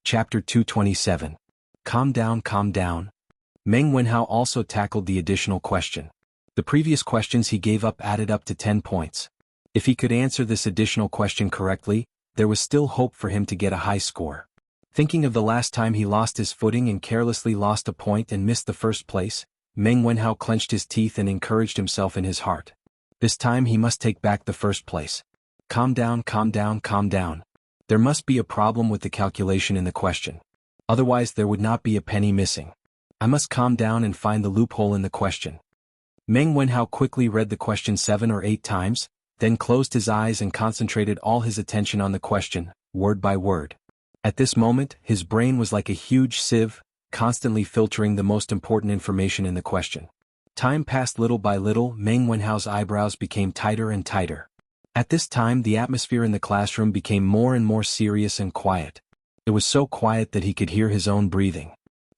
Chapter 227. Calm down, calm down. Meng Wenhao also tackled the additional question. The previous questions he gave up added up to 10 points. If he could answer this additional question correctly, there was still hope for him to get a high score. Thinking of the last time he lost his footing and carelessly lost a point and missed the first place, Meng Wenhao clenched his teeth and encouraged himself in his heart. This time he must take back the first place. Calm down, calm down, calm down. There must be a problem with the calculation in the question. Otherwise there would not be a penny missing. I must calm down and find the loophole in the question. Meng Wenhao quickly read the question 7 or 8 times, then closed his eyes and concentrated all his attention on the question, word by word. At this moment, his brain was like a huge sieve, constantly filtering the most important information in the question. Time passed little by little. Meng Wenhao's eyebrows became tighter and tighter. At this time the atmosphere in the classroom became more and more serious and quiet. It was so quiet that he could hear his own breathing.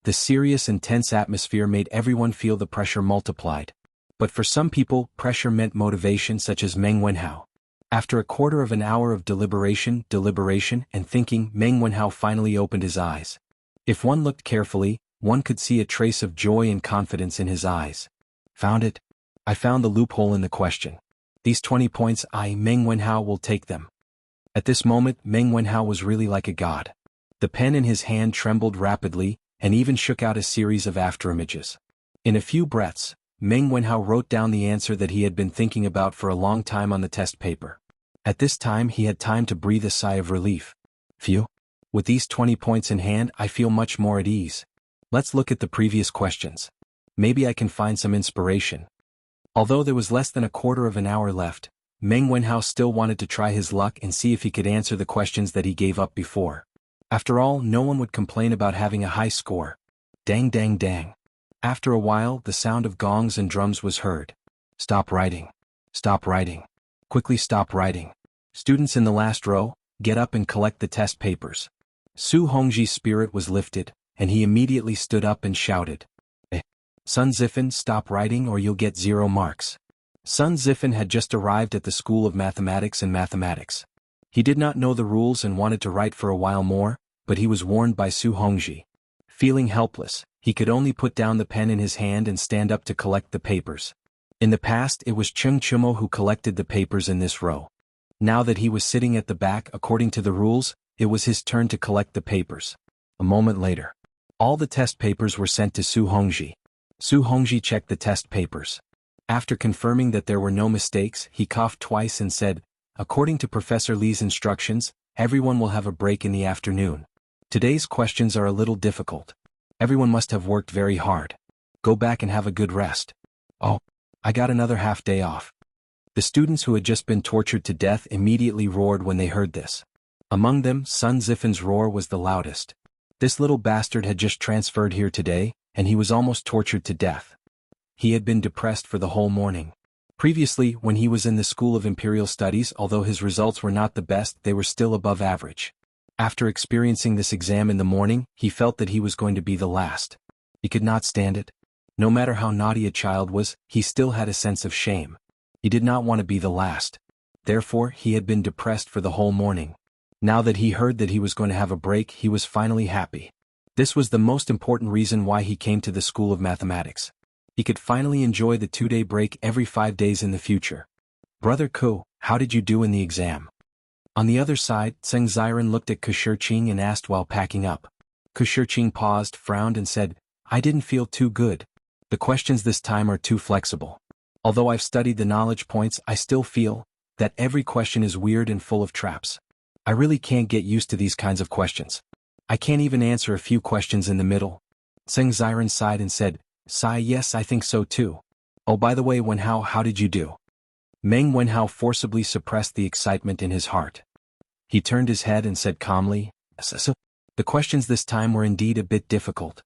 The serious and tense atmosphere made everyone feel the pressure multiplied. But for some people, pressure meant motivation, such as Meng Wenhao. After a quarter of an hour of deliberation, and thinking, Meng Wenhao finally opened his eyes. If one looked carefully, one could see a trace of joy and confidence in his eyes. Found it. I found the loophole in the question. These 20 points, Meng Wenhao, will take them. At this moment, Meng Wenhao was really like a god. The pen in his hand trembled rapidly, and even shook out a series of afterimages. In a few breaths, Meng Wenhao wrote down the answer that he had been thinking about for a long time on the test paper. At this time he had time to breathe a sigh of relief. Phew. With these 20 points in hand, I feel much more at ease. Let's look at the previous questions. Maybe I can find some inspiration. Although there was less than a quarter of an hour left, Meng Wenhao still wanted to try his luck and see if he could answer the questions that he gave up before. After all, no one would complain about having a high score. Dang dang dang. After a while, the sound of gongs and drums was heard. Stop writing. Stop writing. Quickly stop writing. Students in the last row, get up and collect the test papers. Su Hongji's spirit was lifted, and he immediately stood up and shouted. Sun Zifan, stop writing or you'll get 0 marks. Sun Zifan had just arrived at the School of Mathematics and Mathematics. He did not know the rules and wanted to write for a while more, but he was warned by Su Hongji. Feeling helpless, he could only put down the pen in his hand and stand up to collect the papers. In the past it was Cheng Chumo who collected the papers in this row. Now that he was sitting at the back according to the rules, it was his turn to collect the papers. A moment later, all the test papers were sent to Su Hongji. Su Hongji checked the test papers. After confirming that there were no mistakes, he coughed twice and said, according to Professor Li's instructions, everyone will have a break in the afternoon. Today's questions are a little difficult. Everyone must have worked very hard. Go back and have a good rest. Oh, I got another half day off. The students who had just been tortured to death immediately roared when they heard this. Among them, Sun Zifan's roar was the loudest. This little bastard had just transferred here today, and he was almost tortured to death. He had been depressed for the whole morning. Previously, when he was in the School of Imperial Studies, although his results were not the best, they were still above average. After experiencing this exam in the morning, he felt that he was going to be the last. He could not stand it. No matter how naughty a child was, he still had a sense of shame. He did not want to be the last. Therefore, he had been depressed for the whole morning. Now that he heard that he was going to have a break, he was finally happy. This was the most important reason why he came to the School of Mathematics. He could finally enjoy the 2-day break every 5 days in the future. Brother Ku, how did you do in the exam? On the other side, Zheng Ziren looked at Kushirqing and asked while packing up. Kushirqing paused, frowned and said, I didn't feel too good. The questions this time are too flexible. Although I've studied the knowledge points, I still feel that every question is weird and full of traps. I really can't get used to these kinds of questions. I can't even answer a few questions in the middle. Zheng Ziren sighed and said, Sigh, yes, I think so too. Oh, by the way, Wenhao, how did you do? Meng Wenhao forcibly suppressed the excitement in his heart. He turned his head and said calmly, The questions this time were indeed a bit difficult.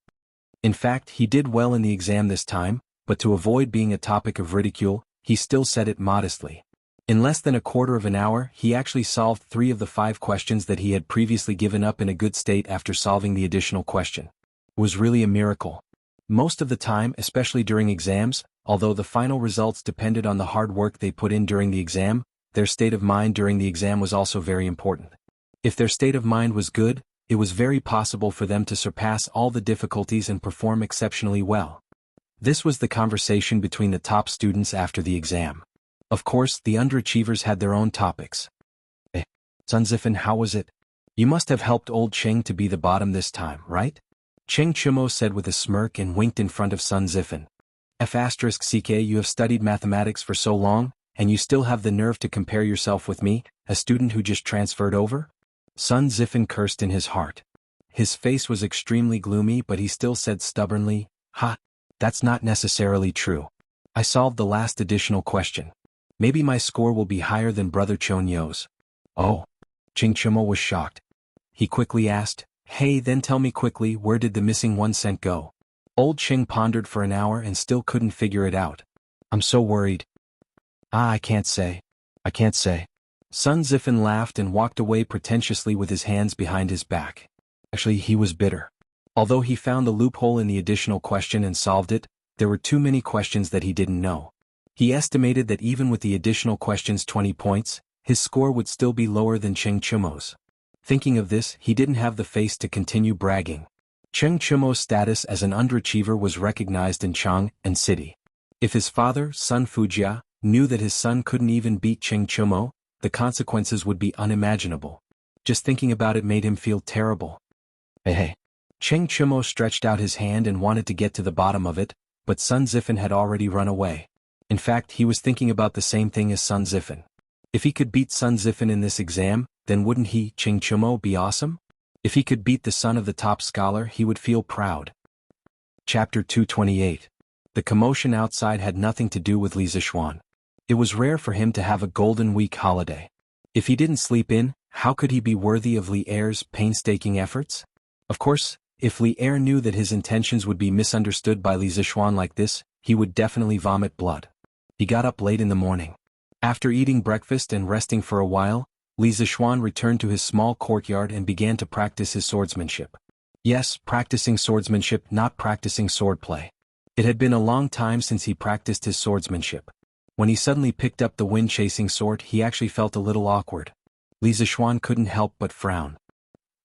In fact, he did well in the exam this time, but to avoid being a topic of ridicule, he still said it modestly. In less than a quarter of an hour, he actually solved 3 of the 5 questions that he had previously given up in a good state after solving the additional question. It was really a miracle. Most of the time, especially during exams, although the final results depended on the hard work they put in during the exam, their state of mind during the exam was also very important. If their state of mind was good, it was very possible for them to surpass all the difficulties and perform exceptionally well. This was the conversation between the top students after the exam. Of course, the underachievers had their own topics. Sun Zifen, how was it? You must have helped old Cheng to be the bottom this time, right? Cheng Chumo said with a smirk and winked in front of Sun Zifen. *CK, you have studied mathematics for so long, and you still have the nerve to compare yourself with me, a student who just transferred over? Sun Zifen cursed in his heart. His face was extremely gloomy, but he still said stubbornly, "Ha, that's not necessarily true. I solved the last additional question. Maybe my score will be higher than Brother Chonyo's." Oh. Cheng Chumo was shocked. He quickly asked, "Hey, then tell me quickly, where did the missing 1 cent go?" Old Cheng pondered for an hour and still couldn't figure it out. "I'm so worried." I can't say. Sun Zifen laughed and walked away pretentiously with his hands behind his back. Actually, he was bitter. Although he found the loophole in the additional question and solved it, there were too many questions that he didn't know. He estimated that even with the additional questions 20 points, his score would still be lower than Cheng Chumo's. Thinking of this, he didn't have the face to continue bragging. Cheng Chumo's status as an underachiever was recognized in Chang'an City. If his father, Sun Fujia, knew that his son couldn't even beat Cheng Chumo, the consequences would be unimaginable. Just thinking about it made him feel terrible. Hey. Cheng Chumo stretched out his hand and wanted to get to the bottom of it, but Sun Zifen had already run away. In fact, he was thinking about the same thing as Sun Zifen. If he could beat Sun Zifen in this exam, then wouldn't he, Cheng Chumo, be awesome? If he could beat the son of the top scholar, he would feel proud. Chapter 228. The commotion outside had nothing to do with Li Zixuan. It was rare for him to have a Golden Week holiday. If he didn't sleep in, how could he be worthy of Li Er's painstaking efforts? Of course, if Li Er knew that his intentions would be misunderstood by Li Zixuan like this, he would definitely vomit blood. He got up late in the morning. After eating breakfast and resting for a while, Li Zixuan returned to his small courtyard and began to practice his swordsmanship. Yes, practicing swordsmanship, not practicing swordplay. It had been a long time since he practiced his swordsmanship. When he suddenly picked up the wind-chasing sword, he actually felt a little awkward. Li Zixuan couldn't help but frown.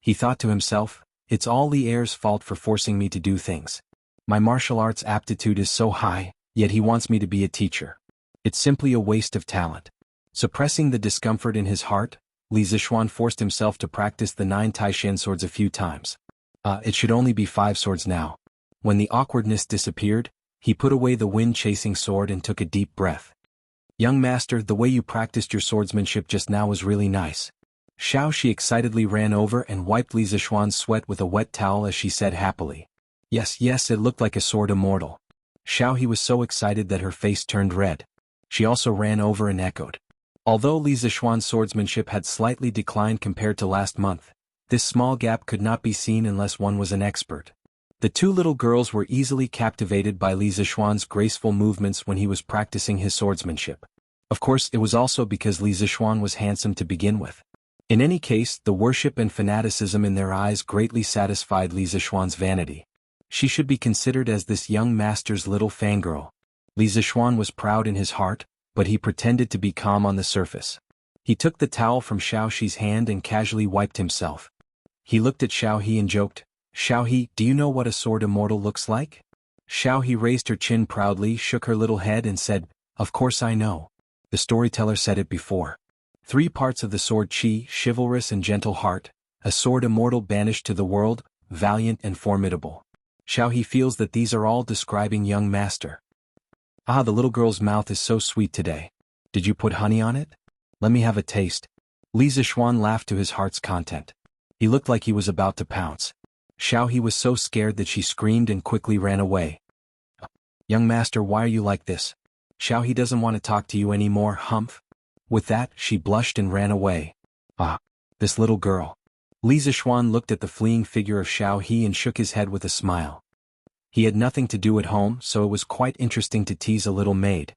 He thought to himself, "It's all Li Er's fault for forcing me to do things. My martial arts aptitude is so high, yet he wants me to be a teacher. It's simply a waste of talent." Suppressing the discomfort in his heart, Li Zixuan forced himself to practice the 9 Taishan swords a few times. It should only be 5 swords now. When the awkwardness disappeared, he put away the wind-chasing sword and took a deep breath. "Young master, the way you practiced your swordsmanship just now was really nice." Xiaoxi excitedly ran over and wiped Li Zixuan's sweat with a wet towel as she said happily. Yes, it looked like a sword immortal." Xiaoxi was so excited that her face turned red. She also ran over and echoed. Although Li Zixuan's swordsmanship had slightly declined compared to last month, this small gap could not be seen unless one was an expert. The 2 little girls were easily captivated by Li Zixuan's graceful movements when he was practicing his swordsmanship. Of course, it was also because Li Zixuan was handsome to begin with. In any case, the worship and fanaticism in their eyes greatly satisfied Li Zixuan's vanity. She should be considered as this young master's little fangirl. Li Zixuan was proud in his heart, but he pretended to be calm on the surface. He took the towel from Xiaoxi's hand and casually wiped himself. He looked at Xiaohe and joked, "Xiaohe, do you know what a sword immortal looks like?" Xiaohe raised her chin proudly, shook her little head and said, "Of course I know. The storyteller said it before. 3 parts of the sword: chi, chivalrous and gentle heart, a sword immortal banished to the world, valiant and formidable." Xiaohe feels that these are all describing young master. The little girl's mouth is so sweet today. Did you put honey on it? Let me have a taste. Li Zixuan laughed to his heart's content. He looked like he was about to pounce. Xiaohe was so scared that she screamed and quickly ran away. "Young master, why are you like this? Xiaohe doesn't want to talk to you anymore, humph." With that, she blushed and ran away. This little girl. Li Zixuan looked at the fleeing figure of Xiaohe and shook his head with a smile. He had nothing to do at home, so it was quite interesting to tease a little maid.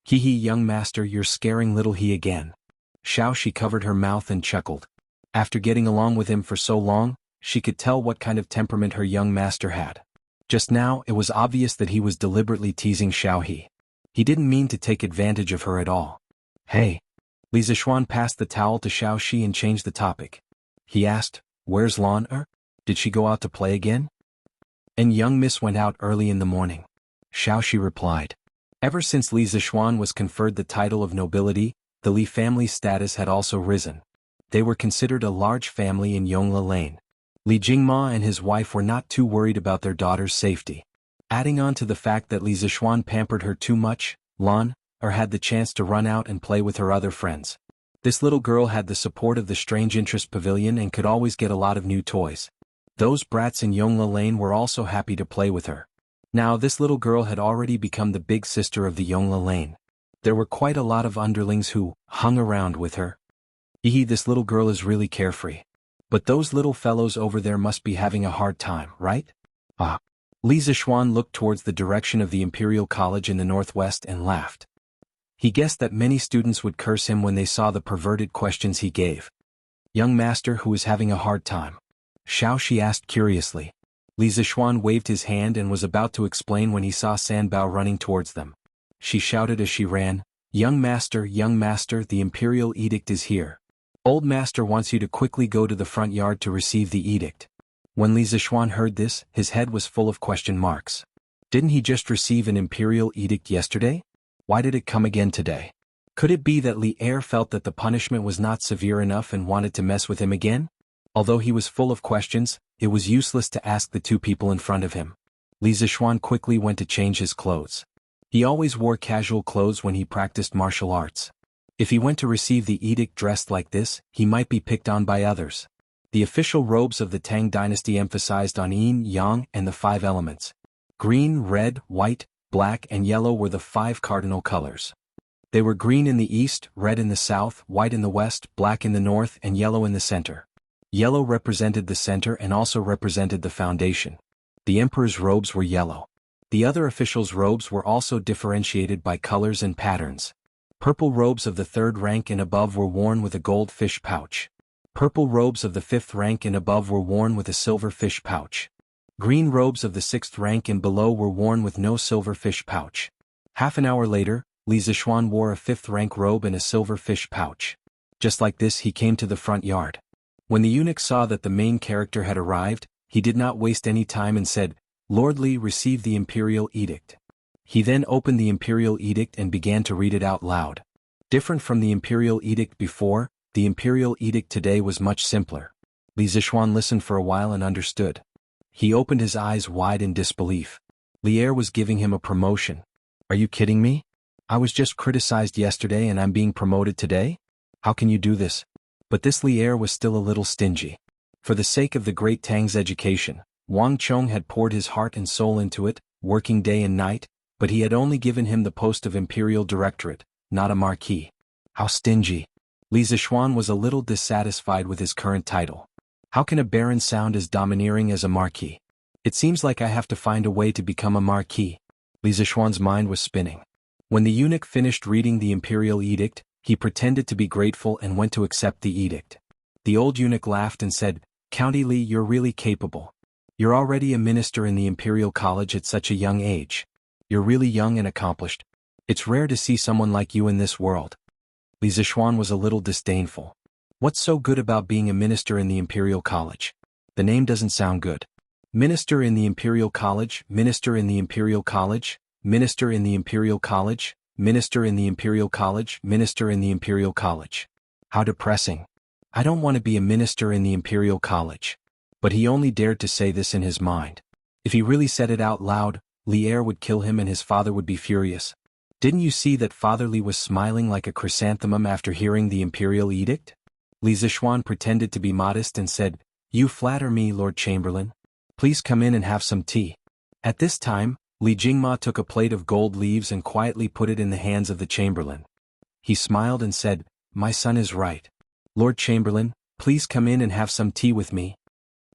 "Hee hee, young master, you're scaring little he again." Xiaoxi covered her mouth and chuckled. After getting along with him for so long, she could tell what kind of temperament her young master had. Just now, it was obvious that he was deliberately teasing Xiaohe. He didn't mean to take advantage of her at all. "Hey." Li Zixuan passed the towel to Xiaoxi and changed the topic. He asked, Where's Lan er? Did she go out to play again? And young miss went out early in the morning. Xiaoxi replied. Ever since Li Zixuan was conferred the title of nobility, the Li family's status had also risen. They were considered a large family in Yongla Lane. Li Jingma and his wife were not too worried about their daughter's safety. Adding on to the fact that Li Zixuan pampered her too much, Lan er had the chance to run out and play with her other friends. This little girl had the support of the Strange Interest Pavilion and could always get a lot of new toys. Those brats in Yongla Lane were also happy to play with her. Now this little girl had already become the big sister of the Yongla Lane. There were quite a lot of underlings who hung around with her. This little girl is really carefree. But those little fellows over there must be having a hard time, right? Li Zixuan looked towards the direction of the Imperial College in the northwest and laughed. He guessed that many students would curse him when they saw the perverted questions he gave. Young master who is having a hard time? Xiaoxi asked curiously. Li Zixuan waved his hand and was about to explain when he saw Sanbao running towards them. She shouted as she ran, young master, the Imperial Edict is here. Old master wants you to quickly go to the front yard to receive the edict." When Li Zixuan heard this, his head was full of question marks. Didn't he just receive an imperial edict yesterday? Why did it come again today? Could it be that Li Er felt that the punishment was not severe enough and wanted to mess with him again? Although he was full of questions, it was useless to ask the two people in front of him. Li Zixuan quickly went to change his clothes. He always wore casual clothes when he practiced martial arts. If he went to receive the edict dressed like this, he might be picked on by others. The official robes of the Tang dynasty emphasized on yin, yang, and the 5 elements. Green, red, white, black, and yellow were the 5 cardinal colors. They were green in the east, red in the south, white in the west, black in the north, and yellow in the center. Yellow represented the center and also represented the foundation. The emperor's robes were yellow. The other officials' robes were also differentiated by colors and patterns. Purple robes of the 3rd rank and above were worn with a gold fish pouch. Purple robes of the 5th rank and above were worn with a silver fish pouch. Green robes of the 6th rank and below were worn with no silver fish pouch. Half an hour later, Li Zixuan wore a 5th rank robe and a silver fish pouch. Just like this, he came to the front yard. When the eunuch saw that the main character had arrived, he did not waste any time and said, "Lord Li, receive the imperial edict." He then opened the imperial edict and began to read it out loud. Different from the imperial edict before, the imperial edict today was much simpler. Li Zixuan listened for a while and understood. He opened his eyes wide in disbelief. Li Er was giving him a promotion. Are you kidding me? I was just criticized yesterday and I'm being promoted today? How can you do this? But this Li Er was still a little stingy. For the sake of the great Tang's education, Wang Chong had poured his heart and soul into it, working day and night, but he had only given him the post of imperial directorate, not a marquis. How stingy. Li Zixuan was a little dissatisfied with his current title. How can a baron sound as domineering as a marquis? It seems like I have to find a way to become a marquis. Li Zixuan's mind was spinning. When the eunuch finished reading the imperial edict, he pretended to be grateful and went to accept the edict. The old eunuch laughed and said, "County Li, you're really capable. You're already a minister in the Imperial College at such a young age. You're really young and accomplished. It's rare to see someone like you in this world." Li Zixuan was a little disdainful. What's so good about being a minister in the Imperial College? The name doesn't sound good. Minister in the Imperial College, Minister in the Imperial College, Minister in the Imperial College, Minister in the Imperial College, Minister in the Imperial College. How depressing. I don't want to be a minister in the Imperial College. But he only dared to say this in his mind. If he really said it out loud, Li Er would kill him and his father would be furious. Didn't you see that Father Li was smiling like a chrysanthemum after hearing the imperial edict? Li Zixuan pretended to be modest and said, "You flatter me, Lord Chamberlain. Please come in and have some tea." At this time, Li Jingma took a plate of gold leaves and quietly put it in the hands of the Chamberlain. He smiled and said, "My son is right. Lord Chamberlain, please come in and have some tea with me."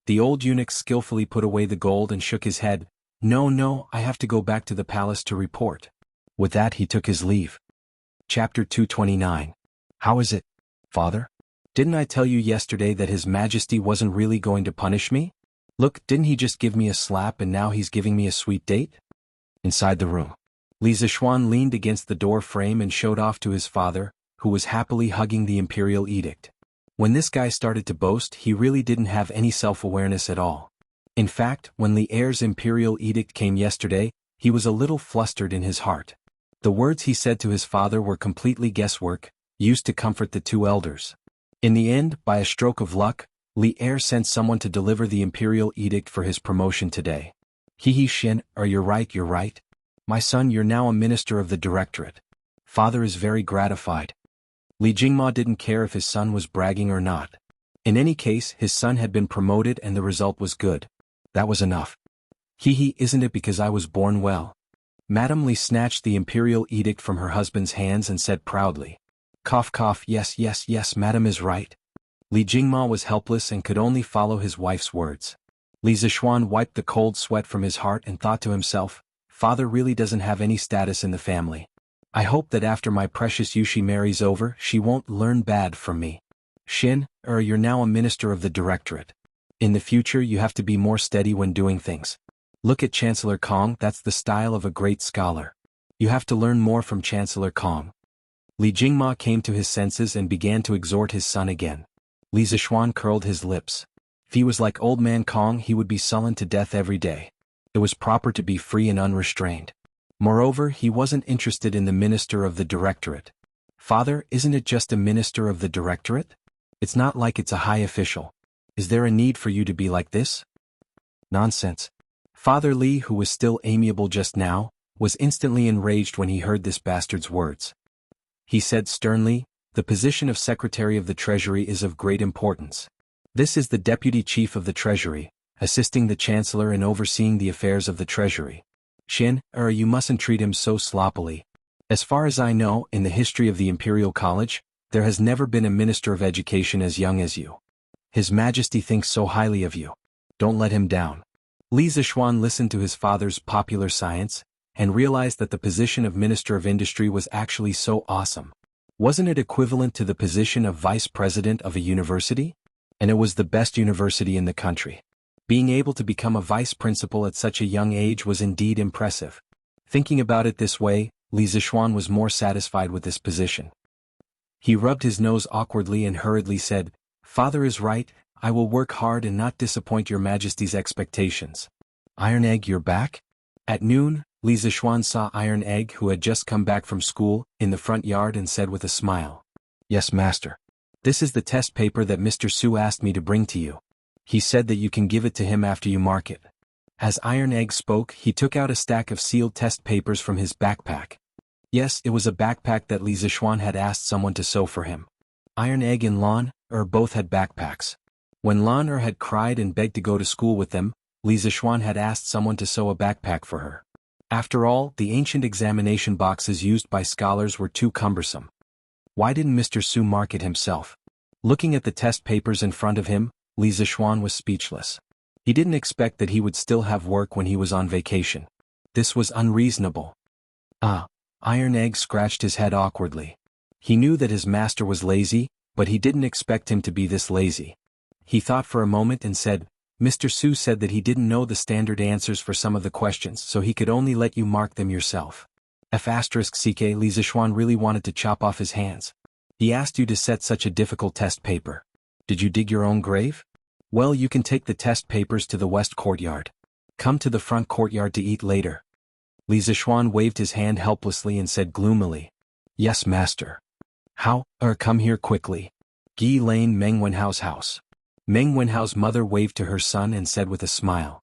The old eunuch skillfully put away the gold and shook his head. No, I have to go back to the palace to report." With that he took his leave. Chapter 229. How is it, father? Didn't I tell you yesterday that His Majesty wasn't really going to punish me? Look, didn't he just give me a slap and now he's giving me a sweet date? Inside the room, Li Zixuan leaned against the door frame and showed off to his father, who was happily hugging the imperial edict. When this guy started to boast, he really didn't have any self-awareness at all. In fact, when Li Er's imperial edict came yesterday, he was a little flustered in his heart. The words he said to his father were completely guesswork, used to comfort the two elders. In the end, by a stroke of luck, Li Er sent someone to deliver the imperial edict for his promotion today. He Shin, you're right. My son, you're now a minister of the directorate. Father is very gratified. Li Jingma didn't care if his son was bragging or not. In any case, his son had been promoted and the result was good. That was enough. Isn't it because I was born well? Madame Li snatched the imperial edict from her husband's hands and said proudly. Cough cough, yes, madam is right. Li Jingma was helpless and could only follow his wife's words. Li Zishuan wiped the cold sweat from his heart and thought to himself, father really doesn't have any status in the family. I hope that after my precious Yushi marries over, she won't learn bad from me. Shin, you're now a minister of the directorate. In the future you have to be more steady when doing things. Look at Chancellor Kong, that's the style of a great scholar. You have to learn more from Chancellor Kong. Li Jingma came to his senses and began to exhort his son again. Li Zishuan curled his lips. If he was like old man Kong, he would be sullen to death every day. It was proper to be free and unrestrained. Moreover, he wasn't interested in the minister of the directorate. Father, isn't it just a minister of the directorate? It's not like it's a high official. Is there a need for you to be like this? Nonsense. Father Li, who was still amiable just now, was instantly enraged when he heard this bastard's words. He said sternly, the position of Secretary of the Treasury is of great importance. This is the Deputy Chief of the Treasury, assisting the Chancellor in overseeing the affairs of the Treasury. Shin, you mustn't treat him so sloppily. As far as I know, in the history of the Imperial College, there has never been a Minister of Education as young as you. His Majesty thinks so highly of you. Don't let him down. Li Zishuan listened to his father's popular science, and realized that the position of Minister of Industry was actually so awesome. Wasn't it equivalent to the position of Vice President of a university? And it was the best university in the country. Being able to become a vice principal at such a young age was indeed impressive. Thinking about it this way, Li Zishuan was more satisfied with this position. He rubbed his nose awkwardly and hurriedly said, Father is right, I will work hard and not disappoint your Majesty's expectations. Iron Egg, you're back? At noon, Li Zishuan saw Iron Egg, who had just come back from school, in the front yard and said with a smile. Yes, master. This is the test paper that Mr. Su asked me to bring to you. He said that you can give it to him after you mark it. As Iron Egg spoke, he took out a stack of sealed test papers from his backpack. Yes, it was a backpack that Li Zishuan had asked someone to sew for him. Iron Egg and Lan both had backpacks. When Lan had cried and begged to go to school with them, Li Zishuan had asked someone to sew a backpack for her. After all, the ancient examination boxes used by scholars were too cumbersome. Why didn't Mr. Su mark it himself? Looking at the test papers in front of him, Li Zishuan was speechless. He didn't expect that he would still have work when he was on vacation. This was unreasonable. Iron Egg scratched his head awkwardly. He knew that his master was lazy, but he didn't expect him to be this lazy. He thought for a moment and said, Mr. Su said that he didn't know the standard answers for some of the questions, so he could only let you mark them yourself. F***ck Li Zishuan really wanted to chop off his hands. He asked you to set such a difficult test paper. Did you dig your own grave? Well, you can take the test papers to the west courtyard. Come to the front courtyard to eat later. Li Zishuan waved his hand helplessly and said gloomily. Yes, master. How? Come here quickly. Gi Lane Meng Wenhao's house. Meng Wenhao's mother waved to her son and said with a smile.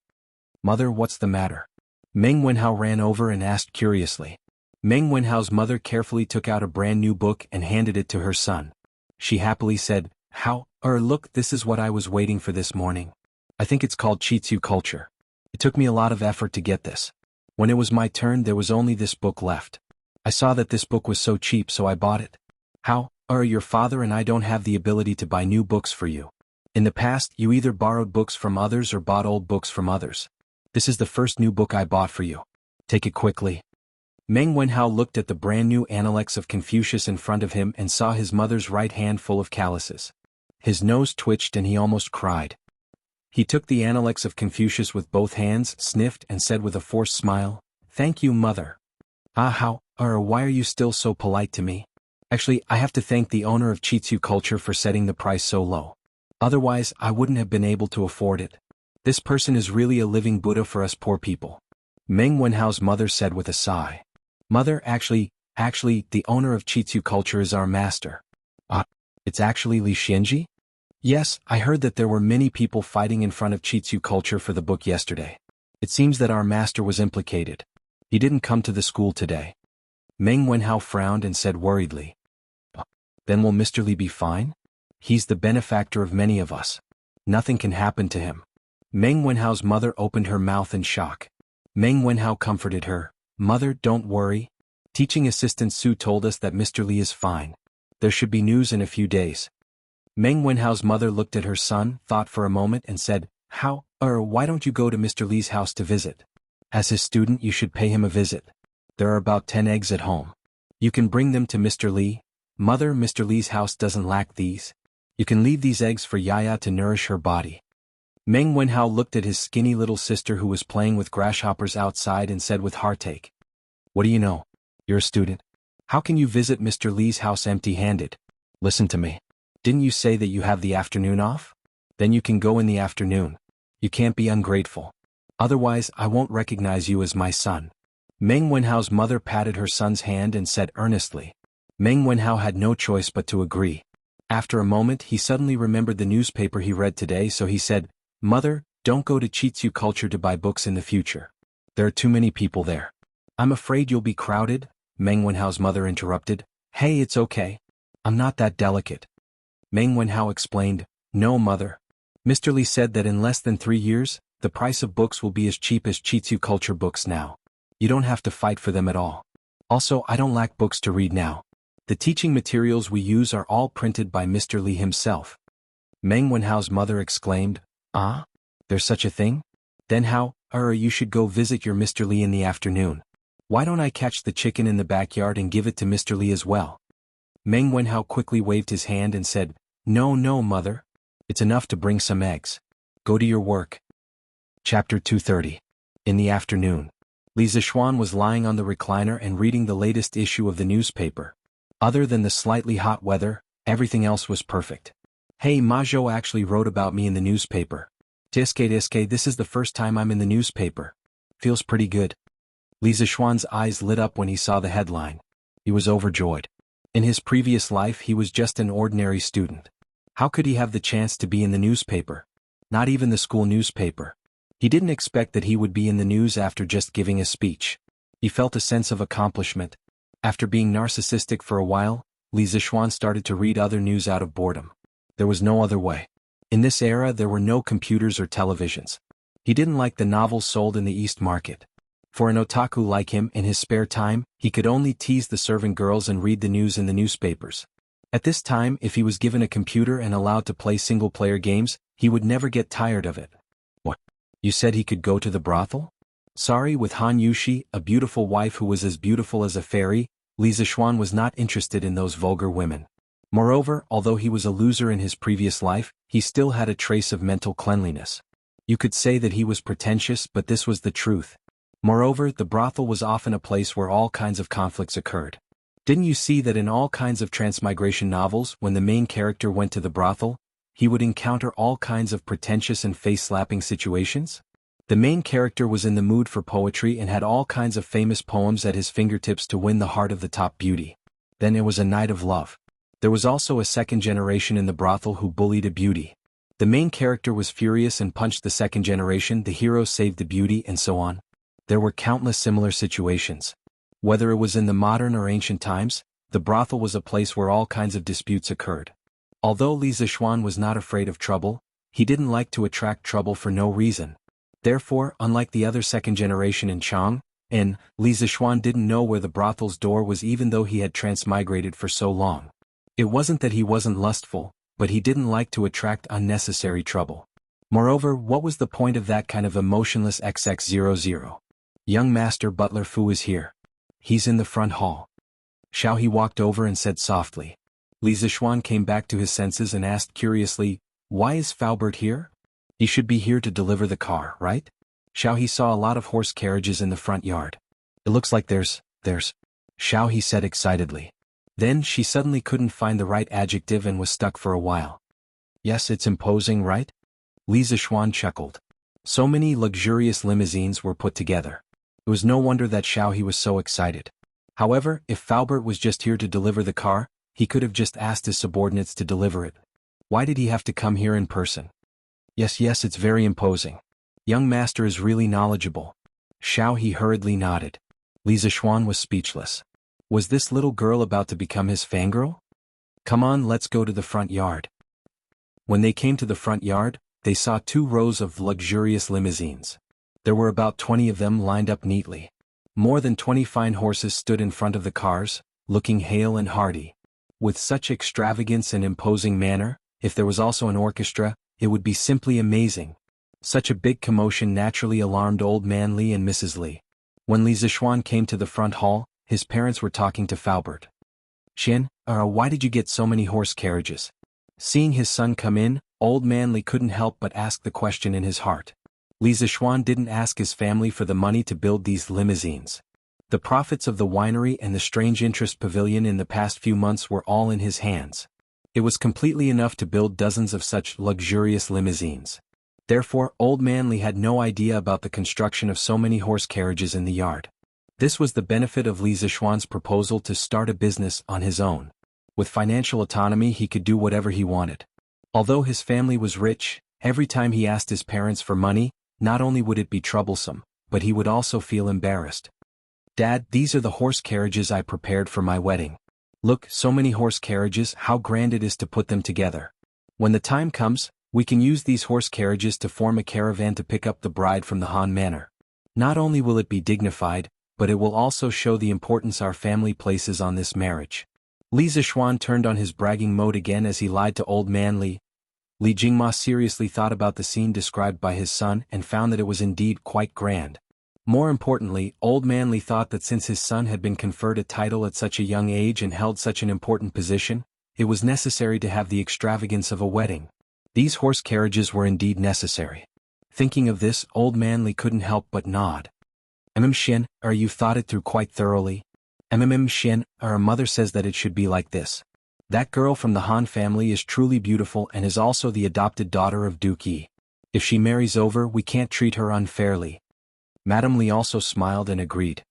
Mother, what's the matter? Meng Wenhao ran over and asked curiously. Meng Wenhao's mother carefully took out a brand new book and handed it to her son. She happily said, look, this is what I was waiting for this morning. I think it's called Chitsu Culture. It took me a lot of effort to get this. When it was my turn, there was only this book left. I saw that this book was so cheap, so I bought it. Your father and I don't have the ability to buy new books for you. In the past, you either borrowed books from others or bought old books from others. This is the first new book I bought for you. Take it quickly. Meng Wenhao looked at the brand new Analects of Confucius in front of him and saw his mother's right hand full of calluses. His nose twitched and he almost cried. He took the Analects of Confucius with both hands, sniffed, and said with a forced smile, Thank you, mother. Why are you still so polite to me? Actually, I have to thank the owner of Chitsu Culture for setting the price so low. Otherwise, I wouldn't have been able to afford it. This person is really a living Buddha for us poor people. Meng Wenhao's mother said with a sigh. Mother, actually, the owner of Chitsu Culture is our master. It's actually Li Xianji? Yes, I heard that there were many people fighting in front of Chitsu Culture for the book yesterday. It seems that our master was implicated. He didn't come to the school today. Meng Wenhao frowned and said worriedly. Then will Mr. Li be fine? He's the benefactor of many of us. Nothing can happen to him. Meng Wenhao's mother opened her mouth in shock. Meng Wenhao comforted her. Mother, don't worry. Teaching assistant Su told us that Mr. Li is fine. There should be news in a few days. Meng Wenhao's mother looked at her son, thought for a moment and said, why don't you go to Mr. Li's house to visit? As his student you should pay him a visit. There are about 10 eggs at home. You can bring them to Mr. Li. Mother, Mr. Li's house doesn't lack these. You can leave these eggs for Yaya to nourish her body. Meng Wenhao looked at his skinny little sister who was playing with grasshoppers outside and said with heartache. What do you know? You're a student. How can you visit Mr. Li's house empty-handed? Listen to me. Didn't you say that you have the afternoon off? Then you can go in the afternoon. You can't be ungrateful. Otherwise, I won't recognize you as my son. Meng Wenhao's mother patted her son's hand and said earnestly. Meng Wenhao had no choice but to agree. After a moment he suddenly remembered the newspaper he read today, so he said, Mother, don't go to Chitsu Culture to buy books in the future. There are too many people there. I'm afraid you'll be crowded, Meng Wenhao's mother interrupted. Hey, it's okay. I'm not that delicate. Meng Wenhao explained, No, mother. Mr. Li said that in less than 3 years, the price of books will be as cheap as Chitsu Culture books now. You don't have to fight for them at all. Also, I don't lack books to read now. The teaching materials we use are all printed by Mr. Li himself. Meng Wenhao's mother exclaimed, There's such a thing? Then you should go visit your Mr. Li in the afternoon. Why don't I catch the chicken in the backyard and give it to Mr. Li as well? Meng Wenhao quickly waved his hand and said, No, mother. It's enough to bring some eggs. Go to your work. Chapter 230. In the afternoon. Li Zixuan was lying on the recliner and reading the latest issue of the newspaper. Other than the slightly hot weather, everything else was perfect. Hey, Ma Zhou actually wrote about me in the newspaper. Tiske, this is the first time I'm in the newspaper. Feels pretty good. Li Zixuan's eyes lit up when he saw the headline. He was overjoyed. In his previous life he was just an ordinary student. How could he have the chance to be in the newspaper? Not even the school newspaper. He didn't expect that he would be in the news after just giving a speech. He felt a sense of accomplishment. After being narcissistic for a while, Li Zixuan started to read other news out of boredom. There was no other way. In this era there were no computers or televisions. He didn't like the novels sold in the East Market. For an otaku like him, in his spare time, he could only tease the servant girls and read the news in the newspapers. At this time, if he was given a computer and allowed to play single-player games, he would never get tired of it. What? You said he could go to the brothel? Sorry, with Han Yushi, a beautiful wife who was as beautiful as a fairy, Li Zixuan was not interested in those vulgar women. Moreover, although he was a loser in his previous life, he still had a trace of mental cleanliness. You could say that he was pretentious, but this was the truth. Moreover, the brothel was often a place where all kinds of conflicts occurred. Didn't you see that in all kinds of transmigration novels, when the main character went to the brothel, he would encounter all kinds of pretentious and face-slapping situations? The main character was in the mood for poetry and had all kinds of famous poems at his fingertips to win the heart of the top beauty. Then it was a night of love. There was also a second generation in the brothel who bullied a beauty. The main character was furious and punched the second generation, the hero saved the beauty, and so on. There were countless similar situations. Whether it was in the modern or ancient times, the brothel was a place where all kinds of disputes occurred. Although Li Zixuan was not afraid of trouble, he didn't like to attract trouble for no reason. Therefore, unlike the other second generation in Jianghu, Li Zixuan didn't know where the brothel's door was even though he had transmigrated for so long. It wasn't that he wasn't lustful, but he didn't like to attract unnecessary trouble. Moreover, what was the point of that kind of emotionless XX00? Young Master Butler Fu is here. He's in the front hall. Xiao He walked over and said softly. Li Zixuan came back to his senses and asked curiously, Why is Faubert here? He should be here to deliver the car, right? Xiao He saw a lot of horse carriages in the front yard. It looks like there's. Xiao He said excitedly. Then she suddenly couldn't find the right adjective and was stuck for a while. Yes, it's imposing, right? Li Zishuan chuckled. So many luxurious limousines were put together. It was no wonder that Xiao He was so excited. However, if Faubert was just here to deliver the car, he could have just asked his subordinates to deliver it. Why did he have to come here in person? Yes, it's very imposing. Young master is really knowledgeable. Xiao He hurriedly nodded. Li Zishuan was speechless. Was this little girl about to become his fangirl? Come on, let's go to the front yard. When they came to the front yard, they saw 2 rows of luxurious limousines. There were about 20 of them lined up neatly. More than 20 fine horses stood in front of the cars, looking hale and hearty. With such extravagance and imposing manner, if there was also an orchestra, it would be simply amazing. Such a big commotion naturally alarmed Old Man Li and Mrs. Li. When Li Zishuan came to the front hall, his parents were talking to Faubert. Qian, why did you get so many horse carriages? Seeing his son come in, Old Man Li couldn't help but ask the question in his heart. Li Zishuan didn't ask his family for the money to build these limousines. The profits of the winery and the strange interest pavilion in the past few months were all in his hands. It was completely enough to build dozens of such luxurious limousines. Therefore, Old Man Li had no idea about the construction of so many horse carriages in the yard. This was the benefit of Li Zishuan's proposal to start a business on his own. With financial autonomy, he could do whatever he wanted. Although his family was rich, every time he asked his parents for money, not only would it be troublesome, but he would also feel embarrassed. Dad, these are the horse carriages I prepared for my wedding. Look, so many horse carriages, how grand it is to put them together. When the time comes, we can use these horse carriages to form a caravan to pick up the bride from the Han Manor. Not only will it be dignified, but it will also show the importance our family places on this marriage. Li Zishuan turned on his bragging mode again as he lied to Old Man Li. Li Jingma seriously thought about the scene described by his son and found that it was indeed quite grand. More importantly, Old Man Li thought that since his son had been conferred a title at such a young age and held such an important position, it was necessary to have the extravagance of a wedding. These horse carriages were indeed necessary. Thinking of this, Old Man Li couldn't help but nod. Xian, you've thought it through quite thoroughly? Xian, our mother says that it should be like this. That girl from the Han family is truly beautiful and is also the adopted daughter of Duke Yi. If she marries over, we can't treat her unfairly. Madame Li also smiled and agreed.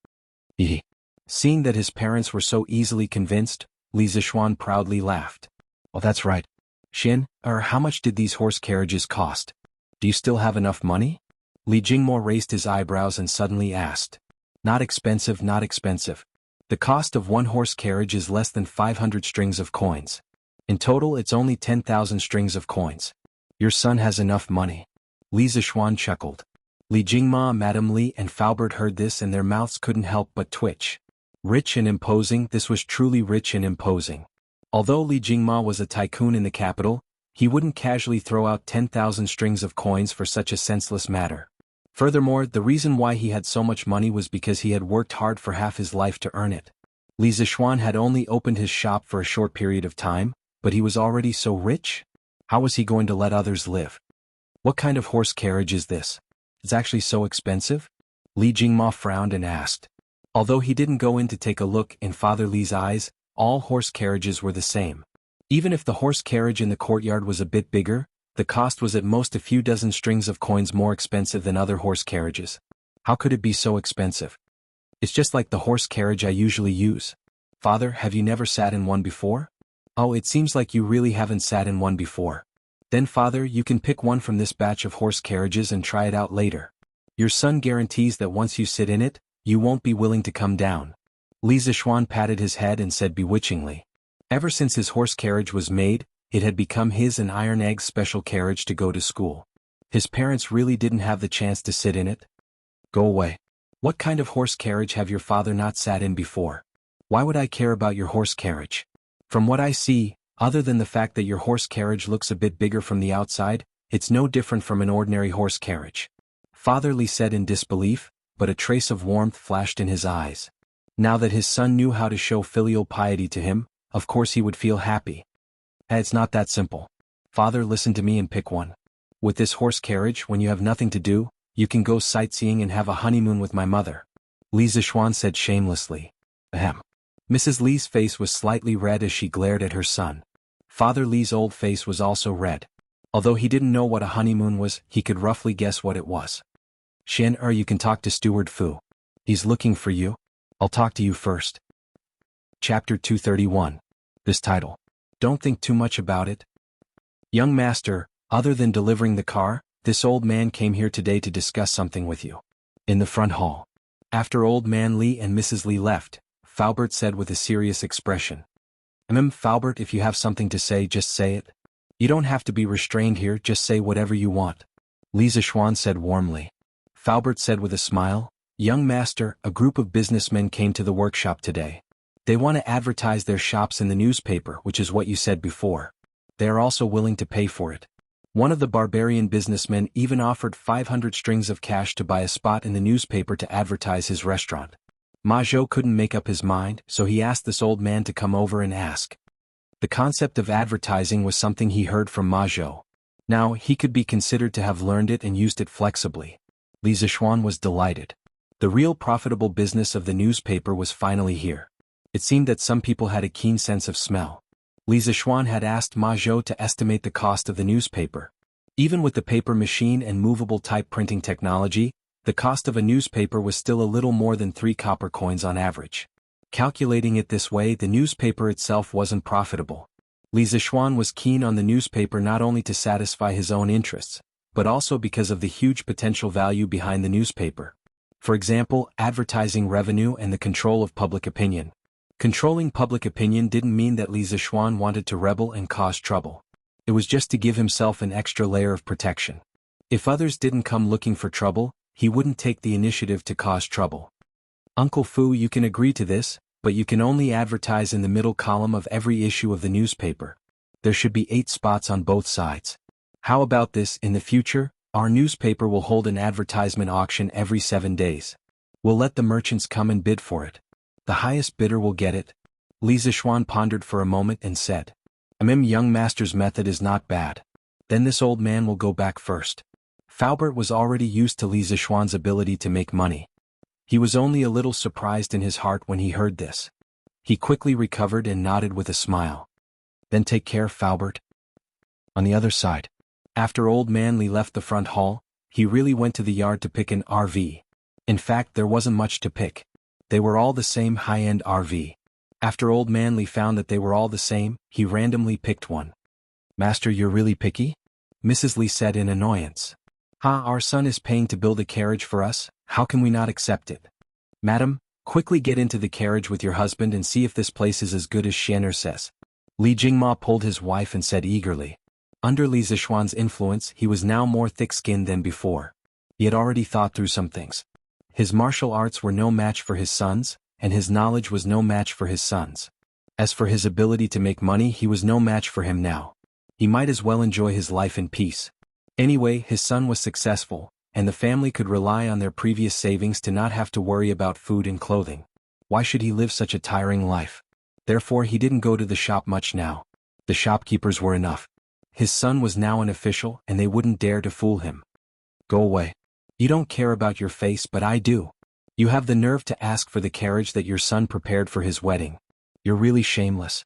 Seeing that his parents were so easily convinced, Li Zishuan proudly laughed. Well, that's right. Xian, how much did these horse carriages cost? Do you still have enough money? Li Jingmo raised his eyebrows and suddenly asked. Not expensive, not expensive. The cost of one horse carriage is less than 500 strings of coins. In total, it's only 10,000 strings of coins. Your son has enough money. Li Zishuan chuckled. Li Jingma, Madame Li, and Faubert heard this and their mouths couldn't help but twitch. Rich and imposing, this was truly rich and imposing. Although Li Jingma was a tycoon in the capital, he wouldn't casually throw out 10,000 strings of coins for such a senseless matter. Furthermore, the reason why he had so much money was because he had worked hard for half his life to earn it. Li Zishuan had only opened his shop for a short period of time, but he was already so rich? How was he going to let others live? What kind of horse carriage is this? It's actually so expensive? Li Jingma frowned and asked. Although he didn't go in to take a look, in Father Li's eyes, all horse carriages were the same. Even if the horse carriage in the courtyard was a bit bigger, the cost was at most a few dozen strings of coins more expensive than other horse carriages. How could it be so expensive? It's just like the horse carriage I usually use. Father, have you never sat in one before? Oh, it seems like you really haven't sat in one before. Then Father, you can pick one from this batch of horse carriages and try it out later. Your son guarantees that once you sit in it, you won't be willing to come down. Li Zishuan patted his head and said bewitchingly. Ever since his horse carriage was made, it had become his and Iron Egg's special carriage to go to school. His parents really didn't have the chance to sit in it. Go away. What kind of horse carriage have your father not sat in before? Why would I care about your horse carriage? From what I see, other than the fact that your horse carriage looks a bit bigger from the outside, it's no different from an ordinary horse carriage. Father Li said in disbelief, but a trace of warmth flashed in his eyes. Now that his son knew how to show filial piety to him, of course he would feel happy. It's not that simple. Father, listen to me and pick one. With this horse carriage, when you have nothing to do, you can go sightseeing and have a honeymoon with my mother. Li Zishuan said shamelessly. Ahem. Mrs. Li's face was slightly red as she glared at her son. Father Li's old face was also red. Although he didn't know what a honeymoon was, he could roughly guess what it was. Xian, you can talk to Steward Fu. He's looking for you. I'll talk to you first. Chapter 231. This title. Don't think too much about it. Young master, other than delivering the car, this old man came here today to discuss something with you. In the front hall. After old man Li and Mrs. Li left, Faubert said with a serious expression. Faubert, if you have something to say, just say it. You don't have to be restrained here, just say whatever you want. Li Zishuan said warmly. Faubert said with a smile, Young master, a group of businessmen came to the workshop today. They want to advertise their shops in the newspaper, which is what you said before. They are also willing to pay for it. One of the barbarian businessmen even offered 500 strings of cash to buy a spot in the newspaper to advertise his restaurant. Ma Zhou couldn't make up his mind, so he asked this old man to come over and ask. The concept of advertising was something he heard from Ma Zhou. Now, he could be considered to have learned it and used it flexibly. Li Zishuan was delighted. The real profitable business of the newspaper was finally here. It seemed that some people had a keen sense of smell. Li Zishuan had asked Ma Zhou to estimate the cost of the newspaper. Even with the paper machine and movable type printing technology, the cost of a newspaper was still a little more than 3 copper coins on average. Calculating it this way, the newspaper itself wasn't profitable. Li Zishuan was keen on the newspaper not only to satisfy his own interests, but also because of the huge potential value behind the newspaper. For example, advertising revenue and the control of public opinion. Controlling public opinion didn't mean that Li Zishuan wanted to rebel and cause trouble. It was just to give himself an extra layer of protection. If others didn't come looking for trouble, he wouldn't take the initiative to cause trouble. Uncle Fu, you can agree to this, but you can only advertise in the middle column of every issue of the newspaper. There should be 8 spots on both sides. How about this? In the future, our newspaper will hold an advertisement auction every 7 days. We'll let the merchants come and bid for it. The highest bidder will get it. Li Zishuan pondered for a moment and said. Young master's method is not bad. Then this old man will go back first. Faubert was already used to Li Zishuan's ability to make money. He was only a little surprised in his heart when he heard this. He quickly recovered and nodded with a smile. Then take care, Faubert. On the other side. After old man Li left the front hall, he really went to the yard to pick an RV. In fact, there wasn't much to pick. They were all the same high-end RV. After old man Li found that they were all the same, he randomly picked one. Master, you're really picky? Mrs. Li said in annoyance. Our son is paying to build a carriage for us, how can we not accept it? Madam, quickly get into the carriage with your husband and see if this place is as good as Xianer says. Li Jingma pulled his wife and said eagerly. Under Li Zishuan's influence, he was now more thick-skinned than before. He had already thought through some things. His martial arts were no match for his son's, and his knowledge was no match for his son's. As for his ability to make money, he was no match for him now. He might as well enjoy his life in peace. Anyway, his son was successful, and the family could rely on their previous savings to not have to worry about food and clothing. Why should he live such a tiring life? Therefore he didn't go to the shop much now. The shopkeepers were enough. His son was now an official and they wouldn't dare to fool him. Go away. You don't care about your face, but I do. You have the nerve to ask for the carriage that your son prepared for his wedding. You're really shameless.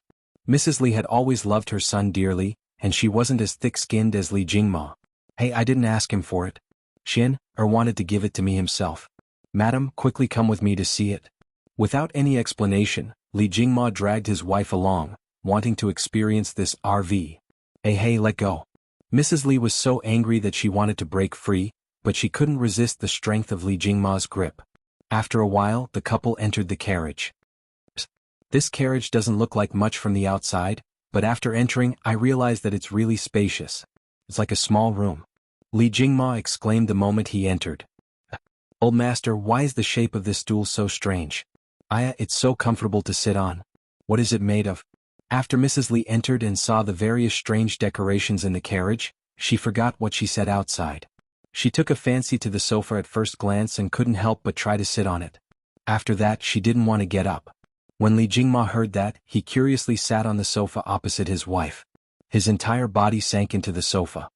Mrs. Li had always loved her son dearly, and she wasn't as thick-skinned as Li Jingma. Hey, I didn't ask him for it. Xian wanted to give it to me himself. Madam, quickly come with me to see it. Without any explanation, Li Jingma dragged his wife along, wanting to experience this RV. Hey, let go. Mrs. Li was so angry that she wanted to break free, but she couldn't resist the strength of Li Jingma's grip. After a while, the couple entered the carriage. This carriage doesn't look like much from the outside, but after entering, I realized that it's really spacious. It's like a small room. Li Jingma exclaimed the moment he entered. Old master, why is the shape of this stool so strange? It's so comfortable to sit on. What is it made of? After Mrs. Li entered and saw the various strange decorations in the carriage, she forgot what she said outside. She took a fancy to the sofa at first glance and couldn't help but try to sit on it. After that, she didn't want to get up. When Li Jingma heard that, he curiously sat on the sofa opposite his wife. His entire body sank into the sofa.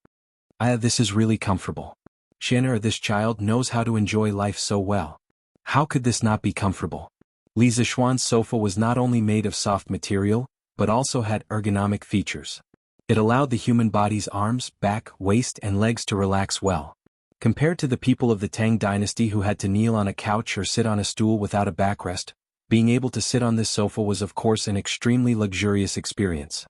This is really comfortable. Xianer, this child knows how to enjoy life so well. How could this not be comfortable? Li Zixuan's sofa was not only made of soft material, but also had ergonomic features. It allowed the human body's arms, back, waist and legs to relax well. Compared to the people of the Tang dynasty who had to kneel on a couch or sit on a stool without a backrest, being able to sit on this sofa was of course an extremely luxurious experience.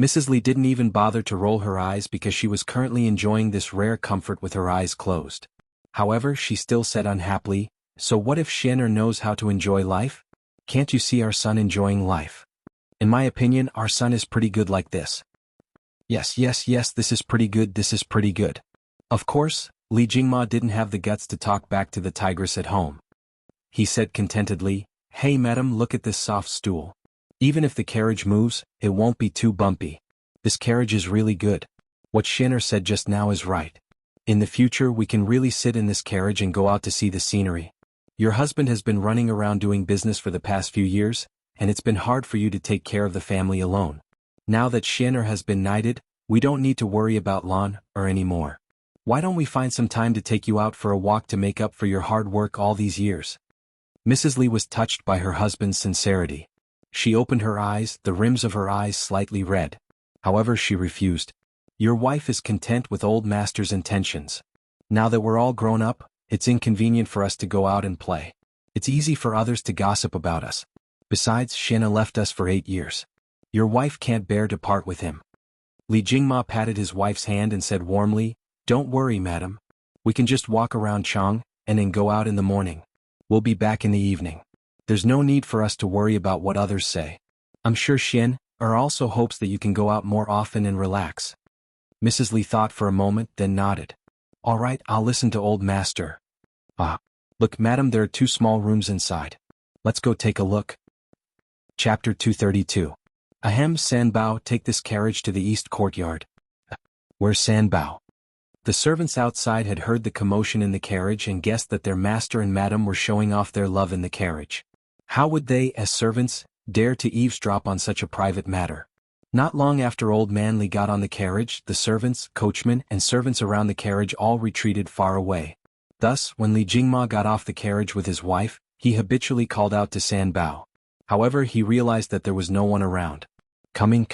Mrs. Li didn't even bother to roll her eyes because she was currently enjoying this rare comfort with her eyes closed. However, she still said unhappily, "So what if Xian'er knows how to enjoy life? Can't you see our son enjoying life? In my opinion, our son is pretty good like this." Yes, this is pretty good, this is pretty good. Of course, Li Jingma didn't have the guts to talk back to the tigress at home. He said contentedly, "Hey madam, look at this soft stool. Even if the carriage moves, it won't be too bumpy. This carriage is really good. What Xian'er said just now is right. In the future we can really sit in this carriage and go out to see the scenery. Your husband has been running around doing business for the past few years, and it's been hard for you to take care of the family alone. Now that Xian'er has been knighted, we don't need to worry about Lan anymore. Why don't we find some time to take you out for a walk to make up for your hard work all these years?" Mrs. Li was touched by her husband's sincerity. She opened her eyes, the rims of her eyes slightly red. However, she refused. "Your wife is content with old master's intentions. Now that we're all grown up, it's inconvenient for us to go out and play. It's easy for others to gossip about us. Besides, Xian'er left us for 8 years. Your wife can't bear to part with him." Li Jingma patted his wife's hand and said warmly, "Don't worry, madam. We can just walk around Chang, and then go out in the morning. We'll be back in the evening. There's no need for us to worry about what others say. I'm sure Xian'er also hopes that you can go out more often and relax." Mrs. Li thought for a moment, then nodded. "All right, I'll listen to old master. Look, madam, there are 2 small rooms inside. Let's go take a look." Chapter 232. Ahem, Sanbao, take this carriage to the east courtyard. Where's Sanbao? The servants outside had heard the commotion in the carriage and guessed that their master and madam were showing off their love in the carriage. How would they, as servants, dare to eavesdrop on such a private matter? Not long after old man Li got on the carriage, the servants, coachmen, and servants around the carriage all retreated far away. Thus, when Li Jingma got off the carriage with his wife, he habitually called out to Sanbao. However, he realized that there was no one around. Coming.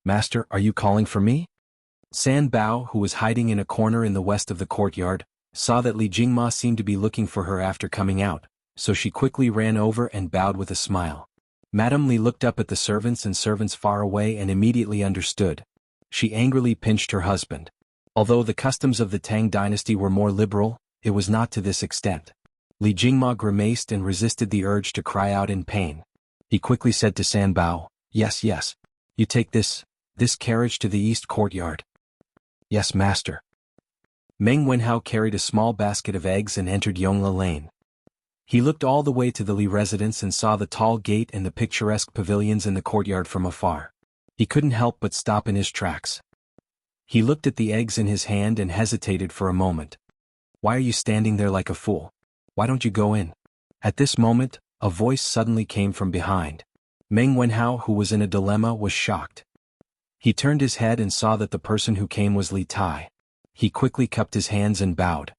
Master, are you calling for me?" Sanbao, who was hiding in a corner in the west of the courtyard, saw that Li Jingma seemed to be looking for her after coming out, so she quickly ran over and bowed with a smile. Madame Li looked up at the servants and servants far away and immediately understood. She angrily pinched her husband. Although the customs of the Tang dynasty were more liberal, it was not to this extent. Li Jingma grimaced and resisted the urge to cry out in pain. He quickly said to Sanbao, Yes. You take this carriage to the east courtyard." "Yes, master." Meng Wenhao carried a small basket of eggs and entered Yongla Lane. He looked all the way to the Li residence and saw the tall gate and the picturesque pavilions in the courtyard from afar. He couldn't help but stop in his tracks. He looked at the eggs in his hand and hesitated for a moment. "Why are you standing there like a fool? Why don't you go in?" At this moment, a voice suddenly came from behind. Meng Wenhao, who was in a dilemma, was shocked. He turned his head and saw that the person who came was Li Tai. He quickly cupped his hands and bowed.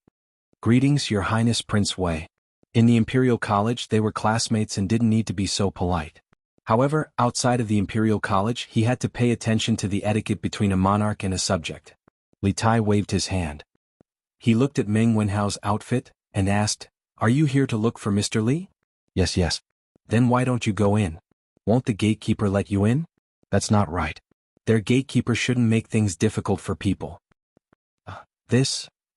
"Greetings, Your Highness Prince Wei." In the Imperial College they were classmates and didn't need to be so polite. However, outside of the Imperial College he had to pay attention to the etiquette between a monarch and a subject. Li Tai waved his hand. He looked at Meng Wenhao's outfit, and asked, "Are you here to look for Mr. Li?" Yes. "Then why don't you go in? Won't the gatekeeper let you in?" "That's not right. Their gatekeeper shouldn't make things difficult for people."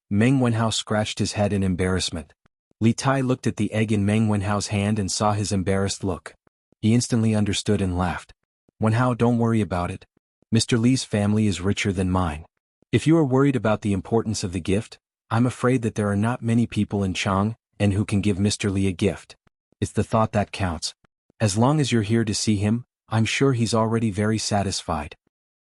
Meng Wenhao scratched his head in embarrassment. Li Tai looked at the egg in Meng Wenhao's hand and saw his embarrassed look. He instantly understood and laughed. "Wenhao, don't worry about it. Mr. Li's family is richer than mine. If you are worried about the importance of the gift, I'm afraid that there are not many people in Chang and who can give Mr. Li a gift. It's the thought that counts. As long as you're here to see him, I'm sure he's already very satisfied."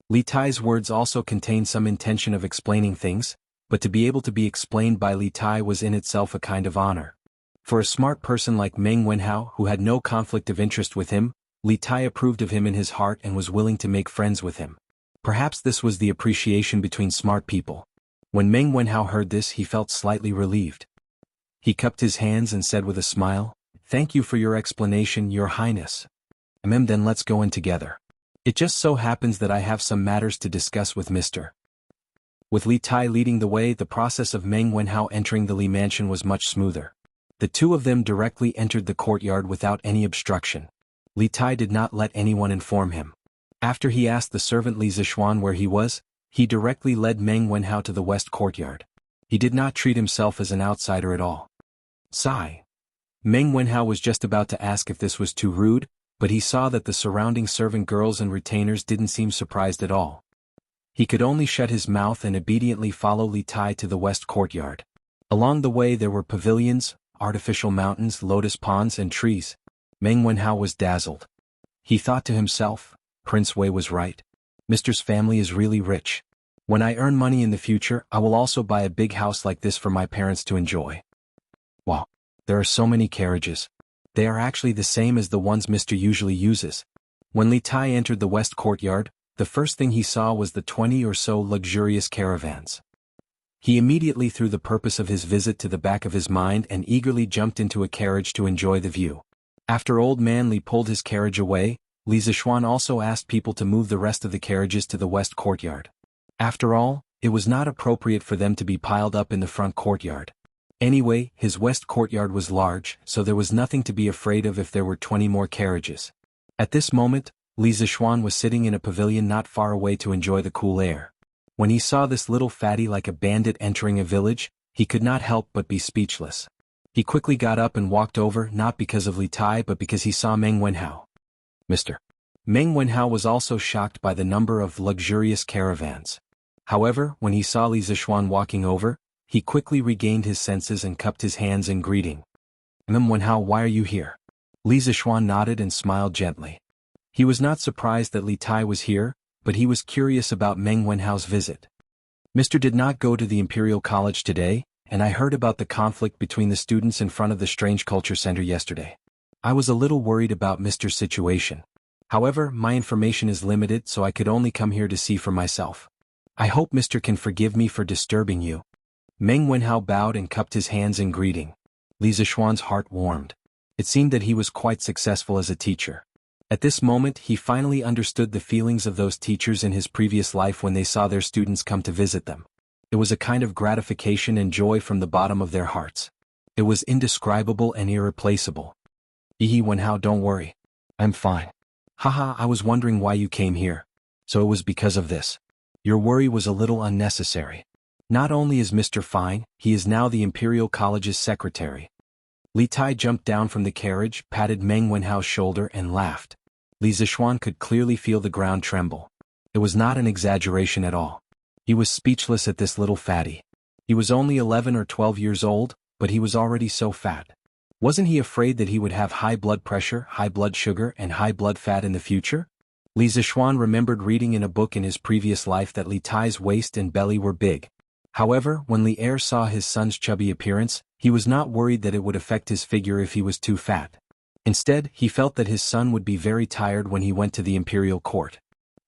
Li Tai's words also contained some intention of explaining things, but to be able to be explained by Li Tai was in itself a kind of honor. For a smart person like Meng Wenhao who had no conflict of interest with him, Li Tai approved of him in his heart and was willing to make friends with him. Perhaps this was the appreciation between smart people. When Meng Wenhao heard this he felt slightly relieved. He cupped his hands and said with a smile, Thank you for your explanation, Your Highness. Then let's go in together. It just so happens that I have some matters to discuss with Mr. With Li Tai leading the way, the process of Meng Wenhao entering the Li mansion was much smoother. The two of them directly entered the courtyard without any obstruction. Li Tai did not let anyone inform him. After he asked the servant Li Zixuan where he was, he directly led Meng Wenhao to the west courtyard. He did not treat himself as an outsider at all. Sigh. Meng Wenhao was just about to ask if this was too rude, but he saw that the surrounding servant girls and retainers didn't seem surprised at all. He could only shut his mouth and obediently follow Li Tai to the west courtyard. Along the way there were pavilions, artificial mountains, lotus ponds and trees. Meng Wenhao was dazzled. He thought to himself, Prince Wei was right. Mr.'s family is really rich. When I earn money in the future, I will also buy a big house like this for my parents to enjoy. Wow, there are so many carriages. They are actually the same as the ones Mr. usually uses. When Li Tai entered the west courtyard, the first thing he saw was the 20 or so luxurious caravans. He immediately threw the purpose of his visit to the back of his mind and eagerly jumped into a carriage to enjoy the view. After old man Li pulled his carriage away, Li Zixuan also asked people to move the rest of the carriages to the west courtyard. After all, it was not appropriate for them to be piled up in the front courtyard. Anyway, his west courtyard was large, so there was nothing to be afraid of if there were 20 more carriages. At this moment, Li Zixuan was sitting in a pavilion not far away to enjoy the cool air. When he saw this little fatty like a bandit entering a village, he could not help but be speechless. He quickly got up and walked over, not because of Li Tai but because he saw Meng Wenhao. Mr. Meng Wenhao was also shocked by the number of luxurious caravans. However, when he saw Li Zixuan walking over, he quickly regained his senses and cupped his hands in greeting. Meng Wenhao, why are you here? Li Zixuan nodded and smiled gently. He was not surprised that Li Tai was here, but he was curious about Meng Wenhao's visit. Mr. did not go to the Imperial College today, and I heard about the conflict between the students in front of the Strange Culture Center yesterday. I was a little worried about Mr.'s situation. However, my information is limited, so I could only come here to see for myself. I hope Mr. can forgive me for disturbing you. Meng Wenhao bowed and cupped his hands in greeting. Li Zixuan's heart warmed. It seemed that he was quite successful as a teacher. At this moment he finally understood the feelings of those teachers in his previous life when they saw their students come to visit them. It was a kind of gratification and joy from the bottom of their hearts. It was indescribable and irreplaceable. Wenhao, don't worry. I'm fine. Haha, I was wondering why you came here. So it was because of this. Your worry was a little unnecessary. Not only is Mr. fine, he is now the Imperial College's secretary. Li Tai jumped down from the carriage, patted Meng Wenhao's shoulder and laughed. Li Zixuan could clearly feel the ground tremble. It was not an exaggeration at all. He was speechless at this little fatty. He was only 11 or 12 years old, but he was already so fat. Wasn't he afraid that he would have high blood pressure, high blood sugar and high blood fat in the future? Li Zixuan remembered reading in a book in his previous life that Li Tai's waist and belly were big. However, when Li Er saw his son's chubby appearance, he was not worried that it would affect his figure if he was too fat. Instead, he felt that his son would be very tired when he went to the imperial court.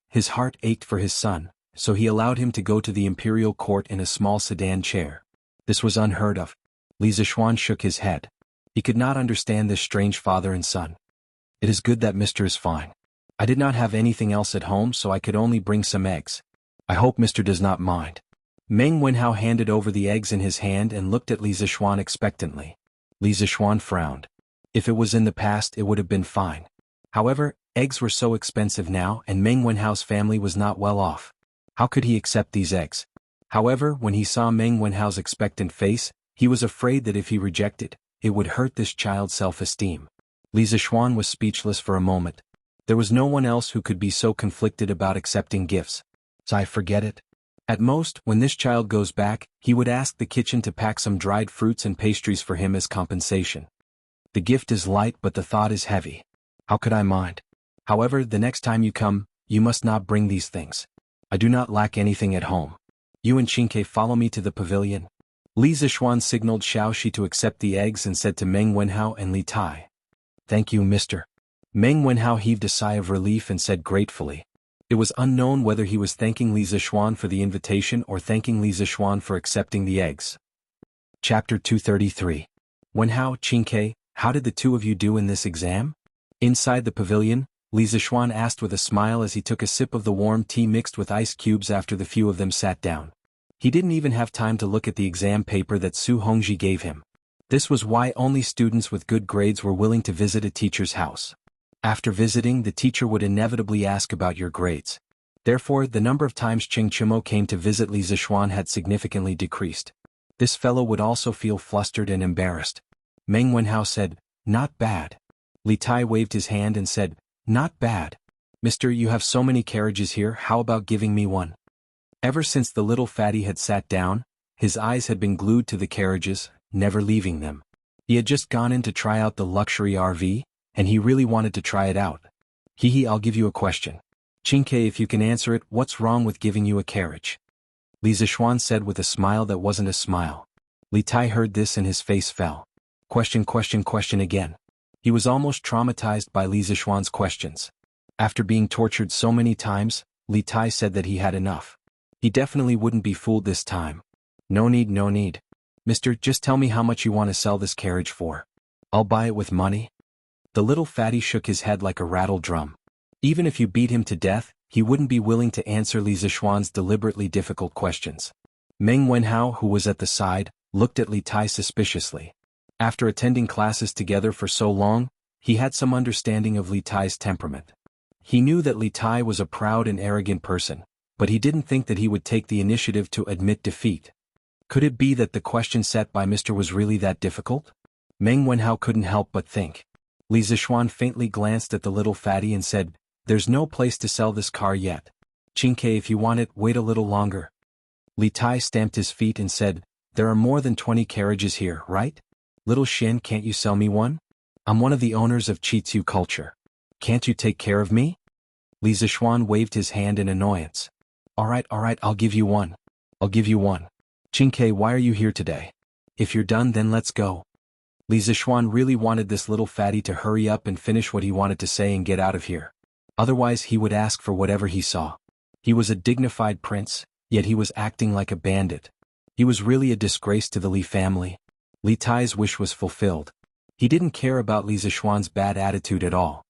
His heart ached for his son, so he allowed him to go to the imperial court in a small sedan chair. This was unheard of. Li Zixuan shook his head. He could not understand this strange father and son. It is good that Mr. is fine. I did not have anything else at home, so I could only bring some eggs. I hope Mr. does not mind. Meng Wenhao handed over the eggs in his hand and looked at Li Zixuan expectantly. Li Zixuan frowned. If it was in the past, it would have been fine. However, eggs were so expensive now and Meng Wenhao's family was not well off. How could he accept these eggs? However, when he saw Meng Wenhao's expectant face, he was afraid that if he rejected, it would hurt this child's self-esteem. Li Zixuan was speechless for a moment. There was no one else who could be so conflicted about accepting gifts. So I forget it. At most, when this child goes back, he would ask the kitchen to pack some dried fruits and pastries for him as compensation. The gift is light but the thought is heavy. How could I mind? However, the next time you come, you must not bring these things. I do not lack anything at home. You and Qingke follow me to the pavilion. Li Zixuan signaled Xiaoxi to accept the eggs and said to Meng Wenhao and Li Tai, "Thank you, Mr." Meng Wenhao heaved a sigh of relief and said gratefully. It was unknown whether he was thanking Li Zixuan for the invitation or thanking Li Zixuan for accepting the eggs. Chapter 233. Wenhao, Qingke, How did the two of you do in this exam? Inside the pavilion, Li Zixuan asked with a smile as he took a sip of the warm tea mixed with ice cubes after the few of them sat down. He didn't even have time to look at the exam paper that Su Hongji gave him. This was why only students with good grades were willing to visit a teacher's house. After visiting, the teacher would inevitably ask about your grades. Therefore, the number of times Ching Chimo came to visit Li Zixuan had significantly decreased. This fellow would also feel flustered and embarrassed. Meng Wenhao said, "Not bad." Li Tai waved his hand and said, "Not bad. Mister, you have so many carriages here, how about giving me one?" Ever since the little fatty had sat down, his eyes had been glued to the carriages, never leaving them. He had just gone in to try out the luxury RV, and he really wanted to try it out. I'll give you a question. Qingke, if you can answer it, what's wrong with giving you a carriage? Li Zixuan said with a smile that wasn't a smile. Li Tai heard this and his face fell. Question again. He was almost traumatized by Li Zixuan's questions. After being tortured so many times, Li Tai said that he had enough. He definitely wouldn't be fooled this time. No need. Mister, just tell me how much you want to sell this carriage for. I'll buy it with money. The little fatty shook his head like a rattle drum. Even if you beat him to death, he wouldn't be willing to answer Li Zixuan's deliberately difficult questions. Meng Wenhao, who was at the side, looked at Li Tai suspiciously. After attending classes together for so long, he had some understanding of Li Tai's temperament. He knew that Li Tai was a proud and arrogant person, but he didn't think that he would take the initiative to admit defeat. Could it be that the question set by Mr. was really that difficult? Meng Wenhao couldn't help but think. Li Zixuan faintly glanced at the little fatty and said, "There's no place to sell this car yet. Qingke, if you want it, wait a little longer." Li Tai stamped his feet and said, "There are more than 20 carriages here, right? Little Xian, can't you sell me one? I'm one of the owners of Qitsu culture. Can't you take care of me?" Li Zixuan waved his hand in annoyance. All right, I'll give you one. Qingke, why are you here today? If you're done, then let's go. Li Zixuan really wanted this little fatty to hurry up and finish what he wanted to say and get out of here. Otherwise he would ask for whatever he saw. He was a dignified prince, yet he was acting like a bandit. He was really a disgrace to the Li family. Li Tai's wish was fulfilled. He didn't care about Li Zixuan's bad attitude at all.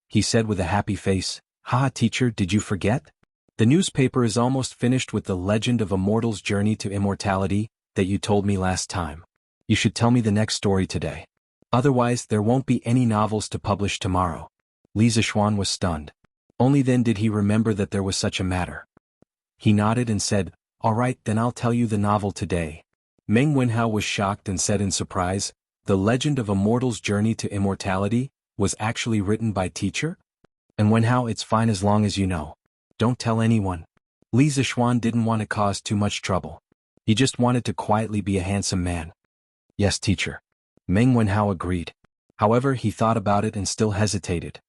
He said with a happy face, "Haha, teacher, did you forget? The newspaper is almost finished with the legend of a mortal's journey to immortality that you told me last time. You should tell me the next story today. Otherwise, there won't be any novels to publish tomorrow." Li Zixuan was stunned. Only then did he remember that there was such a matter. He nodded and said, "All right, then I'll tell you the novel today." Meng Wenhao was shocked and said in surprise, "The legend of a mortal's journey to immortality was actually written by teacher? And Wenhao, it's fine as long as you know. Don't tell anyone." Li Zixuan didn't want to cause too much trouble. He just wanted to quietly be a handsome man. "Yes, teacher." Meng Wenhao agreed. However, he thought about it and still hesitated.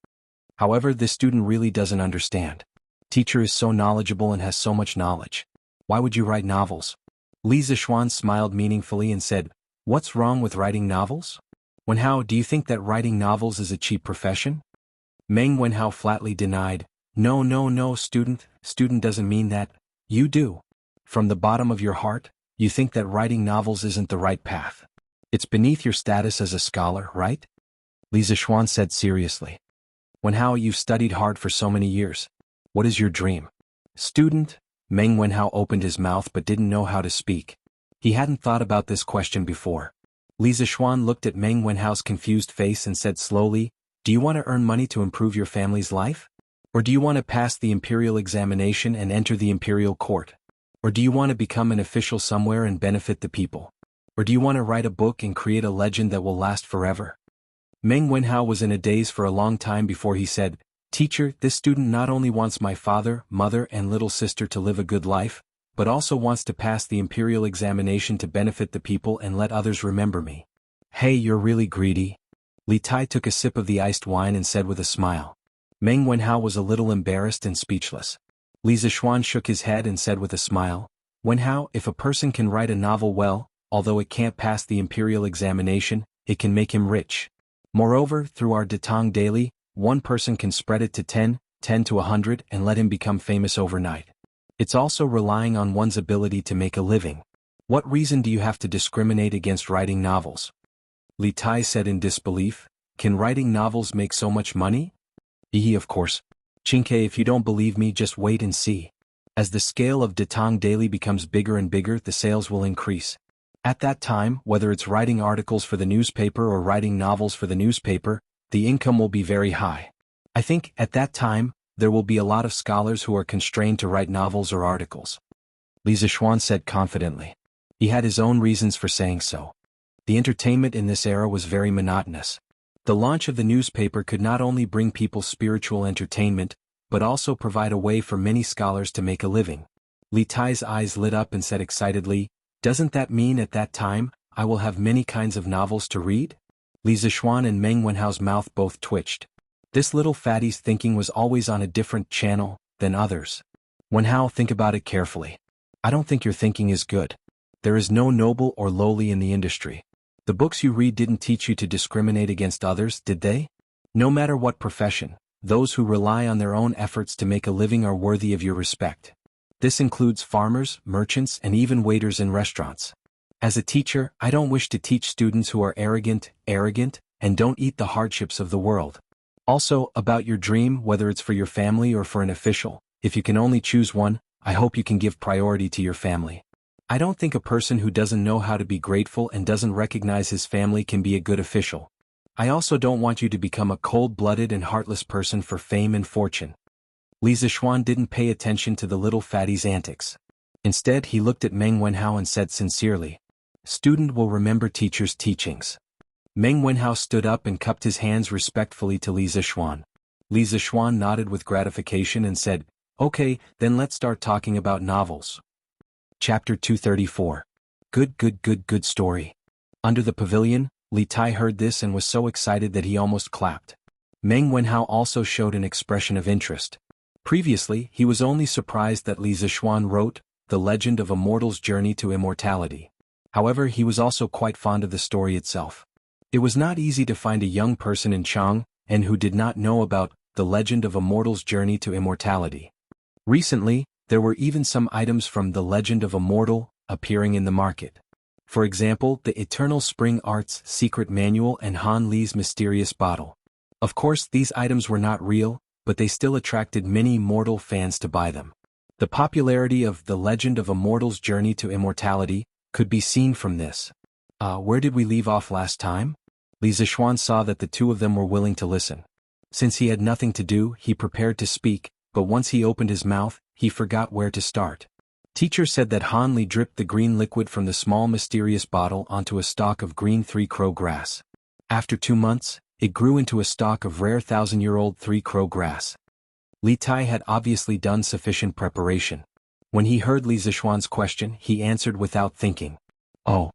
However, this student really doesn't understand. Teacher is so knowledgeable and has so much knowledge. Why would you write novels? Li Zixuan smiled meaningfully and said, "What's wrong with writing novels? Wenhao, do you think that writing novels is a cheap profession?" Meng Wenhao flatly denied, No, student doesn't mean that. You do. From the bottom of your heart, you think that writing novels isn't the right path. It's beneath your status as a scholar, right?" Li Zixuan said seriously. "Wenhao, you've studied hard for so many years. What is your dream?" "Student?" Meng Wenhao opened his mouth but didn't know how to speak. He hadn't thought about this question before. Li Zixuan looked at Meng Wenhao's confused face and said slowly, "Do you want to earn money to improve your family's life? Or do you want to pass the imperial examination and enter the imperial court? Or do you want to become an official somewhere and benefit the people? Or do you want to write a book and create a legend that will last forever?" Meng Wenhao was in a daze for a long time before he said, "Teacher, this student not only wants my father, mother and little sister to live a good life, but also wants to pass the imperial examination to benefit the people and let others remember me." "Hey, you're really greedy." Li Tai took a sip of the iced wine and said with a smile. Meng Wenhao was a little embarrassed and speechless. Li Zixuan shook his head and said with a smile, "Wenhao, if a person can write a novel well, although it can't pass the imperial examination, it can make him rich. Moreover, through our Datang Daily, one person can spread it to 10 to 100 and let him become famous overnight. It's also relying on one's ability to make a living. What reason do you have to discriminate against writing novels?" Li Tai said in disbelief. Can writing novels make so much money? Of course. Qingke, if you don't believe me, just wait and see. As the scale of Datang Daily becomes bigger and bigger, the sales will increase. At that time, whether it's writing articles for the newspaper or writing novels for the newspaper, the income will be very high. I think, at that time, there will be a lot of scholars who are constrained to write novels or articles. Li Zixuan said confidently. He had his own reasons for saying so. The entertainment in this era was very monotonous. The launch of the newspaper could not only bring people spiritual entertainment, but also provide a way for many scholars to make a living. Li Tai's eyes lit up and said excitedly, doesn't that mean at that time, I will have many kinds of novels to read? Li Zixuan and Meng Wenhao's mouth both twitched. This little fatty's thinking was always on a different channel than others. Wenhao, think about it carefully. I don't think your thinking is good. There is no noble or lowly in the industry. The books you read didn't teach you to discriminate against others, did they? No matter what profession, those who rely on their own efforts to make a living are worthy of your respect. This includes farmers, merchants, and even waiters in restaurants. As a teacher, I don't wish to teach students who are arrogant, and don't eat the hardships of the world. Also, about your dream, whether it's for your family or for an official, if you can only choose one, I hope you can give priority to your family. I don't think a person who doesn't know how to be grateful and doesn't recognize his family can be a good official. I also don't want you to become a cold-blooded and heartless person for fame and fortune. Li Zixuan didn't pay attention to the little fatty's antics. Instead, he looked at Meng Wenhao and said sincerely, student will remember teacher's teachings. Meng Wenhao stood up and cupped his hands respectfully to Li Zixuan. Li Zixuan nodded with gratification and said, okay, then let's start talking about novels. Chapter 234. Good story. Under the pavilion, Li Tai heard this and was so excited that he almost clapped. Meng Wenhao also showed an expression of interest. Previously, he was only surprised that Li Zixuan wrote, The Legend of a Mortal's Journey to Immortality. However, he was also quite fond of the story itself. It was not easy to find a young person in Chang, and who did not know about The Legend of a Mortal's Journey to Immortality. Recently, there were even some items from The Legend of a Mortal appearing in the market. For example, the Eternal Spring Arts Secret Manual and Han Li's Mysterious Bottle. Of course, these items were not real, but they still attracted many mortal fans to buy them. The popularity of The Legend of a Mortal's Journey to Immortality could be seen from this. Where did we leave off last time? Li Zixuan saw that the two of them were willing to listen. Since he had nothing to do, he prepared to speak, but once he opened his mouth, he forgot where to start. Teacher said that Han Li dripped the green liquid from the small mysterious bottle onto a stalk of green three-crow grass. After 2 months, it grew into a stalk of rare 1,000-year-old three-crow grass. Li Tai had obviously done sufficient preparation. When he heard Li Zixuan's question, he answered without thinking. Oh.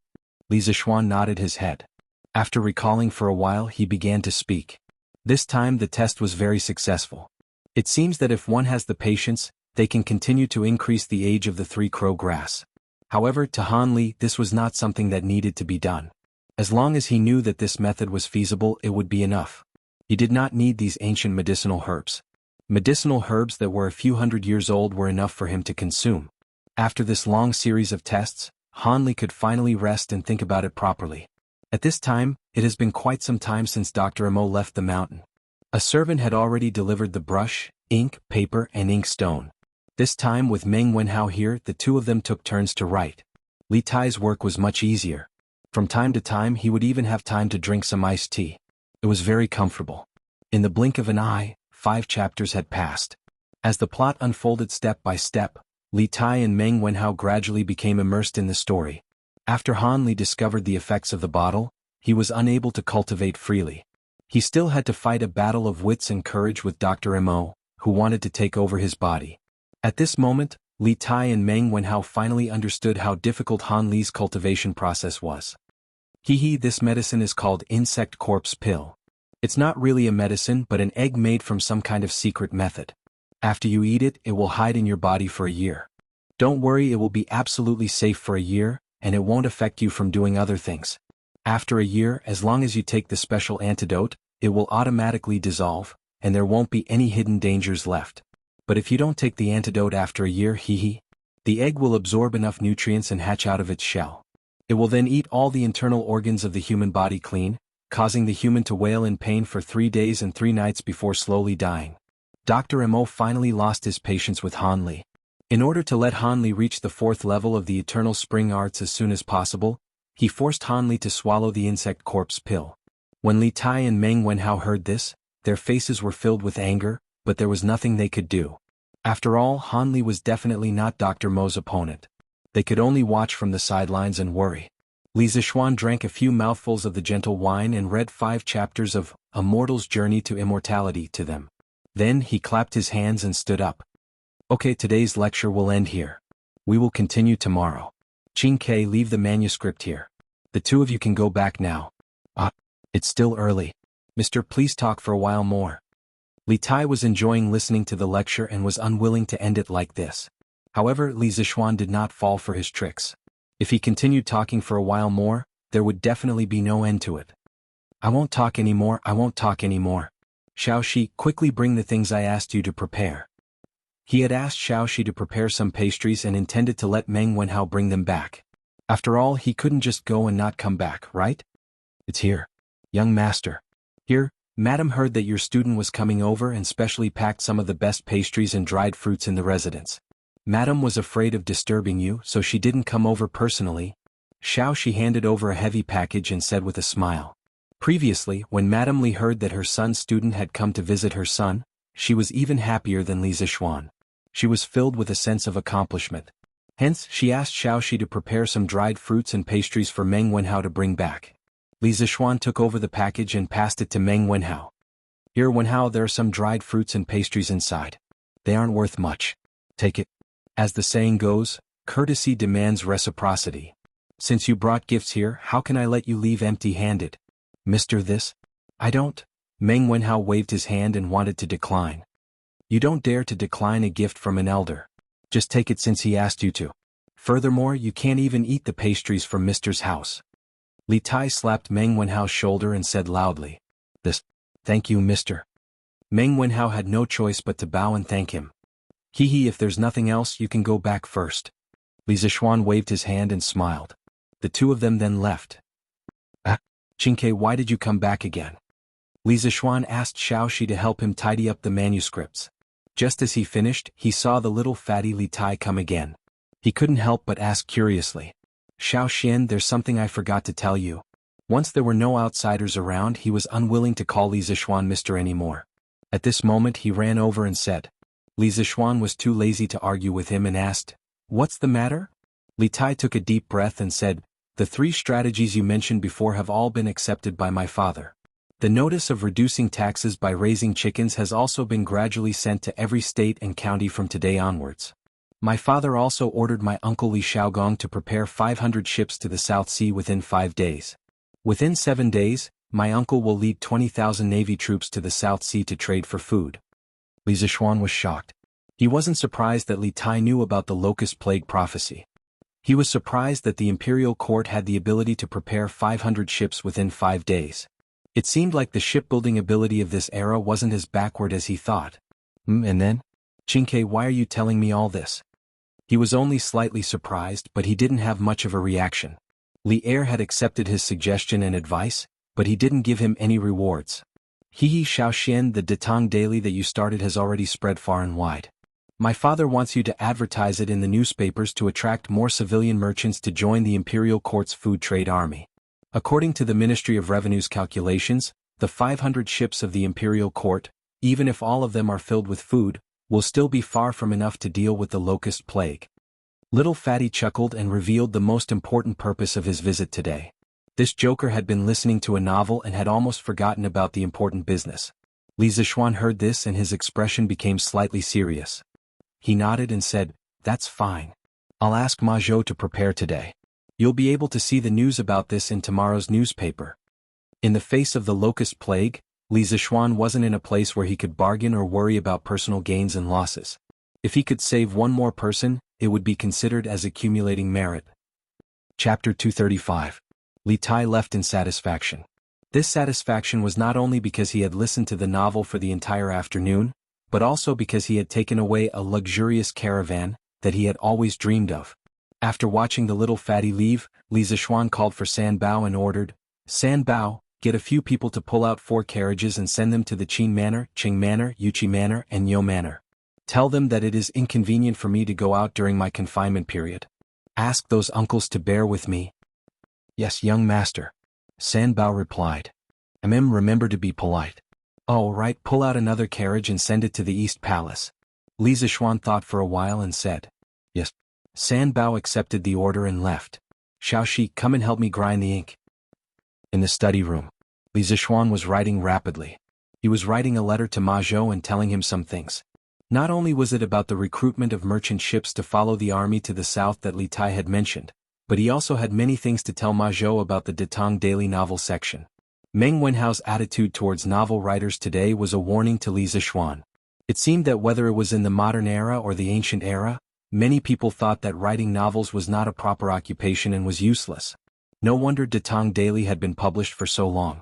Li Zixuan nodded his head. After recalling for a while, he began to speak. This time the test was very successful. It seems that if one has the patience, they can continue to increase the age of the three-crow grass. However, to Han Li, this was not something that needed to be done. As long as he knew that this method was feasible, it would be enough. He did not need these ancient medicinal herbs. Medicinal herbs that were a few hundred years old were enough for him to consume. After this long series of tests, Han Li could finally rest and think about it properly. At this time, it has been quite some time since Dr. Imo left the mountain. A servant had already delivered the brush, ink, paper, and ink stone. This time with Meng Wenhao here, the two of them took turns to write. Li Tai's work was much easier. From time to time he would even have time to drink some iced tea. It was very comfortable. In the blink of an eye, 5 chapters had passed. As the plot unfolded step by step, Li Tai and Meng Wenhao gradually became immersed in the story. After Han Li discovered the effects of the bottle, he was unable to cultivate freely. He still had to fight a battle of wits and courage with Dr. Imo, who wanted to take over his body. At this moment, Li Tai and Meng Wenhao finally understood how difficult Han Li's cultivation process was. This medicine is called insect corpse pill. It's not really a medicine but an egg made from some kind of secret method. After you eat it, it will hide in your body for a year. Don't worry, it will be absolutely safe for a year, and it won't affect you from doing other things. After a year, as long as you take the special antidote, it will automatically dissolve, and there won't be any hidden dangers left. But if you don't take the antidote after a year, the egg will absorb enough nutrients and hatch out of its shell. It will then eat all the internal organs of the human body clean, causing the human to wail in pain for 3 days and 3 nights before slowly dying. Dr. Mo finally lost his patience with Han Li. In order to let Han Li reach the 4th level of the Eternal Spring Arts as soon as possible, he forced Han Li to swallow the insect corpse pill. When Li Tai and Meng Wenhao heard this, their faces were filled with anger, but there was nothing they could do. After all, Han Li was definitely not Dr. Mo's opponent. They could only watch from the sidelines and worry. Li Zixuan drank a few mouthfuls of the gentle wine and read 5 chapters of A Mortal's Journey to Immortality to them. Then he clapped his hands and stood up. Okay, today's lecture will end here. We will continue tomorrow. Qing Ke, leave the manuscript here. The 2 of you can go back now. It's still early. Mister, please talk for a while more. Li Tai was enjoying listening to the lecture and was unwilling to end it like this. However, Li Zixuan did not fall for his tricks. If he continued talking for a while more, there would definitely be no end to it. I won't talk anymore. Xiao Shi, quickly bring the things I asked you to prepare. He had asked Xiao Shi to prepare some pastries and intended to let Meng Wenhao bring them back. After all, he couldn't just go and not come back, right? It's here. Young master. Here, Madam heard that your student was coming over and specially packed some of the best pastries and dried fruits in the residence. Madam was afraid of disturbing you, so she didn't come over personally. Xiao Shi handed over a heavy package and said with a smile. Previously, when Madam Li heard that her son's student had come to visit her son, she was even happier than Li Zixuan. She was filled with a sense of accomplishment. Hence, she asked Xiao Shi to prepare some dried fruits and pastries for Meng Wenhao to bring back. Li Zixuan took over the package and passed it to Meng Wenhao. Here, Wenhao, there are some dried fruits and pastries inside. They aren't worth much. Take it. As the saying goes, courtesy demands reciprocity. Since you brought gifts here, how can I let you leave empty-handed? Mister, this? I don't. Meng Wenhao waved his hand and wanted to decline. You don't dare to decline a gift from an elder. Just take it since he asked you to. Furthermore, you can't even eat the pastries from Mister's house. Li Tai slapped Meng Wenhao's shoulder and said loudly. Thank you, mister. Meng Wenhao had no choice but to bow and thank him. Hehe, if there's nothing else, you can go back first. Li Zixuan waved his hand and smiled. The 2 of them then left. Qing Ke, why did you come back again? Li Zixuan asked Xiao Shi to help him tidy up the manuscripts. Just as he finished, he saw the little fatty Li Tai come again. He couldn't help but ask curiously. Xiao Xian, there's something I forgot to tell you. Once there were no outsiders around, he was unwilling to call Li Zixuan Mister anymore. At this moment he ran over and said. Li Zixuan was too lazy to argue with him and asked, What's the matter? Li Tai took a deep breath and said, The 3 strategies you mentioned before have all been accepted by my father. The notice of reducing taxes by raising chickens has also been gradually sent to every state and county from today onwards. My father also ordered my uncle Li Xiaogong to prepare 500 ships to the South Sea within 5 days. Within 7 days, my uncle will lead 20,000 Navy troops to the South Sea to trade for food. Li Zixuan was shocked. He wasn't surprised that Li Tai knew about the locust plague prophecy. He was surprised that the imperial court had the ability to prepare 500 ships within 5 days. It seemed like the shipbuilding ability of this era wasn't as backward as he thought. And then? Qing Ke, why are you telling me all this? He was only slightly surprised, but he didn't have much of a reaction. Li Er had accepted his suggestion and advice, but he didn't give him any rewards. Hehe, Xiao Xian, the Datang Daily that you started has already spread far and wide. My father wants you to advertise it in the newspapers to attract more civilian merchants to join the imperial court's food trade army. According to the Ministry of Revenue's calculations, the 500 ships of the imperial court, even if all of them are filled with food, will still be far from enough to deal with the locust plague. Little Fatty chuckled and revealed the most important purpose of his visit today. This joker had been listening to a novel and had almost forgotten about the important business. Li Zixuan heard this and his expression became slightly serious. He nodded and said, That's fine. I'll ask Ma Zhou to prepare today. You'll be able to see the news about this in tomorrow's newspaper. In the face of the locust plague, Li Zixuan wasn't in a place where he could bargain or worry about personal gains and losses. If he could save one more person, it would be considered as accumulating merit. Chapter 235. Li Tai left in satisfaction. This satisfaction was not only because he had listened to the novel for the entire afternoon, but also because he had taken away a luxurious caravan that he had always dreamed of. After watching the little fatty leave, Li Zixuan called for San Bao and ordered, "San Bao, get a few people to pull out 4 carriages and send them to the Qing Manor, Qing Manor, Yuqi Manor, and Yo Manor. Tell them that it is inconvenient for me to go out during my confinement period. Ask those uncles to bear with me." "Yes, young master," San Bao replied. Remember to be polite." "Oh, right, pull out another carriage and send it to the East Palace." Li Zixuan thought for a while and said, "Yes." San Bao accepted the order and left. "Xiaoxi, come and help me grind the ink." In the study room, Li Zixuan was writing rapidly. He was writing a letter to Ma Zhou and telling him some things. Not only was it about the recruitment of merchant ships to follow the army to the south that Li Tai had mentioned, but he also had many things to tell Ma Zhou about the Datong Daily Novel section. Meng Wenhao's attitude towards novel writers today was a warning to Li Zixuan. It seemed that whether it was in the modern era or the ancient era, many people thought that writing novels was not a proper occupation and was useless. No wonder Datong Daily had been published for so long.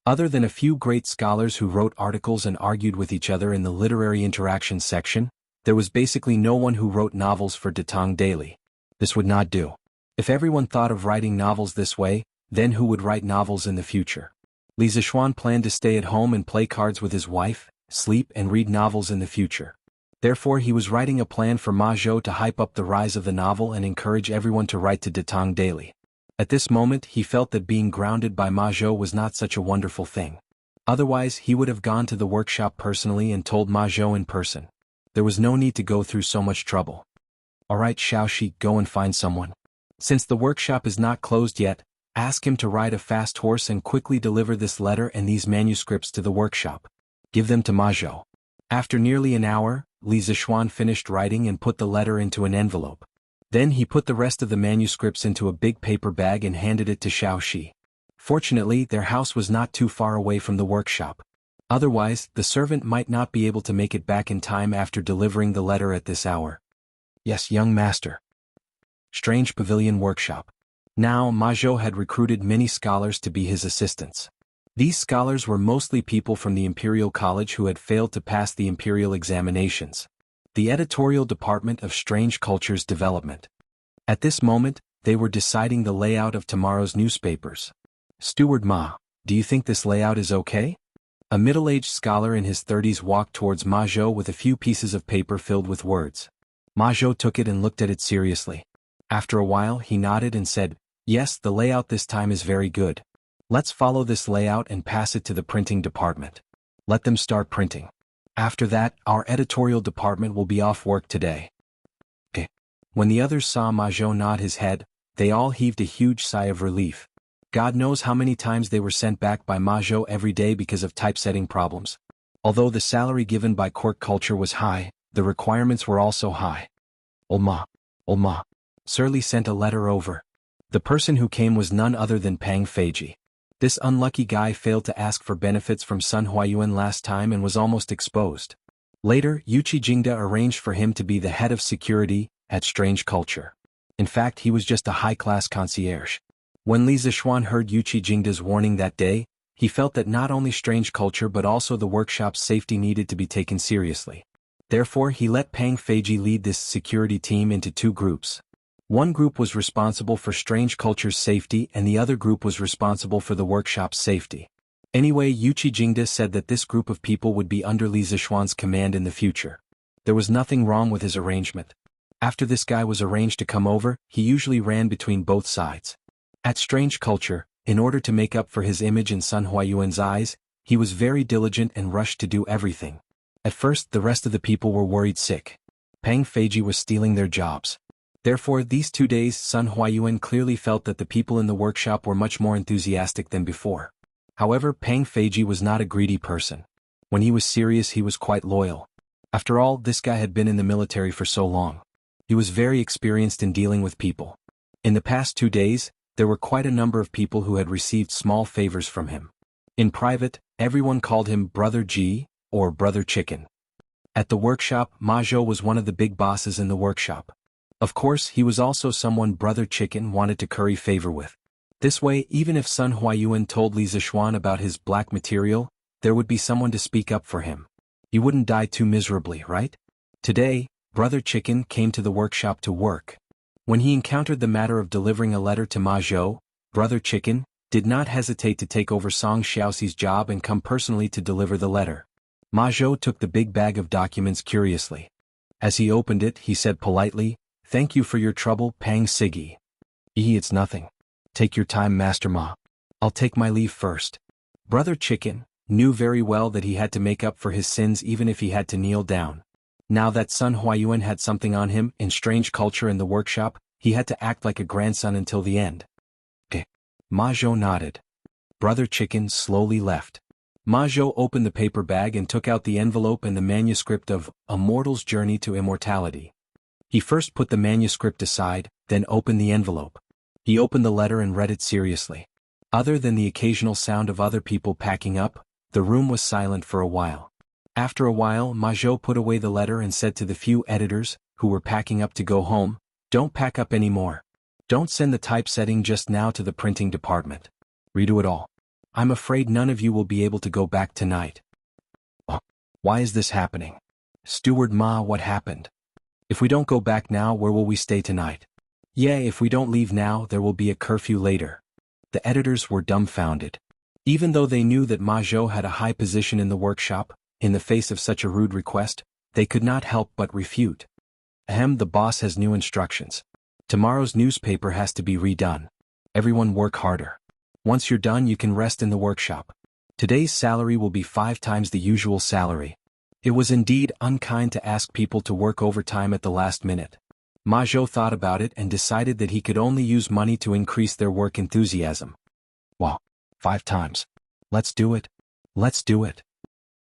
Other than a few great scholars who wrote articles and argued with each other in the literary interaction section, there was basically no one who wrote novels for Datong Daily. This would not do. If everyone thought of writing novels this way, then who would write novels in the future? Li Zixuan planned to stay at home and play cards with his wife, sleep and read novels in the future. Therefore he was writing a plan for Ma Zhou to hype up the rise of the novel and encourage everyone to write to Datong Daily. At this moment he felt that being grounded by Ma Zhou was not such a wonderful thing. Otherwise he would have gone to the workshop personally and told Ma Zhou in person. There was no need to go through so much trouble. "Alright Xiaoxi, go and find someone. Since the workshop is not closed yet, ask him to ride a fast horse and quickly deliver this letter and these manuscripts to the workshop. Give them to Ma Zhou." After nearly an hour, Li Zixuan finished writing and put the letter into an envelope. Then he put the rest of the manuscripts into a big paper bag and handed it to Xiaoxi. Fortunately, their house was not too far away from the workshop. Otherwise, the servant might not be able to make it back in time after delivering the letter at this hour. "Yes, young master." Strange Pavilion Workshop. Now Ma Zhou had recruited many scholars to be his assistants. These scholars were mostly people from the Imperial College who had failed to pass the Imperial examinations. The editorial department of Strange Cultures Development. At this moment, they were deciding the layout of tomorrow's newspapers. "Steward Ma, do you think this layout is okay?" A middle-aged scholar in his 30s walked towards Ma Zhou with a few pieces of paper filled with words. Ma Zhou took it and looked at it seriously. After a while he nodded and said, "Yes, the layout this time is very good. Let's follow this layout and pass it to the printing department. Let them start printing. After that, our editorial department will be off work today." When the others saw Ma Zhou nod his head, they all heaved a huge sigh of relief. God knows how many times they were sent back by Ma Zhou every day because of typesetting problems. Although the salary given by court culture was high, the requirements were also high. Old Ma. Sir Li sent a letter over. The person who came was none other than Pang Feiji. This unlucky guy failed to ask for benefits from Sun Huayuan last time and was almost exposed. Later, Yuqi Jingda arranged for him to be the head of security at Strange Culture. In fact, he was just a high-class concierge. When Li Zixuan heard Yuqi Jingda's warning that day, he felt that not only Strange Culture but also the workshop's safety needed to be taken seriously. Therefore, he let Pang Feiji lead this security team into 2 groups. One group was responsible for Strange Culture's safety and the other group was responsible for the workshop's safety. Anyway, Yuqi Jingda said that this group of people would be under Li Zixuan's command in the future. There was nothing wrong with his arrangement. After this guy was arranged to come over, he usually ran between both sides. At Strange Culture, in order to make up for his image in Sun Huayuan's eyes, he was very diligent and rushed to do everything. At first, the rest of the people were worried sick. Pang Feiji was stealing their jobs. Therefore, these 2 days Sun Huayuan clearly felt that the people in the workshop were much more enthusiastic than before. However, Pang Feiji was not a greedy person. When he was serious he was quite loyal. After all, this guy had been in the military for so long. He was very experienced in dealing with people. In the past 2 days, there were quite a number of people who had received small favors from him. In private, everyone called him Brother G, or Brother Chicken. At the workshop, Ma Zhou was one of the big bosses in the workshop. Of course, he was also someone Brother Chicken wanted to curry favor with. This way, even if Sun Huayuan told Li Zixuan about his black material, there would be someone to speak up for him. He wouldn't die too miserably, right? Today, Brother Chicken came to the workshop to work. When he encountered the matter of delivering a letter to Ma Zhou, Brother Chicken did not hesitate to take over Song Xiaoxi's job and come personally to deliver the letter. Ma Zhou took the big bag of documents curiously. As he opened it, he said politely, "Thank you for your trouble, Pang Sigi." It's nothing. Take your time, Master Ma. I'll take my leave first." Brother Chicken knew very well that he had to make up for his sins even if he had to kneel down. Now that Sun Huayuan had something on him in strange culture in the workshop, he had to act like a grandson until the end. Okay. Ma Zhou nodded. Brother Chicken slowly left. Ma Zhou opened the paper bag and took out the envelope and the manuscript of A Mortal's Journey to Immortality. He first put the manuscript aside, then opened the envelope. He opened the letter and read it seriously. Other than the occasional sound of other people packing up, the room was silent for a while. After a while, Ma Zhou put away the letter and said to the few editors, who were packing up to go home, "Don't pack up anymore. Don't send the typesetting just now to the printing department. Redo it all. I'm afraid none of you will be able to go back tonight." Oh, why is this happening? Steward Ma, what happened? If we don't go back now, where will we stay tonight? Yeah, if we don't leave now, there will be a curfew later. The editors were dumbfounded. Even though they knew that Ma Zhou had a high position in the workshop, in the face of such a rude request, they could not help but refute. The boss has new instructions. Tomorrow's newspaper has to be redone. Everyone work harder. Once you're done, you can rest in the workshop. Today's salary will be 5 times the usual salary. It was indeed unkind to ask people to work overtime at the last minute. Ma Zhou thought about it and decided that he could only use money to increase their work enthusiasm. Wow, 5 times. Let's do it. Let's do it.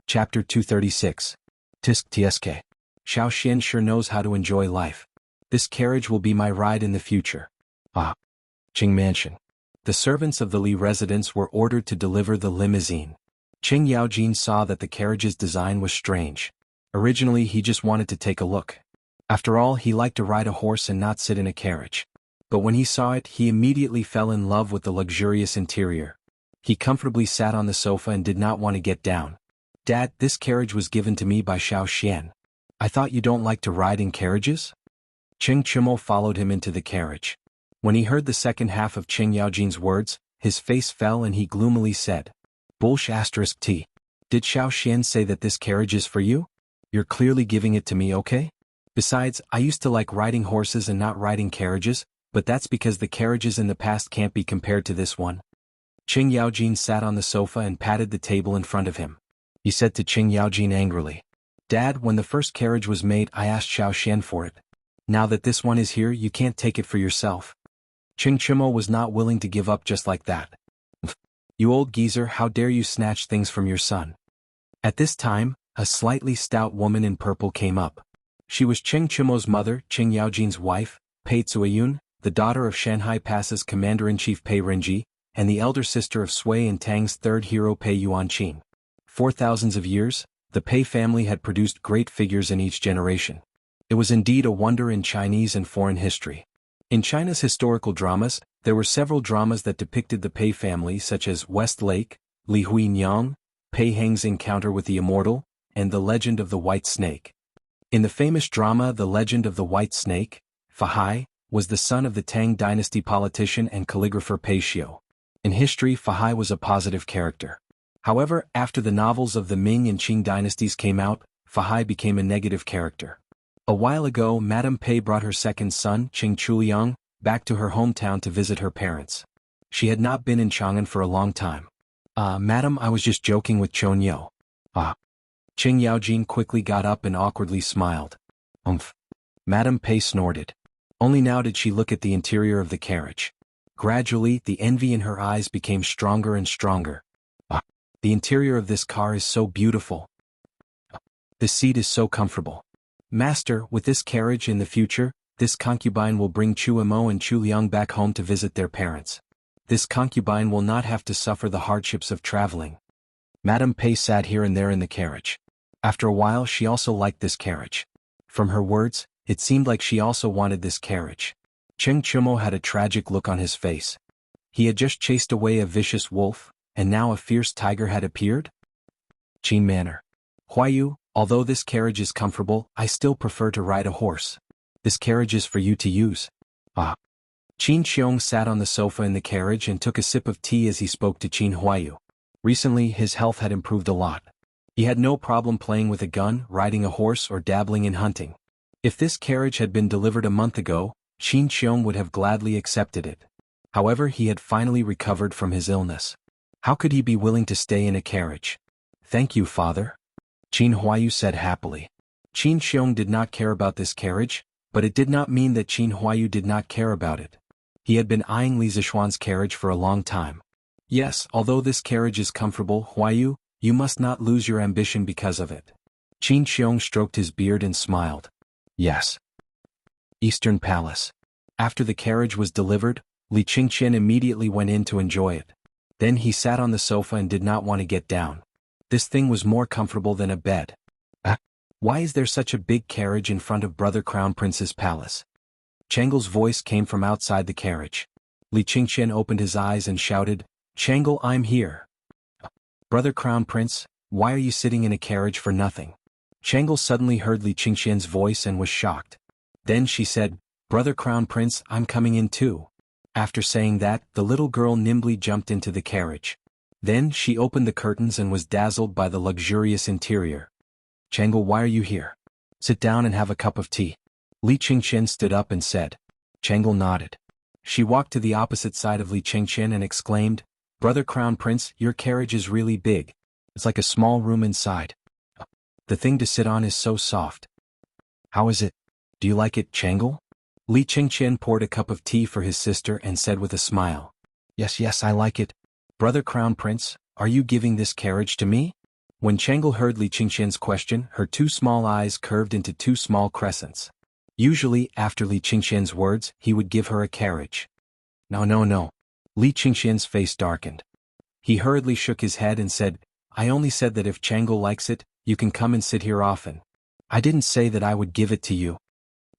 Chapter 236. Tisk Tsk. Xiao Xian sure knows how to enjoy life. This carriage will be my ride in the future. Qing Mansion. The servants of the Li residence were ordered to deliver the limousine. Qing Yaojin saw that the carriage's design was strange. Originally he just wanted to take a look. After all, he liked to ride a horse and not sit in a carriage. But when he saw it, he immediately fell in love with the luxurious interior. He comfortably sat on the sofa and did not want to get down. "Dad, this carriage was given to me by Xiao Xian. I thought you don't like to ride in carriages?" Qing Chimo followed him into the carriage. When he heard the second half of Qing Yaojin's words, his face fell and he gloomily said, "T. Did Xiao Xian say that this carriage is for you? You're clearly giving it to me, okay? Besides, I used to like riding horses and not riding carriages, but that's because the carriages in the past can't be compared to this one." Qing Yaojin sat on the sofa and patted the table in front of him. He said to Qing Yaojin angrily, "Dad, when the first carriage was made, I asked Xiao Xian for it. Now that this one is here, you can't take it for yourself." Qing Chimo was not willing to give up just like that. "You old geezer, how dare you snatch things from your son?" At this time, a slightly stout woman in purple came up. She was Qing Chimo's mother, Qing Yaojin's wife, Pei Zuiyun, the daughter of Shanghai Pass's commander-in-chief Pei Renji, and the elder sister of Sui and Tang's third hero Pei Yuanqing. For thousands of years, the Pei family had produced great figures in each generation. It was indeed a wonder in Chinese and foreign history. In China's historical dramas, there were several dramas that depicted the Pei family such as West Lake, Li Hui Nyang, Pei Heng's Encounter with the Immortal, and The Legend of the White Snake. In the famous drama The Legend of the White Snake, Fahai was the son of the Tang dynasty politician and calligrapher Pei Xiu. In history, Fahai was a positive character. However, after the novels of the Ming and Qing dynasties came out, Fahai became a negative character. A while ago, Madame Pei brought her second son, Qing Chuliang, back to her hometown to visit her parents. She had not been in Chang'an for a long time. Madam, I was just joking with Chon Yo." Qing Yaojin quickly got up and awkwardly smiled. Madame Pei snorted. Only now did she look at the interior of the carriage. Gradually, the envy in her eyes became stronger and stronger. The interior of this car is so beautiful. The seat is so comfortable. Master, with this carriage in the future, this concubine will bring Chu Imo and Chu Liang back home to visit their parents. This concubine will not have to suffer the hardships of traveling. Madame Pei sat here and there in the carriage. After a while, she also liked this carriage. From her words, it seemed like she also wanted this carriage. Cheng Chumo had a tragic look on his face. He had just chased away a vicious wolf, and now a fierce tiger had appeared? Qin Manor. Huayu, although this carriage is comfortable, I still prefer to ride a horse. This carriage is for you to use. Ah. Qin Xiong sat on the sofa in the carriage and took a sip of tea as he spoke to Qin Huayu. Recently, his health had improved a lot. He had no problem playing with a gun, riding a horse, or dabbling in hunting. If this carriage had been delivered a month ago, Qin Xiong would have gladly accepted it. However, he had finally recovered from his illness. How could he be willing to stay in a carriage? Thank you, father. Qin Huayu said happily. Qin Xiong did not care about this carriage, but it did not mean that Qin Huayu did not care about it. He had been eyeing Li Zishuan's carriage for a long time. Yes, although this carriage is comfortable, Huayu, you must not lose your ambition because of it. Qin Xiong stroked his beard and smiled. Yes. Eastern Palace. After the carriage was delivered, Li Qingqian immediately went in to enjoy it. Then he sat on the sofa and did not want to get down. This thing was more comfortable than a bed. Why is there such a big carriage in front of Brother Crown Prince's palace? Changle's voice came from outside the carriage. Li Qingqian opened his eyes and shouted, Changle, I'm here. Brother Crown Prince, why are you sitting in a carriage for nothing? Changle suddenly heard Li Qingqian's voice and was shocked. Then she said, Brother Crown Prince, I'm coming in too. After saying that, the little girl nimbly jumped into the carriage. Then she opened the curtains and was dazzled by the luxurious interior. Changle, why are you here? Sit down and have a cup of tea. Li Qingqian stood up and said. Changle nodded. She walked to the opposite side of Li Qingqian and exclaimed, Brother Crown Prince, your carriage is really big. It's like a small room inside. The thing to sit on is so soft. How is it? Do you like it, Changle? Li Qingqian poured a cup of tea for his sister and said with a smile. Yes, I like it. Brother Crown Prince, are you giving this carriage to me? When Changle heard Li Qingqian's question, her two small eyes curved into two small crescents. Usually, after Li Qingqian's words, he would give her a carriage. No. Li Qingqian's face darkened. He hurriedly shook his head and said, I only said that if Changle likes it, you can come and sit here often. I didn't say that I would give it to you.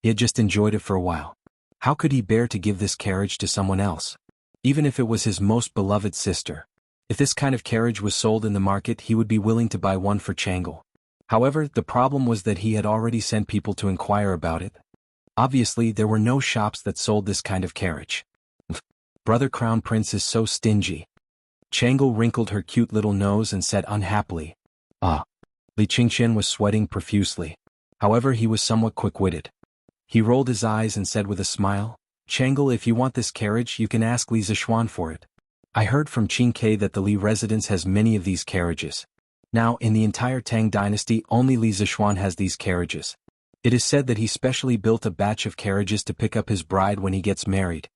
He had just enjoyed it for a while. How could he bear to give this carriage to someone else? Even if it was his most beloved sister. If this kind of carriage was sold in the market, he would be willing to buy one for Changle. However, the problem was that he had already sent people to inquire about it. Obviously, there were no shops that sold this kind of carriage. Brother Crown Prince is so stingy. Changle wrinkled her cute little nose and said unhappily. Li Qingqian was sweating profusely. However, he was somewhat quick-witted. He rolled his eyes and said with a smile, Changle, if you want this carriage, you can ask Li Zishuan for it. I heard from Qin Ke that the Li residence has many of these carriages. Now, in the entire Tang dynasty, only Li Zishuan has these carriages. It is said that he specially built a batch of carriages to pick up his bride when he gets married.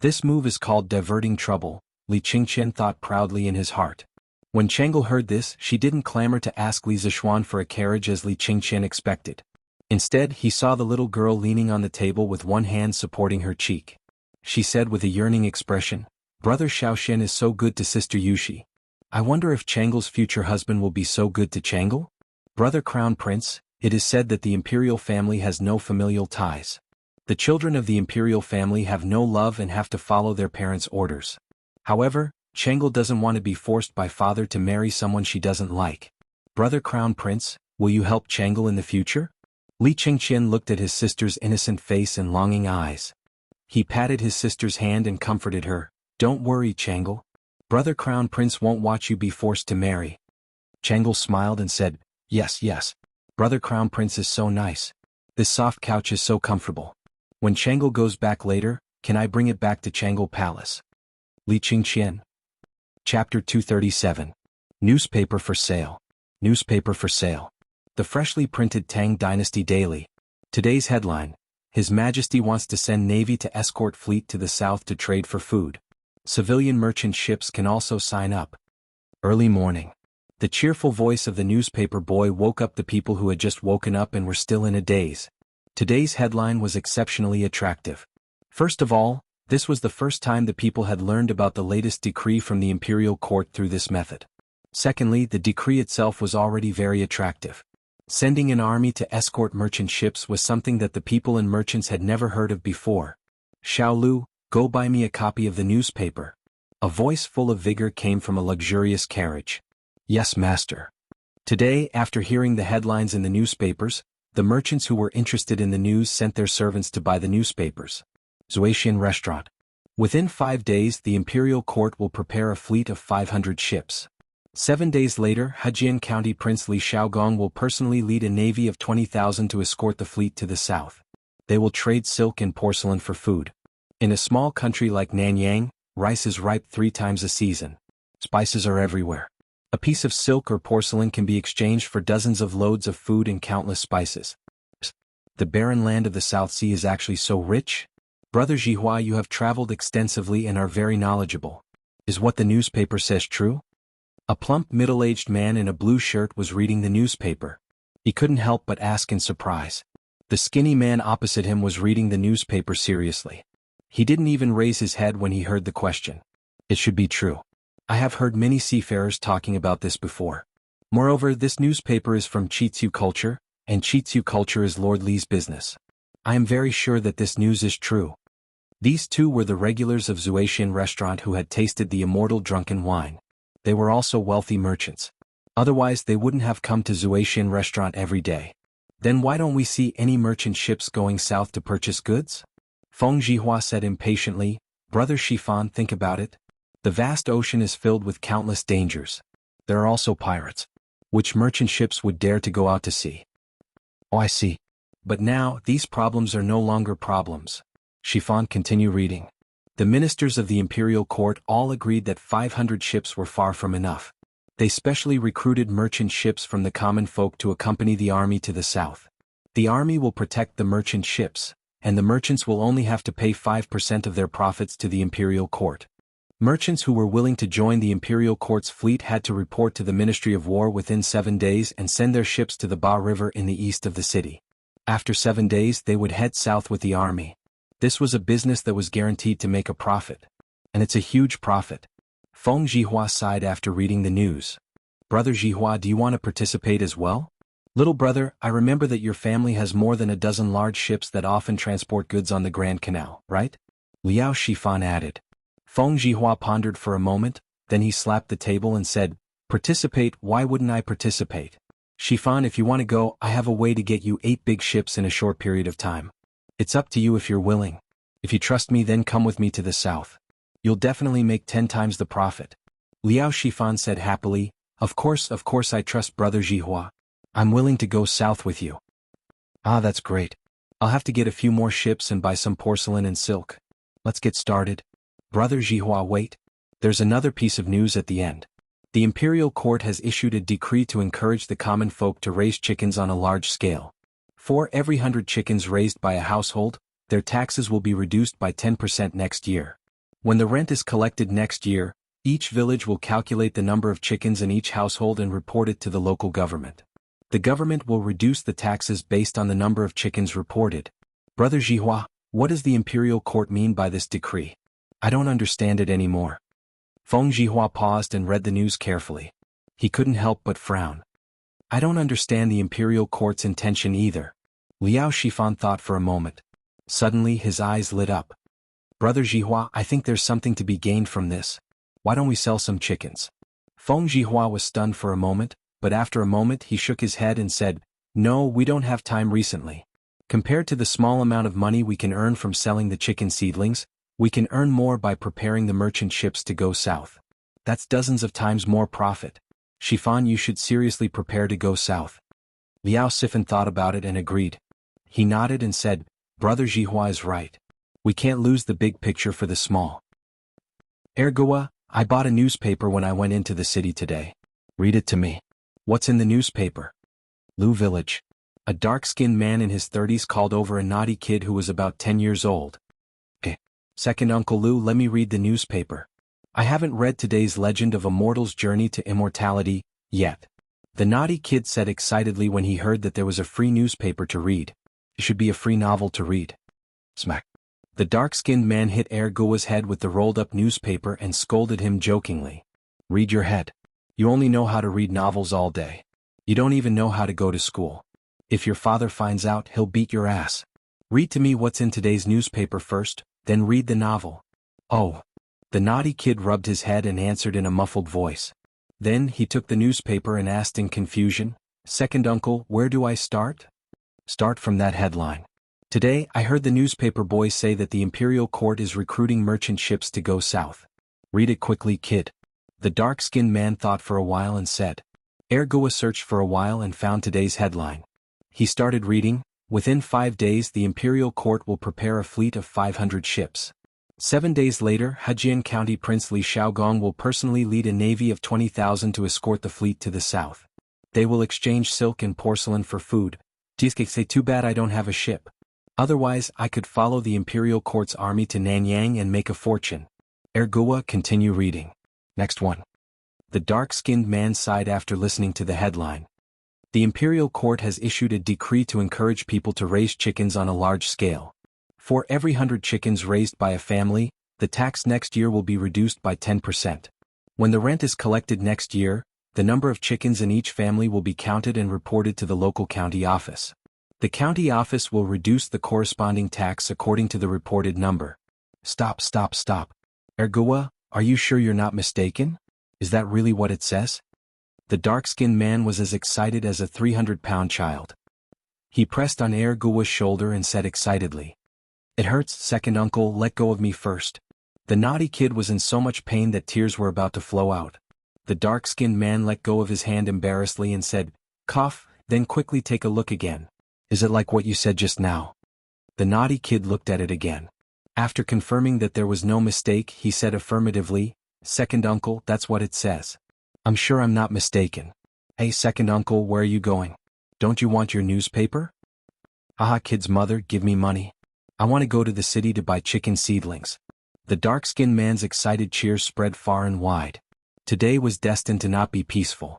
This move is called diverting trouble, Li Qingqian thought proudly in his heart. When Changle heard this, she didn't clamor to ask Li Zishuan for a carriage as Li Qingqian expected. Instead, he saw the little girl leaning on the table with one hand supporting her cheek. She said with a yearning expression, Brother Xiaoxian is so good to Sister Yushi. I wonder if Changle's future husband will be so good to Changle? Brother Crown Prince, it is said that the imperial family has no familial ties. The children of the imperial family have no love and have to follow their parents' orders. However, Changle doesn't want to be forced by father to marry someone she doesn't like. Brother Crown Prince, will you help Changle in the future? Li Qingqian looked at his sister's innocent face and longing eyes. He patted his sister's hand and comforted her. Don't worry, Changle. Brother Crown Prince won't watch you be forced to marry. Changle smiled and said, Yes. Brother Crown Prince is so nice. This soft couch is so comfortable. When Changle goes back later, can I bring it back to Changle Palace? Li Qingqian. Chapter 237. Newspaper for sale. Newspaper for sale. The freshly printed Tang Dynasty Daily. Today's headline. His Majesty wants to send Navy to escort fleet to the south to trade for food. Civilian merchant ships can also sign up. Early morning. The cheerful voice of the newspaper boy woke up the people who had just woken up and were still in a daze. Today's headline was exceptionally attractive. First of all, this was the first time the people had learned about the latest decree from the imperial court through this method. Secondly, the decree itself was already very attractive. Sending an army to escort merchant ships was something that the people and merchants had never heard of before. Xiaolu, go buy me a copy of the newspaper. A voice full of vigor came from a luxurious carriage. Yes, master. Today, after hearing the headlines in the newspapers, the merchants who were interested in the news sent their servants to buy the newspapers. Zuetian restaurant. Within 5 days the imperial court will prepare a fleet of 500 ships. 7 days later, Hejian County Prince Li Shaogong will personally lead a navy of 20,000 to escort the fleet to the south. They will trade silk and porcelain for food. In a small country like Nanyang, rice is ripe 3 times a season. Spices are everywhere. A piece of silk or porcelain can be exchanged for dozens of loads of food and countless spices. The barren land of the South Sea is actually so rich? Brother Zhihua, you have traveled extensively and are very knowledgeable. Is what the newspaper says true? A plump middle-aged man in a blue shirt was reading the newspaper. He couldn't help but ask in surprise. The skinny man opposite him was reading the newspaper seriously. He didn't even raise his head when he heard the question. It should be true. I have heard many seafarers talking about this before. Moreover, this newspaper is from Chitsu culture, and Chitsu culture is Lord Li's business. I am very sure that this news is true. These two were the regulars of Zuetian restaurant who had tasted the immortal drunken wine. They were also wealthy merchants. Otherwise they wouldn't have come to Zuetian restaurant every day. Then why don't we see any merchant ships going south to purchase goods? Feng Zhihua said impatiently. Brother Shifan, think about it. The vast ocean is filled with countless dangers. There are also pirates. Which merchant ships would dare to go out to sea? Oh, I see. But now, these problems are no longer problems. Shifan, continue reading. The ministers of the imperial court all agreed that 500 ships were far from enough. They specially recruited merchant ships from the common folk to accompany the army to the south. The army will protect the merchant ships, and the merchants will only have to pay 5% of their profits to the imperial court. Merchants who were willing to join the imperial court's fleet had to report to the Ministry of War within 7 days and send their ships to the Ba River in the east of the city. After 7 days they would head south with the army. This was a business that was guaranteed to make a profit. And it's a huge profit. Feng Zhihua sighed after reading the news. Brother Zhihua, do you want to participate as well? Little brother, I remember that your family has more than a dozen large ships that often transport goods on the Grand Canal, right? Liao Shifan added. Feng Zhihua pondered for a moment, then he slapped the table and said, Participate, why wouldn't I participate? Shifan, if you want to go, I have a way to get you 8 big ships in a short period of time. It's up to you if you're willing. If you trust me, then come with me to the south. You'll definitely make 10 times the profit. Liao Shifan said happily, Of course I trust Brother Zhihua. I'm willing to go south with you. Ah, that's great. I'll have to get a few more ships and buy some porcelain and silk. Let's get started. Brother Zhihua, wait. There's another piece of news at the end. The imperial court has issued a decree to encourage the common folk to raise chickens on a large scale. For every 100 chickens raised by a household, their taxes will be reduced by 10% next year. When the rent is collected next year, each village will calculate the number of chickens in each household and report it to the local government. The government will reduce the taxes based on the number of chickens reported. Brother Zhihua, what does the imperial court mean by this decree? I don't understand it anymore. Feng Zhihua paused and read the news carefully. He couldn't help but frown. I don't understand the imperial court's intention either. Liao Shifan thought for a moment. Suddenly his eyes lit up. Brother Zhihua, I think there's something to be gained from this. Why don't we sell some chickens? Feng Zhihua was stunned for a moment, but after a moment he shook his head and said, No, we don't have time recently. Compared to the small amount of money we can earn from selling the chicken seedlings, we can earn more by preparing the merchant ships to go south. That's dozens of times more profit. Shifan, you should seriously prepare to go south. Liao Sifan thought about it and agreed. He nodded and said, Brother Zhihua is right. We can't lose the big picture for the small. Ergawa, I bought a newspaper when I went into the city today. Read it to me. What's in the newspaper? Lu Village. A dark-skinned man in his 30s called over a naughty kid who was about 10 years old. Second Uncle Lu, let me read the newspaper. I haven't read today's Legend of a Mortal's Journey to Immortality yet. The naughty kid said excitedly when he heard that there was a free newspaper to read. It should be a free novel to read. Smack. The dark-skinned man hit Ergawa's head with the rolled-up newspaper and scolded him jokingly. Read your head. You only know how to read novels all day. You don't even know how to go to school. If your father finds out, he'll beat your ass. Read to me what's in today's newspaper first, then read the novel. Oh. The naughty kid rubbed his head and answered in a muffled voice. Then he took the newspaper and asked in confusion, Second uncle, where do I start? Start from that headline. Today, I heard the newspaper boys say that the imperial court is recruiting merchant ships to go south. Read it quickly, kid. The dark-skinned man thought for a while and said. Ergua searched for a while and found today's headline. He started reading. Within 5 days the imperial court will prepare a fleet of 500 ships. 7 days later, Hejian County Prince Li Shaogong will personally lead a navy of 20,000 to escort the fleet to the south. They will exchange silk and porcelain for food. Jiske say too bad I don't have a ship. Otherwise I could follow the imperial court's army to Nanyang and make a fortune. Ergua continue reading. Next one. The dark-skinned man sighed after listening to the headline. The imperial court has issued a decree to encourage people to raise chickens on a large scale. For every 100 chickens raised by a family, the tax next year will be reduced by 10%. When the rent is collected next year, the number of chickens in each family will be counted and reported to the local county office. The county office will reduce the corresponding tax according to the reported number. Stop. Ergua, are you sure you're not mistaken? Is that really what it says? The dark-skinned man was as excited as a 300-pound child. He pressed on Ergua's shoulder and said excitedly. It hurts, second uncle, let go of me first. The naughty kid was in so much pain that tears were about to flow out. The dark-skinned man let go of his hand embarrassedly and said, cough, then quickly take a look again. Is it like what you said just now? The naughty kid looked at it again. After confirming that there was no mistake, he said affirmatively, second uncle, that's what it says. I'm sure I'm not mistaken. Hey second uncle, where are you going? Don't you want your newspaper? Haha kid's mother, give me money. I want to go to the city to buy chicken seedlings. The dark-skinned man's excited cheers spread far and wide. Today was destined to not be peaceful.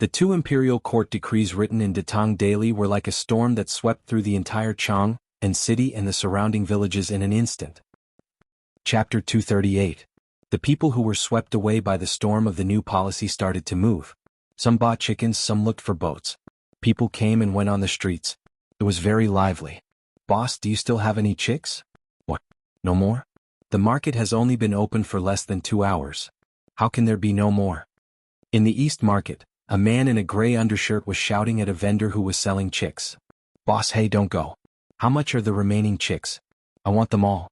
The 2 imperial court decrees written in Datong daily were like a storm that swept through the entire Chang and city and the surrounding villages in an instant. Chapter 238. The people who were swept away by the storm of the new policy started to move. Some bought chickens, some looked for boats. People came and went on the streets. It was very lively. Boss, do you still have any chicks? What? No more? The market has only been open for less than 2 hours. How can there be no more? In the East Market, a man in a gray undershirt was shouting at a vendor who was selling chicks. Boss, hey, don't go. How much are the remaining chicks? I want them all.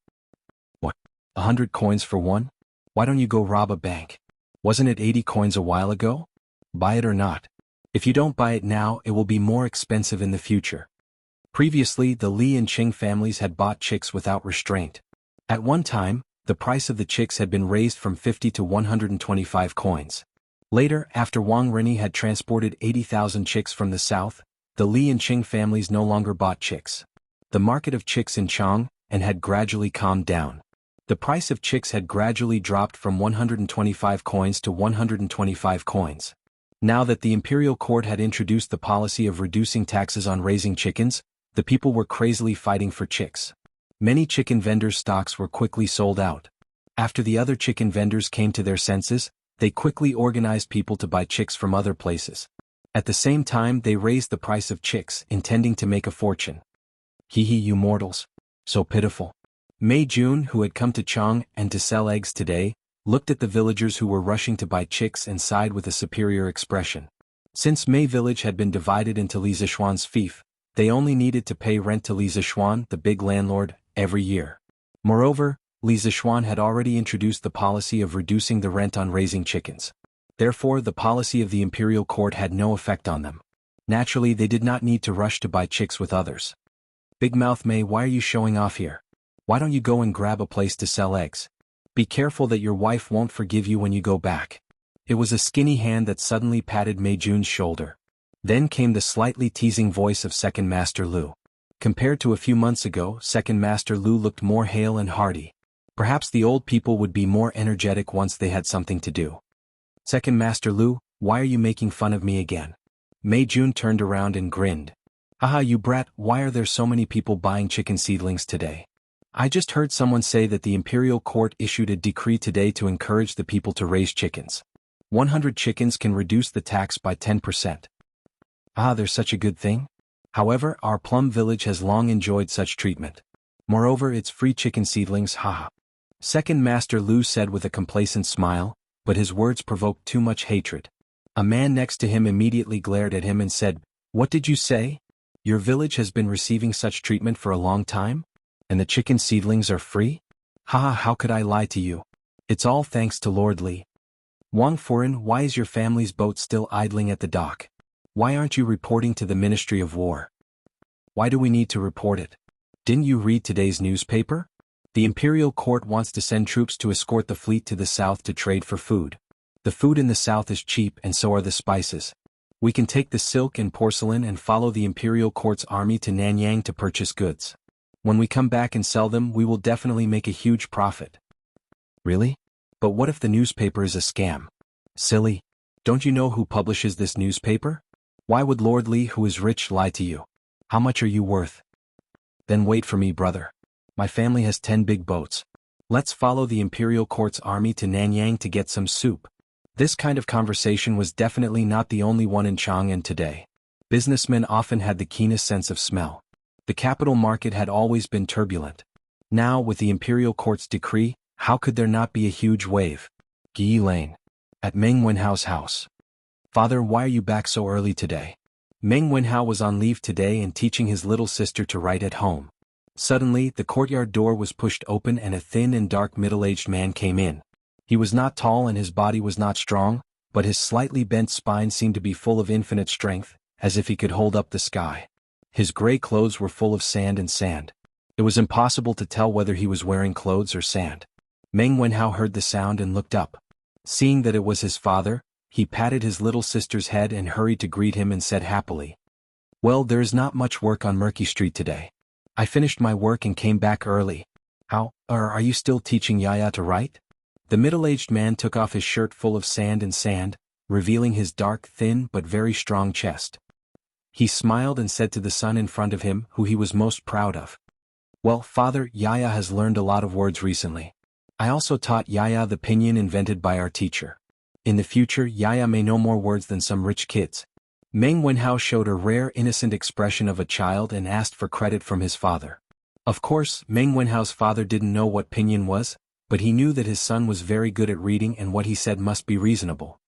What? 100 coins for one? Why don't you go rob a bank? Wasn't it 80 coins a while ago? Buy it or not. If you don't buy it now, it will be more expensive in the future. Previously, the Li and Qing families had bought chicks without restraint. At one time, the price of the chicks had been raised from 50 to 125 coins. Later, after Wang Rini had transported 80,000 chicks from the south, the Li and Qing families no longer bought chicks. The market of chicks in Chang and had gradually calmed down. The price of chicks had gradually dropped from 125 coins to 125 coins. Now that the imperial court had introduced the policy of reducing taxes on raising chickens, the people were crazily fighting for chicks. Many chicken vendors' stocks were quickly sold out. After the other chicken vendors came to their senses, they quickly organized people to buy chicks from other places. At the same time, they raised the price of chicks, intending to make a fortune. Hee hee, you mortals. So pitiful. Mei Jun, who had come to Chang and to sell eggs today, looked at the villagers who were rushing to buy chicks and sighed with a superior expression. Since Mei village had been divided into Li Zishuan's fief, they only needed to pay rent to Li Zishuan, the big landlord, every year. Moreover, Li Zishuan had already introduced the policy of reducing the rent on raising chickens. Therefore, the policy of the imperial court had no effect on them. Naturally, they did not need to rush to buy chicks with others. Big Mouth Mei, why are you showing off here? Why don't you go and grab a place to sell eggs? Be careful that your wife won't forgive you when you go back. It was a skinny hand that suddenly patted Mei Jun's shoulder. Then came the slightly teasing voice of Second Master Lu. Compared to a few months ago, Second Master Lu looked more hale and hearty. Perhaps the old people would be more energetic once they had something to do. Second Master Lu, why are you making fun of me again? Mei Jun turned around and grinned. Haha, you brat, why are there so many people buying chicken seedlings today? I just heard someone say that the imperial court issued a decree today to encourage the people to raise chickens. 100 chickens can reduce the tax by 10%. Ah, there's such a good thing? However, our plum village has long enjoyed such treatment. Moreover, it's free chicken seedlings, haha. Second Master Lu said with a complacent smile, but his words provoked too much hatred. A man next to him immediately glared at him and said, What did you say? Your village has been receiving such treatment for a long time? And the chicken seedlings are free? Haha, how could I lie to you? It's all thanks to Lord Li. Wang Furen, why is your family's boat still idling at the dock? Why aren't you reporting to the Ministry of War? Why do we need to report it? Didn't you read today's newspaper? The imperial court wants to send troops to escort the fleet to the south to trade for food. The food in the south is cheap and so are the spices. We can take the silk and porcelain and follow the imperial court's army to Nanyang to purchase goods. When we come back and sell them, we will definitely make a huge profit. Really? But what if the newspaper is a scam? Silly. Don't you know who publishes this newspaper? Why would Lord Li, who is rich, lie to you? How much are you worth? Then wait for me, brother. My family has 10 big boats. Let's follow the imperial court's army to Nanyang to get some soup. This kind of conversation was definitely not the only one in Chang'an today. Businessmen often had the keenest sense of smell. The capital market had always been turbulent. Now, with the imperial court's decree, how could there not be a huge wave? Gi Lane. At Meng Wenhao's house. Father, why are you back so early today? Meng Wenhao was on leave today and teaching his little sister to write at home. Suddenly, the courtyard door was pushed open and a thin and dark middle-aged man came in. He was not tall and his body was not strong, but his slightly bent spine seemed to be full of infinite strength, as if he could hold up the sky. His gray clothes were full of sand and sand. It was impossible to tell whether he was wearing clothes or sand. Meng Wenhao heard the sound and looked up. Seeing that it was his father, he patted his little sister's head and hurried to greet him and said happily, "Well, there is not much work on Murky Street today. I finished my work and came back early. Are you still teaching Yaya to write?" The middle-aged man took off his shirt full of sand and sand, revealing his dark, thin but very strong chest. He smiled and said to the son in front of him, who he was most proud of, "Well, father, Yaya has learned a lot of words recently. I also taught Yaya the pinyin invented by our teacher. In the future, Yaya may know more words than some rich kids." Meng Wenhao showed a rare innocent expression of a child and asked for credit from his father. Of course, Meng Wenhao's father didn't know what pinyin was, but he knew that his son was very good at reading and what he said must be reasonable.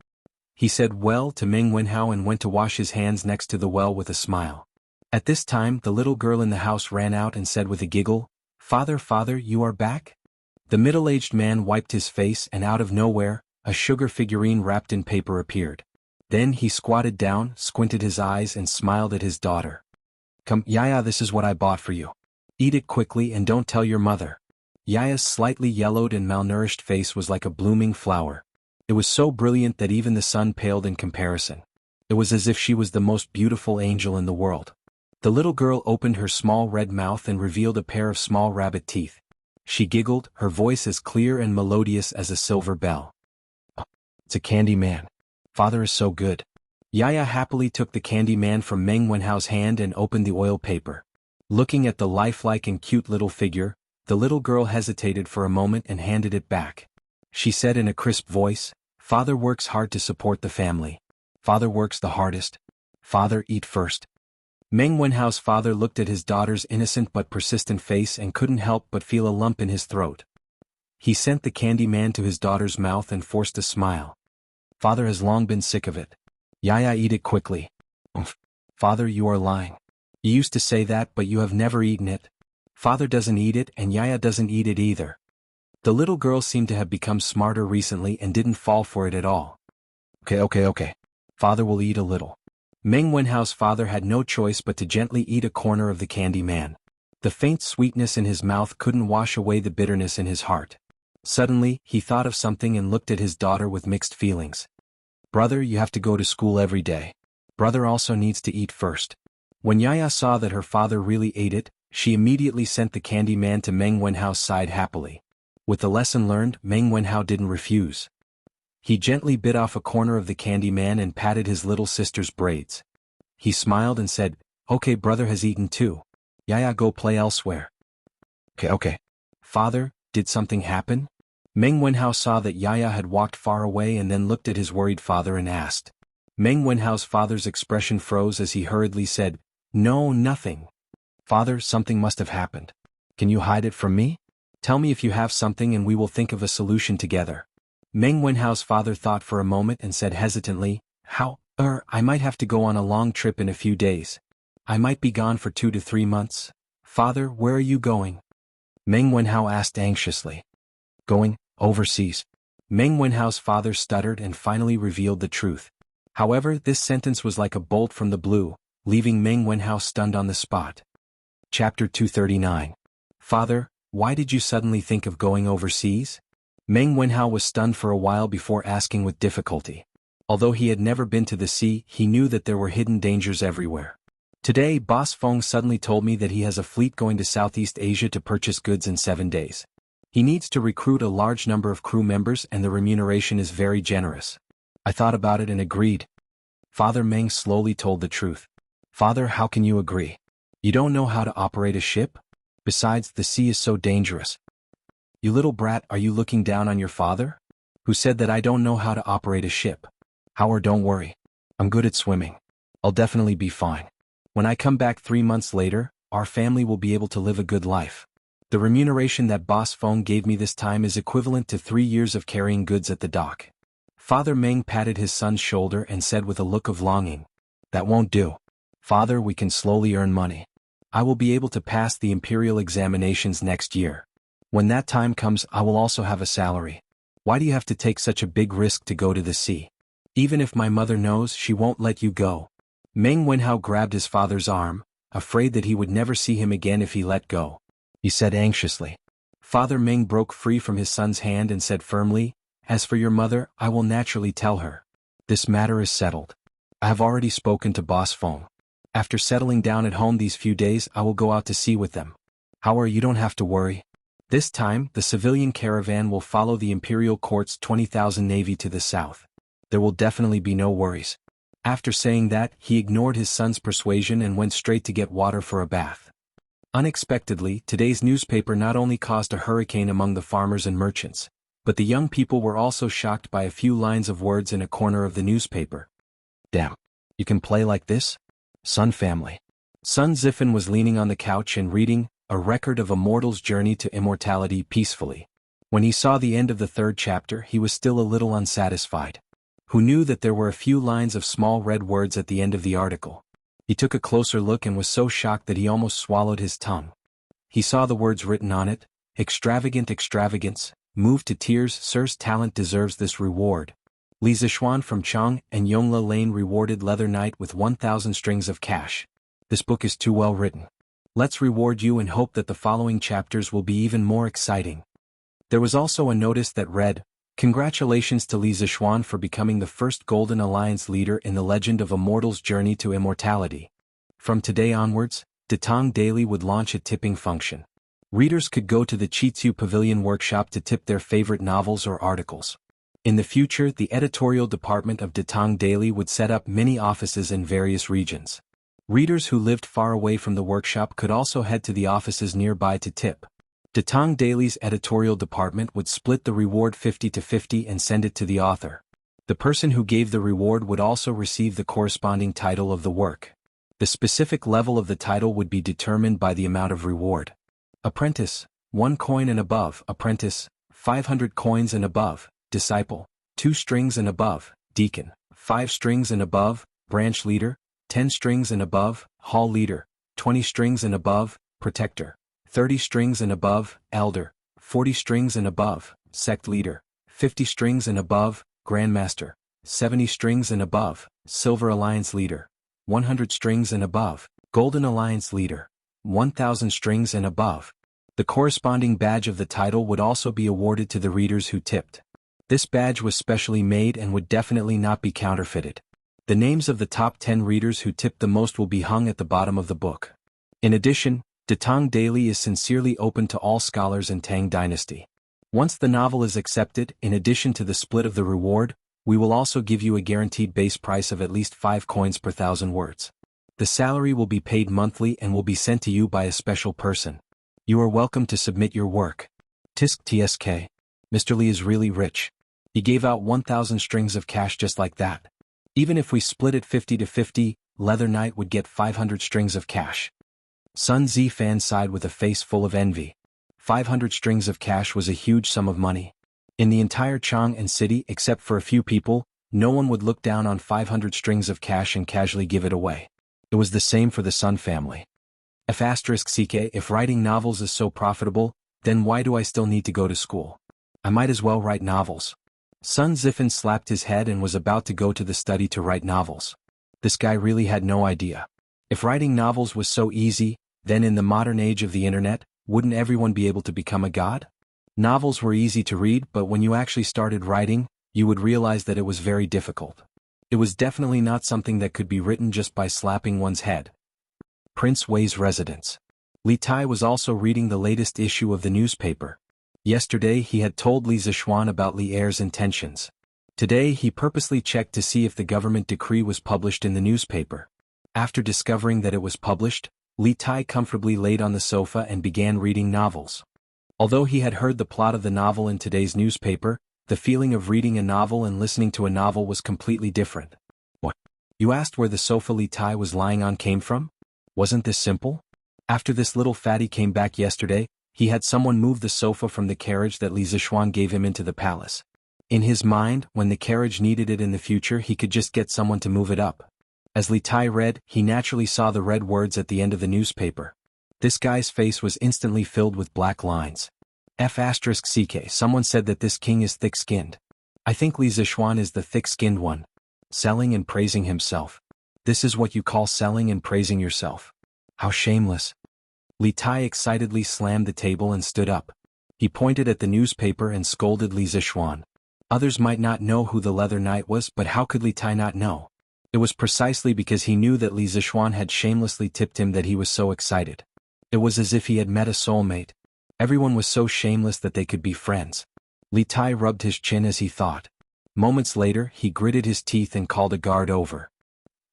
He said well to Meng Wenhao and went to wash his hands next to the well with a smile. At this time, the little girl in the house ran out and said with a giggle, "Father, father, you are back?" The middle-aged man wiped his face and out of nowhere, a sugar figurine wrapped in paper appeared. Then he squatted down, squinted his eyes and smiled at his daughter. "Come, Yaya, this is what I bought for you. Eat it quickly and don't tell your mother." Yaya's slightly yellowed and malnourished face was like a blooming flower. It was so brilliant that even the sun paled in comparison. It was as if she was the most beautiful angel in the world. The little girl opened her small red mouth and revealed a pair of small rabbit teeth. She giggled, her voice as clear and melodious as a silver bell. "Oh, it's a candy man. Father is so good." Yaya happily took the candy man from Meng Wenhao's hand and opened the oil paper. Looking at the lifelike and cute little figure, the little girl hesitated for a moment and handed it back. She said in a crisp voice, "Father works hard to support the family. Father works the hardest. Father, eat first." Meng Wenhao's father looked at his daughter's innocent but persistent face and couldn't help but feel a lump in his throat. He sent the candy man to his daughter's mouth and forced a smile. "Father has long been sick of it. Yaya, eat it quickly." "Umph. Father, you are lying. You used to say that, but you have never eaten it. Father doesn't eat it and Yaya doesn't eat it either." The little girl seemed to have become smarter recently and didn't fall for it at all. Okay. Father will eat a little." Meng Wenhao's father had no choice but to gently eat a corner of the candy man. The faint sweetness in his mouth couldn't wash away the bitterness in his heart. Suddenly, he thought of something and looked at his daughter with mixed feelings. "Brother, you have to go to school every day. Brother also needs to eat first." When Yaya saw that her father really ate it, she immediately sent the candy man to Meng Wenhao's side happily. With the lesson learned, Meng Wenhao didn't refuse. He gently bit off a corner of the candy man and patted his little sister's braids. He smiled and said, "Okay, brother has eaten too. Yaya, go play elsewhere." Okay. "Father, did something happen?" Meng Wenhao saw that Yaya had walked far away and then looked at his worried father and asked. Meng Wenhao's father's expression froze as he hurriedly said, "No, nothing. Father, something must have happened. Can you hide it from me? Tell me if you have something and we will think of a solution together." Meng Wenhao's father thought for a moment and said hesitantly, I might have to go on a long trip in a few days. I might be gone for 2 to 3 months. Father, where are you going? Meng Wenhao asked anxiously. Going overseas. Meng Wenhao's father stuttered and finally revealed the truth. However, this sentence was like a bolt from the blue, leaving Meng Wenhao stunned on the spot. Chapter 239. Father, why did you suddenly think of going overseas? Meng Wenhao was stunned for a while before asking with difficulty. Although he had never been to the sea, he knew that there were hidden dangers everywhere. Today, Boss Feng suddenly told me that he has a fleet going to Southeast Asia to purchase goods in 7 days. He needs to recruit a large number of crew members and the remuneration is very generous. I thought about it and agreed. Father Meng slowly told the truth. Father, how can you agree? You don't know how to operate a ship? Besides, the sea is so dangerous. You little brat, are you looking down on your father? Who said that I don't know how to operate a ship? Howard, don't worry. I'm good at swimming. I'll definitely be fine. When I come back 3 months later, our family will be able to live a good life. The remuneration that Boss Feng gave me this time is equivalent to 3 years of carrying goods at the dock. Father Meng patted his son's shoulder and said with a look of longing, That won't do. Father, we can slowly earn money. I will be able to pass the imperial examinations next year. When that time comes, I will also have a salary. Why do you have to take such a big risk to go to the sea? Even if my mother knows, she won't let you go. Meng Wenhao grabbed his father's arm, afraid that he would never see him again if he let go. He said anxiously. Father Meng broke free from his son's hand and said firmly, As for your mother, I will naturally tell her. This matter is settled. I have already spoken to Boss Feng. After settling down at home these few days, I will go out to sea with them. However, you don't have to worry. This time, the civilian caravan will follow the imperial court's 20,000 navy to the south. There will definitely be no worries. After saying that, he ignored his son's persuasion and went straight to get water for a bath. Unexpectedly, today's newspaper not only caused a hurricane among the farmers and merchants, but the young people were also shocked by a few lines of words in a corner of the newspaper. Damn. You can play like this? Sun family. Sun Zifen was leaning on the couch and reading A Record of a Mortal's Journey to Immortality peacefully. When he saw the end of the 3rd chapter, he was still a little unsatisfied. Who knew that there were a few lines of small red words at the end of the article? He took a closer look and was so shocked that he almost swallowed his tongue. He saw the words written on it, Extravagant extravagance, moved to tears, Sir's talent deserves this reward. Li Zixuan from Chang and Yongla Lane rewarded Leather Knight with 1,000 strings of cash. This book is too well written. Let's reward you and hope that the following chapters will be even more exciting. There was also a notice that read, Congratulations to Li Zixuan for becoming the first Golden Alliance leader in the legend of a mortal's journey to immortality. From today onwards, Datang Daily would launch a tipping function. Readers could go to the Chitsu Pavilion workshop to tip their favorite novels or articles. In the future, the editorial department of Datang Daily would set up many offices in various regions. Readers who lived far away from the workshop could also head to the offices nearby to tip. Datang Daily's editorial department would split the reward 50 to 50 and send it to the author. The person who gave the reward would also receive the corresponding title of the work. The specific level of the title would be determined by the amount of reward. Apprentice, 1 coin and above. Apprentice, 500 coins and above. Disciple, 2 strings and above. Deacon, 5 strings and above. Branch leader, 10 strings and above. Hall leader, 20 strings and above. Protector, 30 strings and above. Elder, 40 strings and above. Sect leader, 50 strings and above. Grandmaster, 70 strings and above. Silver Alliance leader, 100 strings and above. Golden Alliance leader, 1,000 strings and above. The corresponding badge of the title would also be awarded to the readers who tipped. This badge was specially made and would definitely not be counterfeited. The names of the top 10 readers who tipped the most will be hung at the bottom of the book. In addition, Datang Daily is sincerely open to all scholars in Tang Dynasty. Once the novel is accepted, in addition to the split of the reward, we will also give you a guaranteed base price of at least 5 coins per 1,000 words. The salary will be paid monthly and will be sent to you by a special person. You are welcome to submit your work. Tisk TSK. Mr. Li is really rich. He gave out 1,000 strings of cash just like that. Even if we split it 50 to 50, Leather Knight would get 500 strings of cash. Sun Zifan sighed with a face full of envy. 500 strings of cash was a huge sum of money. In the entire Chang'an city, except for a few people, no one would look down on 500 strings of cash and casually give it away. It was the same for the Sun family. If writing novels is so profitable, then why do I still need to go to school? I might as well write novels. Sun Zifen slapped his head and was about to go to the study to write novels. This guy really had no idea. If writing novels was so easy, then in the modern age of the internet, wouldn't everyone be able to become a god? Novels were easy to read, but when you actually started writing, you would realize that it was very difficult. It was definitely not something that could be written just by slapping one's head. Prince Wei's residence. Li Tai was also reading the latest issue of the newspaper. Yesterday he had told Li Zixuan about Li Er's intentions. Today he purposely checked to see if the government decree was published in the newspaper. After discovering that it was published, Li Tai comfortably laid on the sofa and began reading novels. Although he had heard the plot of the novel in today's newspaper, the feeling of reading a novel and listening to a novel was completely different. What? You asked where the sofa Li Tai was lying on came from? Wasn't this simple? After this little fatty came back yesterday, he had someone move the sofa from the carriage that Li Zixuan gave him into the palace. In his mind, when the carriage needed it in the future, he could just get someone to move it up. As Li Tai read, he naturally saw the red words at the end of the newspaper. This guy's face was instantly filled with black lines. Someone said that this king is thick-skinned. I think Li Zixuan is the thick-skinned one. Selling and praising himself. This is what you call selling and praising yourself. How shameless. Li Tai excitedly slammed the table and stood up. He pointed at the newspaper and scolded Li Zixuan. Others might not know who the Leather Knight was, but how could Li Tai not know? It was precisely because he knew that Li Zixuan had shamelessly tipped him that he was so excited. It was as if he had met a soulmate. Everyone was so shameless that they could be friends. Li Tai rubbed his chin as he thought. Moments later, he gritted his teeth and called a guard over.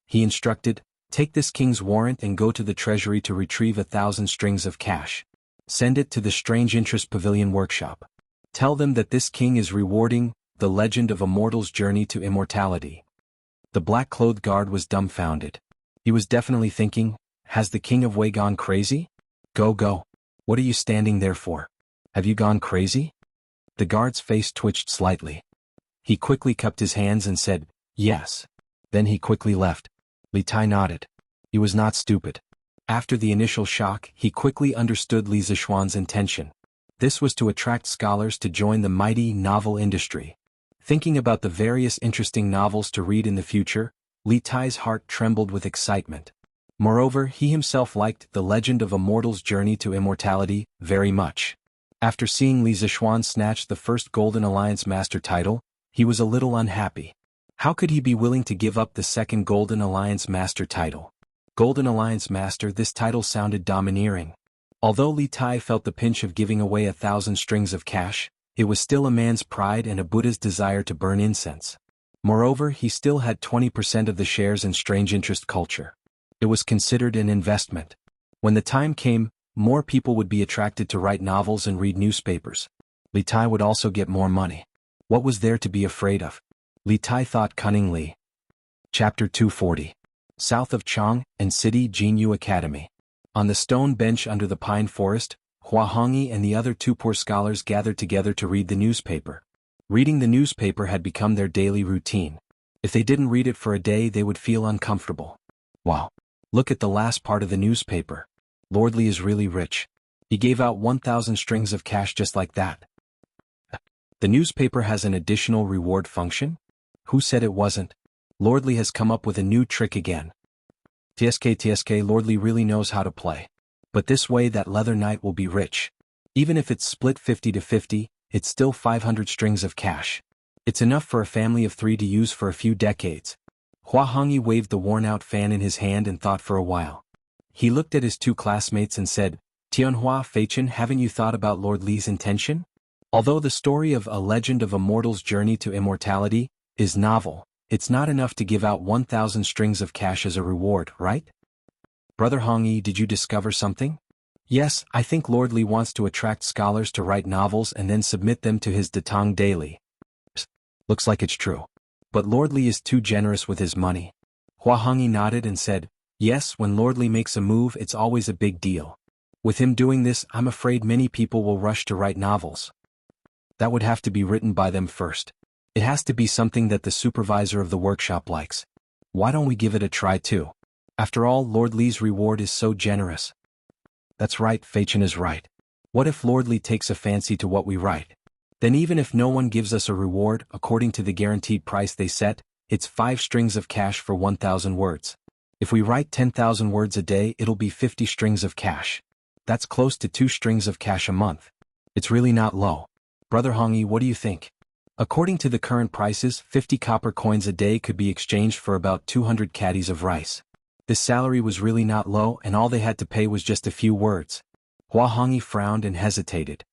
He instructed, "Take this king's warrant and go to the treasury to retrieve 1,000 strings of cash. Send it to the Strange Interest Pavilion workshop. Tell them that this king is rewarding the legend of a mortal's journey to immortality." The black-clothed guard was dumbfounded. He was definitely thinking, has the king of Wei gone crazy? Go. What are you standing there for? Have you gone crazy? The guard's face twitched slightly. He quickly cupped his hands and said, yes. Then he quickly left. Li Tai nodded. He was not stupid. After the initial shock, he quickly understood Li Zixuan's intention. This was to attract scholars to join the mighty novel industry. Thinking about the various interesting novels to read in the future, Li Tai's heart trembled with excitement. Moreover, he himself liked The Legend of a Mortal's Journey to Immortality very much. After seeing Li Zixuan snatch the first Golden Alliance Master title, he was a little unhappy. How could he be willing to give up the second Golden Alliance Master title? Golden Alliance Master, this title sounded domineering. Although Li Tai felt the pinch of giving away 1,000 strings of cash, it was still a man's pride and a Buddha's desire to burn incense. Moreover, he still had 20% of the shares in Strange Interest Culture. It was considered an investment. When the time came, more people would be attracted to write novels and read newspapers. Li Tai would also get more money. What was there to be afraid of? Li Tai thought cunningly. Chapter 240. South of Chang and City Jianghu Academy. On the stone bench under the pine forest, Hua Hongyi and the other two poor scholars gathered together to read the newspaper. Reading the newspaper had become their daily routine. If they didn't read it for a day, they would feel uncomfortable. Wow. Look at the last part of the newspaper. Lord Li is really rich. He gave out 1,000 strings of cash just like that. The newspaper has an additional reward function? Who said it wasn't? Lord Li has come up with a new trick again. TSK, Lord Li really knows how to play. But this way that Leather Knight will be rich. Even if it's split 50-50, it's still 500 strings of cash. It's enough for a family of 3 to use for a few decades. Hua Hongyi waved the worn-out fan in his hand and thought for a while. He looked at his two classmates and said, Tianhua Feichen, haven't you thought about Lord Li's intention? Although the story of A Legend of a Mortal's Journey to Immortality is novel, it's not enough to give out 1,000 strings of cash as a reward, right? Brother Hongyi, did you discover something? Yes, I think Lord Li wants to attract scholars to write novels and then submit them to his Datang daily. Looks like it's true. But Lord Li is too generous with his money. Hua Hongyi nodded and said, yes, when Lord Li makes a move, it's always a big deal. With him doing this, I'm afraid many people will rush to write novels. That would have to be written by them first. It has to be something that the supervisor of the workshop likes. Why don't we give it a try too? After all, Lord Li's reward is so generous. That's right, Fei Chen is right. What if Lord Li takes a fancy to what we write? Then even if no one gives us a reward, according to the guaranteed price they set, it's 5 strings of cash for 1,000 words. If we write 10,000 words a day, it'll be 50 strings of cash. That's close to 2 strings of cash a month. It's really not low. Brother Hongyi, what do you think? According to the current prices, 50 copper coins a day could be exchanged for about 200 caddies of rice. This salary was really not low, and all they had to pay was just a few words. Hua Hongyi frowned and hesitated.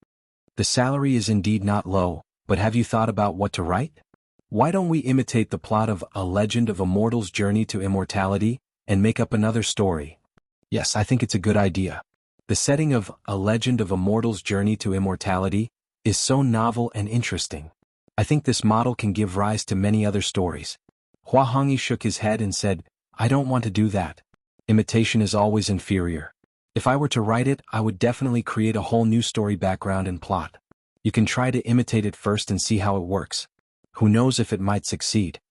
The salary is indeed not low, but have you thought about what to write? Why don't we imitate the plot of A Legend of a Mortal's Journey to Immortality, and make up another story? Yes, I think it's a good idea. The setting of A Legend of a Mortal's Journey to Immortality is so novel and interesting. I think this model can give rise to many other stories. Hua Hongyi shook his head and said, I don't want to do that. Imitation is always inferior. If I were to write it, I would definitely create a whole new story background and plot. You can try to imitate it first and see how it works. Who knows if it might succeed.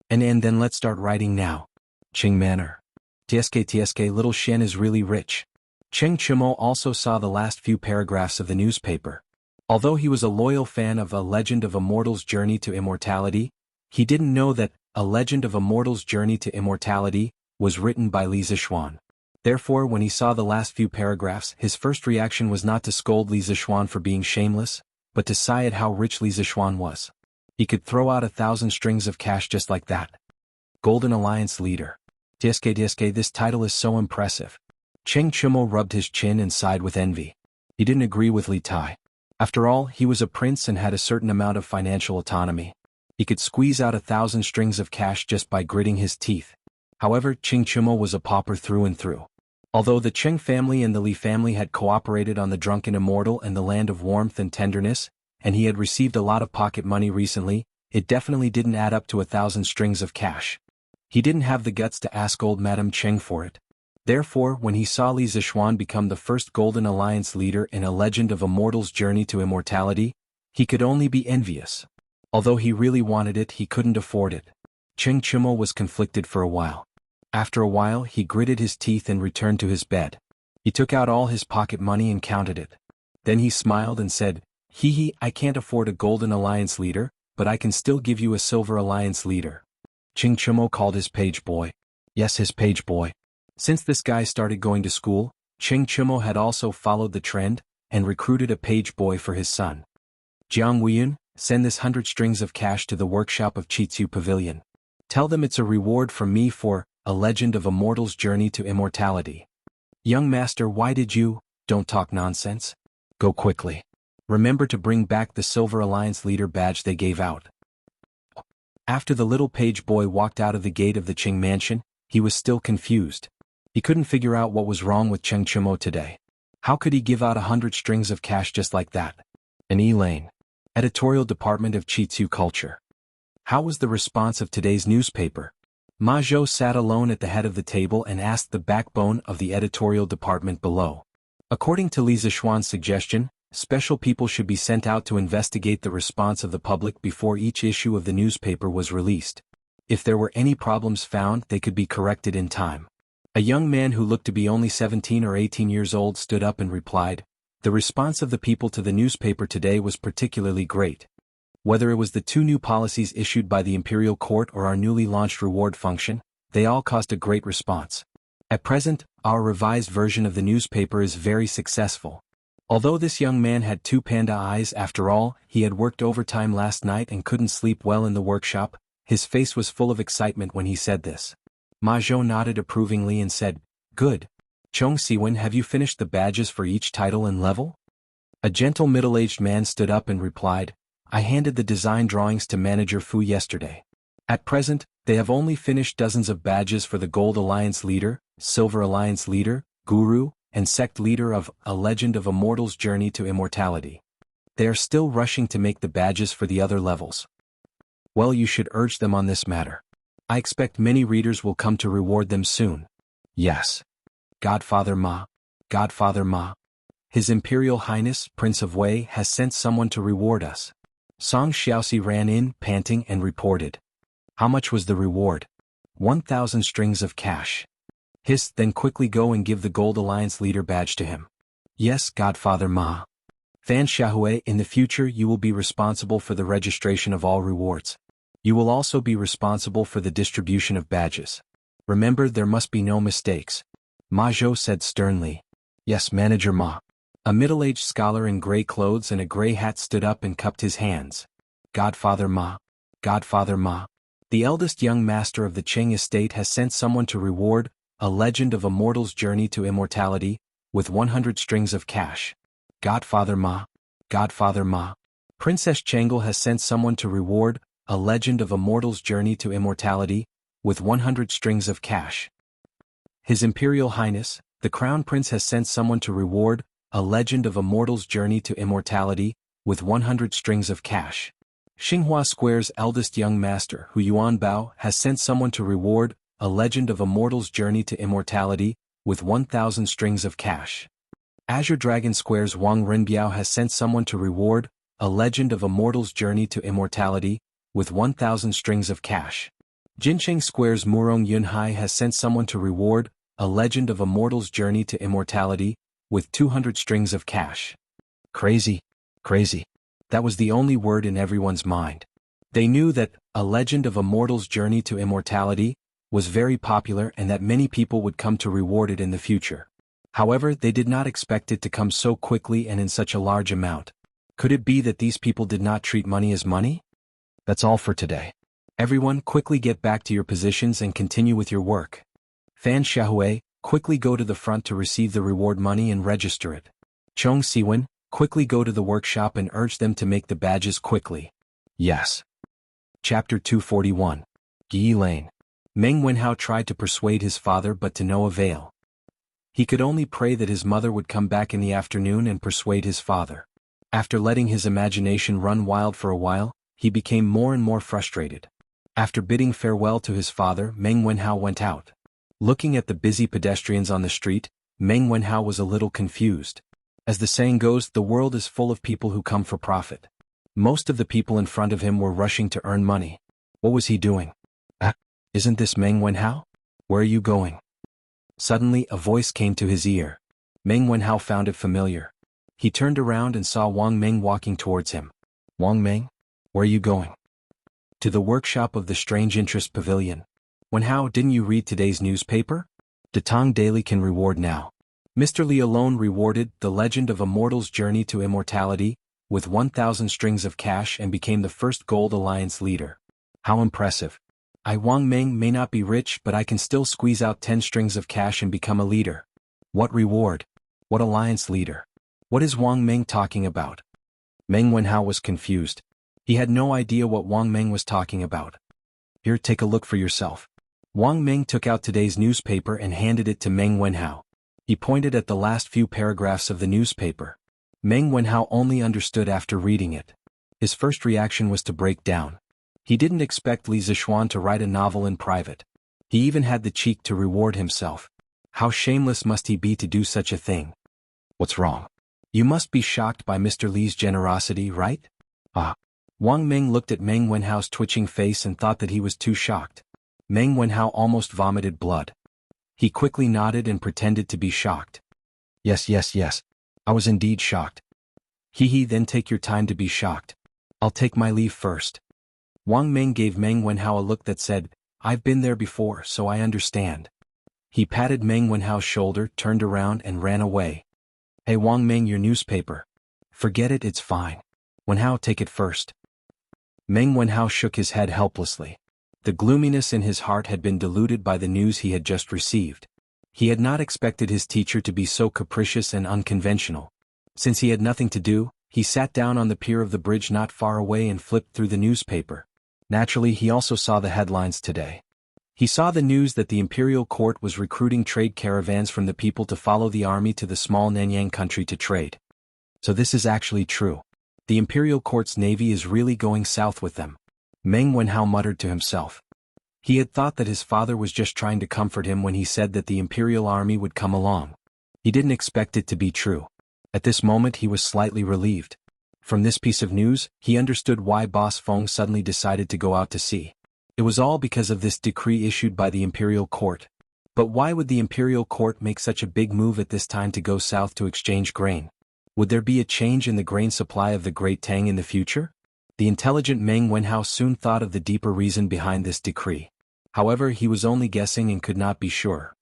And then let's start writing now. Qing Manor. TSK Little Shen is really rich. Cheng Chimo also saw the last few paragraphs of the newspaper. Although he was a loyal fan of A Legend of a Mortal's Journey to Immortality, he didn't know that A Legend of a Mortal's Journey to Immortality was written by Li Zixuan. Therefore, when he saw the last few paragraphs, his first reaction was not to scold Li Zixuan for being shameless, but to sigh at how rich Li Zixuan was. He could throw out 1,000 strings of cash just like that. Golden Alliance Leader. TSK, this title is so impressive. Cheng Chimo rubbed his chin and sighed with envy. He didn't agree with Li Tai. After all, he was a prince and had a certain amount of financial autonomy. He could squeeze out 1,000 strings of cash just by gritting his teeth. However, Cheng Chimo was a pauper through and through. Although the Cheng family and the Li family had cooperated on the Drunken Immortal and the Land of Warmth and Tenderness, and he had received a lot of pocket money recently, it definitely didn't add up to 1,000 strings of cash. He didn't have the guts to ask old Madame Cheng for it. Therefore, when he saw Li Zixuan become the first Golden Alliance leader in A Legend of a Mortal's Journey to Immortality, he could only be envious. Although he really wanted it, he couldn't afford it. Cheng Chimo was conflicted for a while. After a while, he gritted his teeth and returned to his bed. He took out all his pocket money and counted it. Then he smiled and said, I can't afford a Golden Alliance leader, but I can still give you a Silver Alliance leader. Cheng Chimo called his page boy. Yes, his page boy. Since this guy started going to school, Cheng Chimo had also followed the trend, and recruited a page boy for his son. Jianghu, send this 100 strings of cash to the workshop of Chitsu Pavilion. Tell them it's a reward from me for A Legend of a Mortal's Journey to Immortality. Young master, why did you? Don't talk nonsense. Go quickly. Remember to bring back the Silver Alliance leader badge they gave out. After the little page boy walked out of the gate of the Qing mansion, he was still confused. He couldn't figure out what was wrong with Cheng Chimo today. How could he give out 100 strings of cash just like that? An Elaine. Editorial Department of Chitsu Culture. How was the response of today's newspaper? Ma Zhou sat alone at the head of the table and asked the backbone of the editorial department below. According to Li Zixuan's suggestion, special people should be sent out to investigate the response of the public before each issue of the newspaper was released. If there were any problems found, they could be corrected in time. A young man who looked to be only 17 or 18 years old stood up and replied, "The response of the people to the newspaper today was particularly great. Whether it was the 2 new policies issued by the Imperial Court or our newly launched reward function, they all caused a great response. At present, our revised version of the newspaper is very successful." Although this young man had 2 panda eyes, after all, he had worked overtime last night and couldn't sleep well in the workshop, his face was full of excitement when he said this. Ma Zhou nodded approvingly and said, "Good. Chong Siwen, have you finished the badges for each title and level?" A gentle middle-aged man stood up and replied, "I handed the design drawings to Manager Fu yesterday. At present, they have only finished dozens of badges for the Gold Alliance Leader, Silver Alliance Leader, Guru, and Sect Leader of A Legend of a Mortal's Journey to Immortality. They are still rushing to make the badges for the other levels. Well, you should urge them on this matter. I expect many readers will come to reward them soon." "Yes. Godfather Ma. Godfather Ma. His Imperial Highness, Prince of Wei, has sent someone to reward us." Song Xiaoxi ran in, panting, and reported. "How much was the reward?" 1,000 strings of cash. Hiss, then quickly go and give the Gold Alliance leader badge to him. Yes, Godfather Ma. Fan Xiaohui, in the future you will be responsible for the registration of all rewards. You will also be responsible for the distribution of badges. Remember, there must be no mistakes. Ma Zhou said sternly. Yes, Manager Ma. A middle-aged scholar in gray clothes and a gray hat stood up and cupped his hands. Godfather Ma. Godfather Ma. The eldest young master of the Qing estate has sent someone to reward A Legend of a Mortal's Journey to Immortality with 100 strings of cash. Godfather Ma. Godfather Ma. Princess Changel has sent someone to reward A Legend of a Mortal's Journey to Immortality with 100 strings of cash. His Imperial Highness, the Crown Prince has sent someone to reward A Legend of a Mortal's Journey to Immortality with 100 strings of cash. Xinghua Square's eldest young master, Hu Yuanbao, has sent someone to reward A Legend of a Mortal's Journey to Immortality with 1,000 strings of cash. Azure Dragon Square's Wang Renbiao has sent someone to reward A Legend of a Mortal's Journey to Immortality with 1,000 strings of cash. Jincheng Square's Murong Yunhai has sent someone to reward A Legend of a Mortal's Journey to Immortality with 200 strings of cash. Crazy, crazy. That was the only word in everyone's mind. They knew that A Legend of a Mortal's Journey to Immortality was very popular and that many people would come to reward it in the future. However, they did not expect it to come so quickly and in such a large amount. Could it be that these people did not treat money as money? That's all for today. Everyone, quickly get back to your positions and continue with your work. Fan Xiaohui, quickly go to the front to receive the reward money and register it. Chong Siwen, quickly go to the workshop and urge them to make the badges quickly. Yes. Chapter 241. Yi Lane. Meng Wenhao tried to persuade his father but to no avail. He could only pray that his mother would come back in the afternoon and persuade his father. After letting his imagination run wild for a while, he became more and more frustrated. After bidding farewell to his father, Meng Wenhao went out. Looking at the busy pedestrians on the street, Meng Wenhao was a little confused. As the saying goes, the world is full of people who come for profit. Most of the people in front of him were rushing to earn money. What was he doing? Isn't this Meng Wenhao? Where are you going? Suddenly, a voice came to his ear. Meng Wenhao found it familiar. He turned around and saw Wang Meng walking towards him. Wang Meng? Where are you going? To the workshop of the Strange Interest Pavilion. Wenhao, didn't you read today's newspaper? Datong Daily can reward now. Mr. Li alone rewarded The Legend of a Mortal's Journey to Immortality with 1,000 strings of cash and became the first Gold Alliance leader. How impressive. I, Wang Meng, may not be rich, but I can still squeeze out 10 strings of cash and become a leader. What reward? What alliance leader? What is Wang Meng talking about? Meng Wenhao was confused. He had no idea what Wang Meng was talking about. Here, take a look for yourself. Wang Meng took out today's newspaper and handed it to Meng Wenhao. He pointed at the last few paragraphs of the newspaper. Meng Wenhao only understood after reading it. His first reaction was to break down. He didn't expect Li Zixuan to write a novel in private. He even had the cheek to reward himself. How shameless must he be to do such a thing? What's wrong? You must be shocked by Mr. Li's generosity, right? Wang Meng looked at Meng Wenhao's twitching face and thought that he was too shocked. Meng Wenhao almost vomited blood. He quickly nodded and pretended to be shocked. Yes. I was indeed shocked. He, then take your time to be shocked. I'll take my leave first. Wang Meng gave Meng Wenhao a look that said, I've been there before, so I understand. He patted Meng Wenhao's shoulder, turned around and ran away. Hey Wang Meng, your newspaper. Forget it, it's fine. Wenhao, take it first. Meng Wenhao shook his head helplessly. The gloominess in his heart had been diluted by the news he had just received. He had not expected his teacher to be so capricious and unconventional. Since he had nothing to do, he sat down on the pier of the bridge not far away and flipped through the newspaper. Naturally, he also saw the headlines today. He saw the news that the imperial court was recruiting trade caravans from the people to follow the army to the small Nanyang country to trade. So this is actually true. The imperial court's navy is really going south with them. Meng Wenhao muttered to himself. He had thought that his father was just trying to comfort him when he said that the imperial army would come along. He didn't expect it to be true. At this moment he was slightly relieved. From this piece of news, he understood why Boss Feng suddenly decided to go out to sea. It was all because of this decree issued by the imperial court. But why would the imperial court make such a big move at this time to go south to exchange grain? Would there be a change in the grain supply of the Great Tang in the future? The intelligent Meng Wenhao soon thought of the deeper reason behind this decree. However, he was only guessing and could not be sure.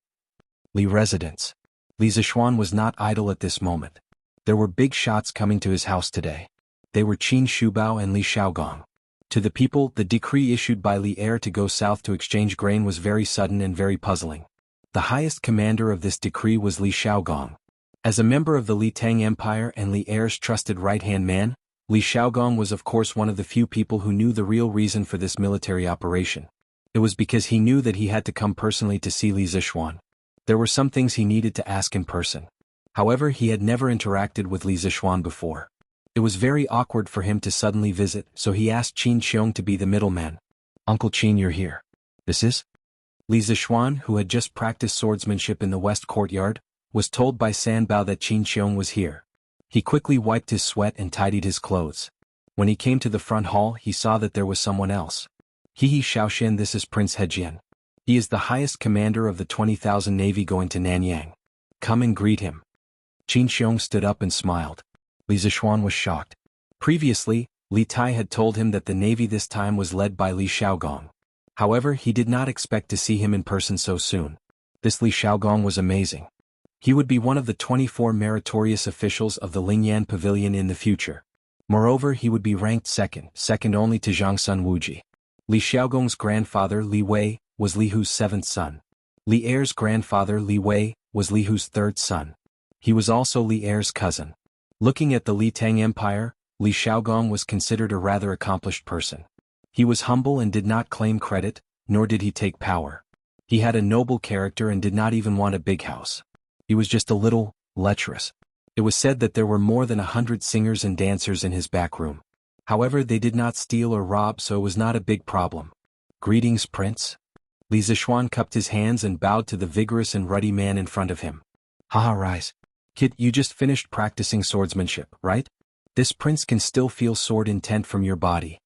Li residence. Li Zishuan was not idle at this moment. There were big shots coming to his house today. They were Qin Shubao and Li Xiaogong. To the people, the decree issued by Li Heir to go south to exchange grain was very sudden and very puzzling. The highest commander of this decree was Li Xiaogong. As a member of the Li Tang Empire and Li Heir's trusted right-hand man, Li Xiaogong was of course one of the few people who knew the real reason for this military operation. It was because he knew that he had to come personally to see Li Zishuan. There were some things he needed to ask in person. However, he had never interacted with Li Zishuan before. It was very awkward for him to suddenly visit, so he asked Qin Xiong to be the middleman. "Uncle Qin, you're here. This is?" Li Zishuan, who had just practiced swordsmanship in the west courtyard, was told by San Bao that Qin Xiong was here. He quickly wiped his sweat and tidied his clothes. When he came to the front hall, he saw that there was someone else. "He Xiaoxian, this is Prince Hejian. He is the highest commander of the 20,000 Navy going to Nanyang. Come and greet him." Qin Xiong stood up and smiled. Li Zishuan was shocked. Previously, Li Tai had told him that the Navy this time was led by Li Xiaogong. However, he did not expect to see him in person so soon. This Li Xiaogong was amazing. He would be one of the 24 meritorious officials of the Lingyan Pavilion in the future. Moreover, he would be ranked second only to Zhang Sun Wuji. Li Xiaogong's grandfather Li Wei was Li Hu's seventh son. Li Heir's grandfather Li Wei was Li Hu's third son. He was also Li Heir's cousin. Looking at the Li Tang Empire, Li Xiaogong was considered a rather accomplished person. He was humble and did not claim credit, nor did he take power. He had a noble character and did not even want a big house. He was just a little lecherous. It was said that there were more than 100 singers and dancers in his back room. However, they did not steal or rob, so it was not a big problem. "Greetings, Prince." Li Zishuan cupped his hands and bowed to the vigorous and ruddy man in front of him. "Haha, rise. Kid, you just finished practicing swordsmanship, right? This prince can still feel sword intent from your body."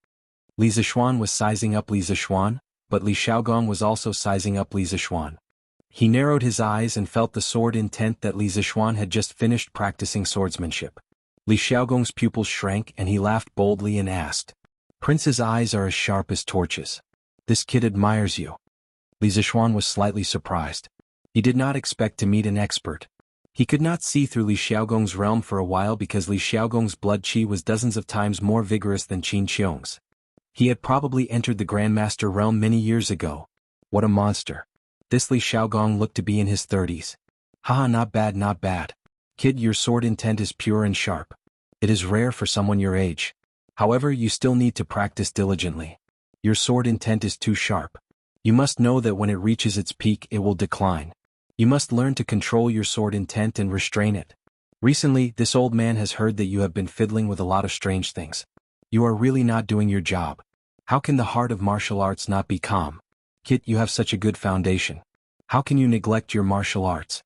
Li Zishuan was sizing up Li Zishuan, but Li Xiaogong was also sizing up Li Zishuan. He narrowed his eyes and felt the sword intent that Li Zishuan had just finished practicing swordsmanship. Li Xiaogong's pupils shrank and he laughed boldly and asked, "Prince's eyes are as sharp as torches. This kid admires you." Li Zishuan was slightly surprised. He did not expect to meet an expert. He could not see through Li Xiaogong's realm for a while because Li Xiaogong's blood qi was dozens of times more vigorous than Qin Xiong's. He had probably entered the Grandmaster realm many years ago. What a monster. This Li Xiaogong looked to be in his 30s. "Haha, not bad, not bad. Kid, your sword intent is pure and sharp. It is rare for someone your age. However, you still need to practice diligently. Your sword intent is too sharp. You must know that when it reaches its peak it will decline. You must learn to control your sword intent and restrain it. Recently, this old man has heard that you have been fiddling with a lot of strange things. You are really not doing your job. How can the heart of martial arts not be calm? Kid, you have such a good foundation. How can you neglect your martial arts?"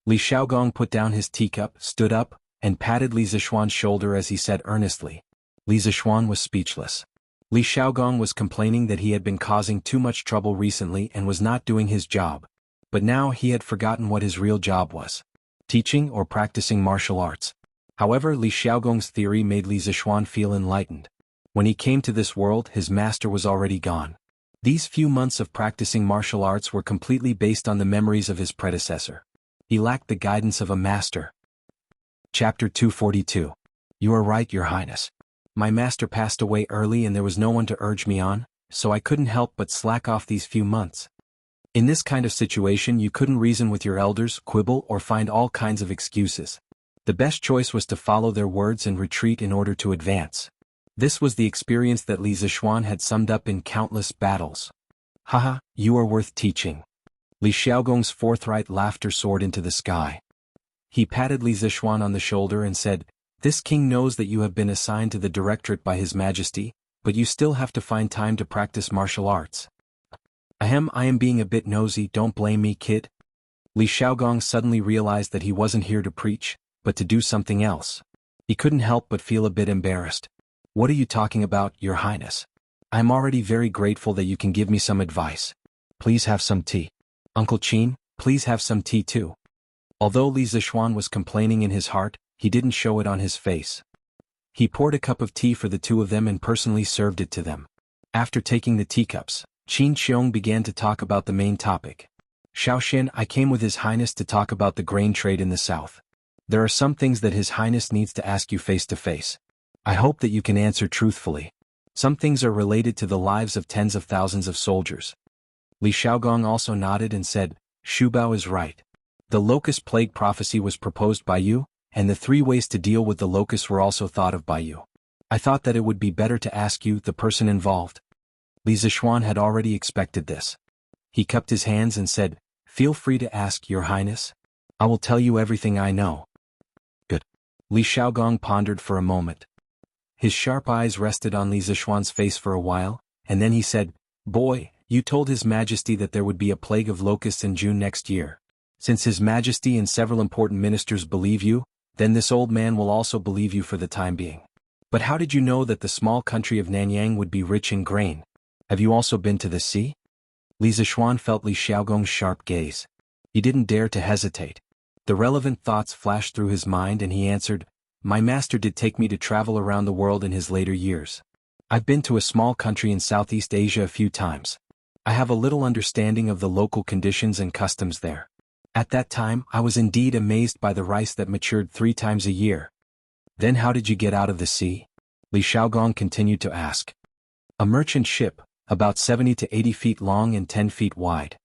Li Xiaogong put down his teacup, stood up, and patted Li Zishuan's shoulder as he said earnestly. Li Zishuan was speechless. Li Xiaogong was complaining that he had been causing too much trouble recently and was not doing his job. But now he had forgotten what his real job was. Teaching or practicing martial arts. However, Li Xiaogong's theory made Li Zishuan feel enlightened. When he came to this world, his master was already gone. These few months of practicing martial arts were completely based on the memories of his predecessor. He lacked the guidance of a master. Chapter 242. You are right, Your Highness. My master passed away early and there was no one to urge me on, so I couldn't help but slack off these few months. In this kind of situation you couldn't reason with your elders, quibble, or find all kinds of excuses. The best choice was to follow their words and retreat in order to advance. This was the experience that Li Zishuan had summed up in countless battles. "Haha, you are worth teaching." Li Xiaogong's forthright laughter soared into the sky. He patted Li Zishuan on the shoulder and said, "This king knows that you have been assigned to the directorate by His Majesty, but you still have to find time to practice martial arts." "Ahem, I am being a bit nosy, don't blame me, kid." Li Xiaogong suddenly realized that he wasn't here to preach, but to do something else. He couldn't help but feel a bit embarrassed. "What are you talking about, Your Highness? I am already very grateful that you can give me some advice. Please have some tea. Uncle Qin, please have some tea too? Although Li Zishuan was complaining in his heart, he didn't show it on his face. He poured a cup of tea for the two of them and personally served it to them. After taking the teacups, Qin Xiong began to talk about the main topic. Xiaoxian, I came with His Highness to talk about the grain trade in the south. There are some things that His Highness needs to ask you face to face. I hope that you can answer truthfully. Some things are related to the lives of tens of thousands of soldiers. Li Xiaogong also nodded and said, Shubao is right. The locust plague prophecy was proposed by you, and the 3 ways to deal with the locusts were also thought of by you. I thought that it would be better to ask you, the person involved. Li Zishuan had already expected this. He cupped his hands and said, Feel free to ask, Your Highness. I will tell you everything I know. Good. Li Xiaogong pondered for a moment. His sharp eyes rested on Li Zishuan's face for a while, and then he said, Boy, you told His Majesty that there would be a plague of locusts in June next year. Since His Majesty and several important ministers believe you, then this old man will also believe you for the time being. But how did you know that the small country of Nanyang would be rich in grain? Have you also been to the sea? Li Zishuan felt Li Xiaogong's sharp gaze. He didn't dare to hesitate. The relevant thoughts flashed through his mind and he answered, My master did take me to travel around the world in his later years. I've been to a small country in Southeast Asia a few times. I have a little understanding of the local conditions and customs there. At that time, I was indeed amazed by the rice that matured 3 times a year. Then how did you get out of the sea? Li Xiaogong continued to ask. A merchant ship, about 70 to 80 feet long and 10 feet wide.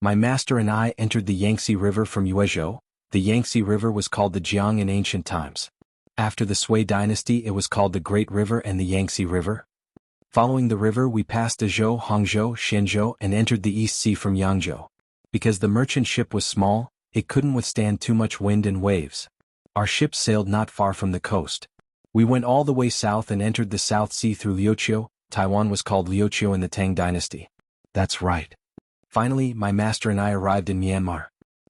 My master and I entered the Yangtze River from Yuezhou. The Yangtze River was called the Jianghu in ancient times. After the Sui dynasty it was called the Great River and the Yangtze River. Following the river we passed Dezhou, Hangzhou, Shenzhou and entered the East Sea from Yangzhou. Because the merchant ship was small, it couldn't withstand too much wind and waves. Our ship sailed not far from the coast. We went all the way south and entered the South Sea through Liuqiu. Taiwan was called Liuqiu in the Tang dynasty. That's right. Finally, my master and I arrived in Myanmar.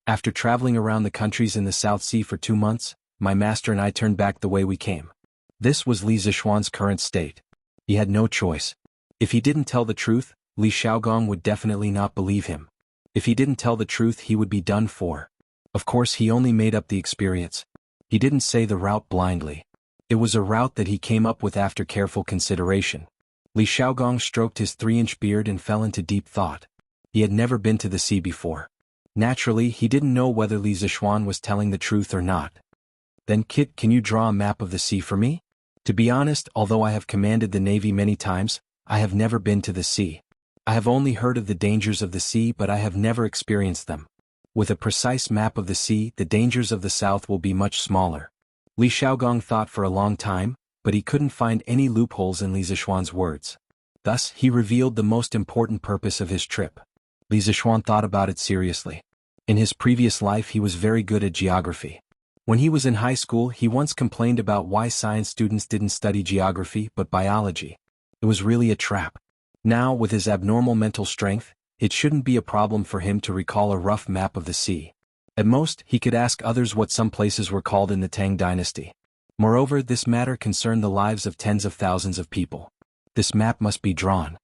After traveling around the countries in the South Sea for 2 months, my master and I turned back the way we came. This was Li Zishuan's current state. He had no choice. If he didn't tell the truth, Li Xiaogong would definitely not believe him. If he didn't tell the truth he would be done for. Of course he only made up the experience. He didn't say the route blindly. It was a route that he came up with after careful consideration. Li Xiaogong stroked his 3-inch beard and fell into deep thought. He had never been to the sea before. Naturally, he didn't know whether Li Zishuan was telling the truth or not. Then Kit, can you draw a map of the sea for me? To be honest, although I have commanded the Navy many times, I have never been to the sea. I have only heard of the dangers of the sea but I have never experienced them. With a precise map of the sea, the dangers of the south will be much smaller. Li Xiaogong thought for a long time, but he couldn't find any loopholes in Li Zishuan's words. Thus, he revealed the most important purpose of his trip. Li Zishuan thought about it seriously. In his previous life he was very good at geography. When he was in high school he once complained about why science students didn't study geography but biology. It was really a trap. Now, with his abnormal mental strength, it shouldn't be a problem for him to recall a rough map of the sea. At most, he could ask others what some places were called in the Tang dynasty. Moreover, this matter concerned the lives of tens of thousands of people. This map must be drawn.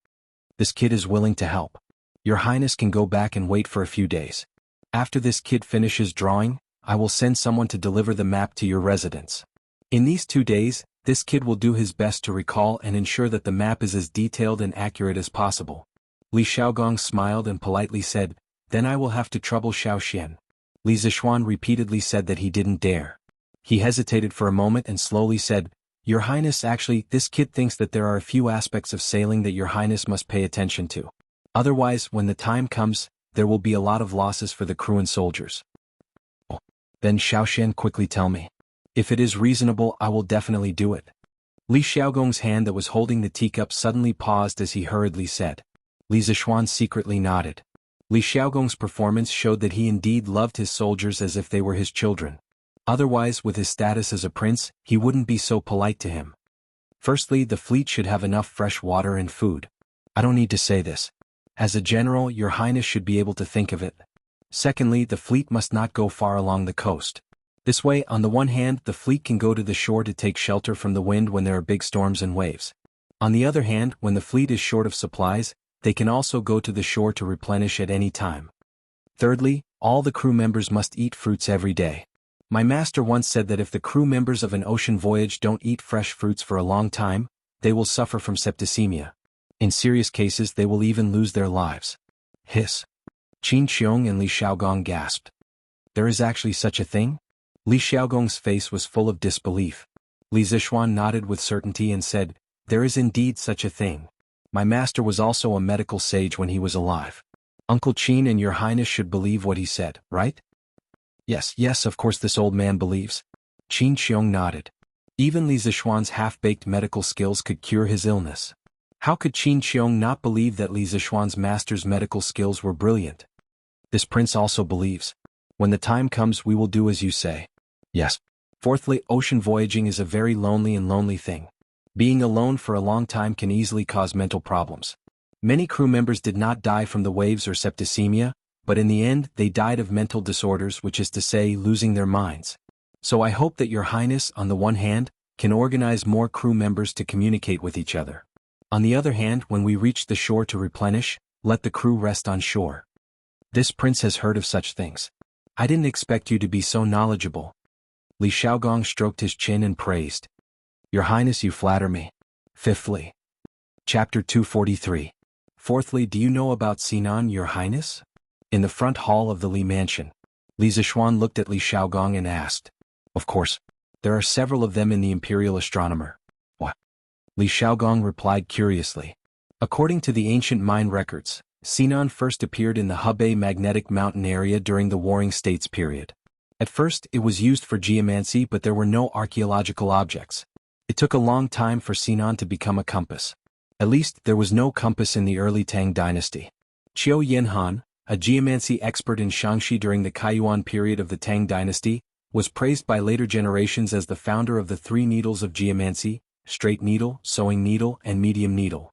This kid is willing to help. Your Highness can go back and wait for a few days. After this kid finishes drawing, I will send someone to deliver the map to your residence. In these 2 days, this kid will do his best to recall and ensure that the map is as detailed and accurate as possible. Li Xiaogong smiled and politely said, Then I will have to trouble Xiaoxian. Li Zishuan repeatedly said that he didn't dare. He hesitated for a moment and slowly said, Your Highness, actually, this kid thinks that there are a few aspects of sailing that Your Highness must pay attention to. Otherwise, when the time comes, there will be a lot of losses for the crew and soldiers. Oh. Then Xiaoxian, quickly tell me. If it is reasonable, I will definitely do it. Li Xiaogong's hand that was holding the teacup suddenly paused as he hurriedly said. Li Zishuan secretly nodded. Li Xiaogong's performance showed that he indeed loved his soldiers as if they were his children. Otherwise, with his status as a prince, he wouldn't be so polite to him. Firstly, the fleet should have enough fresh water and food. I don't need to say this. As a general, Your Highness should be able to think of it. Secondly, the fleet must not go far along the coast. This way, on the one hand, the fleet can go to the shore to take shelter from the wind when there are big storms and waves. On the other hand, when the fleet is short of supplies, they can also go to the shore to replenish at any time. Thirdly, All the crew members must eat fruits every day. My master once said that if the crew members of an ocean voyage don't eat fresh fruits for a long time, they will suffer from septicemia. In serious cases they will even lose their lives. Hiss. Qin Qiong and Li Xiaogong gasped. There is actually such a thing? Li Xiaogong's face was full of disbelief. Li Zixuan nodded with certainty and said, there is indeed such a thing. My master was also a medical sage when he was alive. Uncle Qin and your highness should believe what he said, right? Yes, of course this old man believes. Qin Qiong nodded. Even Li Zixuan's half-baked medical skills could cure his illness. How could Qin Qiong not believe that Li Zixuan's master's medical skills were brilliant? This prince also believes. When the time comes we will do as you say. Yes. Fourthly, ocean voyaging is a very lonely thing. Being alone for a long time can easily cause mental problems. Many crew members did not die from the waves or septicemia, but in the end they died of mental disorders, which is to say losing their minds. So I hope that your highness, on the one hand, can organize more crew members to communicate with each other. On the other hand, when we reach the shore to replenish, let the crew rest on shore. This prince has heard of such things. I didn't expect you to be so knowledgeable. Li Xiaogong stroked his chin and praised. Your highness, you flatter me. Fifthly. Chapter 243. Fourthly, do you know about Sinan, your highness? In the front hall of the Li mansion, Li Zixuan looked at Li Xiaogong and asked. Of course. There are several of them in the Imperial Astronomer. What? Li Xiaogong replied curiously. According to the ancient mine records, Sinan first appeared in the Hebei magnetic mountain area during the Warring States period. At first it was used for geomancy, but there were no archaeological objects. It took a long time for Sinan to become a compass. At least there was no compass in the early Tang dynasty. Qiu Yanhan, a geomancy expert in Shaanxi during the Kaiyuan period of the Tang dynasty, was praised by later generations as the founder of the three needles of geomancy: straight needle, sewing needle, and medium needle.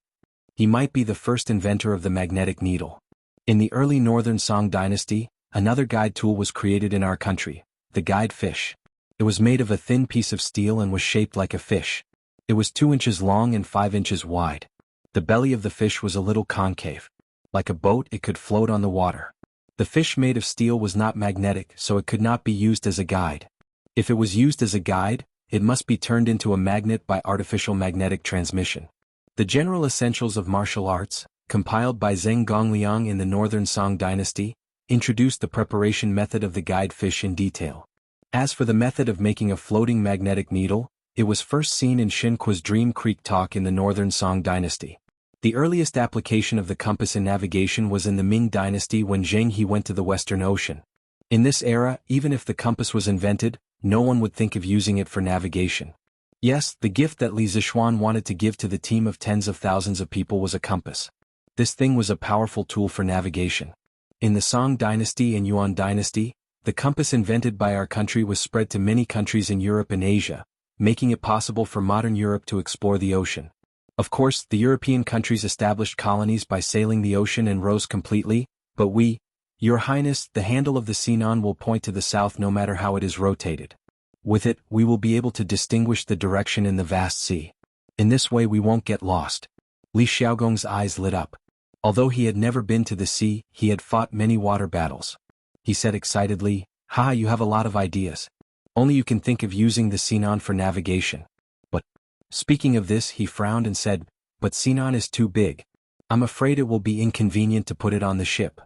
He might be the first inventor of the magnetic needle. In the early Northern Song dynasty, another guide tool was created in our country, the guide fish. It was made of a thin piece of steel and was shaped like a fish. It was 2 inches long and 5 inches wide. The belly of the fish was a little concave. Like a boat, it could float on the water. The fish made of steel was not magnetic, so it could not be used as a guide. If it was used as a guide, it must be turned into a magnet by artificial magnetic transmission. The General Essentials of Martial Arts, compiled by Zheng Gongliang in the Northern Song dynasty, introduced the preparation method of the guide fish in detail. As for the method of making a floating magnetic needle, it was first seen in Xinqua's Dream Creek talk in the Northern Song dynasty. The earliest application of the compass in navigation was in the Ming dynasty when Zheng He went to the Western Ocean. In this era, even if the compass was invented, no one would think of using it for navigation. Yes, the gift that Li Zixuan wanted to give to the team of tens of thousands of people was a compass. This thing was a powerful tool for navigation. In the Song dynasty and Yuan dynasty, the compass invented by our country was spread to many countries in Europe and Asia, making it possible for modern Europe to explore the ocean. Of course, the European countries established colonies by sailing the ocean and rose completely, but we, Your Highness, the handle of the Sinan will point to the south no matter how it is rotated. With it, we will be able to distinguish the direction in the vast sea. In this way we won't get lost. Li Xiaogong's eyes lit up. Although he had never been to the sea, he had fought many water battles. He said excitedly, "Ha, you have a lot of ideas. Only you can think of using the Sinan for navigation." But, speaking of this, he frowned and said, "But Sinan is too big. I'm afraid it will be inconvenient to put it on the ship."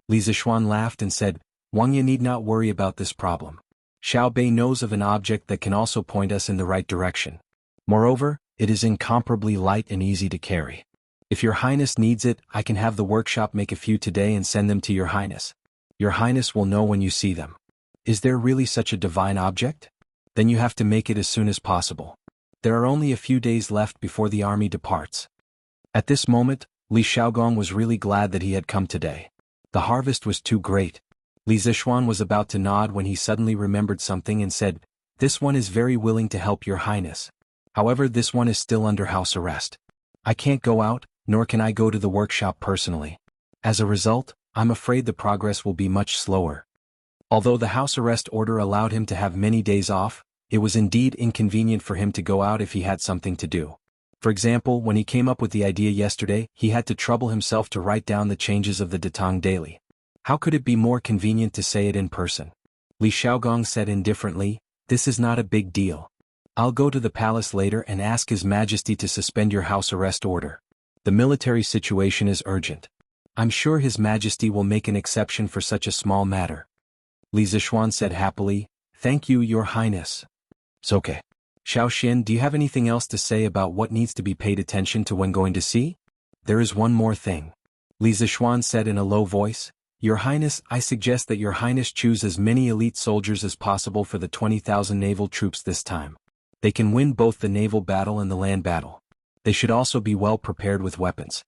Li Zixuan laughed and said, "Wang Ye need not worry about this problem. Xiao Bei knows of an object that can also point us in the right direction. Moreover, it is incomparably light and easy to carry. If your highness needs it, I can have the workshop make a few today and send them to your highness. Your highness will know when you see them." "Is there really such a divine object? Then you have to make it as soon as possible. There are only a few days left before the army departs." At this moment, Li Xiaogong was really glad that he had come today. The harvest was too great. Li Zixuan was about to nod when he suddenly remembered something and said, "This one is very willing to help your highness. However, this one is still under house arrest. I can't go out, nor can I go to the workshop personally. As a result, I'm afraid the progress will be much slower." Although the house arrest order allowed him to have many days off, it was indeed inconvenient for him to go out if he had something to do. For example, when he came up with the idea yesterday, he had to trouble himself to write down the changes of the Datang daily. How could it be more convenient to say it in person? Li Xiaogong said indifferently, "This is not a big deal. I'll go to the palace later and ask His Majesty to suspend your house arrest order. The military situation is urgent. I'm sure His Majesty will make an exception for such a small matter." Li Zishuan said happily, "Thank you, Your Highness." "It's okay. Xiao Xin, do you have anything else to say about what needs to be paid attention to when going to sea?" "There is one more thing," Li Zishuan said in a low voice. "Your Highness, I suggest that Your Highness choose as many elite soldiers as possible for the 20,000 naval troops this time. They can win both the naval battle and the land battle. They should also be well prepared with weapons."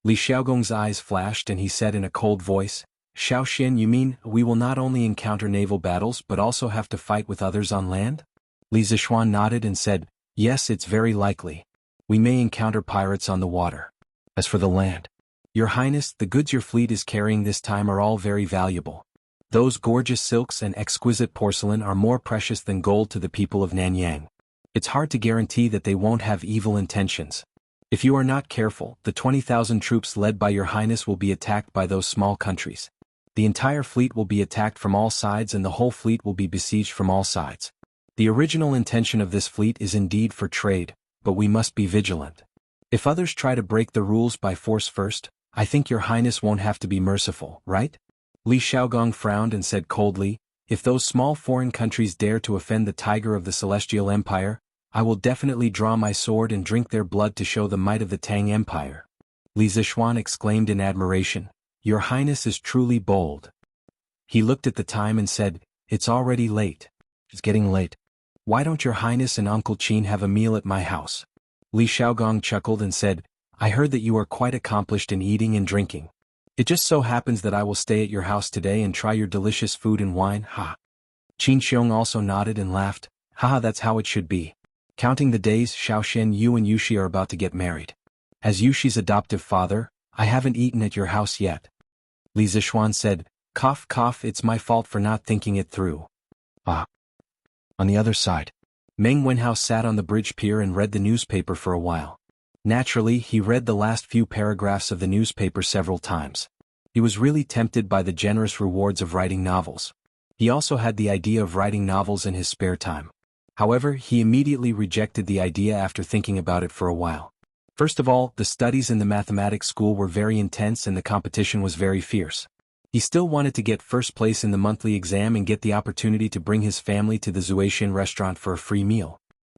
Li Xiaogong's eyes flashed and he said in a cold voice, "Xiao Xin, you mean we will not only encounter naval battles but also have to fight with others on land?" Li Zishuan nodded and said, "Yes, it's very likely. We may encounter pirates on the water. As for the land, Your Highness, the goods your fleet is carrying this time are all very valuable. Those gorgeous silks and exquisite porcelain are more precious than gold to the people of Nanyang. It's hard to guarantee that they won't have evil intentions. If you are not careful, the 20,000 troops led by Your Highness will be attacked by those small countries. The entire fleet will be attacked from all sides and the whole fleet will be besieged from all sides. The original intention of this fleet is indeed for trade, but we must be vigilant. If others try to break the rules by force first, I think Your Highness won't have to be merciful, right?" Li Xiaogong frowned and said coldly, "If those small foreign countries dare to offend the tiger of the Celestial Empire, I will definitely draw my sword and drink their blood to show the might of the Tang Empire." Li Zishuan exclaimed in admiration, "Your Highness is truly bold." He looked at the time and said, "It's already late." "It's getting late. Why don't Your Highness and Uncle Qin have a meal at my house?" Li Xiaogong chuckled and said, "I heard that you are quite accomplished in eating and drinking. It just so happens that I will stay at your house today and try your delicious food and wine, ha." Qin Xiong also nodded and laughed, "Haha, that's how it should be. Counting the days, Xiao Xin, you and Yushi are about to get married. As Yushi's adoptive father, I haven't eaten at your house yet." Li Zishuan said, "Cough cough, it's my fault for not thinking it through." Ah. On the other side, Meng Wenhao sat on the bridge pier and read the newspaper for a while. Naturally, he read the last few paragraphs of the newspaper several times. He was really tempted by the generous rewards of writing novels. He also had the idea of writing novels in his spare time. However, he immediately rejected the idea after thinking about it for a while. First of all, the studies in the mathematics school were very intense and the competition was very fierce. He still wanted to get first place in the monthly exam and get the opportunity to bring his family to the Zuaishan restaurant for a free meal.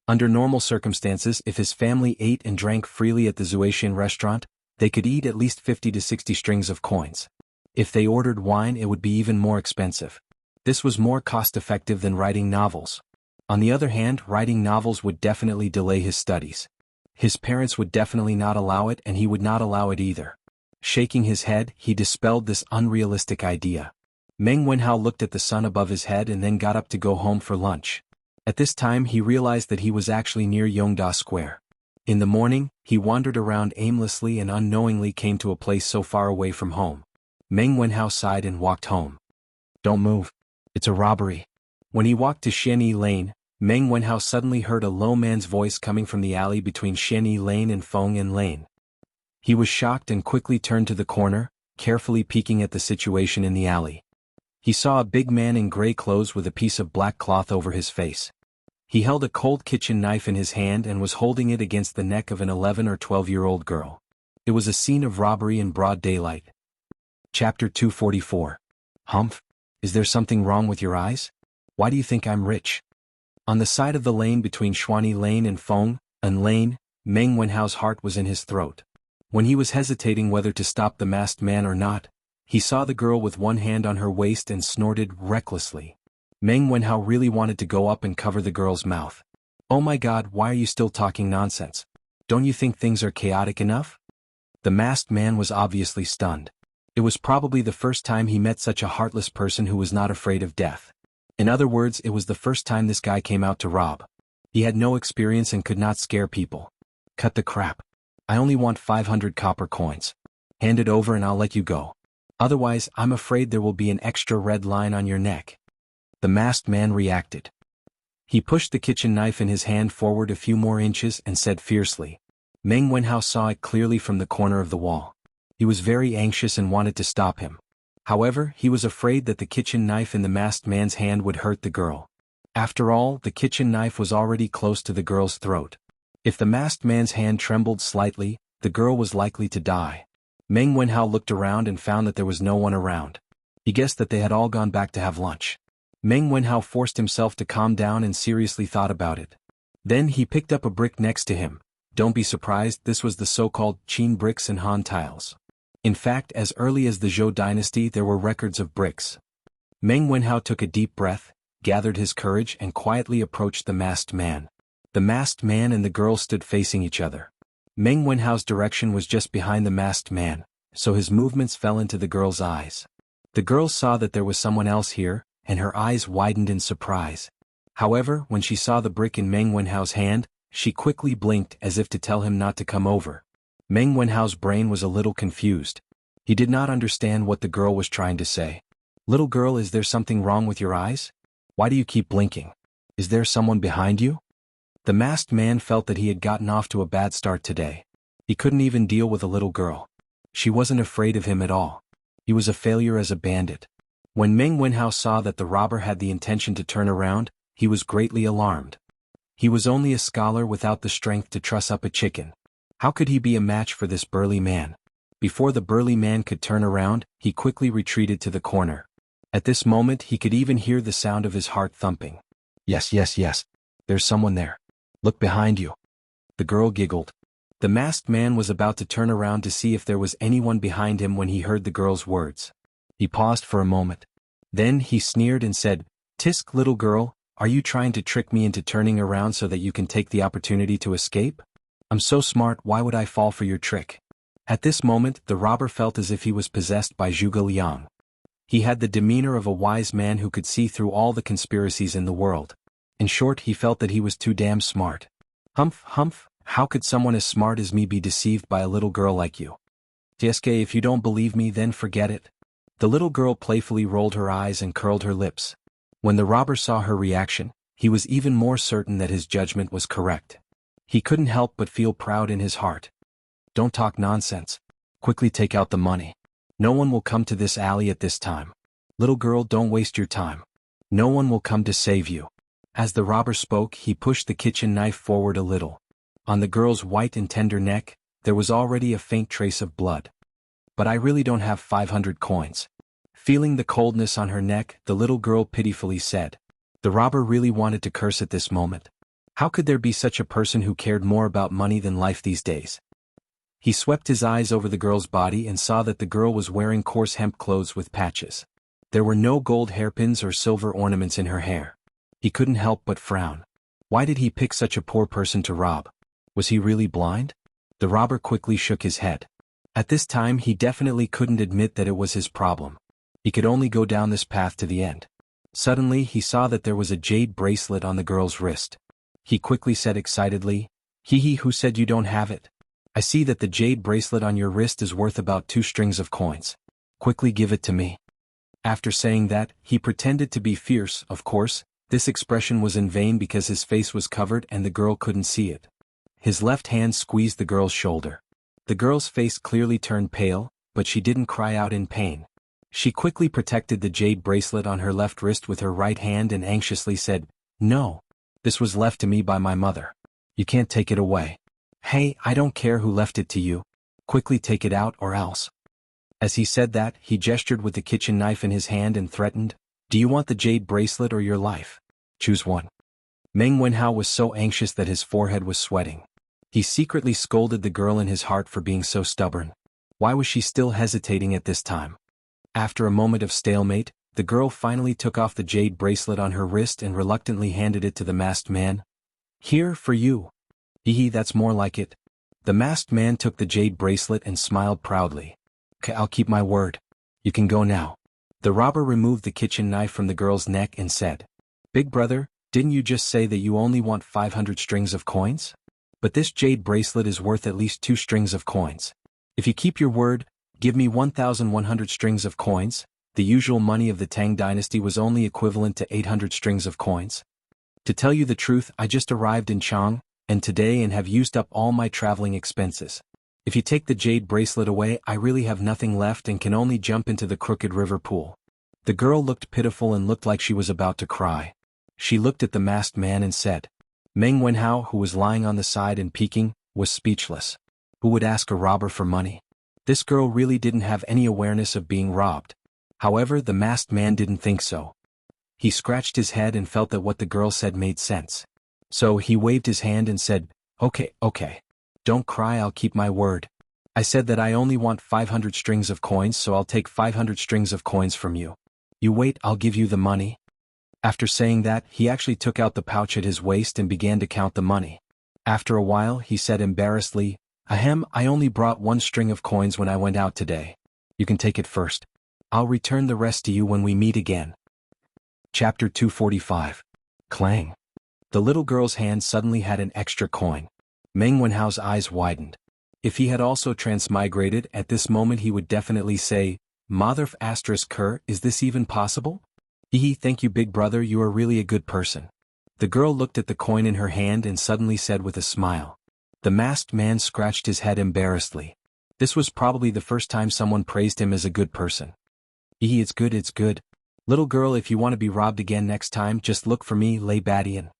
Under normal circumstances, if his family ate and drank freely at the Zuaishan restaurant, they could eat at least 50 to 60 strings of coins. If they ordered wine, it would be even more expensive. This was more cost-effective than writing novels. On the other hand, writing novels would definitely delay his studies. His parents would definitely not allow it and he would not allow it either. Shaking his head, he dispelled this unrealistic idea. Meng Wenhao looked at the sun above his head and then got up to go home for lunch. At this time he realized that he was actually near Yongda Square. In the morning, he wandered around aimlessly and unknowingly came to a place so far away from home. Meng Wenhao sighed and walked home. "Don't move. It's a robbery." When he walked to Xianyi Lane, Meng Wenhao suddenly heard a low man's voice coming from the alley between Xianyi Lane and Feng'an Lane. He was shocked and quickly turned to the corner, carefully peeking at the situation in the alley. He saw a big man in gray clothes with a piece of black cloth over his face. He held a cold kitchen knife in his hand and was holding it against the neck of an 11 or 12-year-old girl. It was a scene of robbery in broad daylight. Chapter 244. Humph? Is there something wrong with your eyes? Why do you think I'm rich? On the side of the lane between Xuanyi Lane and Feng'an Lane, Meng Wenhao's heart was in his throat. When he was hesitating whether to stop the masked man or not, he saw the girl with one hand on her waist and snorted recklessly. Meng Wenhao really wanted to go up and cover the girl's mouth. "Oh my God, why are you still talking nonsense? Don't you think things are chaotic enough?" The masked man was obviously stunned. It was probably the first time he met such a heartless person who was not afraid of death. In other words, it was the first time this guy came out to rob. He had no experience and could not scare people. "Cut the crap. I only want 500 copper coins. Hand it over and I'll let you go. Otherwise, I'm afraid there will be an extra red line on your neck." The masked man reacted. He pushed the kitchen knife in his hand forward a few more inches and said fiercely. Meng Wenhao saw it clearly from the corner of the wall. He was very anxious and wanted to stop him. However, he was afraid that the kitchen knife in the masked man's hand would hurt the girl. After all, the kitchen knife was already close to the girl's throat. If the masked man's hand trembled slightly, the girl was likely to die. Meng Wenhao looked around and found that there was no one around. He guessed that they had all gone back to have lunch. Meng Wenhao forced himself to calm down and seriously thought about it. Then he picked up a brick next to him. Don't be surprised, this was the so-called Qin bricks and Han tiles. In fact, as early as the Zhou dynasty there were records of bricks. Meng Wenhao took a deep breath, gathered his courage and quietly approached the masked man. The masked man and the girl stood facing each other. Meng Wenhao's direction was just behind the masked man, so his movements fell into the girl's eyes. The girl saw that there was someone else here, and her eyes widened in surprise. However, when she saw the brick in Meng Wenhao's hand, she quickly blinked as if to tell him not to come over. Meng Wenhao's brain was a little confused. He did not understand what the girl was trying to say. Little girl, is there something wrong with your eyes? Why do you keep blinking? Is there someone behind you? The masked man felt that he had gotten off to a bad start today. He couldn't even deal with a little girl. She wasn't afraid of him at all. He was a failure as a bandit. When Meng Wenhao saw that the robber had the intention to turn around, he was greatly alarmed. He was only a scholar without the strength to truss up a chicken. How could he be a match for this burly man? Before the burly man could turn around, he quickly retreated to the corner. At this moment he could even hear the sound of his heart thumping. Yes. There's someone there. Look behind you. The girl giggled. The masked man was about to turn around to see if there was anyone behind him when he heard the girl's words. He paused for a moment. Then he sneered and said, "Tisk, little girl, are you trying to trick me into turning around so that you can take the opportunity to escape? I'm so smart, why would I fall for your trick?" At this moment, the robber felt as if he was possessed by Zhuge Liang. He had the demeanor of a wise man who could see through all the conspiracies in the world. In short, he felt that he was too damn smart. Humph, how could someone as smart as me be deceived by a little girl like you? Tieske, if you don't believe me, then forget it. The little girl playfully rolled her eyes and curled her lips. When the robber saw her reaction, he was even more certain that his judgment was correct. He couldn't help but feel proud in his heart. Don't talk nonsense. Quickly take out the money. No one will come to this alley at this time. Little girl, don't waste your time. No one will come to save you. As the robber spoke, he pushed the kitchen knife forward a little. On the girl's white and tender neck, there was already a faint trace of blood. But I really don't have 500 coins. Feeling the coldness on her neck, the little girl pitifully said. The robber really wanted to curse at this moment. How could there be such a person who cared more about money than life these days? He swept his eyes over the girl's body and saw that the girl was wearing coarse hemp clothes with patches. There were no gold hairpins or silver ornaments in her hair. He couldn't help but frown. Why did he pick such a poor person to rob? Was he really blind? The robber quickly shook his head. At this time he definitely couldn't admit that it was his problem. He could only go down this path to the end. Suddenly he saw that there was a jade bracelet on the girl's wrist. He quickly said excitedly, "Hee, who said you don't have it? I see that the jade bracelet on your wrist is worth about 2 strings of coins. Quickly give it to me." After saying that, he pretended to be fierce. Of course, this expression was in vain because his face was covered and the girl couldn't see it. His left hand squeezed the girl's shoulder. The girl's face clearly turned pale, but she didn't cry out in pain. She quickly protected the jade bracelet on her left wrist with her right hand and anxiously said, "No. This was left to me by my mother. You can't take it away." "Hey, I don't care who left it to you. Quickly take it out or else." As he said that, he gestured with the kitchen knife in his hand and threatened, "Do you want the jade bracelet or your life? Choose one." Meng Wenhao was so anxious that his forehead was sweating. He secretly scolded the girl in his heart for being so stubborn. Why was she still hesitating at this time? After a moment of stalemate, the girl finally took off the jade bracelet on her wrist and reluctantly handed it to the masked man. "Here, for you." "Hee, that's more like it." The masked man took the jade bracelet and smiled proudly. "Okay, I'll keep my word. You can go now." The robber removed the kitchen knife from the girl's neck and said, "Big brother, didn't you just say that you only want 500 strings of coins? But this jade bracelet is worth at least 2 strings of coins. If you keep your word, give me 1,100 strings of coins." The usual money of the Tang dynasty was only equivalent to 800 strings of coins. "To tell you the truth, I just arrived in Chang, and today and have used up all my traveling expenses. If you take the jade bracelet away, I really have nothing left and can only jump into the crooked river pool. The girl looked pitiful and looked like she was about to cry. She looked at the masked man and said. Meng Wenhao, who was lying on the side and peeking, was speechless. Who would ask a robber for money? This girl really didn't have any awareness of being robbed. However, the masked man didn't think so. He scratched his head and felt that what the girl said made sense. So he waved his hand and said, Okay. Don't cry, I'll keep my word. I said that I only want 500 strings of coins, so I'll take 500 strings of coins from you. You wait, I'll give you the money. After saying that, he actually took out the pouch at his waist and began to count the money. After a while, he said embarrassedly, Ahem, I only brought 1 string of coins when I went out today. You can take it first. I'll return the rest to you when we meet again. Chapter 245. Clang. The little girl's hand suddenly had an extra coin. Meng Wenhao's eyes widened. If he had also transmigrated at this moment, he would definitely say, Motherf asterisk her, is this even possible? Thank you, big brother, you are really a good person. The girl looked at the coin in her hand and suddenly said with a smile. The masked man scratched his head embarrassedly. This was probably the first time someone praised him as a good person. It's good. Little girl, if you want to be robbed again next time, just look for me, Lei Badian.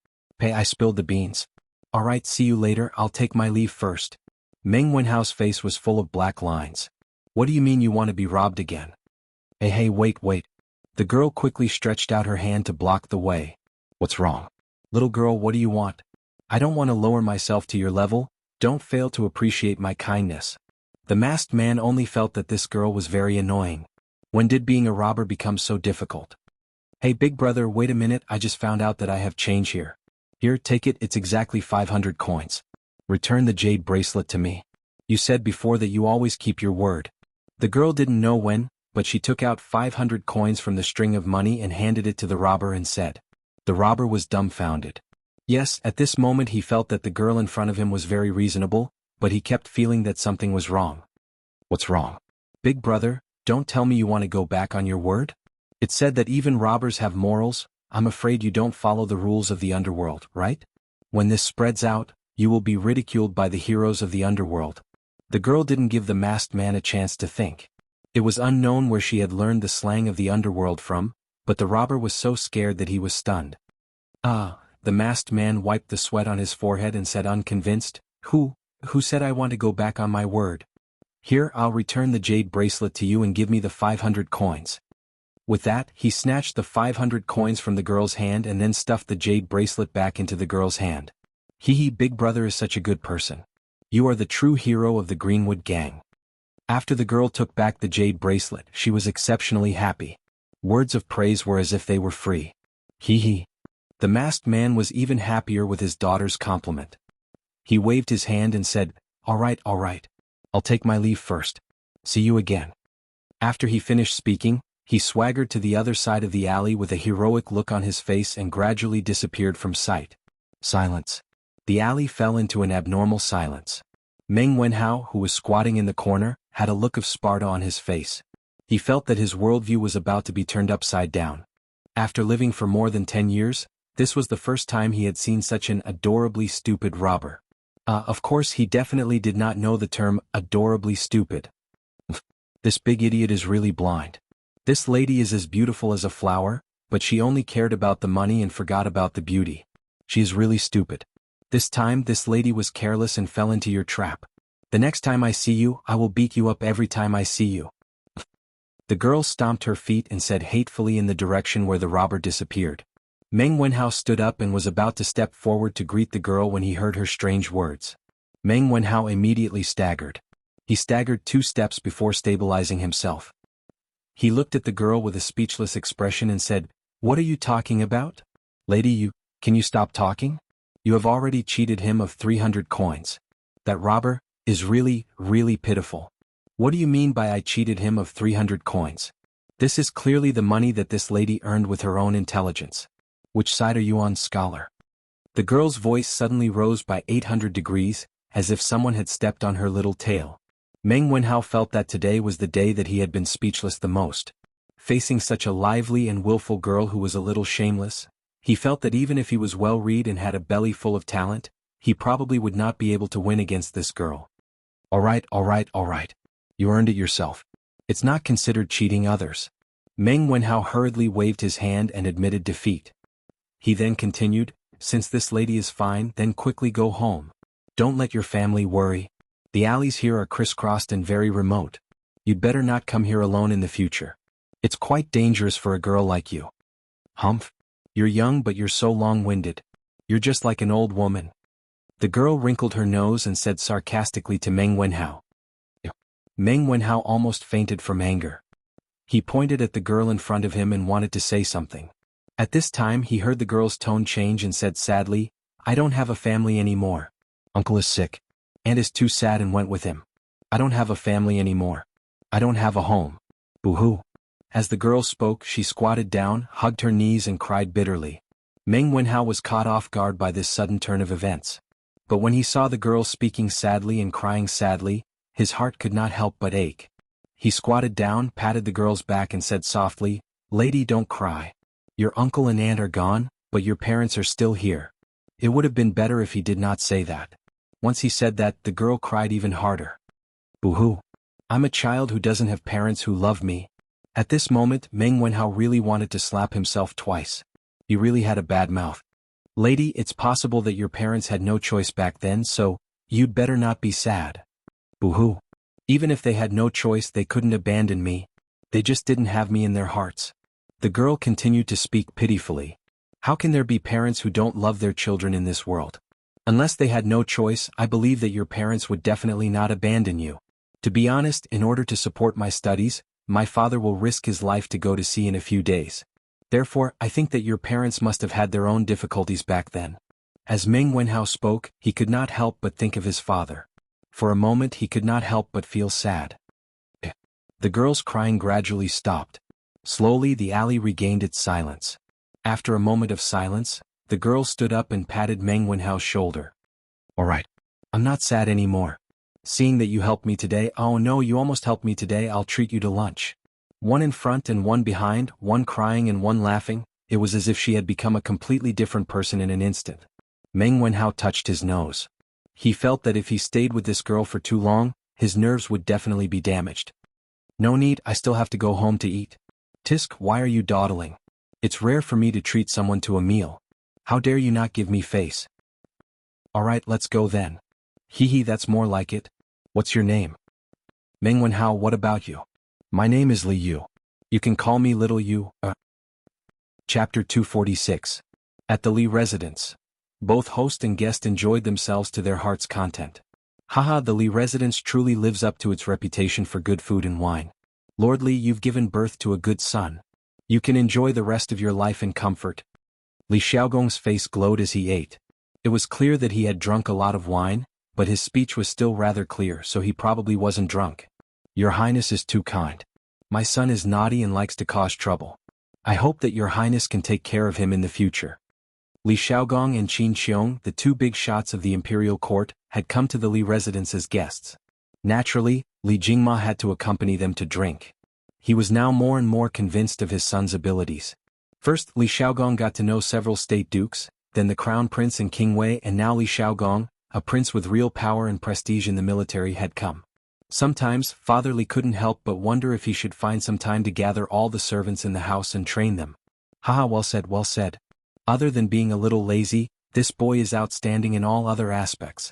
I spilled the beans. Alright, see you later, I'll take my leave first. Meng Wenhao's face was full of black lines. What do you mean you want to be robbed again? Hey, wait. The girl quickly stretched out her hand to block the way. What's wrong? Little girl, what do you want? I don't want to lower myself to your level, don't fail to appreciate my kindness. The masked man only felt that this girl was very annoying. When did being a robber become so difficult? Hey big brother, wait a minute, I just found out that I have change here. Here, take it, it's exactly 500 coins. Return the jade bracelet to me. You said before that you always keep your word. The girl didn't know when, but she took out 500 coins from the string of money and handed it to the robber and said. The robber was dumbfounded. Yes, at this moment he felt that the girl in front of him was very reasonable, but he kept feeling that something was wrong. What's wrong? Big brother, don't tell me you want to go back on your word? It said that even robbers have morals. I'm afraid you don't follow the rules of the underworld, right? When this spreads out, you will be ridiculed by the heroes of the underworld. The girl didn't give the masked man a chance to think. It was unknown where she had learned the slang of the underworld from, but the robber was so scared that he was stunned. The masked man wiped the sweat on his forehead and said unconvinced, Who said I want to go back on my word? Here, I'll return the jade bracelet to you and give me the 500 coins. With that, he snatched the 500 coins from the girl's hand and then stuffed the jade bracelet back into the girl's hand. Big brother is such a good person. You are the true hero of the Greenwood gang. After the girl took back the jade bracelet, she was exceptionally happy. Words of praise were as if they were free. The masked man was even happier with his daughter's compliment. He waved his hand and said, All right. I'll take my leave first. See you again. After he finished speaking, he swaggered to the other side of the alley with a heroic look on his face and gradually disappeared from sight. Silence. The alley fell into an abnormal silence. Meng Wenhao, who was squatting in the corner, had a look of Sparta on his face. He felt that his worldview was about to be turned upside down. After living for more than 10 years, this was the first time he had seen such an adorably stupid robber. Of course he definitely did not know the term adorably stupid. This big idiot is really blind. This lady is as beautiful as a flower, but she only cared about the money and forgot about the beauty. She is really stupid. This time this lady was careless and fell into your trap. The next time I see you, I will beat you up every time I see you. The girl stomped her feet and said hatefully in the direction where the robber disappeared. Meng Wenhao stood up and was about to step forward to greet the girl when he heard her strange words. Meng Wenhao immediately staggered. He staggered 2 steps before stabilizing himself. He looked at the girl with a speechless expression and said, What are you talking about? Lady, can you stop talking? You have already cheated him of 300 coins. That robber is really pitiful. What do you mean by I cheated him of 300 coins? This is clearly the money that this lady earned with her own intelligence. Which side are you on, scholar? The girl's voice suddenly rose by 800 degrees, as if someone had stepped on her little tail. Meng Wenhao felt that today was the day that he had been speechless the most. Facing such a lively and willful girl who was a little shameless, he felt that even if he was well-read and had a belly full of talent, he probably would not be able to win against this girl. Alright, alright, alright. You earned it yourself. It's not considered cheating others. Meng Wenhao hurriedly waved his hand and admitted defeat. He then continued, since this lady is fine, then quickly go home. Don't let your family worry. The alleys here are crisscrossed and very remote. You'd better not come here alone in the future. It's quite dangerous for a girl like you. Humph. You're young but you're so long-winded. You're just like an old woman. The girl wrinkled her nose and said sarcastically to Meng Wenhao. Meng Wenhao almost fainted from anger. He pointed at the girl in front of him and wanted to say something. At this time he heard the girl's tone change and said sadly, I don't have a family anymore. Uncle is sick. Aunt is too sad and went with him. I don't have a family anymore. I don't have a home. Boo-hoo. As the girl spoke, she squatted down, hugged her knees and cried bitterly. Meng Wenhao was caught off guard by this sudden turn of events. But when he saw the girl speaking sadly and crying sadly, his heart could not help but ache. He squatted down, patted the girl's back and said softly, Lady, don't cry. Your uncle and aunt are gone, but your parents are still here. It would have been better if he did not say that. Once he said that, the girl cried even harder. Boo-hoo. I'm a child who doesn't have parents who love me. At this moment, Meng Wenhao really wanted to slap himself twice. He really had a bad mouth. Lady, it's possible that your parents had no choice back then, so you'd better not be sad. Boo-hoo. Even if they had no choice, they couldn't abandon me. They just didn't have me in their hearts. The girl continued to speak pitifully. How can there be parents who don't love their children in this world? Unless they had no choice, I believe that your parents would definitely not abandon you. To be honest, in order to support my studies, my father will risk his life to go to sea in a few days. Therefore, I think that your parents must have had their own difficulties back then. As Meng Wenhao spoke, he could not help but think of his father. For a moment he could not help but feel sad. The girl's crying gradually stopped. Slowly the alley regained its silence. After a moment of silence, the girl stood up and patted Meng Wenhao's shoulder. Alright. I'm not sad anymore. Seeing that you helped me today, oh no, you almost helped me today, I'll treat you to lunch. One in front and one behind, one crying and one laughing, it was as if she had become a completely different person in an instant. Meng Wenhao touched his nose. He felt that if he stayed with this girl for too long, his nerves would definitely be damaged. No need, I still have to go home to eat. Tisk, why are you dawdling? It's rare for me to treat someone to a meal. How dare you not give me face? Alright, let's go then. Hee, that's more like it. What's your name? Meng Wenhao, what about you? My name is Li Yu. You can call me Little Yu. Chapter 246. At the Li residence. Both host and guest enjoyed themselves to their heart's content. Haha, the Li residence truly lives up to its reputation for good food and wine. Lord Li, you've given birth to a good son. You can enjoy the rest of your life in comfort. Li Xiaogong's face glowed as he ate. It was clear that he had drunk a lot of wine, but his speech was still rather clear, so he probably wasn't drunk. Your Highness is too kind. My son is naughty and likes to cause trouble. I hope that your Highness can take care of him in the future. Li Xiaogong and Qin Xiong, the two big shots of the imperial court, had come to the Li residence as guests. Naturally, Li Jingma had to accompany them to drink. He was now more and more convinced of his son's abilities. First, Li Xiaogong got to know several state dukes, then the crown prince and King Wei, and now Li Xiaogong, a prince with real power and prestige in the military, had come. Sometimes, Father Li couldn't help but wonder if he should find some time to gather all the servants in the house and train them. Haha, well said, well said. Other than being a little lazy, this boy is outstanding in all other aspects.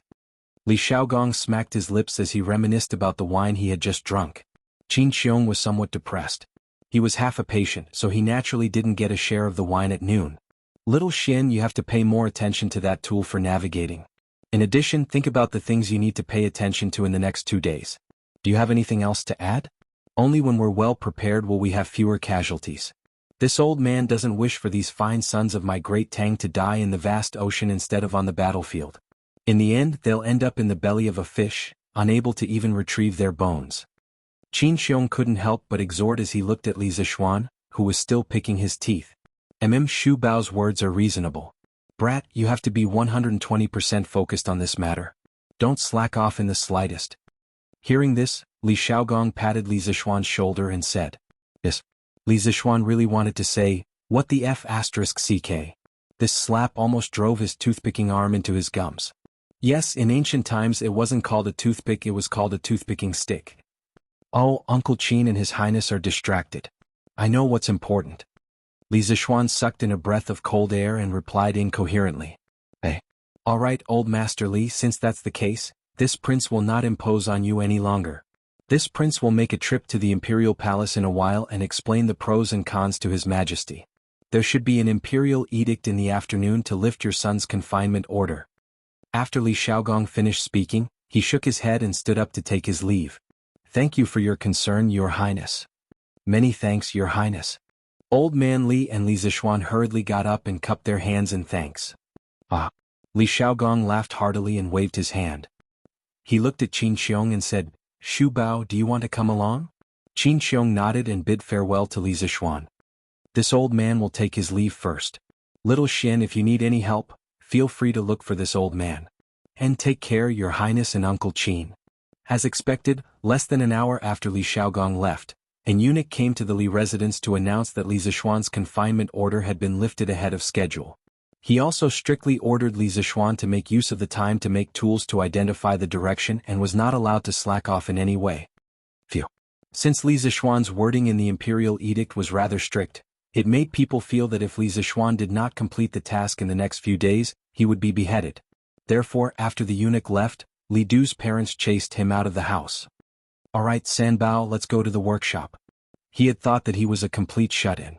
Li Xiaogong smacked his lips as he reminisced about the wine he had just drunk. Qin Xiong was somewhat depressed. He was half a patient, so he naturally didn't get a share of the wine at noon. Little Xin, you have to pay more attention to that tool for navigating. In addition, think about the things you need to pay attention to in the next 2 days. Do you have anything else to add? Only when we're well prepared will we have fewer casualties. This old man doesn't wish for these fine sons of my great Tang to die in the vast ocean instead of on the battlefield. In the end, they'll end up in the belly of a fish, unable to even retrieve their bones. Qin Xiong couldn't help but exhort as he looked at Li Zishuan, who was still picking his teeth. Shu Bao's words are reasonable. Brat, you have to be 120% focused on this matter. Don't slack off in the slightest. Hearing this, Li Xiaogong patted Li Zishuan's shoulder and said, Yes. Li Zishuan really wanted to say, what the F***ck. This slap almost drove his toothpicking arm into his gums. Yes, in ancient times it wasn't called a toothpick, it was called a toothpicking stick. Oh, Uncle Qin and His Highness are distracted. I know what's important. Li Zishuan sucked in a breath of cold air and replied incoherently. Hey. All right, old Master Li, since that's the case, this prince will not impose on you any longer. This prince will make a trip to the imperial palace in a while and explain the pros and cons to His Majesty. There should be an imperial edict in the afternoon to lift your son's confinement order. After Li Xiaogong finished speaking, he shook his head and stood up to take his leave. Thank you for your concern, Your Highness. Many thanks, Your Highness. Old man Li and Li Zishuan hurriedly got up and cupped their hands in thanks. Ah. Li Xiaogong laughed heartily and waved his hand. He looked at Qin Xiong and said, Shu Bao, do you want to come along? Qin Xiong nodded and bid farewell to Li Zishuan. This old man will take his leave first. Little Xian, if you need any help, feel free to look for this old man. And take care, Your Highness and Uncle Qin. As expected, less than an hour after Li Xiaogong left, an eunuch came to the Li residence to announce that Li Zishuan's confinement order had been lifted ahead of schedule. He also strictly ordered Li Zishuan to make use of the time to make tools to identify the direction and was not allowed to slack off in any way. Phew. Since Li Zishuan's wording in the imperial edict was rather strict, it made people feel that if Li Zishuan did not complete the task in the next few days, he would be beheaded. Therefore, after the eunuch left, Li Du's parents chased him out of the house. All right, Sanbao, let's go to the workshop. He had thought that he was a complete shut-in.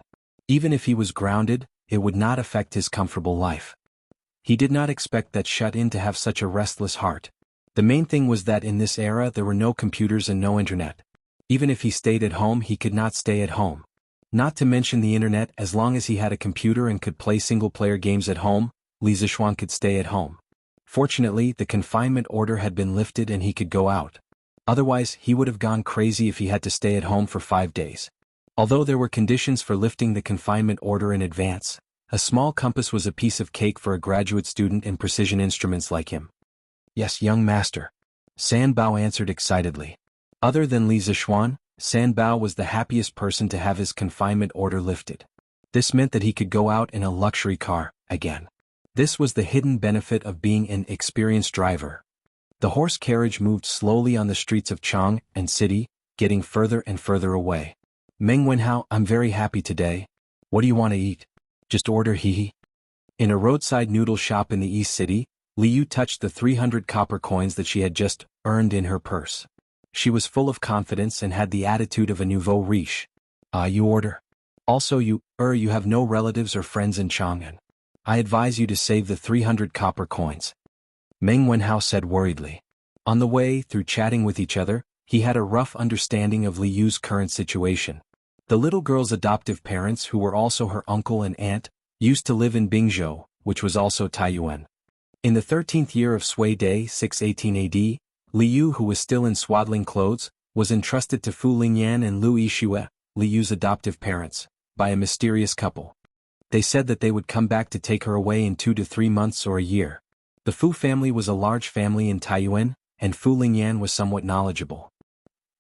Even if he was grounded, it would not affect his comfortable life. He did not expect that shut-in to have such a restless heart. The main thing was that in this era there were no computers and no internet. Even if he stayed at home, he could not stay at home. Not to mention the internet, as long as he had a computer and could play single-player games at home, Li Zishuan could stay at home. Fortunately, the confinement order had been lifted and he could go out. Otherwise, he would have gone crazy if he had to stay at home for 5 days. Although there were conditions for lifting the confinement order in advance, a small compass was a piece of cake for a graduate student in precision instruments like him. Yes, young master. San Bao answered excitedly. Other than Li Zishuan, San Bao was the happiest person to have his confinement order lifted. This meant that he could go out in a luxury car, again. This was the hidden benefit of being an experienced driver. The horse carriage moved slowly on the streets of Chang and city, getting further and further away. Meng Wenhao, I'm very happy today. What do you want to eat? Just order hee. In a roadside noodle shop in the East City, Li Yu touched the 300 copper coins that she had just earned in her purse. She was full of confidence and had the attitude of a nouveau riche. You order. Also you have no relatives or friends in Chang'an. I advise you to save the 300 copper coins. Meng Wenhao said worriedly. On the way, through chatting with each other, he had a rough understanding of Li Yu's current situation. The little girl's adoptive parents, who were also her uncle and aunt, used to live in Bingzhou, which was also Taiyuan. In the 13th year of Sui Day 618 AD, Li Yu, who was still in swaddling clothes, was entrusted to Fu Lingyan and Lu Yixue, Li Yu's adoptive parents, by a mysterious couple. They said that they would come back to take her away in 2 to 3 months or a year. The Fu family was a large family in Taiyuan, and Fu Lingyan was somewhat knowledgeable.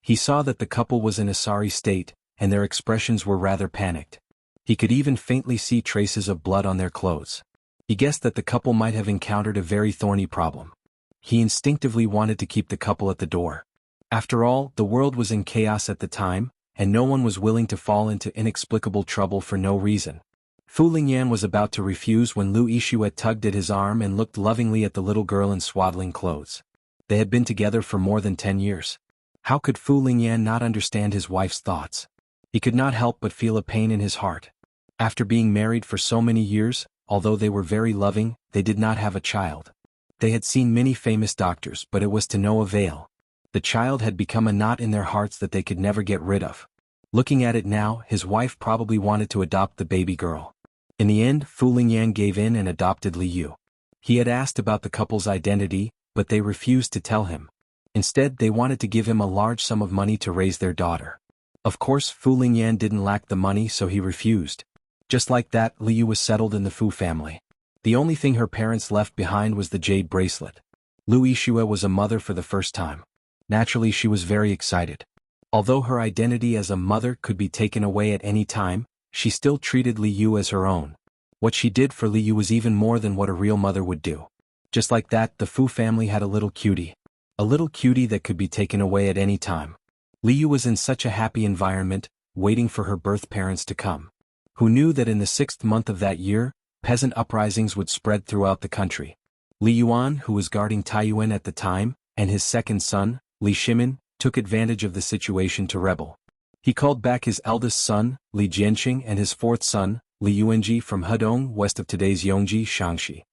He saw that the couple was in a sorry state, and their expressions were rather panicked. He could even faintly see traces of blood on their clothes. He guessed that the couple might have encountered a very thorny problem. He instinctively wanted to keep the couple at the door. After all, the world was in chaos at the time, and no one was willing to fall into inexplicable trouble for no reason. Fu Lingyan was about to refuse when Lu Yixue tugged at his arm and looked lovingly at the little girl in swaddling clothes. They had been together for more than 10 years. How could Fu Lingyan not understand his wife's thoughts? He could not help but feel a pain in his heart. After being married for so many years, although they were very loving, they did not have a child. They had seen many famous doctors, but it was to no avail. The child had become a knot in their hearts that they could never get rid of. Looking at it now, his wife probably wanted to adopt the baby girl. In the end, Fu Lingyan gave in and adopted Li Yu. He had asked about the couple's identity, but they refused to tell him. Instead, they wanted to give him a large sum of money to raise their daughter. Of course, Fu Lingyan didn't lack the money, so he refused. Just like that, Li Yu was settled in the Fu family. The only thing her parents left behind was the jade bracelet. Lu Yixue was a mother for the first time. Naturally, she was very excited. Although her identity as a mother could be taken away at any time, she still treated Li Yu as her own. What she did for Li Yu was even more than what a real mother would do. Just like that, the Fu family had a little cutie. A little cutie that could be taken away at any time. Liu was in such a happy environment, waiting for her birth parents to come. Who knew that in the 6th month of that year, peasant uprisings would spread throughout the country. Li Yuan, who was guarding Taiyuan at the time, and his second son, Li Shimin, took advantage of the situation to rebel. He called back his eldest son, Li Jianqing, and his fourth son, Li Yuanji, from Hedong, west of today's Yongji, Shaanxi.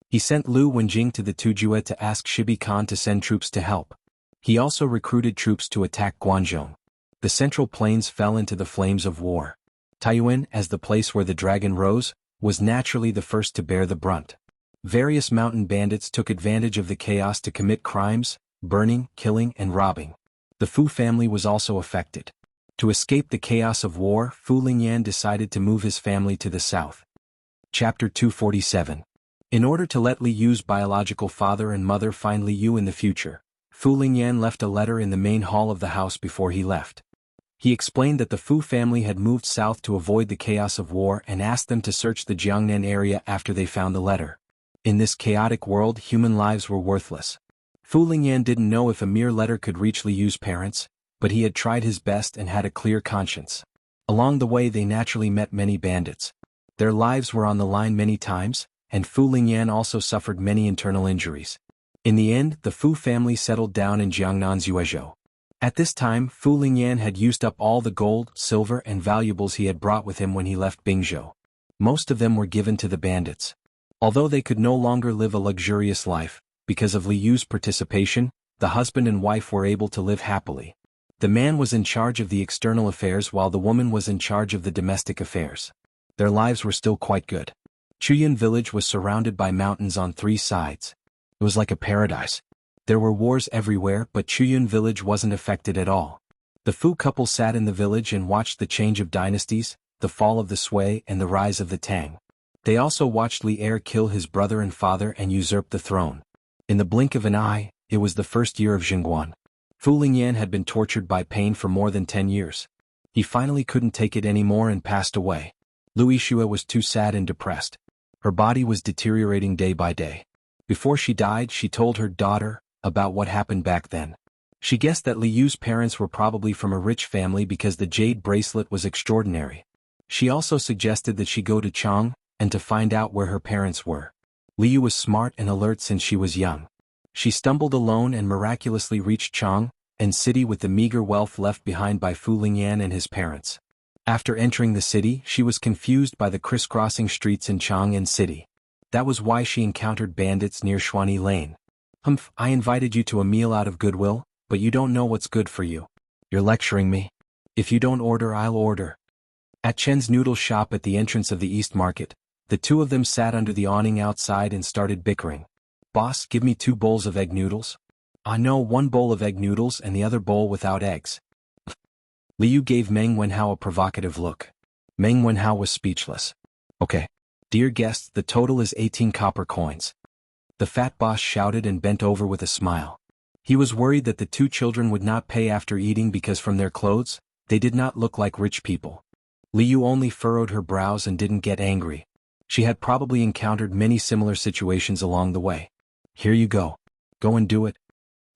He sent Lu Wenjing to the Tujue to ask Shibi Khan to send troops to help. He also recruited troops to attack Guanzhong. The central plains fell into the flames of war. Taiyuan, as the place where the dragon rose, was naturally the first to bear the brunt. Various mountain bandits took advantage of the chaos to commit crimes, burning, killing, and robbing. The Fu family was also affected. To escape the chaos of war, Fu Lingyan decided to move his family to the south. Chapter 247. In order to let Li Yu's biological father and mother find Li Yu in the future, Fu Lingyan left a letter in the main hall of the house before he left. He explained that the Fu family had moved south to avoid the chaos of war and asked them to search the Jiangnan area after they found the letter. In this chaotic world, human lives were worthless. Fu Lingyan didn't know if a mere letter could reach Li Yu's parents, but he had tried his best and had a clear conscience. Along the way they naturally met many bandits. Their lives were on the line many times, and Fu Lingyan also suffered many internal injuries. In the end, the Fu family settled down in Jiangnan's Yuezhou. At this time, Fu Lingyan had used up all the gold, silver, and valuables he had brought with him when he left Bingzhou. Most of them were given to the bandits. Although they could no longer live a luxurious life, because of Li Yu's participation, the husband and wife were able to live happily. The man was in charge of the external affairs while the woman was in charge of the domestic affairs. Their lives were still quite good. Chuyun village was surrounded by mountains on 3 sides. It was like a paradise. There were wars everywhere, but Chuyun village wasn't affected at all. The Fu couple sat in the village and watched the change of dynasties, the fall of the Sui and the rise of the Tang. They also watched Li Er kill his brother and father and usurp the throne. In the blink of an eye, it was the first year of Xingguan. Fu Lingyan had been tortured by pain for more than 10 years. He finally couldn't take it anymore and passed away. Lu Yixue was too sad and depressed. Her body was deteriorating day by day. Before she died, she told her daughter about what happened back then. She guessed that Li Yu's parents were probably from a rich family because the jade bracelet was extraordinary. She also suggested that she go to Chang and to find out where her parents were. Li Yu was smart and alert since she was young. She stumbled alone and miraculously reached Chang, an city with the meager wealth left behind by Fu Lingyan and his parents. After entering the city, she was confused by the crisscrossing streets in Chang'an City. That was why she encountered bandits near Shuani Lane. "Humph, I invited you to a meal out of goodwill, but you don't know what's good for you. You're lecturing me. If you don't order, I'll order." At Chen's noodle shop at the entrance of the East Market, the two of them sat under the awning outside and started bickering. "Boss, give me 2 bowls of egg noodles." "Ah no, 1 bowl of egg noodles and the other bowl without eggs." Li Yu gave Meng Wenhao a provocative look. Meng Wenhao was speechless. "Okay. Dear guests, the total is 18 copper coins." The fat boss shouted and bent over with a smile. He was worried that the 2 children would not pay after eating because from their clothes, they did not look like rich people. Li Yu only furrowed her brows and didn't get angry. She had probably encountered many similar situations along the way. "Here you go. Go and do it."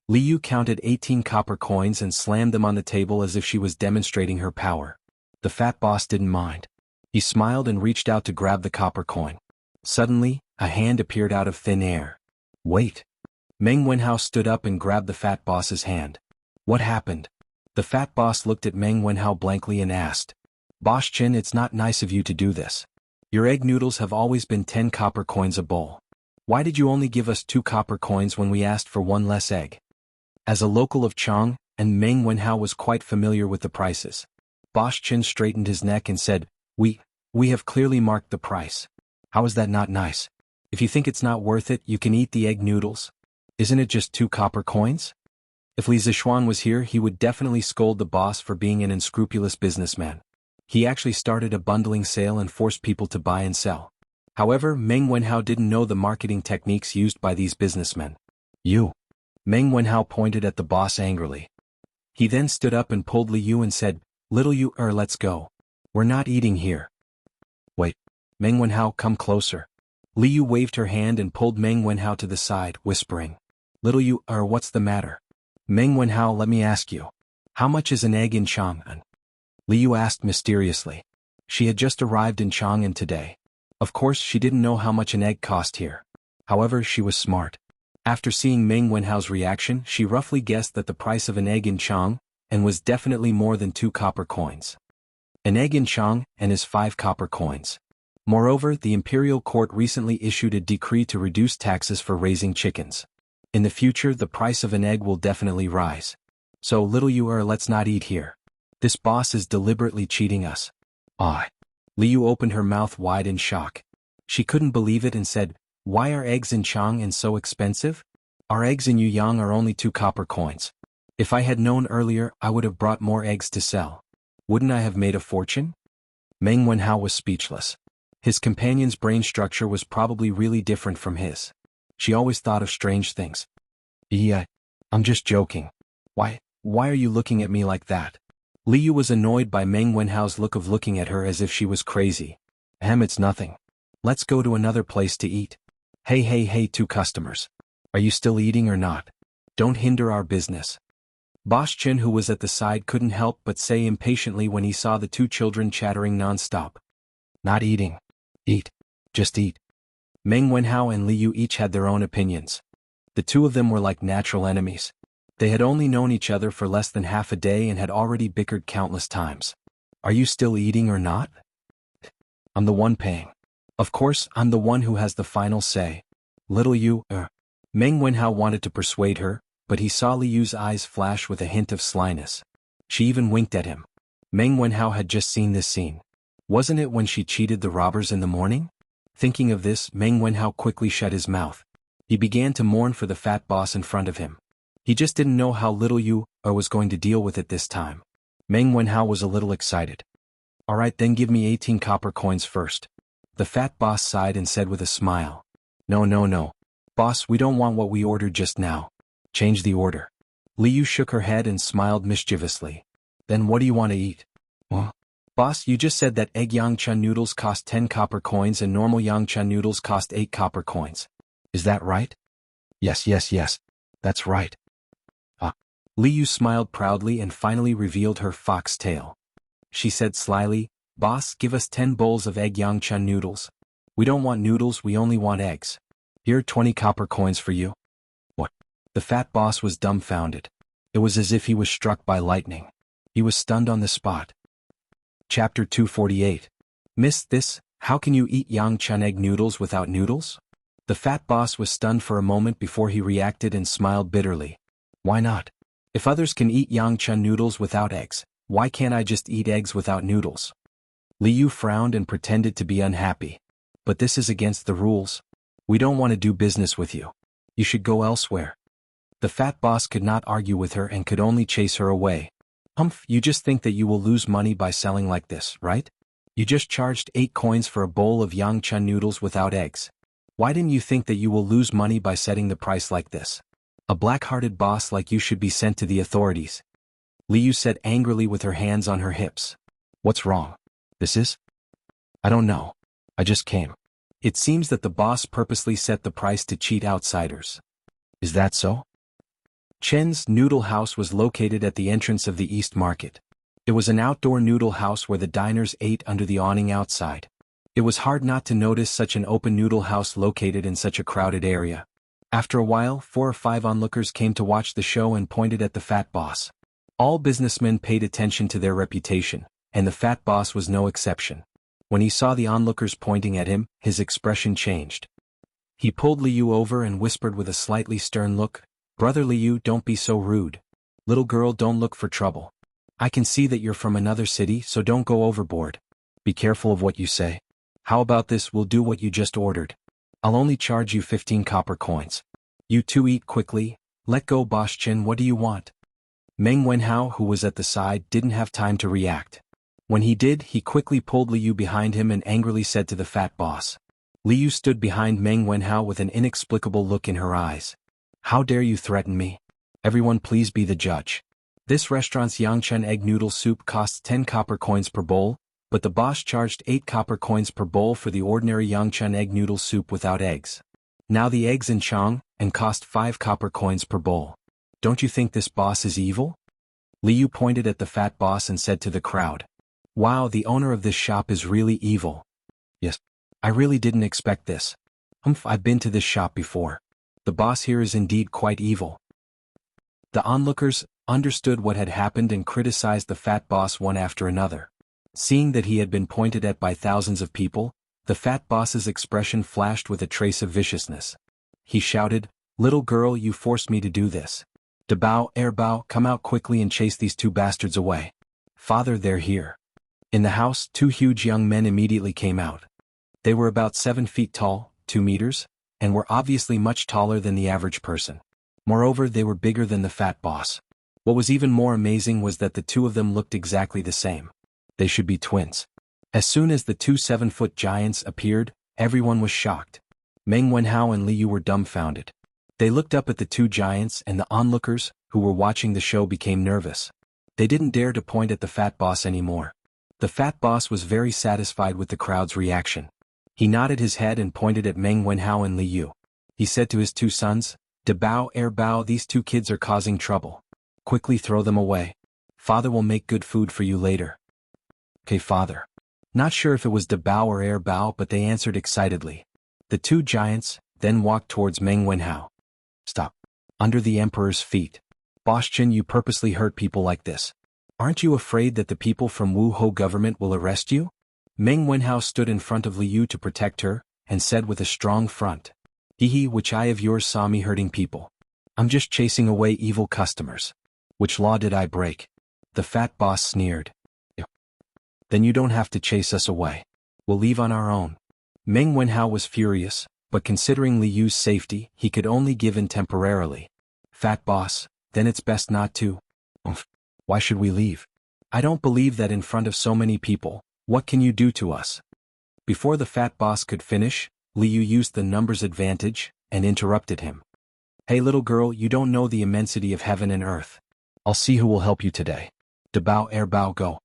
Li Yu counted 18 copper coins and slammed them on the table as if she was demonstrating her power. The fat boss didn't mind. He smiled and reached out to grab the copper coin. Suddenly, a hand appeared out of thin air. "Wait." Meng Wenhao stood up and grabbed the fat boss's hand. "What happened?" The fat boss looked at Meng Wenhao blankly and asked. "Boss Chen, it's not nice of you to do this. Your egg noodles have always been 10 copper coins a bowl. Why did you only give us 2 copper coins when we asked for 1 less egg?" As a local of Chang, and Meng Wenhao was quite familiar with the prices. Boss Chen straightened his neck and said, We have clearly marked the price. How is that not nice? If you think it's not worth it, you can eat the egg noodles. Isn't it just 2 copper coins?" If Li Zishuan was here, he would definitely scold the boss for being an unscrupulous businessman. He actually started a bundling sale and forced people to buy and sell. However, Meng Wenhao didn't know the marketing techniques used by these businessmen. "You." Meng Wenhao pointed at the boss angrily. He then stood up and pulled Li Yu and said, "Little Yu, let's go. We're not eating here." "Wait. Meng Wenhao, come closer." Liu waved her hand and pulled Meng Wenhao to the side, whispering, "Little you, what's the matter? Meng Wenhao, let me ask you. How much is an egg in Chang'an?" Liu asked mysteriously. She had just arrived in Chang'an today. Of course she didn't know how much an egg cost here. However, she was smart. After seeing Meng Wenhao's reaction, she roughly guessed that the price of an egg in Chang'an was definitely more than 2 copper coins. An egg in Chang'an is 5 copper coins. Moreover, the imperial court recently issued a decree to reduce taxes for raising chickens. In the future, the price of an egg will definitely rise. So little you let's not eat here. This boss is deliberately cheating us. Ah. Liu opened her mouth wide in shock. She couldn't believe it and said, "Why are eggs in Chang'an so expensive? Our eggs in Yuyang are only 2 copper coins. If I had known earlier, I would have brought more eggs to sell. Wouldn't I have made a fortune?" Meng Wenhao was speechless. His companion's brain structure was probably really different from his. She always thought of strange things. "Yeah, I'm just joking. Why are you looking at me like that?" Liu was annoyed by Meng Wenhao's look of looking at her as if she was crazy. It's nothing. Let's go to another place to eat." Hey, 2 customers. Are you still eating or not? Don't hinder our business." Boss Chen, who was at the side, couldn't help but say impatiently when he saw the 2 children chattering non-stop. "Not eating. Eat. Just eat." Meng Wenhao and Liu each had their own opinions. The 2 of them were like natural enemies. They had only known each other for less than half a day and had already bickered countless times. "Are you still eating or not?" "I'm the one paying. Of course, I'm the one who has the final say. Little you, Meng Wenhao wanted to persuade her, but he saw Liu's eyes flash with a hint of slyness. She even winked at him. Meng Wenhao had just seen this scene. Wasn't it when she cheated the robbers in the morning? Thinking of this, Meng Wenhao quickly shut his mouth. He began to mourn for the fat boss in front of him. He just didn't know how little you was going to deal with it this time. Meng Wenhao was a little excited. "Alright, then give me 18 copper coins first." The fat boss sighed and said with a smile. No. Boss, we don't want what we ordered just now. Change the order." Liu shook her head and smiled mischievously. "Then what do you want to eat?" "Boss, you just said that egg yangcha noodles cost 10 copper coins and normal yangcha noodles cost 8 copper coins. Is that right?" Yes. That's right." Liu smiled proudly and finally revealed her fox tail. She said slyly, "Boss, give us 10 bowls of egg yangcha noodles. We don't want noodles, we only want eggs. Here 20 copper coins for you." What? The fat boss was dumbfounded. It was as if he was struck by lightning. He was stunned on the spot. Chapter 248. "Miss this, how can you eat yangcha egg noodles without noodles?" The fat boss was stunned for a moment before he reacted and smiled bitterly. "Why not? If others can eat yangcha noodles without eggs, why can't I just eat eggs without noodles?" Liu frowned and pretended to be unhappy. "But this is against the rules. We don't want to do business with you. You should go elsewhere." The fat boss could not argue with her and could only chase her away. You just think that you will lose money by selling like this, right? You just charged 8 coins for a bowl of yangcha noodles without eggs. Why didn't you think that you will lose money by setting the price like this? A black-hearted boss like you should be sent to the authorities." Liu said angrily with her hands on her hips. "What's wrong? This is? I don't know. I just came." It seems that the boss purposely set the price to cheat outsiders. Is that so? Chen's noodle house was located at the entrance of the East Market. It was an outdoor noodle house where the diners ate under the awning outside. It was hard not to notice such an open noodle house located in such a crowded area. After a while, 4 or 5 onlookers came to watch the show and pointed at the fat boss. All businessmen paid attention to their reputation, and the fat boss was no exception. When he saw the onlookers pointing at him, his expression changed. He pulled Liu over and whispered with a slightly stern look, "Brother Liu, don't be so rude. Little girl, don't look for trouble. I can see that you're from another city, so don't go overboard. Be careful of what you say. How about this, we'll do what you just ordered. I'll only charge you 15 copper coins. You 2 eat quickly. Let go, Boss Chen, what do you want?" Meng Wenhao, who was at the side, didn't have time to react. When he did, he quickly pulled Liu behind him and angrily said to the fat boss. Liu stood behind Meng Wenhao with an inexplicable look in her eyes. "How dare you threaten me? Everyone please be the judge. This restaurant's yangcha egg noodle soup costs 10 copper coins per bowl, but the boss charged 8 copper coins per bowl for the ordinary Yangchun egg noodle soup without eggs. Now the eggs in Chang, and cost 5 copper coins per bowl. Don't you think this boss is evil? Liu pointed at the fat boss and said to the crowd. Wow, the owner of this shop is really evil. Yes. I really didn't expect this. I've been to this shop before. The boss here is indeed quite evil. The onlookers understood what had happened and criticized the fat boss one after another. Seeing that he had been pointed at by thousands of people, the fat boss's expression flashed with a trace of viciousness. He shouted, "Little girl, you forced me to do this. Dabao, Airbao, come out quickly and chase these 2 bastards away. Father, they're here." In the house, 2 huge young men immediately came out. They were about 7 feet tall, 2 meters, and were obviously much taller than the average person. Moreover, they were bigger than the fat boss. What was even more amazing was that the 2 of them looked exactly the same. They should be twins. As soon as the 2 7-foot giants appeared, everyone was shocked. Meng Wenhao and Liu were dumbfounded. They looked up at the 2 giants, and the onlookers, who were watching the show, became nervous. They didn't dare to point at the fat boss anymore. The fat boss was very satisfied with the crowd's reaction. He nodded his head and pointed at Meng Wenhao and Liu. He said to his 2 sons, "Dabao, Airbao, these 2 kids are causing trouble. Quickly throw them away. Father will make good food for you later." "Okay, father." Not sure if it was Dabao or Airbao, but they answered excitedly. The 2 giants then walked towards Meng Wenhao. "Stop. Under the emperor's feet. Boschin, you purposely hurt people like this. Aren't you afraid that the people from Wu Ho government will arrest you?" Meng Wenhao stood in front of Liu to protect her, and said with a strong front, "Hehe, which eye of yours saw me hurting people? I'm just chasing away evil customers. Which law did I break?" The fat boss sneered. "Then you don't have to chase us away. We'll leave on our own." Meng Wenhao was furious, but considering Liu's safety, he could only give in temporarily. "Fat boss, then it's best not to." "Why should we leave? I don't believe that in front of so many people. What can you do to us?" Before the fat boss could finish, Liu used the numbers advantage, and interrupted him. "Hey little girl, you don't know the immensity of heaven and earth. I'll see who will help you today. Dabao, Airbao, go."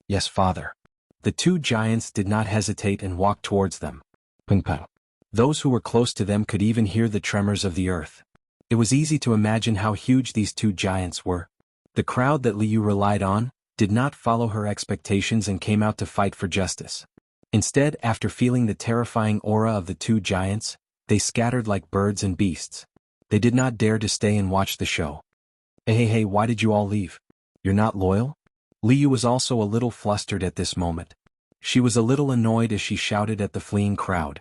"Yes, father." The 2 giants did not hesitate and walked towards them. Ping pong. Those who were close to them could even hear the tremors of the earth. It was easy to imagine how huge these 2 giants were. The crowd that Liu relied on did not follow her expectations and came out to fight for justice. Instead, after feeling the terrifying aura of the 2 giants, they scattered like birds and beasts. They did not dare to stay and watch the show. Hey, why did you all leave? You're not loyal?" Liu was also a little flustered at this moment. She was a little annoyed as she shouted at the fleeing crowd.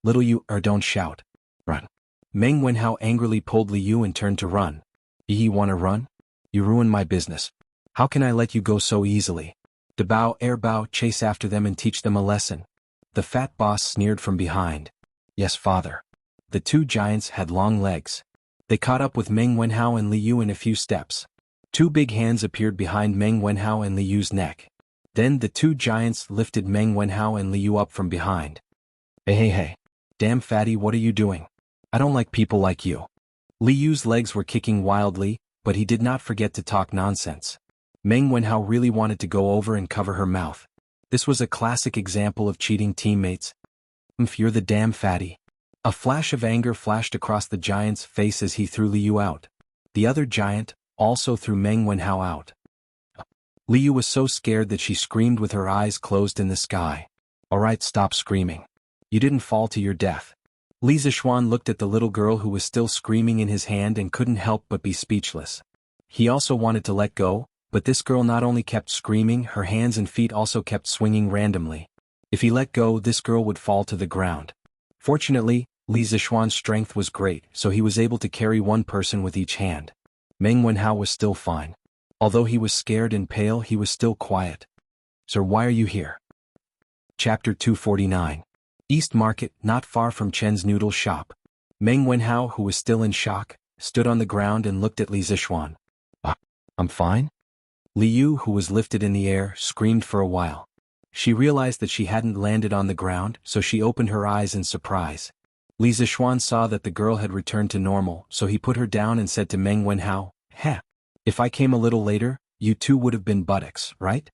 "Little you, don't shout. Run." Meng Wenhao angrily pulled Liu and turned to run. "You wanna run? You ruined my business. How can I let you go so easily? Dabao, Airbao, chase after them and teach them a lesson." The fat boss sneered from behind. "Yes, father." The 2 giants had long legs. They caught up with Meng Wenhao and Liu in a few steps. 2 big hands appeared behind Meng Wenhao and Liu's neck. Then the 2 giants lifted Meng Wenhao and Liu up from behind. Hey. Damn fatty, what are you doing? I don't like people like you." Liu's legs were kicking wildly, but he did not forget to talk nonsense. Meng Wenhao really wanted to go over and cover her mouth. This was a classic example of cheating teammates. You're the damn fatty." A flash of anger flashed across the giant's face as he threw Liu out. The other giant also threw Meng Wenhao out. Liu was so scared that she screamed with her eyes closed in the sky. "Alright, stop screaming. You didn't fall to your death." Li Zishuan looked at the little girl who was still screaming in his hand and couldn't help but be speechless. He also wanted to let go, but this girl not only kept screaming, her hands and feet also kept swinging randomly. If he let go, this girl would fall to the ground. Fortunately, Li Zishuan's strength was great, so he was able to carry 1 person with each hand. Meng Wenhao was still fine. Although he was scared and pale, he was still quiet. "Sir, why are you here?" Chapter 249. East Market, not far from Chen's noodle shop. Meng Wenhao, who was still in shock, stood on the ground and looked at Li Zishuan. I'm fine?" Liu, who was lifted in the air, screamed for a while. She realized that she hadn't landed on the ground, so she opened her eyes in surprise. Li Zishuan saw that the girl had returned to normal, so he put her down and said to Meng Wenhao, If I came a little later, you two would have been buttocks, right?"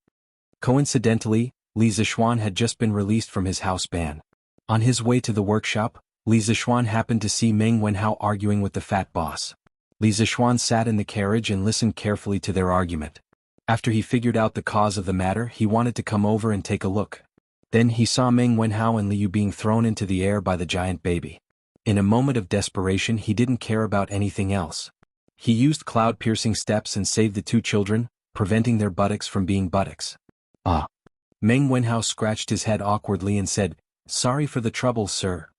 Coincidentally, Li Zixuan had just been released from his house ban. On his way to the workshop, Li Zixuan happened to see Meng Wenhao arguing with the fat boss. Li Zixuan sat in the carriage and listened carefully to their argument. After he figured out the cause of the matter, he wanted to come over and take a look. Then he saw Meng Wenhao and Liu being thrown into the air by the giant baby. In a moment of desperation, he didn't care about anything else. He used cloud-piercing steps and saved the two children, preventing their buttocks from being buttocks. Ah. Meng Wenhao scratched his head awkwardly and said, "Sorry for the trouble, sir."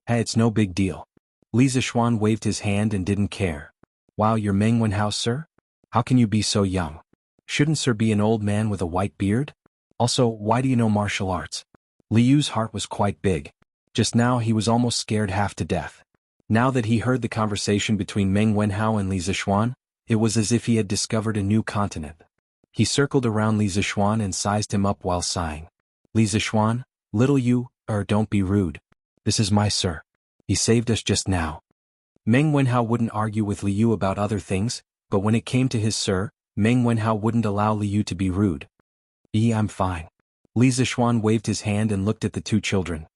"Hey, it's no big deal." Li Zixuan waved his hand and didn't care. "Wow, you're Meng Wenhao, sir? How can you be so young? Shouldn't sir be an old man with a white beard? Also, why do you know martial arts?" Liu's heart was quite big. Just now he was almost scared half to death. Now that he heard the conversation between Meng Wenhao and Li Zixuan, it was as if he had discovered a new continent. He circled around Li Zixuan and sized him up while sighing. "Li Zixuan, little you, don't be rude. This is my sir. He saved us just now." Meng Wenhao wouldn't argue with Liu about other things, but when it came to his sir, Meng Wenhao wouldn't allow Liu to be rude. I'm fine." Li Zixuan waved his hand and looked at the two children.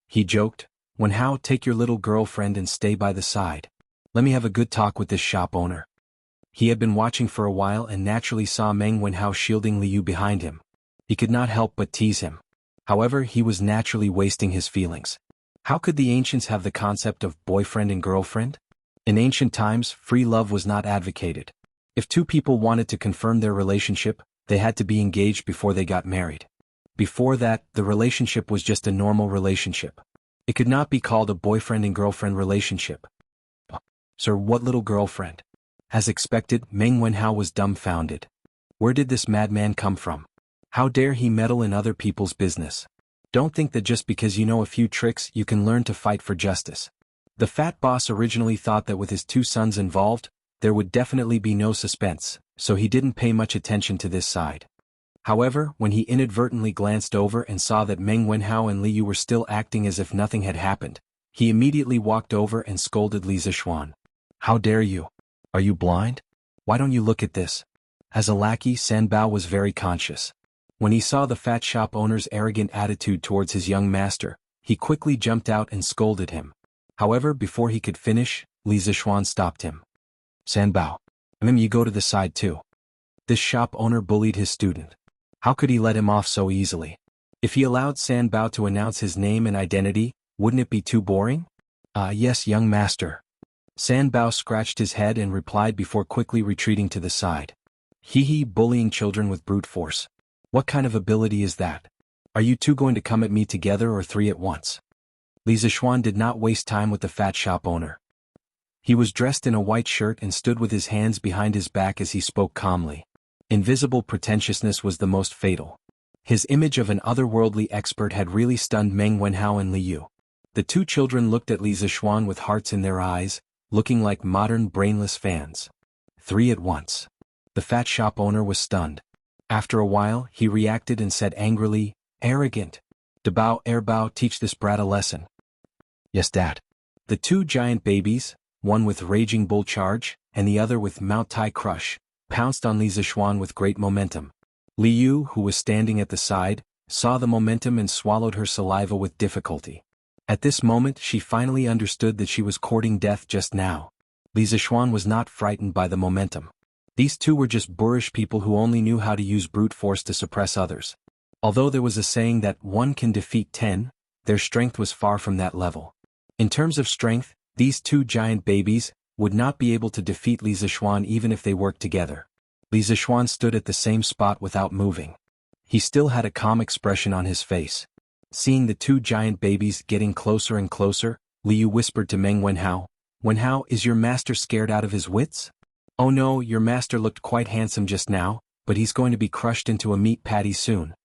He joked, "Wenhao, take your little girlfriend and stay by the side. Let me have a good talk with this shop owner." He had been watching for a while and naturally saw Meng Wenhao shielding Liu behind him. He could not help but tease him. However, he was naturally wasting his feelings. How could the ancients have the concept of boyfriend and girlfriend? In ancient times, free love was not advocated. If two people wanted to confirm their relationship, they had to be engaged before they got married. Before that, the relationship was just a normal relationship. It could not be called a boyfriend and girlfriend relationship. "Sir, what little girlfriend?" As expected, Meng Wenhao was dumbfounded. Where did this madman come from? How dare he meddle in other people's business? Don't think that just because you know a few tricks you can learn to fight for justice. The fat boss originally thought that with his two sons involved, there would definitely be no suspense, so he didn't pay much attention to this side. However, when he inadvertently glanced over and saw that Meng Wenhao and Liu were still acting as if nothing had happened, he immediately walked over and scolded Li Zixuan. "How dare you? Are you blind? Why don't you look at this?" As a lackey, Sanbao was very conscious. When he saw the fat shop owner's arrogant attitude towards his young master, he quickly jumped out and scolded him. However, before he could finish, Li Zixuan stopped him. "Sanbao, you go to the side too." This shop owner bullied his student. How could he let him off so easily? If he allowed Sanbao to announce his name and identity, wouldn't it be too boring? Yes, young master." Sanbao scratched his head and replied before quickly retreating to the side. "Hee, bullying children with brute force. What kind of ability is that? Are you two going to come at me together or three at once?" Li Zixuan did not waste time with the fat shop owner. He was dressed in a white shirt and stood with his hands behind his back as he spoke calmly. Invisible pretentiousness was the most fatal. His image of an otherworldly expert had really stunned Meng Wenhao and Liu. The two children looked at Li Zixuan with hearts in their eyes, looking like modern brainless fans. Three at once. The fat shop owner was stunned. After a while, he reacted and said angrily, "Arrogant. Bao, teach this brat a lesson." "Yes, Dad." The two giant babies, one with Raging Bull Charge, and the other with Mount Tai Crush, pounced on Li Zixuan with great momentum. Liu, who was standing at the side, saw the momentum and swallowed her saliva with difficulty. At this moment she finally understood that she was courting death just now. Li Zixuan was not frightened by the momentum. These two were just boorish people who only knew how to use brute force to suppress others. Although there was a saying that one can defeat 10, their strength was far from that level. In terms of strength, these two giant babies would not be able to defeat Li Zixuan even if they worked together. Li Zixuan stood at the same spot without moving. He still had a calm expression on his face. Seeing the two giant babies getting closer and closer, Liu whispered to Meng Wenhao, "Wenhao, is your master scared out of his wits?" "Oh no, your master looked quite handsome just now, but he's going to be crushed into a meat patty soon."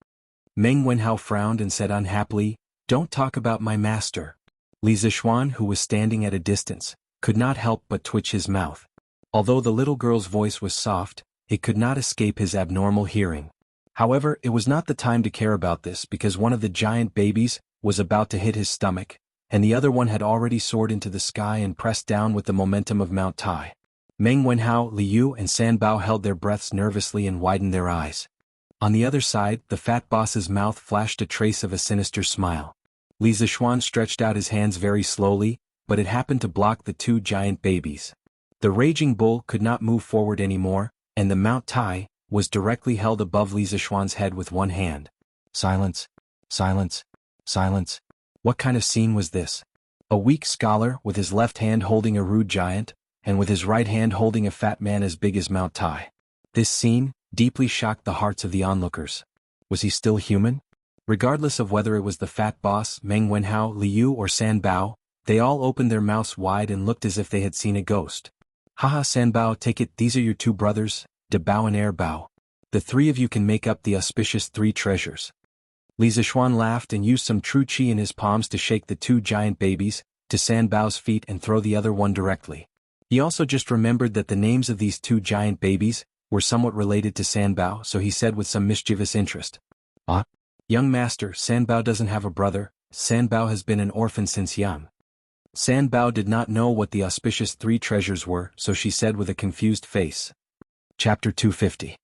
Meng Wenhao frowned and said unhappily, "Don't talk about my master." Li Zixuan, who was standing at a distance, could not help but twitch his mouth. Although the little girl's voice was soft, it could not escape his abnormal hearing. However, it was not the time to care about this because one of the giant babies was about to hit his stomach, and the other one had already soared into the sky and pressed down with the momentum of Mount Tai. Meng Wenhao, Liu and Sanbao held their breaths nervously and widened their eyes. On the other side, the fat boss's mouth flashed a trace of a sinister smile. Li Zishuan stretched out his hands very slowly, but it happened to block the two giant babies. The raging bull could not move forward anymore, and the Mount Tai was directly held above Li Zishuan's head with one hand. Silence. Silence. Silence. What kind of scene was this? A weak scholar with his left hand holding a rude giant, and with his right hand holding a fat man as big as Mount Tai. This scene deeply shocked the hearts of the onlookers. Was he still human? Regardless of whether it was the fat boss, Meng Wenhao, Liu or San Bao, they all opened their mouths wide and looked as if they had seen a ghost. Haha, San Bao, take it, these are your two brothers, De Bao and Air Bao. The three of you can make up the auspicious three treasures. Li Zishuan laughed and used some true qi in his palms to shake the two giant babies to San Bao's feet and throw the other one directly. He also just remembered that the names of these two giant babies were somewhat related to San Bao, so he said with some mischievous interest. Ah? Young master, San Bao doesn't have a brother. San Bao has been an orphan since young. San Bao did not know what the auspicious three treasures were, so she said with a confused face. Chapter 250.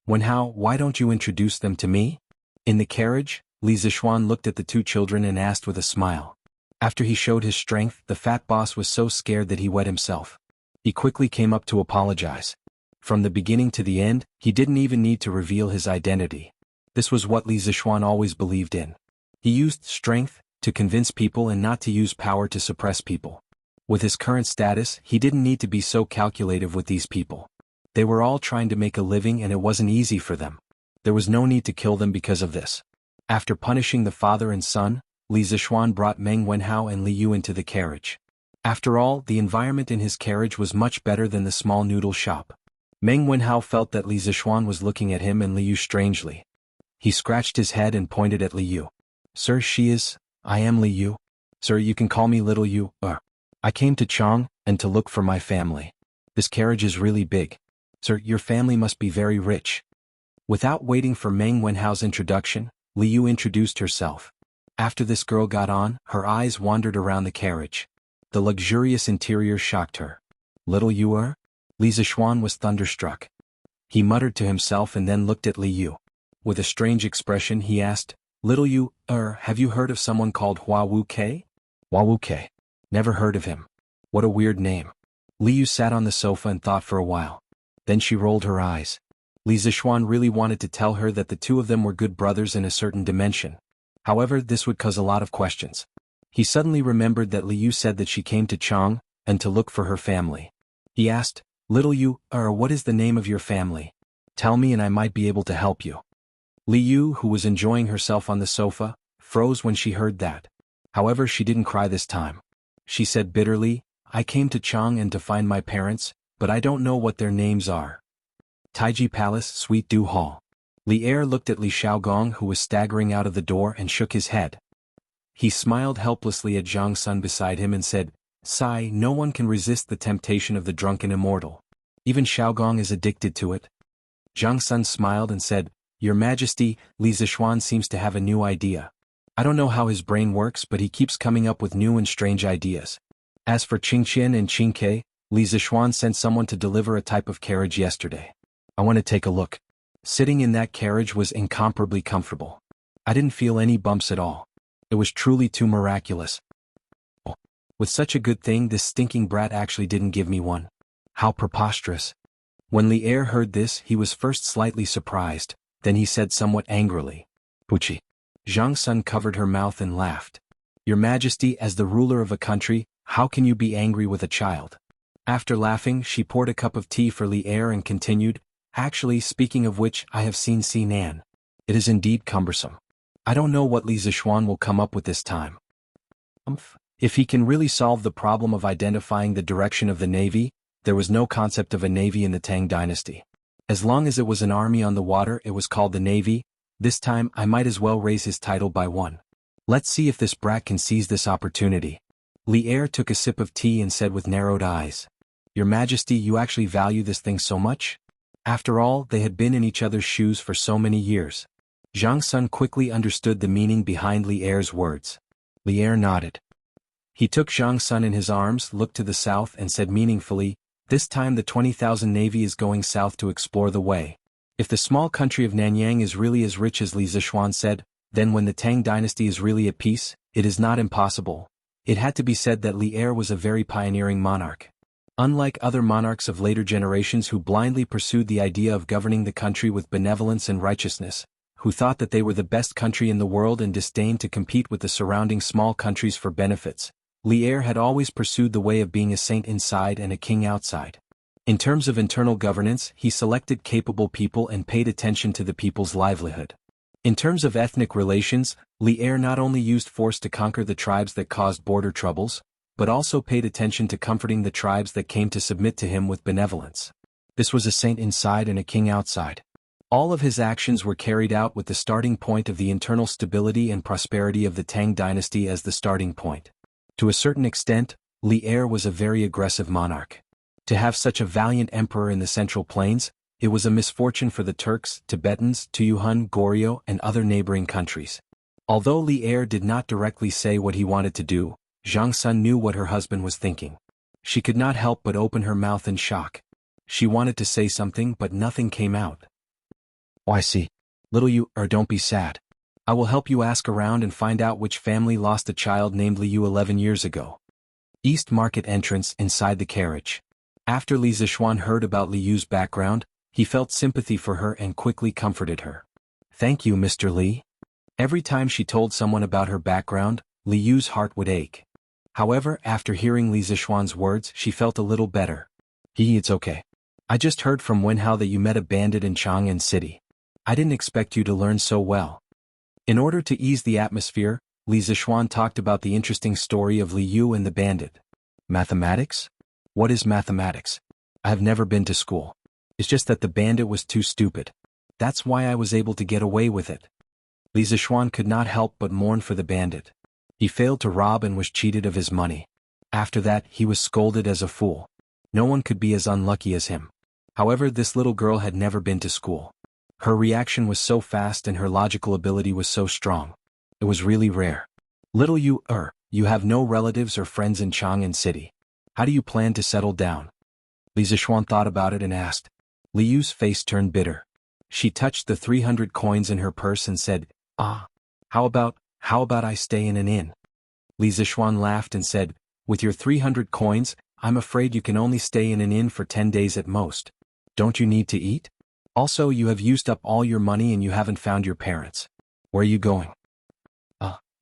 Wenhao, why don't you introduce them to me? In the carriage, Li Zishuan looked at the two children and asked with a smile. After he showed his strength, the fat boss was so scared that he wet himself. He quickly came up to apologize. From the beginning to the end, he didn't even need to reveal his identity. This was what Li Zishuan always believed in. He used strength to convince people and not to use power to suppress people. With his current status, he didn't need to be so calculative with these people. They were all trying to make a living and it wasn't easy for them. There was no need to kill them because of this. After punishing the father and son, Li Zishuan brought Meng Wenhao and Liu into the carriage. After all, the environment in his carriage was much better than the small noodle shop. Meng Wenhao felt that Li Zishuan was looking at him and Liu strangely. He scratched his head and pointed at Liu. Sir, I am Liu. Sir, you can call me Little Yu. I came to Chang and to look for my family. This carriage is really big. Sir, your family must be very rich. Without waiting for Meng Wenhao's introduction, Liu introduced herself. After this girl got on, her eyes wandered around the carriage. The luxurious interior shocked her. Little Yu? Li Zishuan was thunderstruck. He muttered to himself and then looked at Liu. With a strange expression he asked, Little Yu, have you heard of someone called Hua Wuke? Hua Wuke. Never heard of him. What a weird name. Liu sat on the sofa and thought for a while. Then she rolled her eyes. Li Zishuan really wanted to tell her that the two of them were good brothers in a certain dimension. However, this would cause a lot of questions. He suddenly remembered that Liu said that she came to Chang and to look for her family. He asked, Little Yu, what is the name of your family? Tell me and I might be able to help you. Liu, who was enjoying herself on the sofa, froze when she heard that. However, she didn't cry this time. She said bitterly, I came to Chang and to find my parents, but I don't know what their names are. Taiji Palace, Sweet Dew Hall. Li Er looked at Li Shaogong, who was staggering out of the door, and shook his head. He smiled helplessly at Zhang Sun beside him and said, Sigh, no one can resist the temptation of the drunken immortal. Even Shaogong is addicted to it. Zhang Sun smiled and said, Your Majesty, Li Zishuan seems to have a new idea. I don't know how his brain works, but he keeps coming up with new and strange ideas. As for Qingqian and Qingke, Li Zishuan sent someone to deliver a type of carriage yesterday. I want to take a look. Sitting in that carriage was incomparably comfortable. I didn't feel any bumps at all. It was truly too miraculous. With such a good thing, this stinking brat actually didn't give me one. How preposterous. When Li Er heard this, he was first slightly surprised, then he said somewhat angrily, Puchi. Zhang Sun covered her mouth and laughed. Your Majesty, as the ruler of a country, how can you be angry with a child? After laughing, she poured a cup of tea for Li Er and continued, Actually, speaking of which, I have seen Si Nan. It is indeed cumbersome. I don't know what Li Zishuan will come up with this time. If he can really solve the problem of identifying the direction of the navy, there was no concept of a navy in the Tang dynasty. As long as it was an army on the water, it was called the navy. This time, I might as well raise his title by one. Let's see if this brat can seize this opportunity. Li Er took a sip of tea and said with narrowed eyes, Your Majesty, you actually value this thing so much? After all, they had been in each other's shoes for so many years. Zhang Sun quickly understood the meaning behind Li Er's words. Li Er nodded. He took Zhang Sun in his arms, looked to the south and said meaningfully, This time the 20,000 navy is going south to explore the way. If the small country of Nanyang is really as rich as Li Zixuan said, then when the Tang dynasty is really at peace, it is not impossible. It had to be said that Li Er was a very pioneering monarch. Unlike other monarchs of later generations who blindly pursued the idea of governing the country with benevolence and righteousness, who thought that they were the best country in the world and disdained to compete with the surrounding small countries for benefits, Li Er had always pursued the way of being a saint inside and a king outside. In terms of internal governance, he selected capable people and paid attention to the people's livelihood. In terms of ethnic relations, Li Er not only used force to conquer the tribes that caused border troubles, but also paid attention to comforting the tribes that came to submit to him with benevolence. This was a saint inside and a king outside. All of his actions were carried out with the starting point of the internal stability and prosperity of the Tang dynasty as the starting point. To a certain extent, Li Er was a very aggressive monarch. To have such a valiant emperor in the Central Plains, it was a misfortune for the Turks, Tibetans, Tuyuhun, Goryeo, and other neighboring countries. Although Li Er did not directly say what he wanted to do, Zhang Sun knew what her husband was thinking. She could not help but open her mouth in shock. She wanted to say something but nothing came out. "Oh, I see. Little you, don't be sad. I will help you ask around and find out which family lost a child named Li Yu 11 years ago." East Market entrance inside the carriage. After Li Zixuan heard about Li Yu's background, he felt sympathy for her and quickly comforted her. "Thank you, Mr. Li." Every time she told someone about her background, Li Yu's heart would ache. However, after hearing Li Zixuan's words, she felt a little better. It's okay. I just heard from Wenhao that you met a bandit in Chang'an City. I didn't expect you to learn so well." In order to ease the atmosphere, Li Zixuan talked about the interesting story of Li Yu and the bandit. "Mathematics? What is mathematics? I have never been to school. It's just that the bandit was too stupid. That's why I was able to get away with it." Li Zixuan could not help but mourn for the bandit. He failed to rob and was cheated of his money. After that, he was scolded as a fool. No one could be as unlucky as him. However, this little girl had never been to school. Her reaction was so fast and her logical ability was so strong. It was really rare. "Little you, you have no relatives or friends in Chang'an City. How do you plan to settle down?" Li Zixuan thought about it and asked. Li Yu's face turned bitter. She touched the 300 coins in her purse and said, How about I stay in an inn?" Li Zixuan laughed and said, "With your 300 coins, I'm afraid you can only stay in an inn for 10 days at most. Don't you need to eat? Also, you have used up all your money and you haven't found your parents. Where are you going?"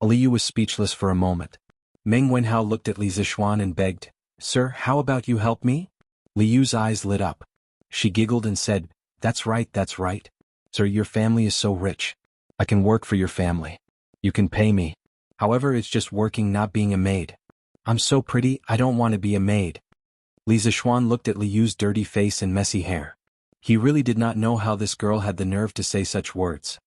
Li Yu was speechless for a moment. Meng Wenhao looked at Li Zixuan and begged, "Sir, how about you help me?" Li Yu's eyes lit up. She giggled and said, that's right. Sir, your family is so rich. I can work for your family. You can pay me. However, it's just working, not being a maid. I'm so pretty, I don't want to be a maid." Li Zixuan looked at Li Yu's dirty face and messy hair. He really did not know how this girl had the nerve to say such words.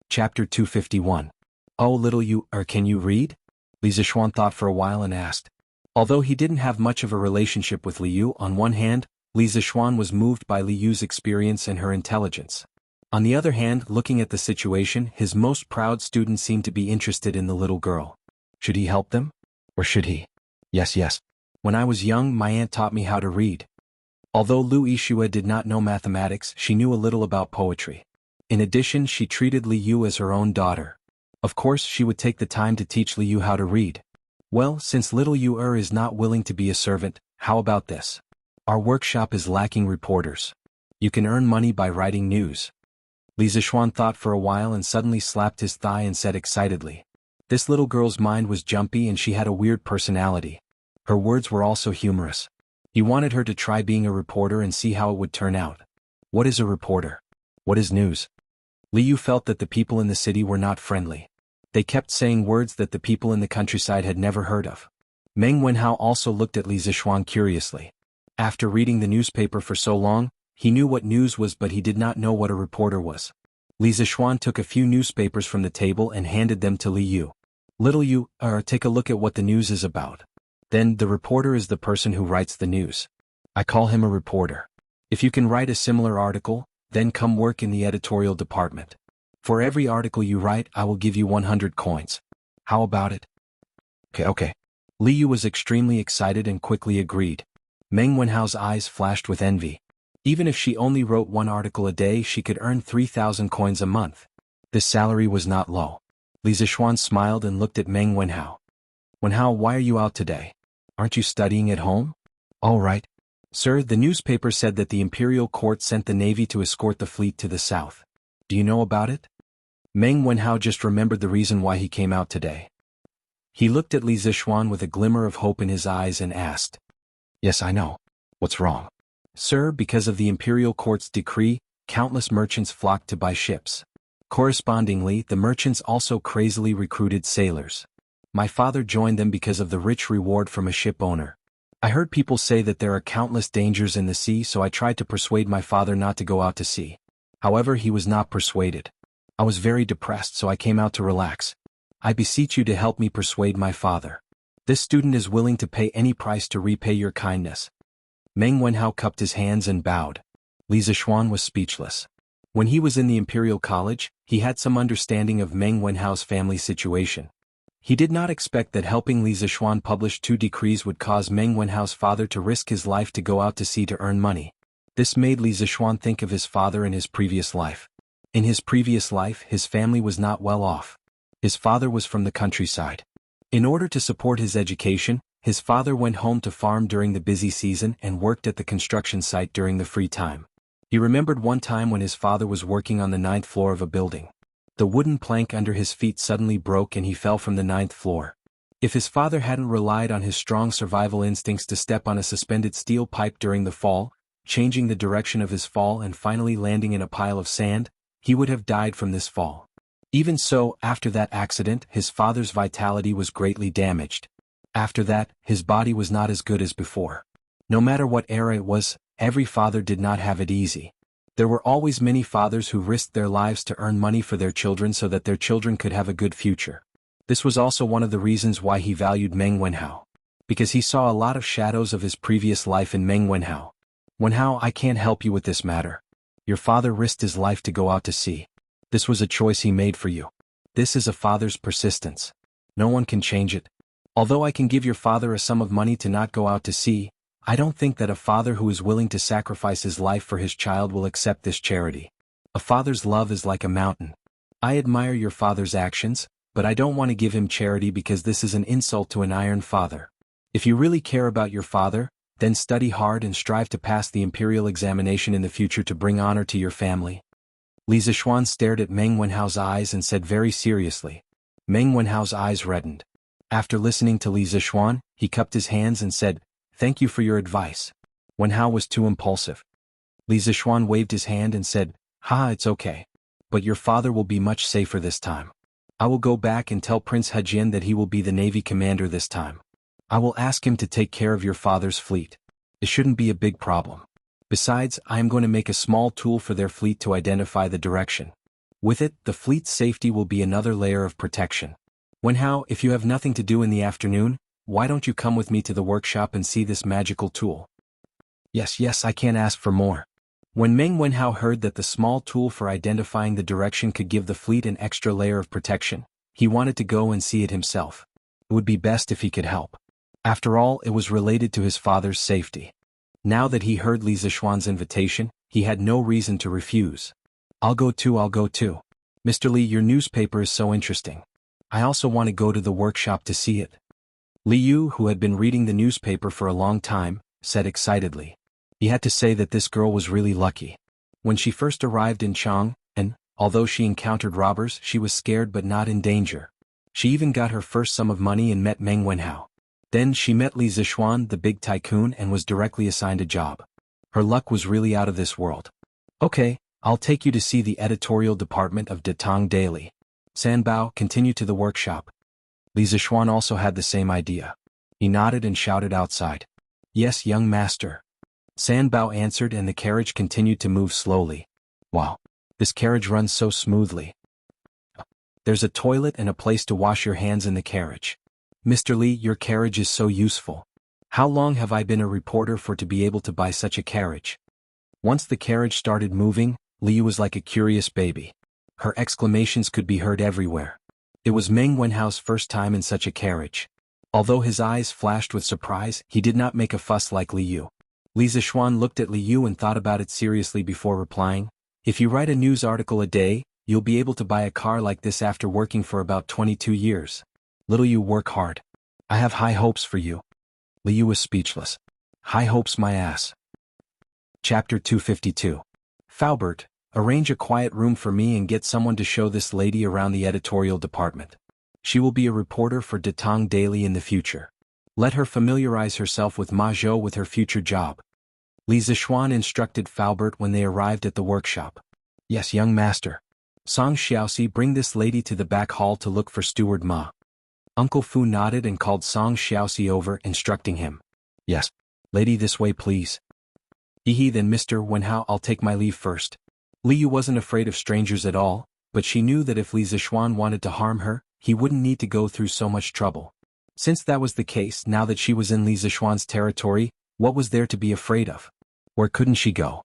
Chapter 251. "Oh, little you, can you read?" Li Zixuan thought for a while and asked. Although he didn't have much of a relationship with Li Yu, on one hand, Li Zixuan was moved by Li Yu's experience and her intelligence. On the other hand, looking at the situation, his most proud student seemed to be interested in the little girl. Should he help them? Or should he? Yes. When I was young, my aunt taught me how to read. Although Lu Yixue did not know mathematics, she knew a little about poetry. In addition, she treated Li Yu as her own daughter. Of course, she would take the time to teach Li Yu how to read. Well, since little Yu is not willing to be a servant, how about this? Our workshop is lacking reporters. You can earn money by writing news. Li Zixuan thought for a while and suddenly slapped his thigh and said excitedly. This little girl's mind was jumpy and she had a weird personality. Her words were also humorous. He wanted her to try being a reporter and see how it would turn out. What is a reporter? What is news? Li Yu felt that the people in the city were not friendly. They kept saying words that the people in the countryside had never heard of. Meng Wenhao also looked at Li Zixuan curiously. After reading the newspaper for so long, he knew what news was but he did not know what a reporter was. Li Zixuan took a few newspapers from the table and handed them to Li Yu. Little Yu, take a look at what the news is about. Then, the reporter is the person who writes the news. I call him a reporter. If you can write a similar article, then come work in the editorial department. For every article you write, I will give you 100 coins. How about it? Okay. Li Yu was extremely excited and quickly agreed. Meng Wenhao's eyes flashed with envy. Even if she only wrote one article a day, she could earn 3,000 coins a month. This salary was not low. Li Zixuan smiled and looked at Meng Wenhao. Wenhao, why are you out today? Aren't you studying at home? All right. Sir, the newspaper said that the imperial court sent the navy to escort the fleet to the south. Do you know about it? Meng Wenhao just remembered the reason why he came out today. He looked at Li Zixuan with a glimmer of hope in his eyes and asked, Yes, I know. What's wrong? Sir, because of the imperial court's decree, countless merchants flocked to buy ships. Correspondingly, the merchants also crazily recruited sailors. My father joined them because of the rich reward from a ship owner. I heard people say that there are countless dangers in the sea, so I tried to persuade my father not to go out to sea. However, he was not persuaded. I was very depressed, so I came out to relax. I beseech you to help me persuade my father. This student is willing to pay any price to repay your kindness. Meng Wenhao cupped his hands and bowed. Li Zixuan was speechless. When he was in the Imperial College, he had some understanding of Meng Wenhao's family situation. He did not expect that helping Li Zixuan publish 2 decrees would cause Meng Wenhao's father to risk his life to go out to sea to earn money. This made Li Zixuan think of his father in his previous life. In his previous life, his family was not well off. His father was from the countryside. In order to support his education, his father went home to farm during the busy season and worked at the construction site during the free time. He remembered one time when his father was working on the 9th floor of a building. The wooden plank under his feet suddenly broke and he fell from the 9th floor. If his father hadn't relied on his strong survival instincts to step on a suspended steel pipe during the fall, changing the direction of his fall and finally landing in a pile of sand, he would have died from this fall. Even so, after that accident, his father's vitality was greatly damaged. After that, his body was not as good as before. No matter what era it was, every father did not have it easy. There were always many fathers who risked their lives to earn money for their children so that their children could have a good future. This was also one of the reasons why he valued Meng Wenhao. Because he saw a lot of shadows of his previous life in Meng Wenhao. Wenhao, I can't help you with this matter. Your father risked his life to go out to sea. This was a choice he made for you. This is a father's persistence. No one can change it. Although I can give your father a sum of money to not go out to sea, I don't think that a father who is willing to sacrifice his life for his child will accept this charity. A father's love is like a mountain. I admire your father's actions, but I don't want to give him charity because this is an insult to an iron father. If you really care about your father, then study hard and strive to pass the imperial examination in the future to bring honor to your family. Li Zixuan stared at Meng Wenhao's eyes and said very seriously. Meng Wenhao's eyes reddened. After listening to Li Zixuan, he cupped his hands and said, Thank you for your advice. Wenhao was too impulsive. Li Zixuan waved his hand and said, it's okay. But your father will be much safer this time. I will go back and tell Prince Hejian that he will be the Navy commander this time. I will ask him to take care of your father's fleet. It shouldn't be a big problem. Besides, I am going to make a small tool for their fleet to identify the direction. With it, the fleet's safety will be another layer of protection. Wenhao, if you have nothing to do in the afternoon, why don't you come with me to the workshop and see this magical tool? Yes, I can't ask for more. When Meng Wenhao heard that the small tool for identifying the direction could give the fleet an extra layer of protection, he wanted to go and see it himself. It would be best if he could help. After all, it was related to his father's safety. Now that he heard Li Zixuan's invitation, he had no reason to refuse. I'll go too. Mr. Li, your newspaper is so interesting. I also want to go to the workshop to see it. Li Yu, who had been reading the newspaper for a long time, said excitedly. He had to say that this girl was really lucky. When she first arrived in Chang, and, although she encountered robbers, she was scared but not in danger. She even got her first sum of money and met Meng Wenhao. Then she met Li Zixuan, the big tycoon, and was directly assigned a job. Her luck was really out of this world. Okay, I'll take you to see the editorial department of Datang Daily. Sanbao, continue to the workshop. Li Zixuan also had the same idea. He nodded and shouted outside. Yes, young master. Sanbao answered and the carriage continued to move slowly. Wow, this carriage runs so smoothly. There's a toilet and a place to wash your hands in the carriage. Mr. Li, your carriage is so useful. How long have I been a reporter for to be able to buy such a carriage? Once the carriage started moving, Li was like a curious baby. Her exclamations could be heard everywhere. It was Meng Wenhao's first time in such a carriage. Although his eyes flashed with surprise, he did not make a fuss like Li Yu. Li Zixuan looked at Li Yu and thought about it seriously before replying. If you write a news article a day, you'll be able to buy a car like this after working for about 22 years. Little you work hard. I have high hopes for you. Li Yu was speechless. High hopes my ass. Chapter 252. Faubert, arrange a quiet room for me and get someone to show this lady around the editorial department. She will be a reporter for Datong Daily in the future. Let her familiarize herself with Ma Zhou with her future job. Li Zixuan instructed Faubert when they arrived at the workshop. Yes, young master. Song Xiaoxi, bring this lady to the back hall to look for Steward Ma. Uncle Fu nodded and called Song Xiaoxi over, instructing him. Yes. Lady, this way please. Then Mr. Wenhao, I'll take my leave first. Li Yu wasn't afraid of strangers at all, but she knew that if Li Zixuan wanted to harm her, he wouldn't need to go through so much trouble. Since that was the case, now that she was in Li Zixuan's territory, what was there to be afraid of? Where couldn't she go?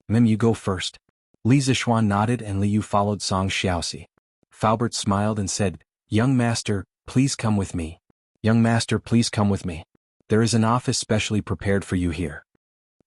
You go first. Li Zixuan nodded and Li Yu followed Song Xiaoxi. Faubert smiled and said, Young master, please come with me. Young master, please come with me. There is an office specially prepared for you here.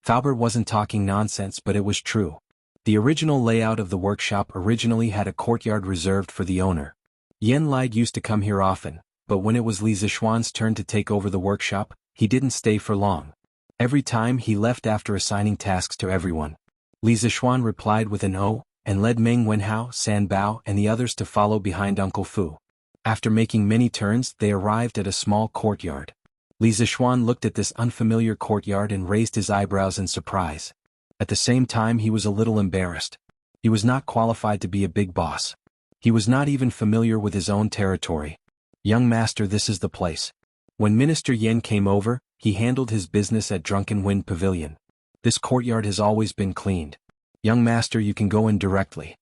Faubert wasn't talking nonsense, but it was true. The original layout of the workshop originally had a courtyard reserved for the owner. Yen Lide used to come here often, but when it was Li Zixuan's turn to take over the workshop, he didn't stay for long. Every time he left after assigning tasks to everyone. Li Zixuan replied with an "oh," and led Meng Wenhao, San Bao and the others to follow behind Uncle Fu. After making many turns, they arrived at a small courtyard. Li Zixuan looked at this unfamiliar courtyard and raised his eyebrows in surprise. At the same time he was a little embarrassed. He was not qualified to be a big boss. He was not even familiar with his own territory. Young master, this is the place. When Minister Yen came over, he handled his business at Drunken Wind Pavilion. This courtyard has always been cleaned. Young master, you can go in directly.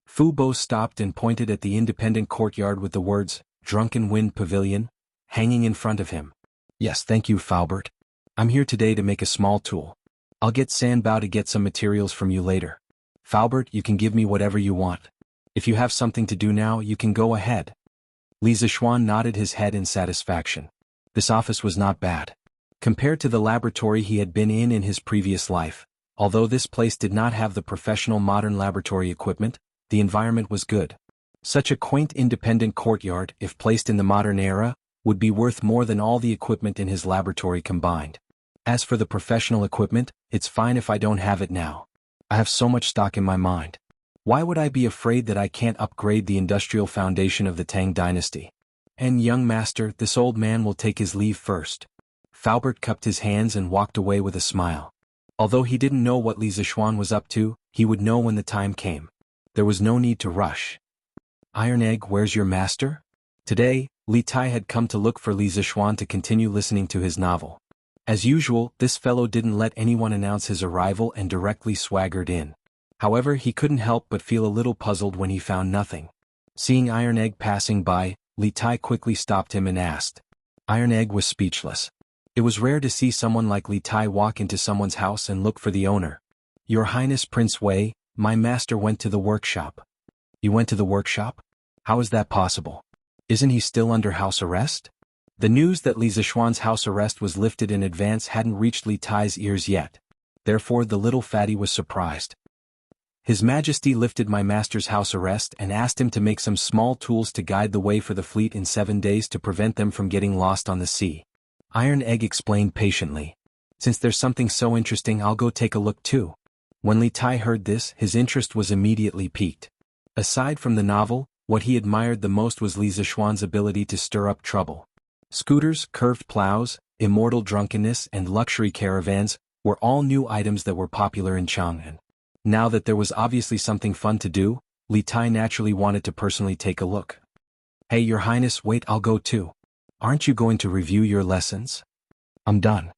Fu Bo stopped and pointed at the independent courtyard with the words, Drunken Wind Pavilion, hanging in front of him. Yes, thank you, Faubert. I'm here today to make a small tool. I'll get San Bao to get some materials from you later. Faubert, you can give me whatever you want. If you have something to do now, you can go ahead. Li Zixuan nodded his head in satisfaction. This office was not bad. Compared to the laboratory he had been in his previous life, although this place did not have the professional modern laboratory equipment, the environment was good. Such a quaint independent courtyard, if placed in the modern era, would be worth more than all the equipment in his laboratory combined. As for the professional equipment, it's fine if I don't have it now. I have so much stock in my mind. Why would I be afraid that I can't upgrade the industrial foundation of the Tang dynasty? And young master, this old man will take his leave first. Faubert cupped his hands and walked away with a smile. Although he didn't know what Li Zixuan was up to, he would know when the time came. There was no need to rush. Iron Egg, where's your master? Today, Li Tai had come to look for Li Zixuan to continue listening to his novel. As usual, this fellow didn't let anyone announce his arrival and directly swaggered in. However, he couldn't help but feel a little puzzled when he found nothing. Seeing Iron Egg passing by, Li Tai quickly stopped him and asked. Iron Egg was speechless. It was rare to see someone like Li Tai walk into someone's house and look for the owner. Your Highness Prince Wei, my master went to the workshop. You went to the workshop? How is that possible? Isn't he still under house arrest? The news that Li Zixuan's house arrest was lifted in advance hadn't reached Li Tai's ears yet. Therefore the little fatty was surprised. His Majesty lifted my master's house arrest and asked him to make some small tools to guide the way for the fleet in 7 days to prevent them from getting lost on the sea. Iron Egg explained patiently. Since there's something so interesting, I'll go take a look too. When Li Tai heard this, his interest was immediately piqued. Aside from the novel, what he admired the most was Li Zixuan's ability to stir up trouble. Scooters, curved plows, immortal drunkenness and luxury caravans were all new items that were popular in Chang'an. Now that there was obviously something fun to do, Li Tai naturally wanted to personally take a look. Hey, Your Highness, wait, I'll go too. Aren't you going to review your lessons? I'm done.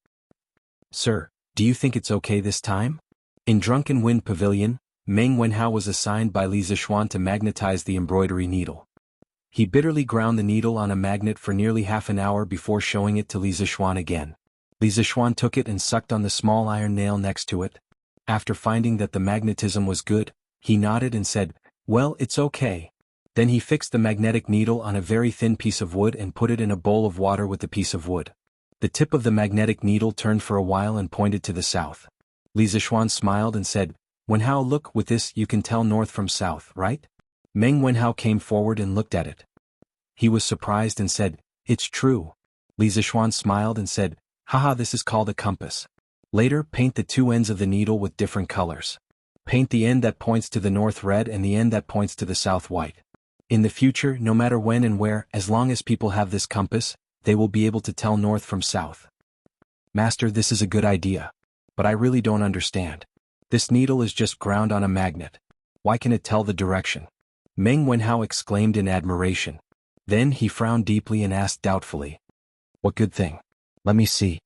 Sir, do you think it's okay this time? In Drunken Wind Pavilion, Meng Wenhao was assigned by Li Zixuan to magnetize the embroidery needle. He bitterly ground the needle on a magnet for nearly half an hour before showing it to Li Zixuan again. Li Zixuan took it and sucked on the small iron nail next to it. After finding that the magnetism was good, he nodded and said, well, it's okay. Then he fixed the magnetic needle on a very thin piece of wood and put it in a bowl of water with the piece of wood. The tip of the magnetic needle turned for a while and pointed to the south. Li Zixuan smiled and said, "Wenhao, look, with this you can tell north from south, right?" Meng Wenhao came forward and looked at it. He was surprised and said, "It's true." Li Zixuan smiled and said, "Haha, this is called a compass. Later, paint the two ends of the needle with different colors. Paint the end that points to the north red and the end that points to the south white. In the future, no matter when and where, as long as people have this compass, they will be able to tell north from south." "Master, this is a good idea. But I really don't understand. This needle is just ground on a magnet. Why can it tell the direction?" Meng Wenhao exclaimed in admiration. Then he frowned deeply and asked doubtfully, "What good thing? Let me see."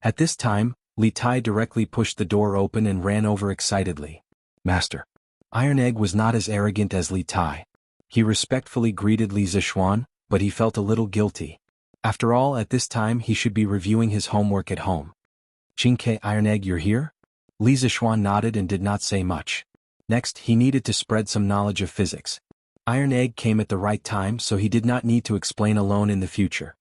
At this time, Li Tai directly pushed the door open and ran over excitedly. "Master." Iron Egg was not as arrogant as Li Tai. He respectfully greeted Li Zixuan, but he felt a little guilty. After all, at this time he should be reviewing his homework at home. "Qingke, Iron Egg, you're here?" Li Zixuan nodded and did not say much. Next, he needed to spread some knowledge of physics. Iron Egg came at the right time, so he did not need to explain alone in the future.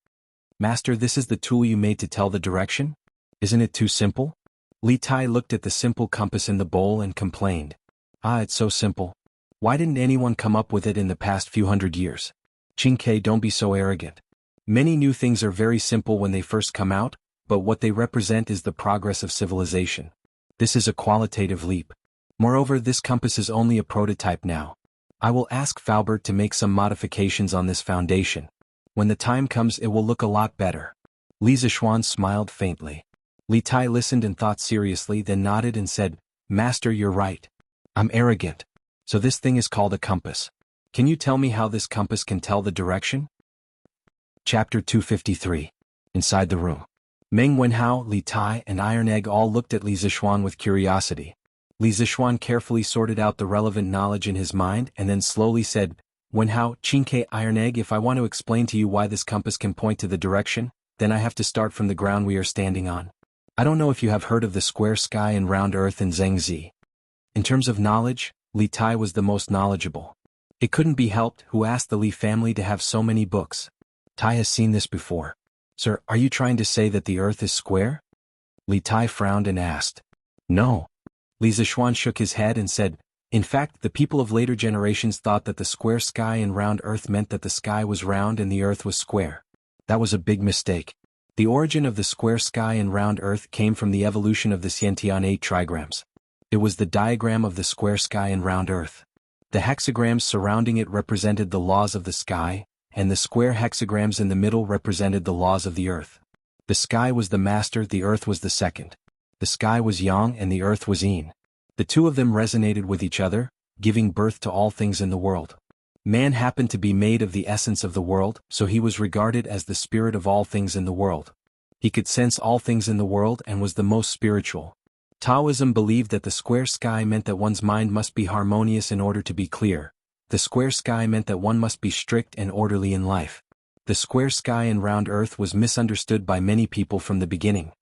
"Master, this is the tool you made to tell the direction? Isn't it too simple?" Li Tai looked at the simple compass in the bowl and complained. "Ah, it's so simple. Why didn't anyone come up with it in the past few hundred years?" "Qingke, don't be so arrogant. Many new things are very simple when they first come out, but what they represent is the progress of civilization. This is a qualitative leap. Moreover, this compass is only a prototype now. I will ask Faubert to make some modifications on this foundation. When the time comes, it will look a lot better." Li Zixuan smiled faintly. Li Tai listened and thought seriously, then nodded and said, "Master, you're right. I'm arrogant. So this thing is called a compass. Can you tell me how this compass can tell the direction?" Chapter 253. Inside the room. Meng Wenhao, Li Tai, and Iron Egg all looked at Li Zixuan with curiosity. Li Zixuan carefully sorted out the relevant knowledge in his mind and then slowly said, "Wenhao, Qingke, Iron Egg, if I want to explain to you why this compass can point to the direction, then I have to start from the ground we are standing on. I don't know if you have heard of the square sky and round earth in Zhengzi." In terms of knowledge, Li Tai was the most knowledgeable. It couldn't be helped who asked the Li family to have so many books. Tai has seen this before. "Sir, are you trying to say that the earth is square?" Li Tai frowned and asked. "No." Li Zixuan shook his head and said, "In fact, the people of later generations thought that the square sky and round earth meant that the sky was round and the earth was square. That was a big mistake. The origin of the square sky and round earth came from the evolution of the Xiantian 8 trigrams. It was the diagram of the square sky and round earth. The hexagrams surrounding it represented the laws of the sky, and the square hexagrams in the middle represented the laws of the earth. The sky was the master, the earth was the second. The sky was yang and the earth was yin. The two of them resonated with each other, giving birth to all things in the world. Man happened to be made of the essence of the world, so he was regarded as the spirit of all things in the world. He could sense all things in the world and was the most spiritual. Taoism believed that the square sky meant that one's mind must be harmonious in order to be clear. The square sky meant that one must be strict and orderly in life. The square sky and round earth was misunderstood by many people from the beginning.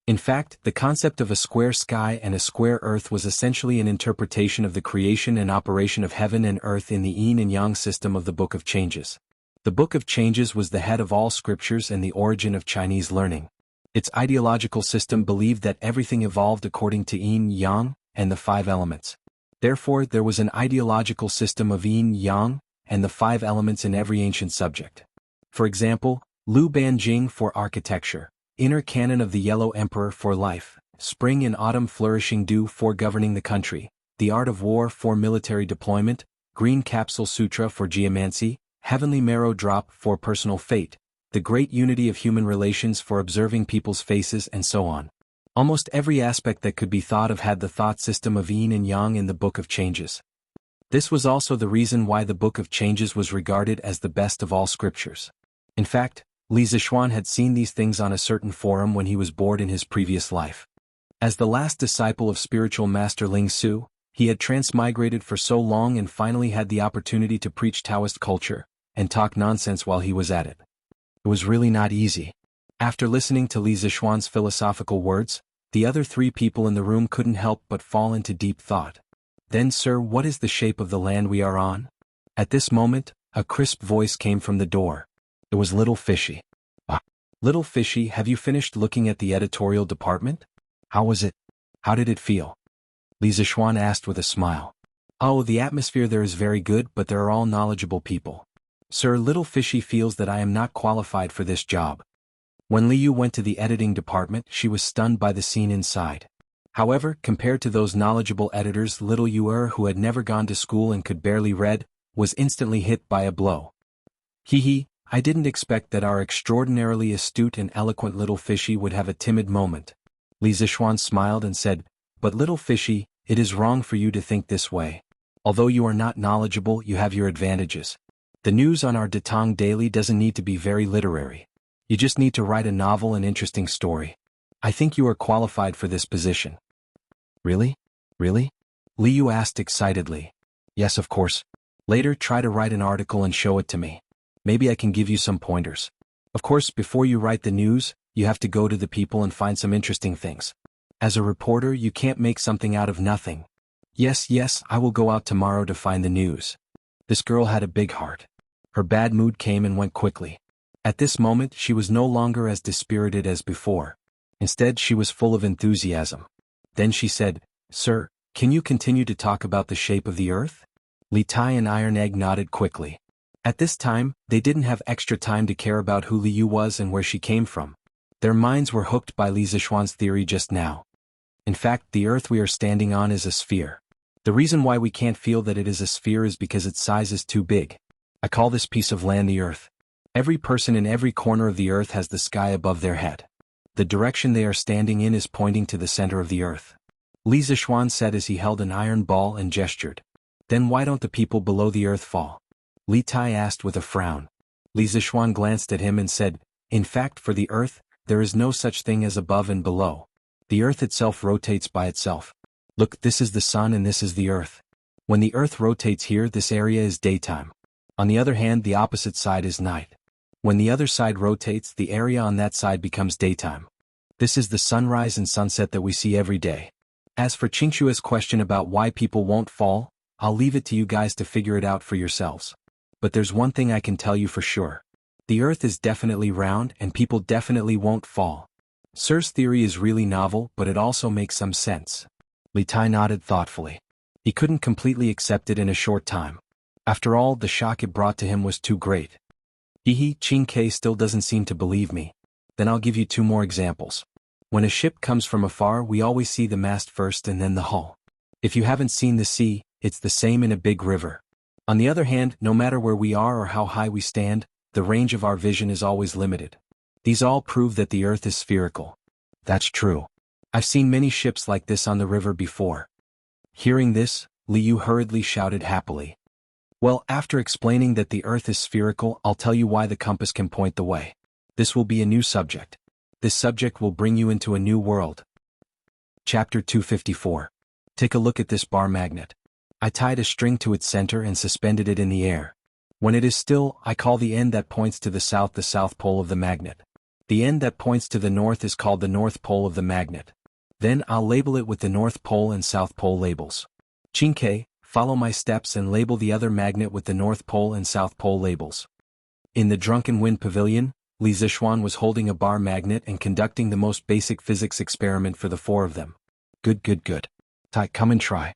In fact, the concept of a square sky and a square earth was essentially an interpretation of the creation and operation of heaven and earth in the yin and yang system of the Book of Changes. The Book of Changes was the head of all scriptures and the origin of Chinese learning. Its ideological system believed that everything evolved according to yin, yang, and the 5 elements. Therefore, there was an ideological system of yin, yang, and the 5 elements in every ancient subject. For example, Lu Banjing for architecture, inner canon of the Yellow Emperor for life, spring and autumn flourishing dew for governing the country, the art of war for military deployment, green capsule sutra for geomancy, heavenly marrow drop for personal fate, the great unity of human relations for observing people's faces, and so on. Almost every aspect that could be thought of had the thought system of yin and yang in the Book of Changes. This was also the reason why the Book of Changes was regarded as the best of all scriptures. In fact, Li Zixuan had seen these things on a certain forum when he was bored in his previous life. As the last disciple of spiritual master Ling Su, he had transmigrated for so long and finally had the opportunity to preach Taoist culture and talk nonsense while he was at it. It was really not easy. After listening to Li Zixuan's philosophical words, the other 3 people in the room couldn't help but fall into deep thought. "Then, sir, what is the shape of the land we are on?" At this moment, a crisp voice came from the door. It was little Fishy. Little fishy, have you finished looking at the editorial department? How was it? How did it feel? Li Zishuan asked with a smile. Oh, the atmosphere there is very good, but they're all knowledgeable people. Sir, Little Fishy feels that I am not qualified for this job. When Liu went to the editing department, she was stunned by the scene inside. However, compared to those knowledgeable editors, Little Yuer, who had never gone to school and could barely read, was instantly hit by a blow. Hee, I didn't expect that our extraordinarily astute and eloquent Little Fishy would have a timid moment. Li Zishuan smiled and said, but Little Fishy, it is wrong for you to think this way. Although you are not knowledgeable, you have your advantages. The news on our Datong Daily doesn't need to be very literary. You just need to write a novel and interesting story. I think you are qualified for this position. Really? Really? Liu asked excitedly. Yes, of course. Later, try to write an article and show it to me. Maybe I can give you some pointers. Of course, before you write the news, you have to go to the people and find some interesting things. As a reporter, you can't make something out of nothing. Yes, I will go out tomorrow to find the news. This girl had a big heart. Her bad mood came and went quickly. At this moment, she was no longer as dispirited as before. Instead, she was full of enthusiasm. Then she said, Sir, can you continue to talk about the shape of the earth? Li Tai and Iron Egg nodded quickly. At this time, they didn't have extra time to care about who Liu was and where she came from. Their minds were hooked by Li Zishuan's theory just now. In fact, the earth we are standing on is a sphere. The reason why we can't feel that it is a sphere is because its size is too big. I call this piece of land the earth. Every person in every corner of the earth has the sky above their head. The direction they are standing in is pointing to the center of the earth. Li Zishuan said as he held an iron ball and gestured. Then why don't the people below the earth fall? Li Tai asked with a frown. Li Zishuan glanced at him and said, in fact, for the earth, there is no such thing as above and below. The earth itself rotates by itself. Look, this is the sun and this is the earth. When the earth rotates here, this area is daytime. On the other hand, the opposite side is night. When the other side rotates, the area on that side becomes daytime. This is the sunrise and sunset that we see every day. As for Qingxua's question about why people won't fall, I'll leave it to you guys to figure it out for yourselves. But there's one thing I can tell you for sure. The earth is definitely round and people definitely won't fall. Sir's theory is really novel, but it also makes some sense. Li Tai nodded thoughtfully. He couldn't completely accept it in a short time. After all, the shock it brought to him was too great. Qing K still doesn't seem to believe me. Then I'll give you 2 more examples. When a ship comes from afar, we always see the mast first and then the hull. If you haven't seen the sea, it's the same in a big river. On the other hand, no matter where we are or how high we stand, the range of our vision is always limited. These all prove that the earth is spherical. That's true. I've seen many ships like this on the river before. Hearing this, Liu hurriedly shouted happily. Well, after explaining that the earth is spherical, I'll tell you why the compass can point the way. This will be a new subject. This subject will bring you into a new world. Chapter 254. Take a look at this bar magnet. I tied a string to its center and suspended it in the air. When it is still, I call the end that points to the south pole of the magnet. The end that points to the north is called the north pole of the magnet. Then I'll label it with the north pole and south pole labels. Qingke, follow my steps and label the other magnet with the north pole and south pole labels. In the Drunken Wind Pavilion, Li Zishuan was holding a bar magnet and conducting the most basic physics experiment for the 4 of them. Good. Tai, come and try.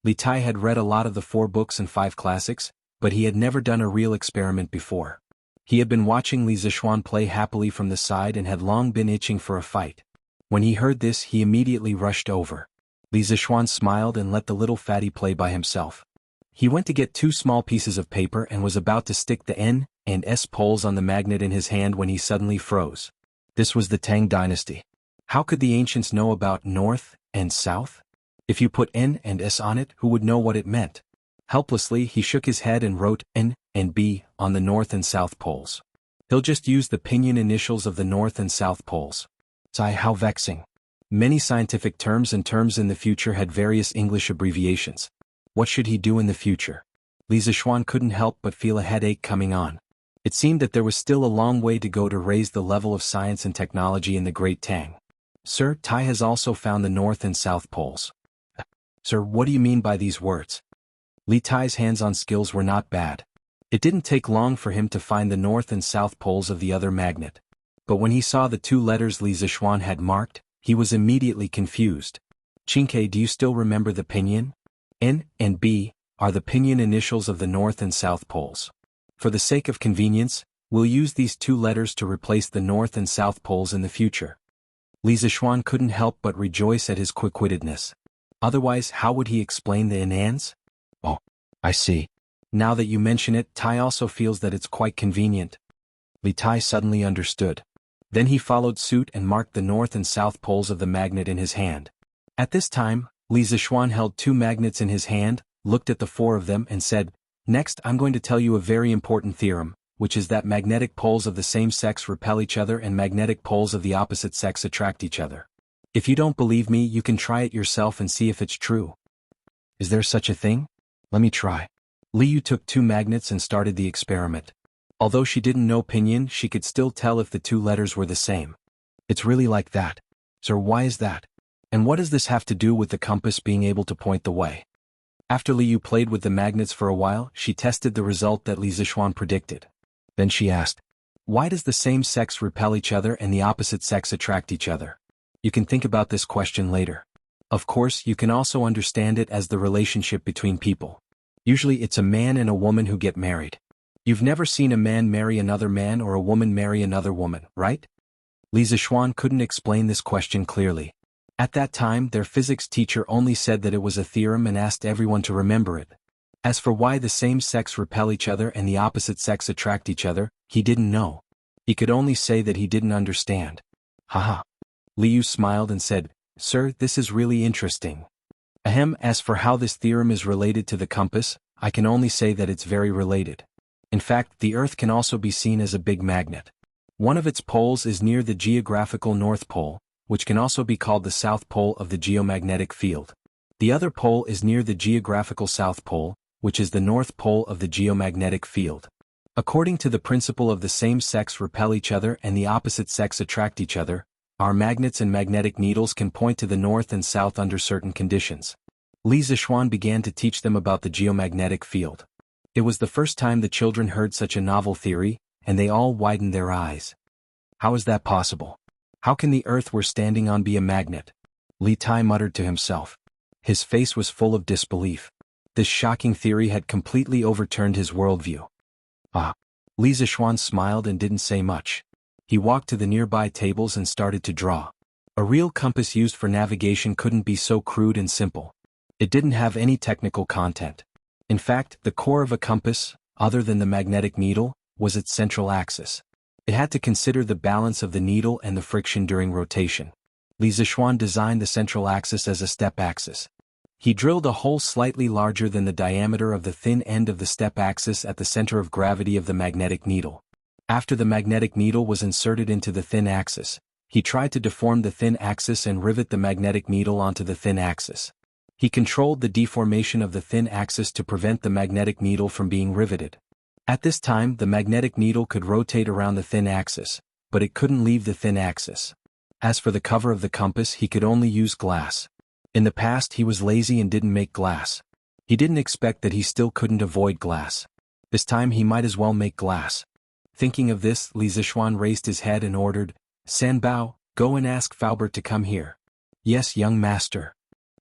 Li Tai had read a lot of the 4 books and 5 classics, but he had never done a real experiment before. He had been watching Li Zishuan play happily from the side and had long been itching for a fight. When he heard this, he immediately rushed over. Li Zishuan smiled and let the little fatty play by himself. He went to get 2 small pieces of paper and was about to stick the N and S poles on the magnet in his hand when he suddenly froze. This was the Tang dynasty. How could the ancients know about north and south? If you put N and S on it, who would know what it meant? Helplessly, he shook his head and wrote N and B on the north and south poles. He'll just use the pinyin initials of the north and south poles. Sigh, how vexing. Many scientific terms and terms in the future had various English abbreviations. What should he do in the future? Li Zishuan couldn't help but feel a headache coming on. It seemed that there was still a long way to go to raise the level of science and technology in the Great Tang. Sir, Tai has also found the north and south poles. Sir, what do you mean by these words? Li Tai's hands-on skills were not bad. It didn't take long for him to find the north and south poles of the other magnet. But when he saw the two letters Li Zixuan had marked, he was immediately confused. Qingke, do you still remember the pinyin? N and B are the pinyin initials of the North and South poles. For the sake of convenience, we'll use these two letters to replace the North and South poles in the future. Li Zixuan couldn't help but rejoice at his quick-wittedness. Otherwise, how would he explain the inans? Oh, I see. Now that you mention it, Tai also feels that it's quite convenient. Li Tai suddenly understood. Then he followed suit and marked the North and South poles of the magnet in his hand. At this time, Li Zixuan held two magnets in his hand, looked at the four of them and said, "Next I'm going to tell you a very important theorem, which is that magnetic poles of the same sex repel each other and magnetic poles of the opposite sex attract each other. If you don't believe me, you can try it yourself and see if it's true." Is there such a thing? Let me try. Li Yu took two magnets and started the experiment. Although she didn't know pinyin, she could still tell if the two letters were the same. It's really like that. Sir, why is that? And what does this have to do with the compass being able to point the way? After Li Yu played with the magnets for a while, she tested the result that Li Zixuan predicted. Then she asked, why does the same sex repel each other and the opposite sex attract each other? You can think about this question later. Of course, you can also understand it as the relationship between people. Usually it's a man and a woman who get married. You've never seen a man marry another man or a woman marry another woman, right? Li Zixuan couldn't explain this question clearly. At that time, their physics teacher only said that it was a theorem and asked everyone to remember it. As for why the same sex repel each other and the opposite sex attract each other, he didn't know. He could only say that he didn't understand. Haha. Li Yu smiled and said, "Sir, this is really interesting. Ahem, as for how this theorem is related to the compass, I can only say that it's very related. In fact, the Earth can also be seen as a big magnet. One of its poles is near the geographical North Pole, which can also be called the South Pole of the geomagnetic field. The other pole is near the geographical South Pole, which is the North Pole of the geomagnetic field. According to the principle of the same sex repel each other and the opposite sex attract each other, our magnets and magnetic needles can point to the north and south under certain conditions." Li Zixuan began to teach them about the geomagnetic field. It was the first time the children heard such a novel theory, and they all widened their eyes. How is that possible? How can the Earth we're standing on be a magnet? Li Tai muttered to himself. His face was full of disbelief. This shocking theory had completely overturned his worldview. Ah. Li Zixuan smiled and didn't say much. He walked to the nearby tables and started to draw. A real compass used for navigation couldn't be so crude and simple. It didn't have any technical content. In fact, the core of a compass, other than the magnetic needle, was its central axis. It had to consider the balance of the needle and the friction during rotation. Li Zixuan designed the central axis as a step axis. He drilled a hole slightly larger than the diameter of the thin end of the step axis at the center of gravity of the magnetic needle. After the magnetic needle was inserted into the thin axis, he tried to deform the thin axis and rivet the magnetic needle onto the thin axis. He controlled the deformation of the thin axis to prevent the magnetic needle from being riveted. At this time, the magnetic needle could rotate around the thin axis, but it couldn't leave the thin axis. As for the cover of the compass, he could only use glass. In the past, he was lazy and didn't make glass. He didn't expect that he still couldn't avoid glass. This time he might as well make glass. Thinking of this, Li Zixuan raised his head and ordered, "San Bao, go and ask Faubert to come here." "Yes, young master."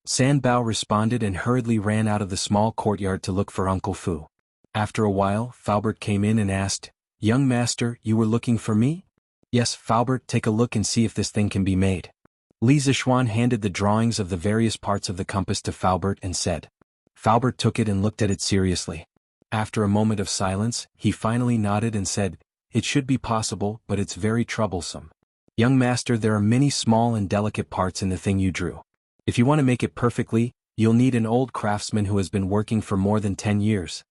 San Bao responded and hurriedly ran out of the small courtyard to look for Uncle Fu. After a while, Faubert came in and asked, "Young master, you were looking for me?" "Yes, Faubert, take a look and see if this thing can be made." Li Zixuan handed the drawings of the various parts of the compass to Faubert and said. Faubert took it and looked at it seriously. After a moment of silence, he finally nodded and said, "It should be possible, but it's very troublesome. Young master, there are many small and delicate parts in the thing you drew. If you want to make it perfectly, you'll need an old craftsman who has been working for more than 10 years.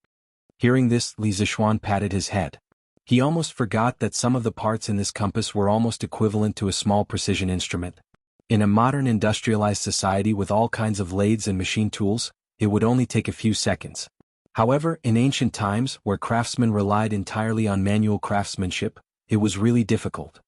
Hearing this, Li Zixuan patted his head. He almost forgot that some of the parts in this compass were almost equivalent to a small precision instrument. In a modern industrialized society with all kinds of lathes and machine tools, it would only take a few seconds. However, in ancient times, where craftsmen relied entirely on manual craftsmanship, it was really difficult.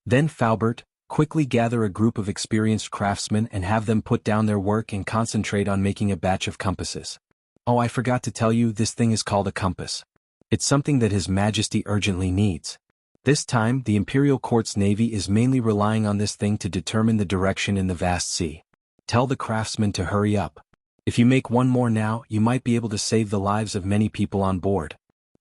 Then Faubert, quickly gather a group of experienced craftsmen and have them put down their work and concentrate on making a batch of compasses. Oh, I forgot to tell you, this thing is called a compass. It's something that His Majesty urgently needs. This time, the Imperial Court's navy is mainly relying on this thing to determine the direction in the vast sea. Tell the craftsman to hurry up. If you make one more now, you might be able to save the lives of many people on board.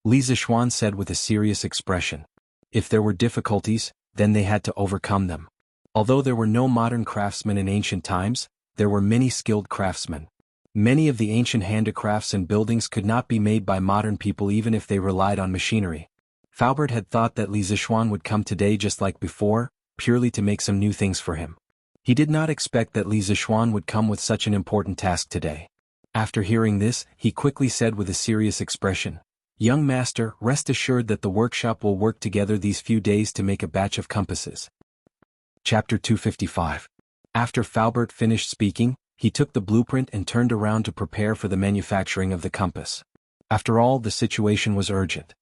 Li Zishuan said with a serious expression. If there were difficulties, then they had to overcome them. Although there were no modern craftsmen in ancient times, there were many skilled craftsmen. Many of the ancient handicrafts and buildings could not be made by modern people even if they relied on machinery. Faubert had thought that Li Zishuan would come today just like before, purely to make some new things for him. He did not expect that Li Zishuan would come with such an important task today. After hearing this, he quickly said with a serious expression, "Young master, rest assured that the workshop will work together these few days to make a batch of compasses." Chapter 255. After Faubert finished speaking, he took the blueprint and turned around to prepare for the manufacturing of the compass. After all, the situation was urgent.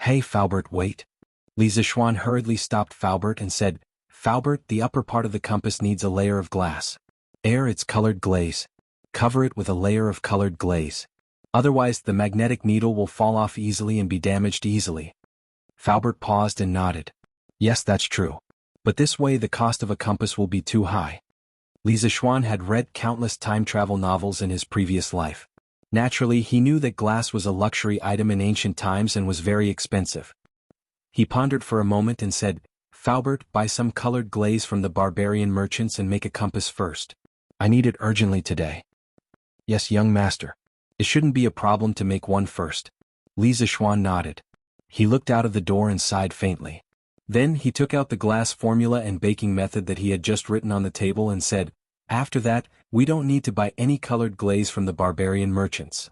"Hey Faubert, wait." Li Zishuan hurriedly stopped Faubert and said, "Faubert, the upper part of the compass needs a layer of glass. Its colored glaze. Cover it with a layer of colored glaze. Otherwise the magnetic needle will fall off easily and be damaged easily." Faubert paused and nodded. "Yes, that's true. But this way the cost of a compass will be too high." Li Zishuan had read countless time travel novels in his previous life. Naturally, he knew that glass was a luxury item in ancient times and was very expensive. He pondered for a moment and said, "Faubert, buy some colored glaze from the barbarian merchants and make a compass first. I need it urgently today." "Yes, young master. It shouldn't be a problem to make one first." Li Zishuan nodded. He looked out of the door and sighed faintly. Then he took out the glass formula and baking method that he had just written on the table and said, "After that, we don't need to buy any colored glaze from the barbarian merchants.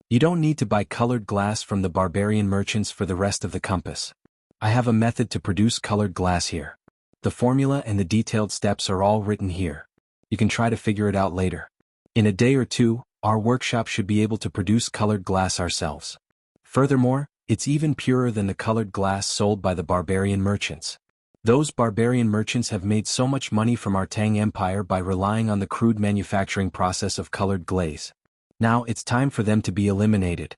You don't need to buy colored glass from the barbarian merchants for the rest of the compass. I have a method to produce colored glass here. The formula and the detailed steps are all written here. You can try to figure it out later. In a day or two, our workshop should be able to produce colored glass ourselves. Furthermore, it's even purer than the colored glass sold by the barbarian merchants. Those barbarian merchants have made so much money from our Tang Empire by relying on the crude manufacturing process of colored glaze. Now it's time for them to be eliminated."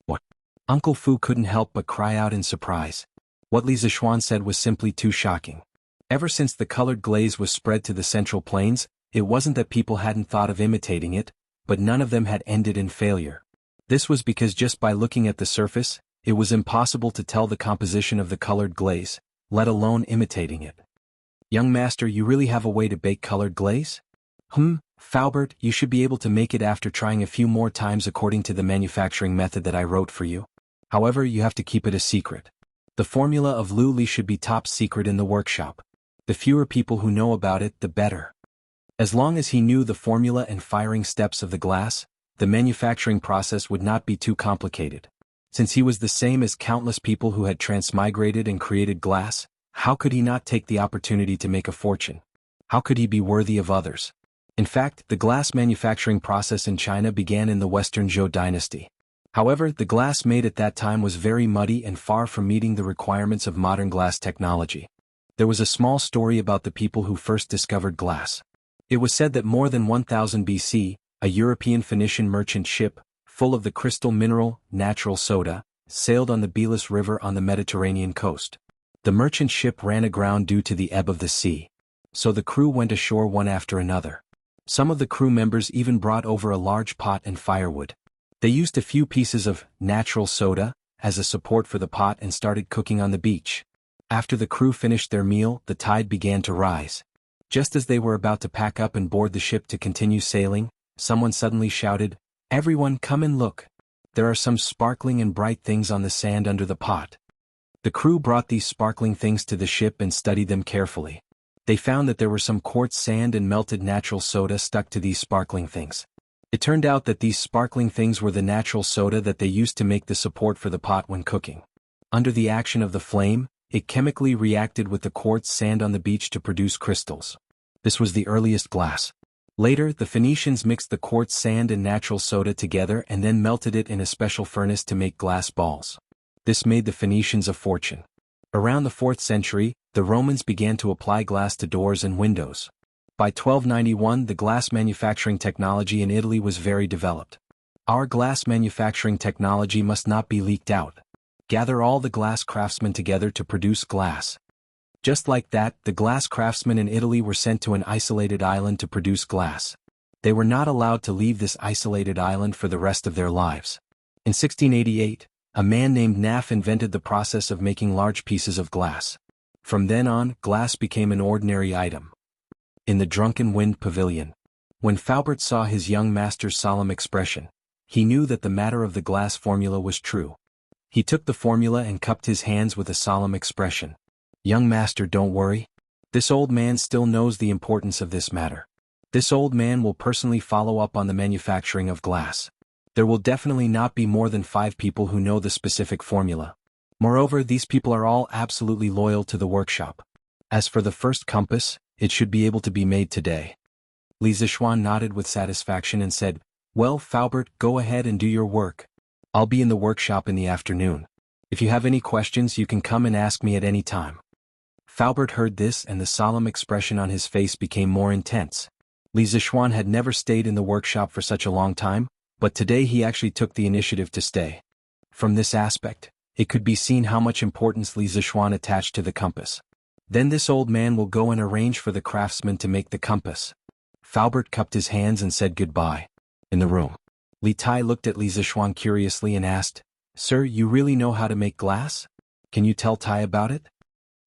"What?" Uncle Fu couldn't help but cry out in surprise. What Li Zishuan said was simply too shocking. Ever since the colored glaze was spread to the Central Plains, it wasn't that people hadn't thought of imitating it, but none of them had ended in failure. This was because just by looking at the surface, it was impossible to tell the composition of the colored glaze, let alone imitating it. "Young master, you really have a way to bake colored glaze?" Faubert, you should be able to make it after trying a few more times according to the manufacturing method that I wrote for you. However, you have to keep it a secret. The formula of Lu Li should be top secret in the workshop. The fewer people who know about it, the better." As long as he knew the formula and firing steps of the glass, the manufacturing process would not be too complicated. Since he was the same as countless people who had transmigrated and created glass, how could he not take the opportunity to make a fortune? How could he be worthy of others? In fact, the glass manufacturing process in China began in the Western Zhou dynasty. However, the glass made at that time was very muddy and far from meeting the requirements of modern glass technology. There was a small story about the people who first discovered glass. It was said that more than 1000 BC, a European Phoenician merchant ship, full of the crystal mineral, natural soda, sailed on the Belus River on the Mediterranean coast. The merchant ship ran aground due to the ebb of the sea. So the crew went ashore one after another. Some of the crew members even brought over a large pot and firewood. They used a few pieces of natural soda as a support for the pot and started cooking on the beach. After the crew finished their meal, the tide began to rise. Just as they were about to pack up and board the ship to continue sailing, someone suddenly shouted, "Everyone come and look. There are some sparkling and bright things on the sand under the pot." The crew brought these sparkling things to the ship and studied them carefully. They found that there were some quartz sand and melted natural soda stuck to these sparkling things. It turned out that these sparkling things were the natural soda that they used to make the support for the pot when cooking. Under the action of the flame, it chemically reacted with the quartz sand on the beach to produce crystals. This was the earliest glass. Later, the Phoenicians mixed the quartz sand and natural soda together and then melted it in a special furnace to make glass balls. This made the Phoenicians a fortune. Around the 4th century, the Romans began to apply glass to doors and windows. By 1291, the glass manufacturing technology in Italy was very developed. Our glass manufacturing technology must not be leaked out. Gather all the glass craftsmen together to produce glass. Just like that, the glass craftsmen in Italy were sent to an isolated island to produce glass. They were not allowed to leave this isolated island for the rest of their lives. In 1688, a man named Naff invented the process of making large pieces of glass. From then on, glass became an ordinary item. In the Drunken Wind Pavilion. When Faubert saw his young master's solemn expression, he knew that the matter of the glass formula was true. He took the formula and cupped his hands with a solemn expression. Young master, don't worry. This old man still knows the importance of this matter. This old man will personally follow up on the manufacturing of glass. There will definitely not be more than 5 people who know the specific formula. Moreover, these people are all absolutely loyal to the workshop. As for the first compass, it should be able to be made today. Li Zishuan nodded with satisfaction and said, "Well, Faubert, go ahead and do your work. I'll be in the workshop in the afternoon. If you have any questions, you can come and ask me at any time." Faubert heard this, and the solemn expression on his face became more intense. Li Zishuan had never stayed in the workshop for such a long time, but today he actually took the initiative to stay. From this aspect, it could be seen how much importance Li Zishuan attached to the compass. Then this old man will go and arrange for the craftsmen to make the compass. Faubert cupped his hands and said goodbye. In the room, Li Tai looked at Li Zishuan curiously and asked, "Sir, you really know how to make glass? Can you tell Tai about it?"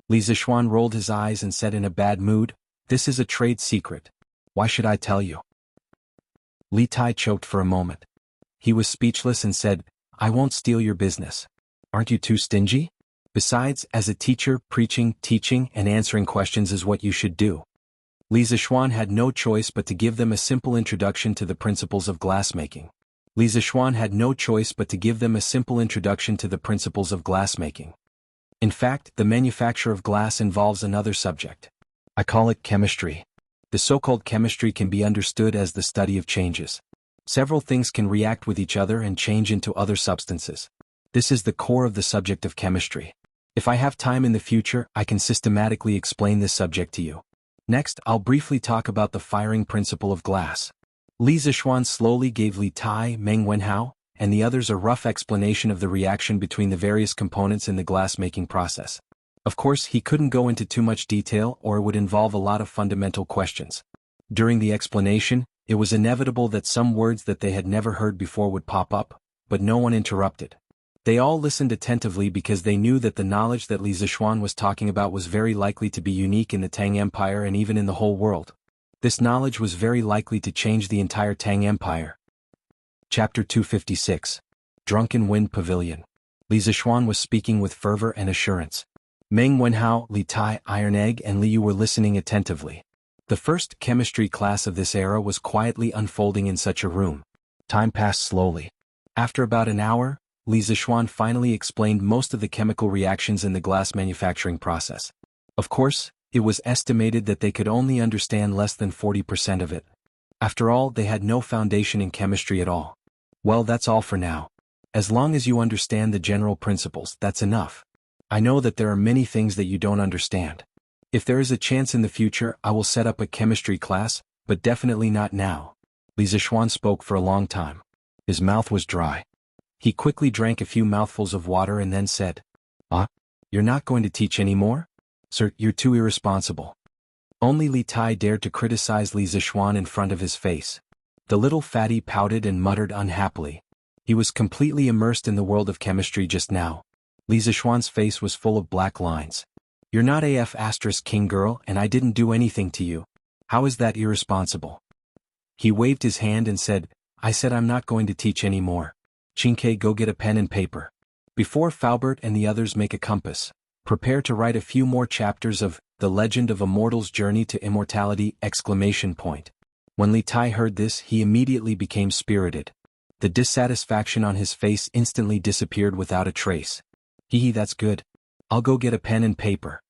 Li Zishuan rolled his eyes and said in a bad mood, "This is a trade secret. Why should I tell you?" Li Tai choked for a moment. He was speechless and said, "I won't steal your business. Aren't you too stingy? Besides, as a teacher, preaching, teaching, and answering questions is what you should do." Li Zishuan had no choice but to give them a simple introduction to the principles of glassmaking. Li Zishuan had no choice but to give them a simple introduction to the principles of glassmaking. In fact, the manufacture of glass involves another subject. I call it chemistry. The so-called chemistry can be understood as the study of changes. Several things can react with each other and change into other substances. This is the core of the subject of chemistry. If I have time in the future, I can systematically explain this subject to you. Next, I'll briefly talk about the firing principle of glass. Li Zishuan slowly gave Li Tai, Meng Wenhao, and the others a rough explanation of the reaction between the various components in the glass-making process. Of course, he couldn't go into too much detail or it would involve a lot of fundamental questions. During the explanation, it was inevitable that some words that they had never heard before would pop up, but no one interrupted. They all listened attentively because they knew that the knowledge that Li Zishuan was talking about was very likely to be unique in the Tang Empire and even in the whole world. This knowledge was very likely to change the entire Tang Empire. Chapter 256. Drunken Wind Pavilion. Li Zishuan was speaking with fervor and assurance. Meng Wenhao, Li Tai, Iron Egg, and Li Yu were listening attentively. The first chemistry class of this era was quietly unfolding in such a room. Time passed slowly. After about an hour, Li Zishuan finally explained most of the chemical reactions in the glass manufacturing process. Of course, it was estimated that they could only understand less than 40% of it. After all, they had no foundation in chemistry at all. Well, that's all for now. As long as you understand the general principles, that's enough. I know that there are many things that you don't understand. If there is a chance in the future, I will set up a chemistry class, but definitely not now. Li Zishuan spoke for a long time. His mouth was dry. He quickly drank a few mouthfuls of water and then said, You're not going to teach anymore? Sir, you're too irresponsible." Only Li Tai dared to criticize Li Zishuan in front of his face. The little fatty pouted and muttered unhappily. He was completely immersed in the world of chemistry just now. Li Zishuan's face was full of black lines. "You're not AF * king girl and I didn't do anything to you. How is that irresponsible?" He waved his hand and said, "I said I'm not going to teach anymore. Chinke, go get a pen and paper. Before Faubert and the others make a compass, prepare to write a few more chapters of The Legend of a Mortal's Journey to Immortality! When Li Tai heard this, he immediately became spirited. The dissatisfaction on his face instantly disappeared without a trace. That's good. I'll go get a pen and paper."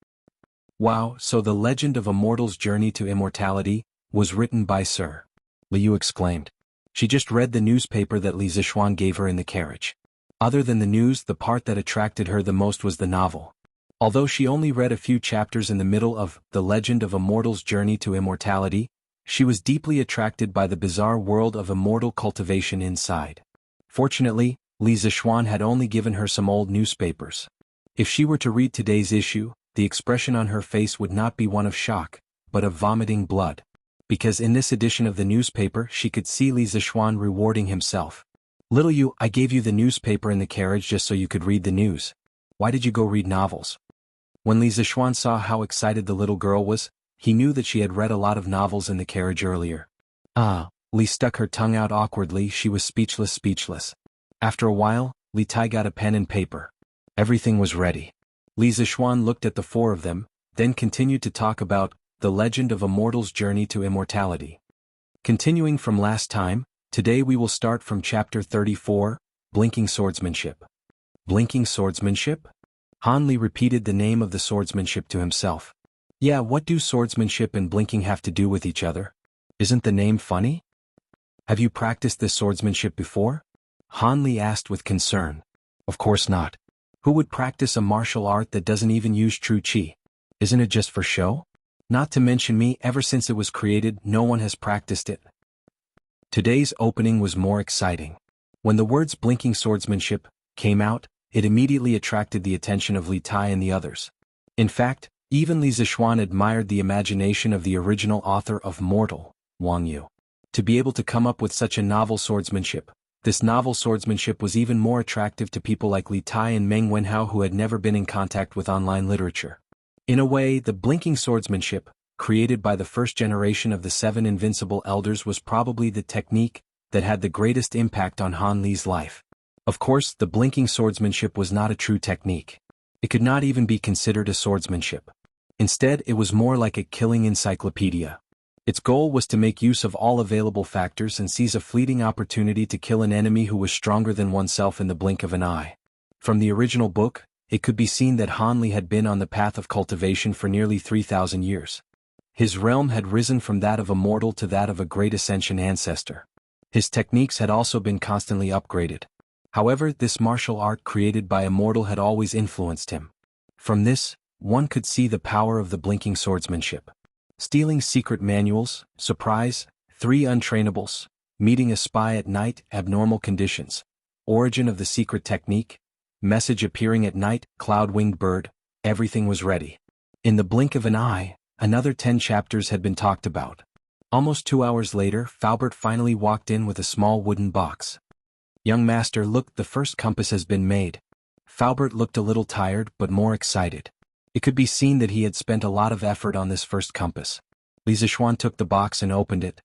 Wow, so The Legend of a Mortal's Journey to Immortality was written by Sir. Li Yu exclaimed. She just read the newspaper that Li Zishuan gave her in the carriage. Other than the news, the part that attracted her the most was the novel. Although she only read a few chapters in the middle of The Legend of a Mortal's Journey to Immortality, she was deeply attracted by the bizarre world of immortal cultivation inside. Fortunately, Li Zixuan had only given her some old newspapers. If she were to read today's issue, the expression on her face would not be one of shock, but of vomiting blood. Because in this edition of the newspaper she could see Li Zixuan rewarding himself. "Little you, I gave you the newspaper in the carriage just so you could read the news. Why did you go read novels?" When Li Zixuan saw how excited the little girl was, he knew that she had read a lot of novels in the carriage earlier. Li stuck her tongue out awkwardly. She was speechless. After a while, Li Tai got a pen and paper. Everything was ready. Li Zixuan looked at the four of them, then continued to talk about The Legend of a Mortal's Journey to Immortality. Continuing from last time, today we will start from chapter 34, Blinking Swordsmanship. Blinking Swordsmanship? Han Li repeated the name of the swordsmanship to himself. Yeah, what do swordsmanship and blinking have to do with each other? Isn't the name funny? Have you practiced this swordsmanship before? Han Li asked with concern. Of course not. Who would practice a martial art that doesn't even use true qi? Isn't it just for show? Not to mention me, ever since it was created, no one has practiced it. Today's opening was more exciting. When the words blinking swordsmanship came out, it immediately attracted the attention of Li Tai and the others. In fact, even Li Zixuan admired the imagination of the original author of Mortal, Wang Yu. To be able to come up with such a novel swordsmanship, this novel swordsmanship was even more attractive to people like Li Tai and Meng Wenhao who had never been in contact with online literature. In a way, the blinking swordsmanship, created by the first generation of the 7 invincible elders, was probably the technique that had the greatest impact on Han Li's life. Of course, the blinking swordsmanship was not a true technique. It could not even be considered a swordsmanship. Instead, it was more like a killing encyclopedia. Its goal was to make use of all available factors and seize a fleeting opportunity to kill an enemy who was stronger than oneself in the blink of an eye. From the original book, it could be seen that Han Li had been on the path of cultivation for nearly 3,000 years. His realm had risen from that of a mortal to that of a great ascension ancestor. His techniques had also been constantly upgraded. However, this martial art created by a mortal had always influenced him. From this, one could see the power of the blinking swordsmanship. Stealing secret manuals, surprise, 3 untrainables, meeting a spy at night, abnormal conditions, origin of the secret technique, message appearing at night, cloud-winged bird, everything was ready. In the blink of an eye, another 10 chapters had been talked about. Almost 2 hours later, Faubert finally walked in with a small wooden box. "Young master, look, the first compass has been made." Faubert looked a little tired but more excited. It could be seen that he had spent a lot of effort on this first compass. Li Zixuan took the box and opened it.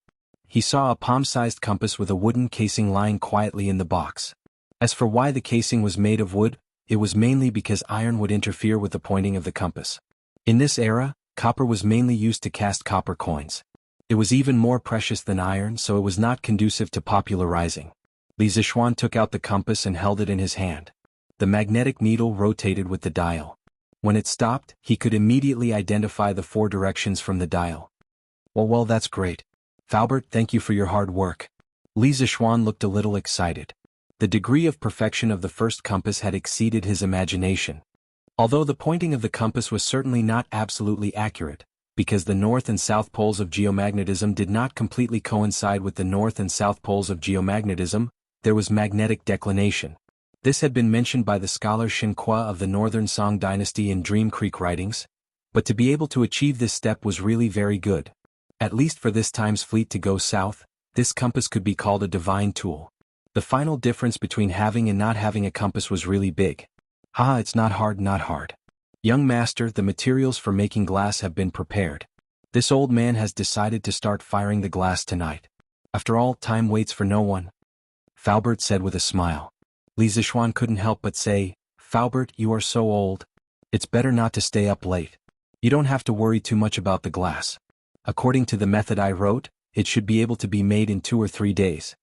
He saw a palm-sized compass with a wooden casing lying quietly in the box. As for why the casing was made of wood, it was mainly because iron would interfere with the pointing of the compass. In this era, copper was mainly used to cast copper coins. It was even more precious than iron, so it was not conducive to popularizing. Li Zixuan took out the compass and held it in his hand. The magnetic needle rotated with the dial. When it stopped, he could immediately identify the 4 directions from the dial. Well, that's great. Faubert, thank you for your hard work. Li Zixuan looked a little excited. The degree of perfection of the first compass had exceeded his imagination. Although the pointing of the compass was certainly not absolutely accurate, because the north and south poles of geomagnetism did not completely coincide with the north and south poles of geomagnetism, there was magnetic declination. This had been mentioned by the scholar Xin Kua of the Northern Song dynasty in Dream Creek writings, but to be able to achieve this step was really very good. At least for this time's fleet to go south, this compass could be called a divine tool. The final difference between having and not having a compass was really big. It's not hard. Young master, the materials for making glass have been prepared. This old man has decided to start firing the glass tonight. After all, time waits for no one. Faubert said with a smile. Li Zixuan couldn't help but say, "Faubert, you are so old. It's better not to stay up late. You don't have to worry too much about the glass. According to the method I wrote, it should be able to be made in 2 or 3 days.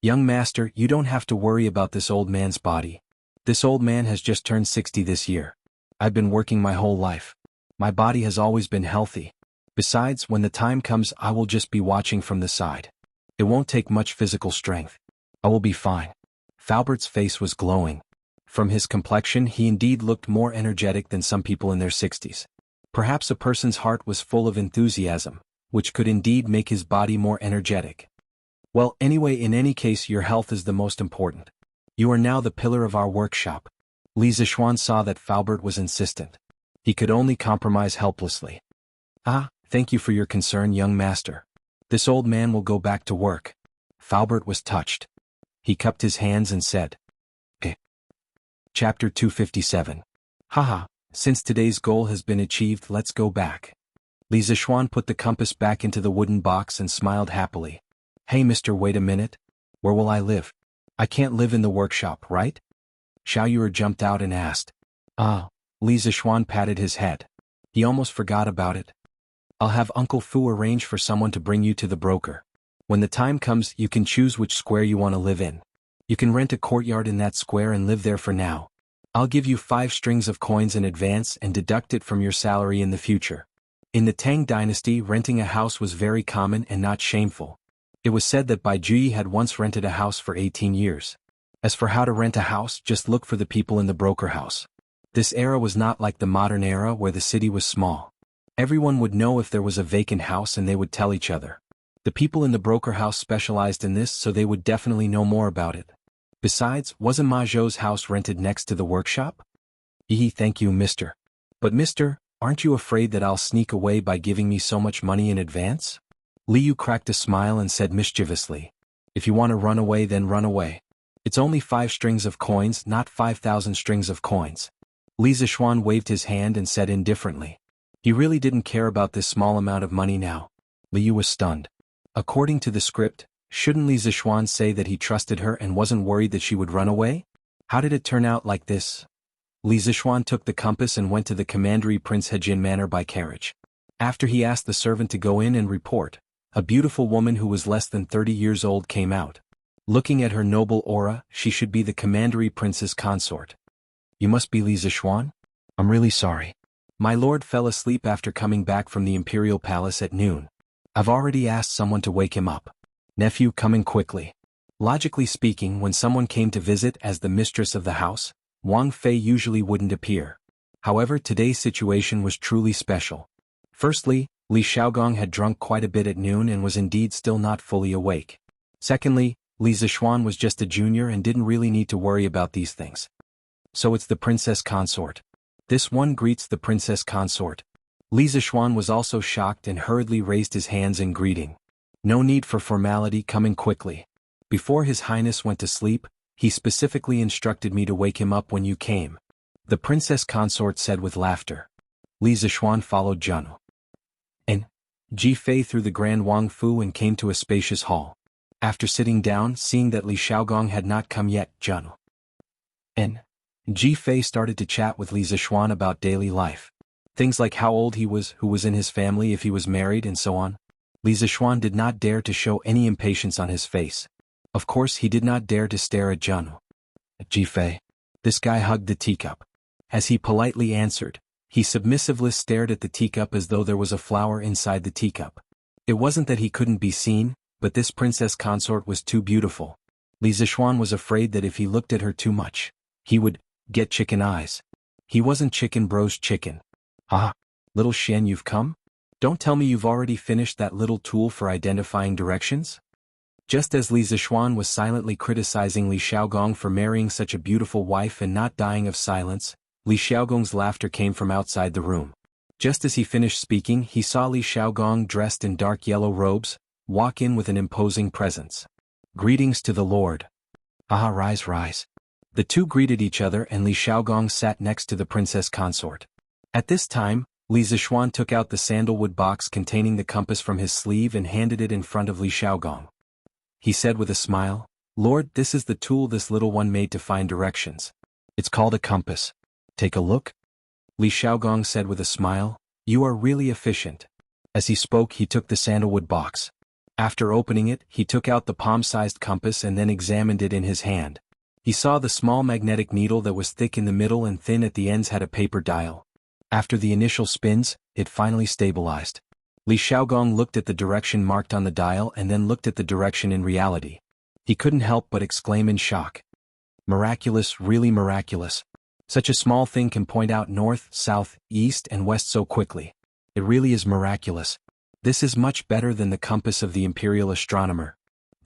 Young master, you don't have to worry about this old man's body. This old man has just turned 60 this year. I've been working my whole life. My body has always been healthy. Besides, when the time comes, I will just be watching from the side. It won't take much physical strength. I will be fine." Faubert's face was glowing. From his complexion, he indeed looked more energetic than some people in their 60s. Perhaps a person's heart was full of enthusiasm, which could indeed make his body more energetic. Well, anyway, in any case, your health is the most important. You are now the pillar of our workshop. Li Zishuan saw that Faubert was insistent. He could only compromise helplessly. Ah, thank you for your concern, young master. This old man will go back to work. Faubert was touched. He cupped his hands and said, Eh. Chapter 257. Haha, since today's goal has been achieved, let's go back. Li Zishuan put the compass back into the wooden box and smiled happily. Hey mister, wait a minute. Where will I live? I can't live in the workshop, right? Xiao Yue jumped out and asked. Ah, Li Zishuan patted his head. He almost forgot about it. I'll have Uncle Fu arrange for someone to bring you to the broker. When the time comes, you can choose which square you want to live in. You can rent a courtyard in that square and live there for now. I'll give you 5 strings of coins in advance and deduct it from your salary in the future. In the Tang dynasty, renting a house was very common and not shameful. It was said that Bai Juyi had once rented a house for 18 years. As for how to rent a house, just look for the people in the broker house. This era was not like the modern era where the city was small. Everyone would know if there was a vacant house and they would tell each other. The people in the broker house specialized in this, so they would definitely know more about it. Besides, wasn't Ma Zhou's house rented next to the workshop? Thank you, mister. But mister, aren't you afraid that I'll sneak away by giving me so much money in advance? Li Yu cracked a smile and said mischievously. If you want to run away, then run away. It's only 5 strings of coins, not 5,000 strings of coins. Li Zishuan waved his hand and said indifferently. He really didn't care about this small amount of money now. Li Yu was stunned. According to the script, shouldn't Li Zishuan say that he trusted her and wasn't worried that she would run away? How did it turn out like this? Li Zishuan took the compass and went to the Commandery Prince Hejin Manor by carriage. After he asked the servant to go in and report, a beautiful woman who was less than 30 years old came out. Looking at her noble aura, she should be the Commandery Prince's consort. You must be Li Zishuan? I'm really sorry. My lord fell asleep after coming back from the Imperial Palace at noon. I've already asked someone to wake him up. Nephew, come in quickly. Logically speaking, when someone came to visit as the mistress of the house, Wang Fei usually wouldn't appear. However, today's situation was truly special. Firstly, Li Xiaogong had drunk quite a bit at noon and was indeed still not fully awake. Secondly, Li Zishuan was just a junior and didn't really need to worry about these things. So it's the princess consort. This one greets the princess consort. Li Zishuan was also shocked and hurriedly raised his hands in greeting. No need for formality, coming quickly. Before His Highness went to sleep, he specifically instructed me to wake him up when you came. The princess consort said with laughter. Li Zishuan followed Jianghu and Ji Fei through the Grand Wang Fu and came to a spacious hall. After sitting down, seeing that Li Xiaogong had not come yet, Jianghu and Ji Fei started to chat with Li Zishuan about daily life. Things like how old he was, who was in his family, if he was married, and so on. Li Zishuan did not dare to show any impatience on his face. Of course, he did not dare to stare at Jianghu. Ji Fei. This guy hugged the teacup. As he politely answered, he submissively stared at the teacup as though there was a flower inside the teacup. It wasn't that he couldn't be seen, but this princess consort was too beautiful. Li Zishuan was afraid that if he looked at her too much, he would get chicken eyes. He wasn't Chicken Bro's chicken. Ah, little Xian, you've come? Don't tell me you've already finished that little tool for identifying directions? Just as Li Zishuan was silently criticizing Li Xiaogong for marrying such a beautiful wife and not dying of silence, Li Xiaogong's laughter came from outside the room. Just as he finished speaking, he saw Li Xiaogong dressed in dark yellow robes, walk in with an imposing presence. Greetings to the Lord. Ah, rise, rise. The two greeted each other and Li Xiaogong sat next to the princess consort. At this time, Li Zishuan took out the sandalwood box containing the compass from his sleeve and handed it in front of Li Xiaogong. He said with a smile, Lord, this is the tool this little one made to find directions. It's called a compass. Take a look. Li Xiaogong said with a smile, you are really efficient. As he spoke, he took the sandalwood box. After opening it, he took out the palm-sized compass and then examined it in his hand. He saw the small magnetic needle that was thick in the middle and thin at the ends had a paper dial. After the initial spins, it finally stabilized. Li Xiaogong looked at the direction marked on the dial and then looked at the direction in reality. He couldn't help but exclaim in shock. Miraculous, really miraculous. Such a small thing can point out north, south, east, and west so quickly. It really is miraculous. This is much better than the compass of the imperial astronomer.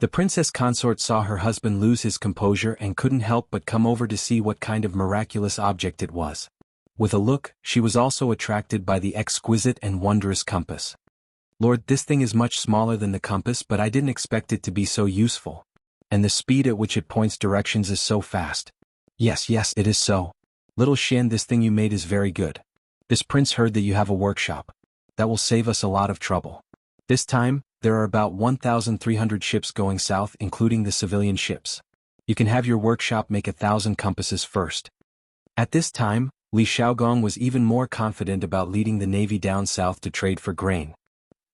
The princess consort saw her husband lose his composure and couldn't help but come over to see what kind of miraculous object it was. With a look, she was also attracted by the exquisite and wondrous compass. Lord, this thing is much smaller than the compass, but I didn't expect it to be so useful. And the speed at which it points directions is so fast. Yes, it is so. Little Xian, this thing you made is very good. This prince heard that you have a workshop. That will save us a lot of trouble. This time, there are about 1,300 ships going south, including the civilian ships. You can have your workshop make 1,000 compasses first. At this time, Li Xiaogong was even more confident about leading the navy down south to trade for grain.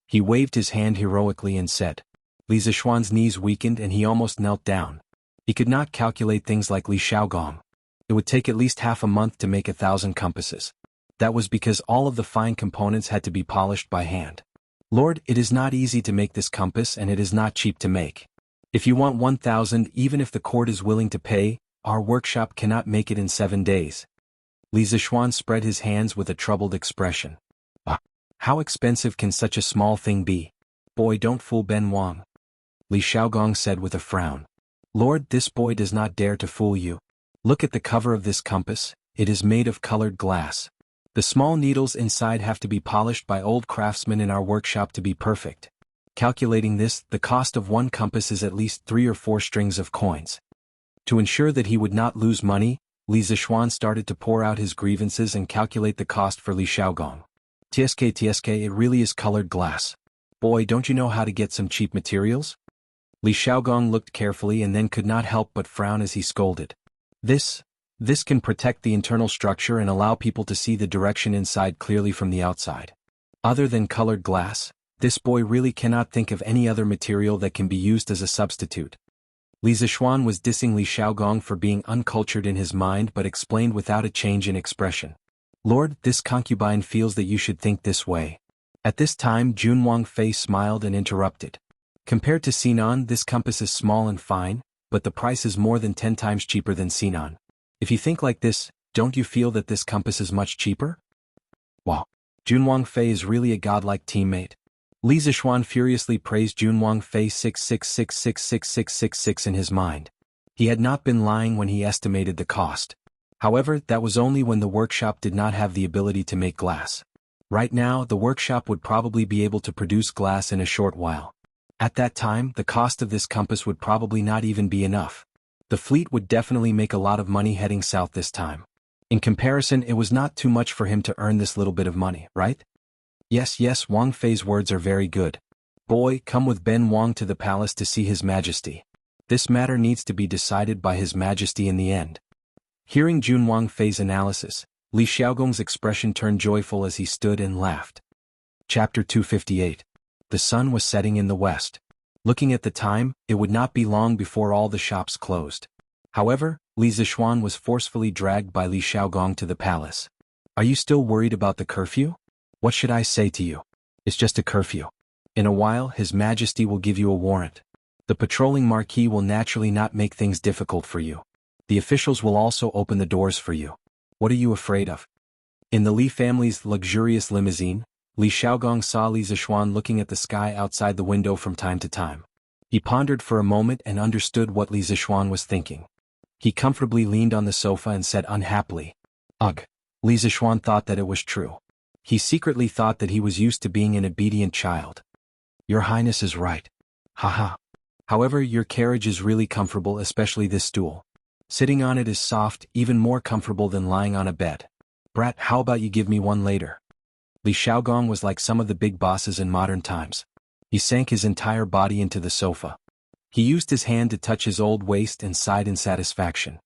He waved his hand heroically and said. Li Zishuan's knees weakened and he almost knelt down. He could not calculate things like Li Xiaogong. It would take at least half a month to make 1,000 compasses. That was because all of the fine components had to be polished by hand. Lord, it is not easy to make this compass and it is not cheap to make. If you want 1,000, even if the court is willing to pay, our workshop cannot make it in 7 days. Li Zishuan spread his hands with a troubled expression. How expensive can such a small thing be? Boy, don't fool Ben Wang. Li Xiaogong said with a frown. Lord, this boy does not dare to fool you. Look at the cover of this compass, it is made of colored glass. The small needles inside have to be polished by old craftsmen in our workshop to be perfect. Calculating this, the cost of one compass is at least 3 or 4 strings of coins. To ensure that he would not lose money, Li Zishuan started to pour out his grievances and calculate the cost for Li Xiaogong. TSK, it really is colored glass. Boy, don't you know how to get some cheap materials? Li Xiaogong looked carefully and then could not help but frown as he scolded. This can protect the internal structure and allow people to see the direction inside clearly from the outside. Other than colored glass, this boy really cannot think of any other material that can be used as a substitute. Li Zishuan was dissing Li Xiaogong for being uncultured in his mind but explained without a change in expression. Lord, this concubine feels that you should think this way. At this time Junwang Fei smiled and interrupted. Compared to Sinan, this compass is small and fine, but the price is more than 10 times cheaper than Sinan. If you think like this, don't you feel that this compass is much cheaper? Wow. Junwang Fei is really a godlike teammate. Li Zishuan furiously praised Junwang Fei 666666666 in his mind. He had not been lying when he estimated the cost. However, that was only when the workshop did not have the ability to make glass. Right now, the workshop would probably be able to produce glass in a short while. At that time, the cost of this compass would probably not even be enough. The fleet would definitely make a lot of money heading south this time. In comparison, it was not too much for him to earn this little bit of money, right? Yes, Wang Fei's words are very good. Boy, come with Ben Wang to the palace to see His Majesty. This matter needs to be decided by His Majesty in the end. Hearing Junwang Fei's analysis, Li Xiaogong's expression turned joyful as he stood and laughed. Chapter 258. The sun was setting in the west. Looking at the time, it would not be long before all the shops closed. However, Li Zishuan was forcefully dragged by Li Xiaogong to the palace. Are you still worried about the curfew? What should I say to you? It's just a curfew. In a while, His Majesty will give you a warrant. The patrolling marquis will naturally not make things difficult for you. The officials will also open the doors for you. What are you afraid of? In the Li family's luxurious limousine, Li Xiaogong saw Li Zishuan looking at the sky outside the window from time to time. He pondered for a moment and understood what Li Zishuan was thinking. He comfortably leaned on the sofa and said unhappily, Ugh. Li Zishuan thought that it was true. He secretly thought that he was used to being an obedient child. Your Highness is right. Haha. However, your carriage is really comfortable, especially this stool. Sitting on it is soft, even more comfortable than lying on a bed. Brat, how about you give me one later? Li Xiaogong was like some of the big bosses in modern times. He sank his entire body into the sofa. He used his hand to touch his old waist and sighed in satisfaction.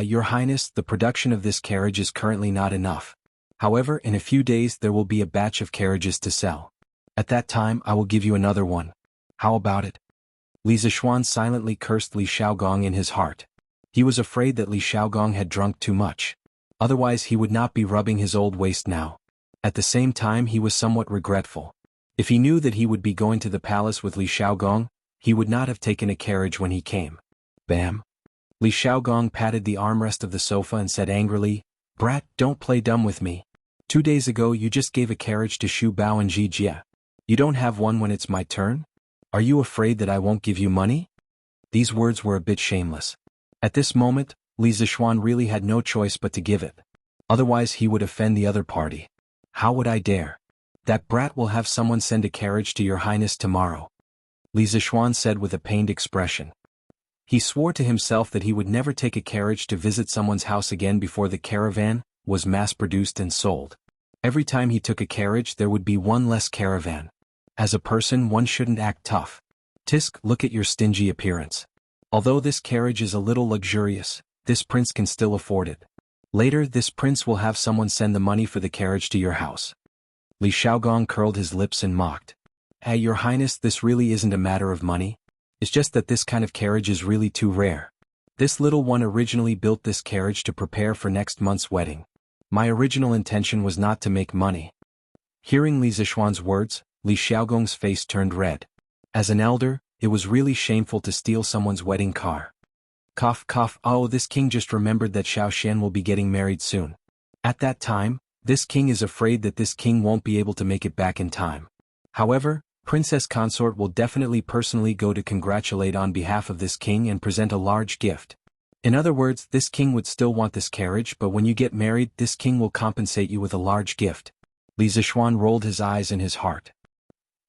Your Highness, the production of this carriage is currently not enough. However, in a few days there will be a batch of carriages to sell. At that time I will give you another one. How about it? Li Zishuan silently cursed Li Xiaogong in his heart. He was afraid that Li Xiaogong had drunk too much. Otherwise he would not be rubbing his old waist now. At the same time he was somewhat regretful. If he knew that he would be going to the palace with Li Xiaogong, he would not have taken a carriage when he came. Bam! Li Xiaogong patted the armrest of the sofa and said angrily, Brat, don't play dumb with me. 2 days ago you just gave a carriage to Xu Bao and Ji Jie. You don't have one when it's my turn? Are you afraid that I won't give you money? These words were a bit shameless. At this moment, Li Zishuan really had no choice but to give it. Otherwise he would offend the other party. How would I dare? That brat will have someone send a carriage to your highness tomorrow, Li Zishuan said with a pained expression. He swore to himself that he would never take a carriage to visit someone's house again before the caravan was mass-produced and sold. Every time he took a carriage there would be one less caravan. As a person one shouldn't act tough. Tisk, look at your stingy appearance. Although this carriage is a little luxurious, this prince can still afford it. Later this prince will have someone send the money for the carriage to your house. Li Shaogong curled his lips and mocked. Your highness, this really isn't a matter of money. It's just that this kind of carriage is really too rare. This little one originally built this carriage to prepare for next month's wedding. My original intention was not to make money. Hearing Li Zishuan's words, Li Shaogong's face turned red. As an elder, it was really shameful to steal someone's wedding car. Cough cough, oh, this king just remembered that Xiao Xian will be getting married soon. At that time, this king is afraid that this king won't be able to make it back in time. However, Princess Consort will definitely personally go to congratulate on behalf of this king and present a large gift. In other words, this king would still want this carriage, but when you get married, this king will compensate you with a large gift. Li Zishuan rolled his eyes in his heart.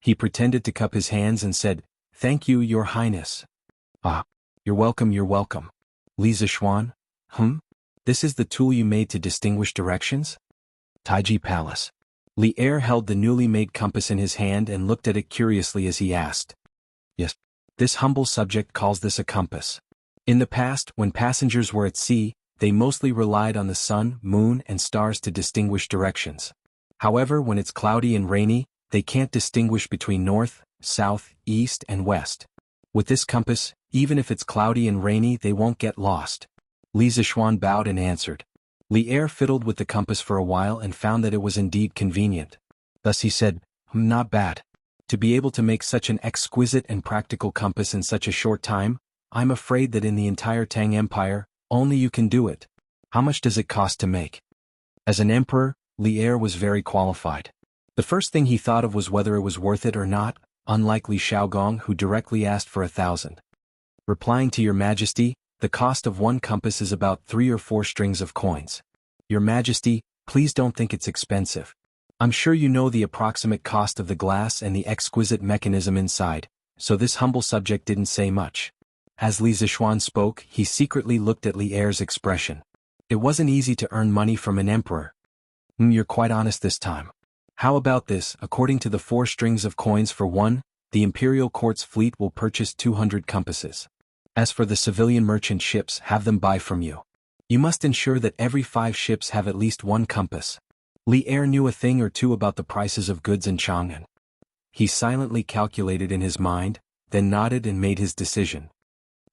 He pretended to cup his hands and said, "Thank you, your highness." "Ah, you're welcome, you're welcome." Li Zishuan, This is the tool you made to distinguish directions? Taiji Palace. Li Er held the newly made compass in his hand and looked at it curiously as he asked. Yes. This humble subject calls this a compass. In the past, when passengers were at sea, they mostly relied on the sun, moon, and stars to distinguish directions. However, when it's cloudy and rainy, they can't distinguish between north, south, east, and west. With this compass, even if it's cloudy and rainy, they won't get lost. Li Zishuan bowed and answered. Li Er fiddled with the compass for a while and found that it was indeed convenient. Thus he said, Not bad. To be able to make such an exquisite and practical compass in such a short time, I'm afraid that in the entire Tang Empire, only you can do it. How much does it cost to make?" As an emperor, Li Er was very qualified. The first thing he thought of was whether it was worth it or not, unlike Li Shaogong, who directly asked for 1,000. Replying to your majesty, the cost of one compass is about 3 or 4 strings of coins. Your majesty, please don't think it's expensive. I'm sure you know the approximate cost of the glass and the exquisite mechanism inside, so this humble subject didn't say much. As Li Zishuan spoke, he secretly looked at Li Er's expression. It wasn't easy to earn money from an emperor. You're quite honest this time. How about this? According to the 4 strings of coins for one, the imperial court's fleet will purchase 200 compasses. As for the civilian merchant ships, have them buy from you. You must ensure that every 5 ships have at least 1 compass. Li Er knew a thing or two about the prices of goods in Chang'an. He silently calculated in his mind, then nodded and made his decision.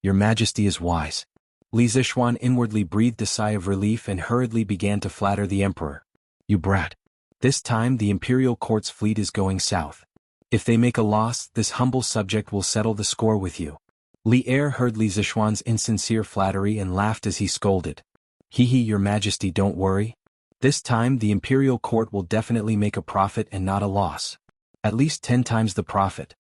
Your majesty is wise. Li Zishuan inwardly breathed a sigh of relief and hurriedly began to flatter the emperor. You brat. This time the imperial court's fleet is going south. If they make a loss, this humble subject will settle the score with you. Li Er heard Li Zishuan's insincere flattery and laughed as he scolded. Hee, your majesty, don't worry. This time the imperial court will definitely make a profit and not a loss. At least 10 times the profit.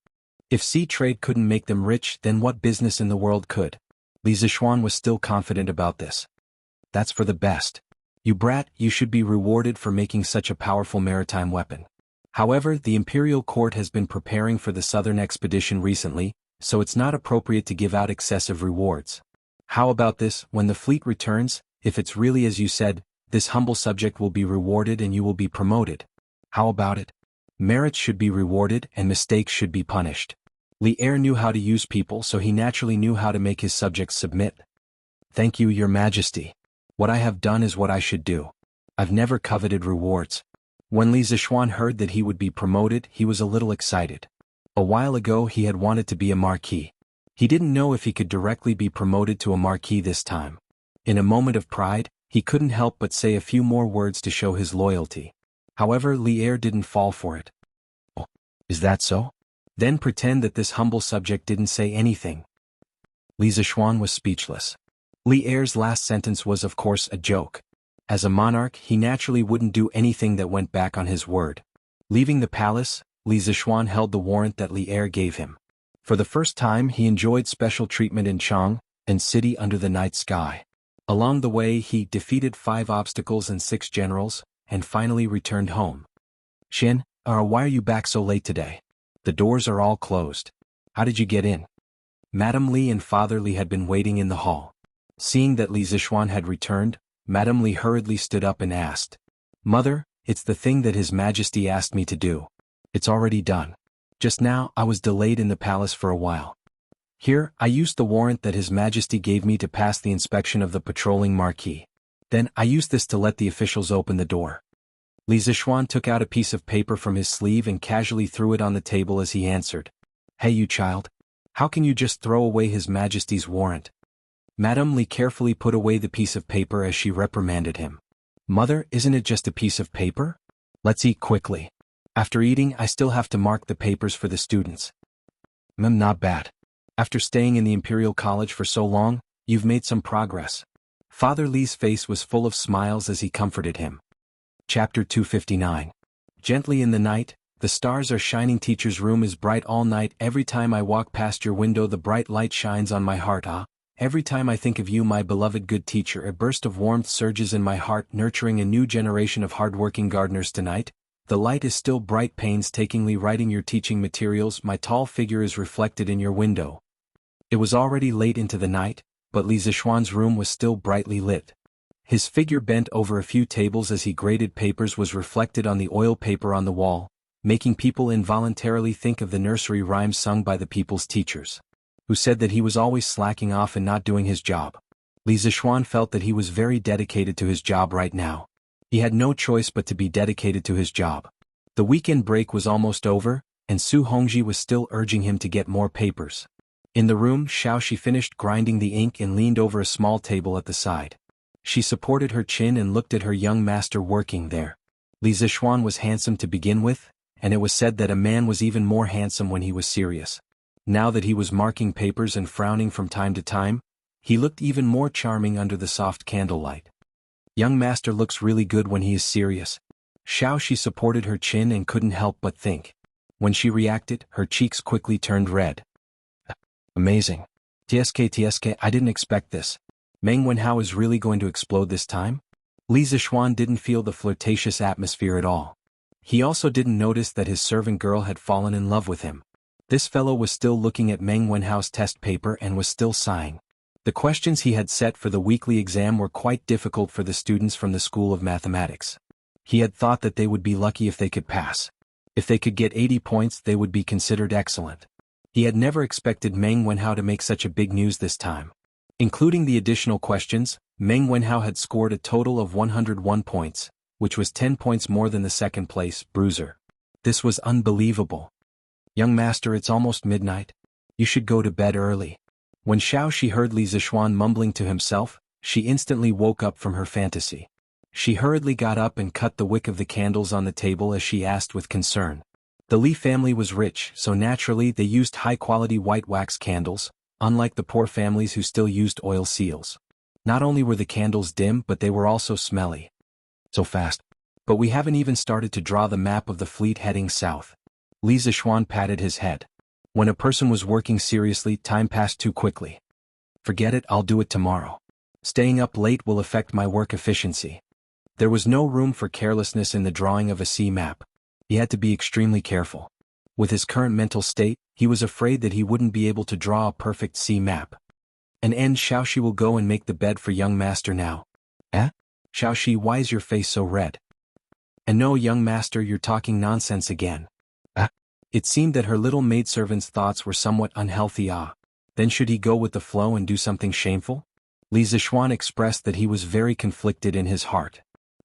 If sea trade couldn't make them rich, then what business in the world could? Li Zishuan was still confident about this. That's for the best. You brat, you should be rewarded for making such a powerful maritime weapon. However, the imperial court has been preparing for the southern expedition recently, so it's not appropriate to give out excessive rewards. How about this? When the fleet returns, if it's really as you said, this humble subject will be rewarded and you will be promoted. How about it? Merits should be rewarded and mistakes should be punished. Li Er knew how to use people, so he naturally knew how to make his subjects submit. Thank you, your majesty. What I have done is what I should do. I've never coveted rewards. When Li Zishuan heard that he would be promoted, he was a little excited. A while ago he had wanted to be a marquis. He didn't know if he could directly be promoted to a marquis this time. In a moment of pride, he couldn't help but say a few more words to show his loyalty. However, Li Er didn't fall for it. Oh, is that so? Then pretend that this humble subject didn't say anything. Li Zishuan was speechless. Li Er's last sentence was of course a joke. As a monarch, he naturally wouldn't do anything that went back on his word. Leaving the palace, Li Zishuan held the warrant that Li Er gave him. For the first time he enjoyed special treatment in Jianghu and city under the night sky. Along the way he defeated 5 obstacles and 6 generals, and finally returned home. Xin, why are you back so late today? The doors are all closed. How did you get in? Madame Li and Father Li had been waiting in the hall. Seeing that Li Zixuan had returned, Madame Li hurriedly stood up and asked, "Mother, it's the thing that His Majesty asked me to do. It's already done. Just now I was delayed in the palace for a while. Here, I used the warrant that His Majesty gave me to pass the inspection of the patrolling marquis. Then, I used this to let the officials open the door." Li Zixuan took out a piece of paper from his sleeve and casually threw it on the table as he answered, "Hey you child. How can you just throw away His Majesty's warrant?" Madame Li carefully put away the piece of paper as she reprimanded him. "Mother, isn't it just a piece of paper? Let's eat quickly. After eating I still have to mark the papers for the students." Not bad. After staying in the Imperial College for so long, you've made some progress." Father Li's face was full of smiles as he comforted him. Chapter 259. Gently in the night, the stars are shining. Teacher's room is bright all night. Every time I walk past your window the bright light shines on my heart. Every time I think of you, my beloved good teacher, a burst of warmth surges in my heart, nurturing a new generation of hardworking gardeners. Tonight, the light is still bright. Painstakingly writing your teaching materials, my tall figure is reflected in your window. It was already late into the night, but Li Zixuan's room was still brightly lit. His figure bent over a few tables as he graded papers was reflected on the oil paper on the wall, making people involuntarily think of the nursery rhymes sung by the people's teachers, who said that he was always slacking off and not doing his job. Li Zixuan felt that he was very dedicated to his job right now. He had no choice but to be dedicated to his job. The weekend break was almost over, and Su Hongji was still urging him to get more papers. In the room, Xiaoxi finished grinding the ink and leaned over a small table at the side. She supported her chin and looked at her young master working there. Li Zixuan was handsome to begin with, and it was said that a man was even more handsome when he was serious. Now that he was marking papers and frowning from time to time, he looked even more charming under the soft candlelight. Young master looks really good when he is serious. Xiaoxi supported her chin and couldn't help but think. When she reacted, her cheeks quickly turned red. Amazing. TSK, I didn't expect this. Meng Wenhao is really going to explode this time? Li Zixuan didn't feel the flirtatious atmosphere at all. He also didn't notice that his servant girl had fallen in love with him. This fellow was still looking at Meng Wenhao's test paper and was still sighing. The questions he had set for the weekly exam were quite difficult for the students from the School of Mathematics. He had thought that they would be lucky if they could pass. If they could get 80 points they would be considered excellent. He had never expected Meng Wenhao to make such a big news this time. Including the additional questions, Meng Wenhao had scored a total of 101 points, which was 10 points more than the second place, Bruiser. This was unbelievable. Young master, it's almost midnight. You should go to bed early. When Xiaoxi heard Li Zixuan mumbling to himself, she instantly woke up from her fantasy. She hurriedly got up and cut the wick of the candles on the table as she asked with concern. The Li family was rich, so naturally they used high-quality white wax candles, unlike the poor families who still used oil seals. Not only were the candles dim but they were also smelly. So fast. But we haven't even started to draw the map of the fleet heading south. Li Zixuan patted his head. When a person was working seriously, time passed too quickly. Forget it, I'll do it tomorrow. Staying up late will affect my work efficiency. There was no room for carelessness in the drawing of a sea map. He had to be extremely careful. With his current mental state, he was afraid that he wouldn't be able to draw a perfect sea map. And Xiaoxi will go and make the bed for young master now. Xiaoxi, why is your face so red? And no, young master, you're talking nonsense again. It seemed that her little maidservant's thoughts were somewhat unhealthy. Then should he go with the flow and do something shameful? Li Zixuan expressed that he was very conflicted in his heart.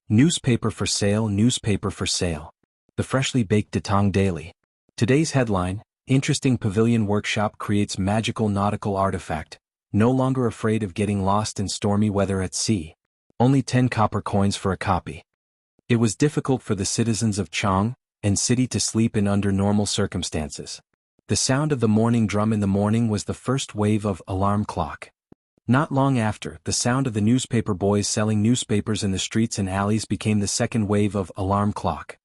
Newspaper for sale, newspaper for sale. The freshly baked Datang Daily. Today's headline: Interesting Pavilion Workshop creates magical nautical artifact. No longer afraid of getting lost in stormy weather at sea. Only 10 copper coins for a copy. It was difficult for the citizens of Jianghu and city to sleep in under normal circumstances. The sound of the morning drum in the morning was the first wave of alarm clock. Not long after, the sound of the newspaper boys selling newspapers in the streets and alleys became the second wave of alarm clock.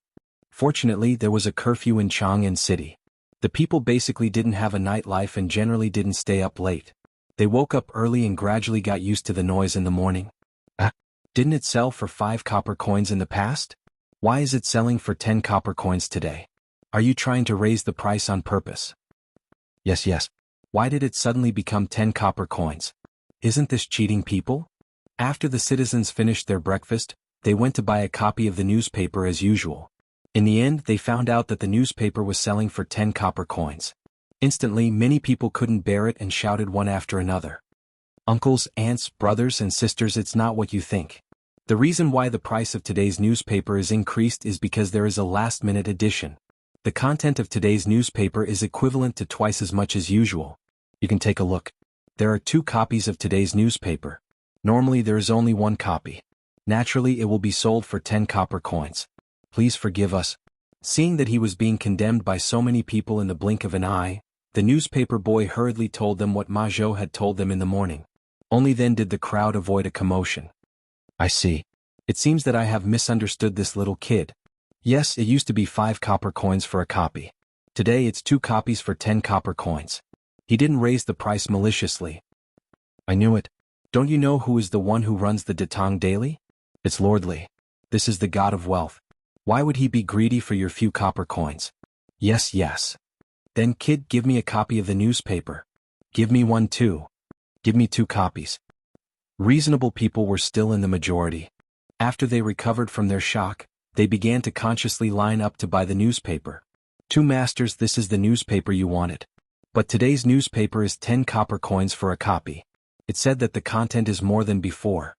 Fortunately, there was a curfew in Chang'an City. The people basically didn't have a nightlife and generally didn't stay up late. They woke up early and gradually got used to the noise in the morning. Didn't it sell for 5 copper coins in the past? Why is it selling for 10 copper coins today? Are you trying to raise the price on purpose? Yes. Why did it suddenly become 10 copper coins? Isn't this cheating people? After the citizens finished their breakfast, they went to buy a copy of the newspaper as usual. In the end, they found out that the newspaper was selling for 10 copper coins. Instantly, many people couldn't bear it and shouted one after another. Uncles, aunts, brothers, and sisters, it's not what you think. The reason why the price of today's newspaper is increased is because there is a last-minute edition. The content of today's newspaper is equivalent to twice as much as usual. You can take a look. There are 2 copies of today's newspaper. Normally there is only 1 copy. Naturally, it will be sold for 10 copper coins. Please forgive us. Seeing that he was being condemned by so many people in the blink of an eye, the newspaper boy hurriedly told them what Ma Zhou had told them in the morning. Only then did the crowd avoid a commotion. I see. It seems that I have misunderstood this little kid. Yes, it used to be 5 copper coins for a copy. Today it's 2 copies for 10 copper coins. He didn't raise the price maliciously. I knew it. Don't you know who is the one who runs the Datong daily? It's Lord Li. This is the god of wealth. Why would he be greedy for your few copper coins? Yes. Then kid, give me a copy of the newspaper. Give me one too. Give me 2 copies. Reasonable people were still in the majority. After they recovered from their shock, they began to consciously line up to buy the newspaper. 2 masters, this is the newspaper you wanted. But today's newspaper is 10 copper coins for a copy. It said that the content is more than before.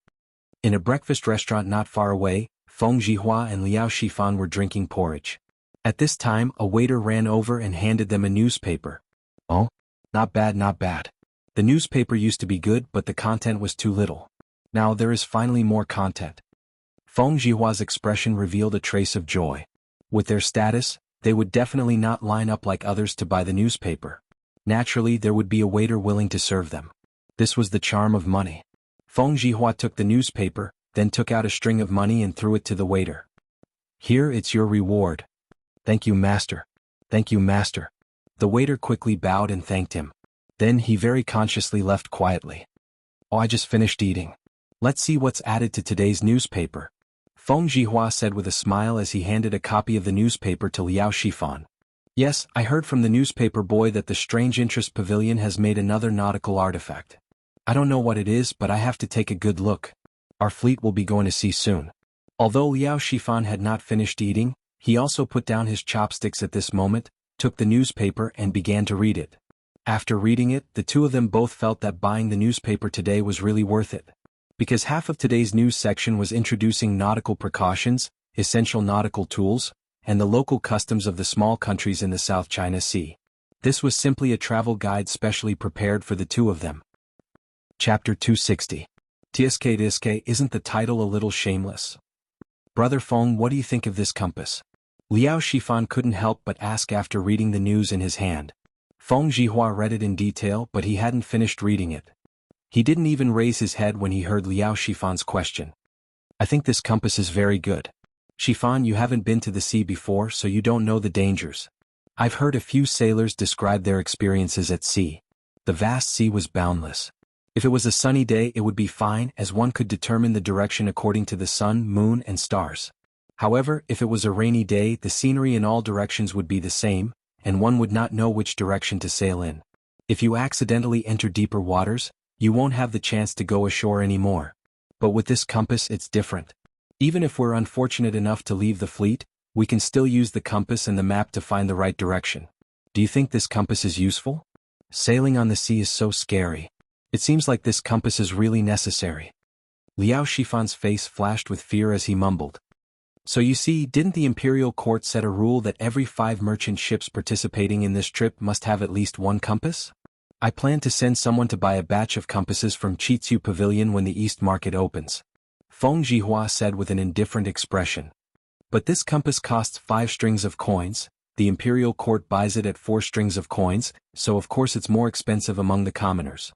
In a breakfast restaurant not far away, Feng Zhihua and Liao Shifan were drinking porridge. At this time, a waiter ran over and handed them a newspaper. Oh? Not bad. The newspaper used to be good, but the content was too little. Now there is finally more content. Feng Zhihua's expression revealed a trace of joy. With their status, they would definitely not line up like others to buy the newspaper. Naturally, there would be a waiter willing to serve them. This was the charm of money. Feng Zhihua took the newspaper, then took out a string of money and threw it to the waiter. Here, it's your reward. Thank you, master. Thank you, master. The waiter quickly bowed and thanked him. Then he very consciously left quietly. Oh, I just finished eating. Let's see what's added to today's newspaper. Feng Zhihua said with a smile as he handed a copy of the newspaper to Liao Shifan. Yes, I heard from the newspaper boy that the Strange Interest Pavilion has made another nautical artifact. I don't know what it is, but I have to take a good look. Our fleet will be going to sea soon. Although Liao Shifan had not finished eating, he also put down his chopsticks at this moment, took the newspaper and began to read it. After reading it, the 2 of them both felt that buying the newspaper today was really worth it. Because half of today's news section was introducing nautical precautions, essential nautical tools, and the local customs of the small countries in the South China Sea. This was simply a travel guide specially prepared for the 2 of them. Chapter 260. TSK isn't the title a little shameless? Brother Feng, what do you think of this compass? Liao Shifan couldn't help but ask after reading the news in his hand. Feng Zhihua read it in detail, but he hadn't finished reading it. He didn't even raise his head when he heard Liao Shifan's question. I think this compass is very good. Shifan, you haven't been to the sea before, so you don't know the dangers. I've heard a few sailors describe their experiences at sea. The vast sea was boundless. If it was a sunny day, it would be fine, as one could determine the direction according to the sun, moon, and stars. However, if it was a rainy day, the scenery in all directions would be the same, and one would not know which direction to sail in. If you accidentally enter deeper waters, you won't have the chance to go ashore anymore. But with this compass, it's different. Even if we're unfortunate enough to leave the fleet, we can still use the compass and the map to find the right direction. Do you think this compass is useful? Sailing on the sea is so scary. It seems like this compass is really necessary. Liao Shifan's face flashed with fear as he mumbled. So you see, didn't the imperial court set a rule that every 5 merchant ships participating in this trip must have at least 1 compass? I plan to send someone to buy a batch of compasses from Chitsu Pavilion when the East Market opens. Feng Zhihua said with an indifferent expression. But this compass costs 5 strings of coins, the imperial court buys it at 4 strings of coins, so of course it's more expensive among the commoners.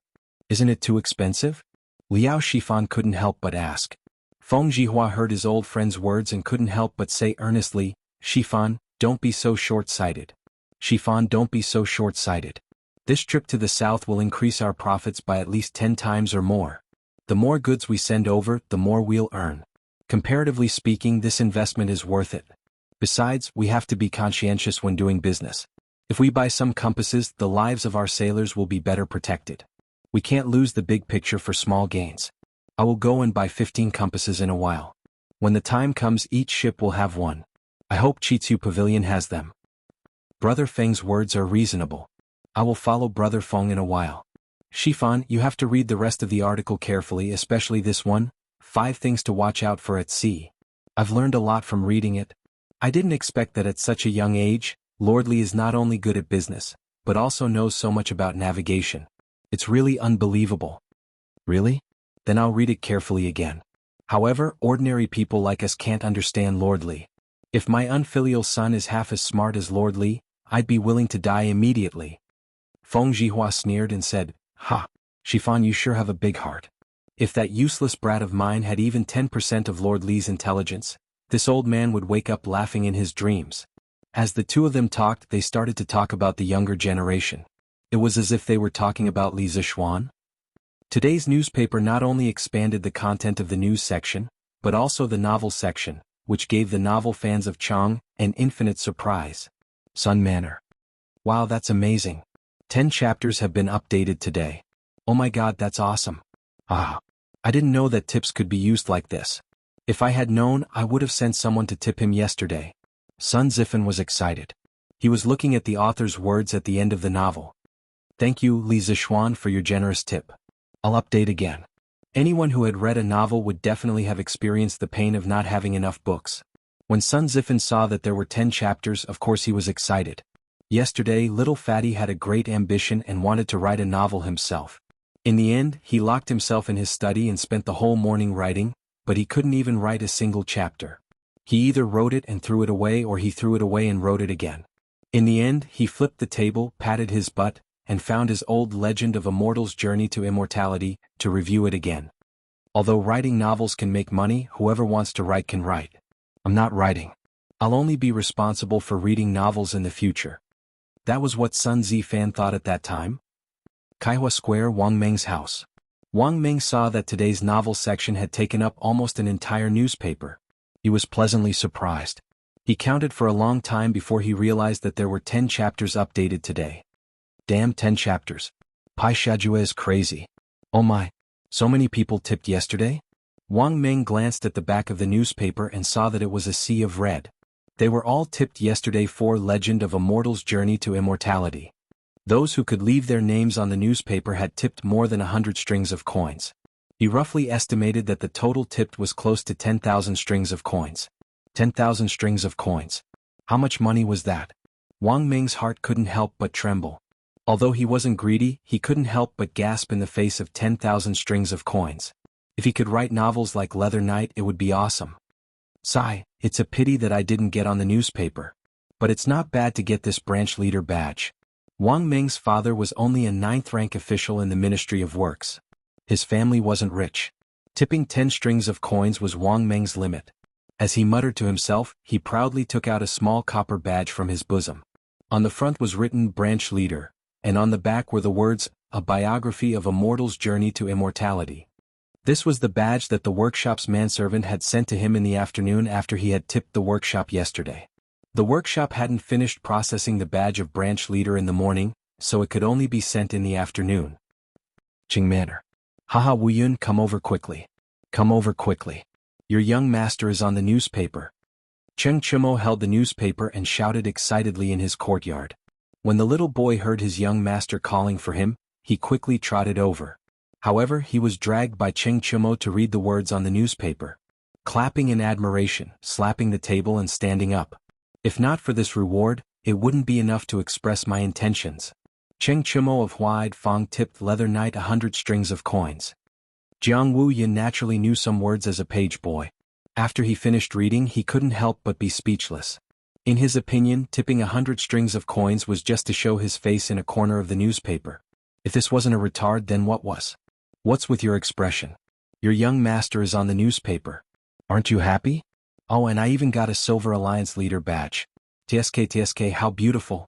Isn't it too expensive? Liao Shifan couldn't help but ask. Feng Zhihua heard his old friend's words and couldn't help but say earnestly, Shifan, don't be so short-sighted. Shifan, don't be so short-sighted. This trip to the south will increase our profits by at least 10 times or more. The more goods we send over, the more we'll earn. Comparatively speaking, this investment is worth it. Besides, we have to be conscientious when doing business. If we buy some compasses, the lives of our sailors will be better protected. We can't lose the big picture for small gains. I will go and buy 15 compasses in a while. When the time comes, each ship will have one. I hope Chitsu Pavilion has them. Brother Feng's words are reasonable. I will follow Brother Feng in a while. Shifan, you have to read the rest of the article carefully, especially this one, 5 things to watch out for at sea. I've learned a lot from reading it. I didn't expect that at such a young age, Lord Li is not only good at business, but also knows so much about navigation. It's really unbelievable. Really? Then I'll read it carefully again. However, ordinary people like us can't understand Lord Li. If my unfilial son is half as smart as Lord Li, I'd be willing to die immediately. Feng Zhihua sneered and said, Ha! Shifan, you sure have a big heart. If that useless brat of mine had even 10% of Lord Li's intelligence, this old man would wake up laughing in his dreams. As the two of them talked, they started to talk about the younger generation. It was as if they were talking about Li Zixuan. Today's newspaper not only expanded the content of the news section, but also the novel section, which gave the novel fans of Chang an infinite surprise. Sun Manor. Wow, that's amazing. 10 chapters have been updated today. Oh my god, that's awesome. Ah. I didn't know that tips could be used like this. If I had known, I would have sent someone to tip him yesterday. Sun Zifan was excited. He was looking at the author's words at the end of the novel. Thank you, Li Zixuan, for your generous tip. I'll update again. Anyone who had read a novel would definitely have experienced the pain of not having enough books. When Sun Zifan saw that there were 10 chapters, of course he was excited. Yesterday, little Fatty had a great ambition and wanted to write a novel himself. In the end, he locked himself in his study and spent the whole morning writing, but he couldn't even write a single chapter. He either wrote it and threw it away, or he threw it away and wrote it again. In the end, he flipped the table, patted his butt, and found his old Legend of a Mortal's Journey to Immortality, to review it again. Although writing novels can make money, whoever wants to write can write. I'm not writing. I'll only be responsible for reading novels in the future. That was what Sun Zifan thought at that time. Kaihua Square, Wang Meng's house. Wang Meng saw that today's novel section had taken up almost an entire newspaper. He was pleasantly surprised. He counted for a long time before he realized that there were 10 chapters updated today. Damn, 10 chapters. Pai Shajue is crazy. Oh my, so many people tipped yesterday? Wang Meng glanced at the back of the newspaper and saw that it was a sea of red. They were all tipped yesterday for Legend of a Mortal's Journey to Immortality. Those who could leave their names on the newspaper had tipped more than 100 strings of coins. He roughly estimated that the total tipped was close to 10,000 strings of coins. 10,000 strings of coins. How much money was that? Wang Meng's heart couldn't help but tremble. Although he wasn't greedy, he couldn't help but gasp in the face of 10,000 strings of coins. If he could write novels like Leather Knight, it would be awesome. Sigh, it's a pity that I didn't get on the newspaper. But it's not bad to get this branch leader badge. Wang Meng's father was only a 9th-rank official in the Ministry of Works. His family wasn't rich. Tipping 10 strings of coins was Wang Meng's limit. As he muttered to himself, he proudly took out a small copper badge from his bosom. On the front was written Branch Leader, and on the back were the words, A Biography of a Mortal's Journey to Immortality. This was the badge that the workshop's manservant had sent to him in the afternoon after he had tipped the workshop yesterday. The workshop hadn't finished processing the badge of branch leader in the morning, so it could only be sent in the afternoon. Qing Manor. Haha, Wu Yun, come over quickly. Come over quickly. Your young master is on the newspaper. Cheng Chimo held the newspaper and shouted excitedly in his courtyard. When the little boy heard his young master calling for him, he quickly trotted over. However, he was dragged by Cheng Chimo to read the words on the newspaper. Clapping in admiration, slapping the table and standing up. If not for this reward, it wouldn't be enough to express my intentions. Cheng Chimo of Huaid Fong tipped Leather Knight 100 strings of coins. Jianghu Yin naturally knew some words as a page boy. After he finished reading, he couldn't help but be speechless. In his opinion, tipping 100 strings of coins was just to show his face in a corner of the newspaper. If this wasn't a retard, then what was? What's with your expression? Your young master is on the newspaper. Aren't you happy? Oh, and I even got a Silver Alliance Leader badge. TSK, how beautiful.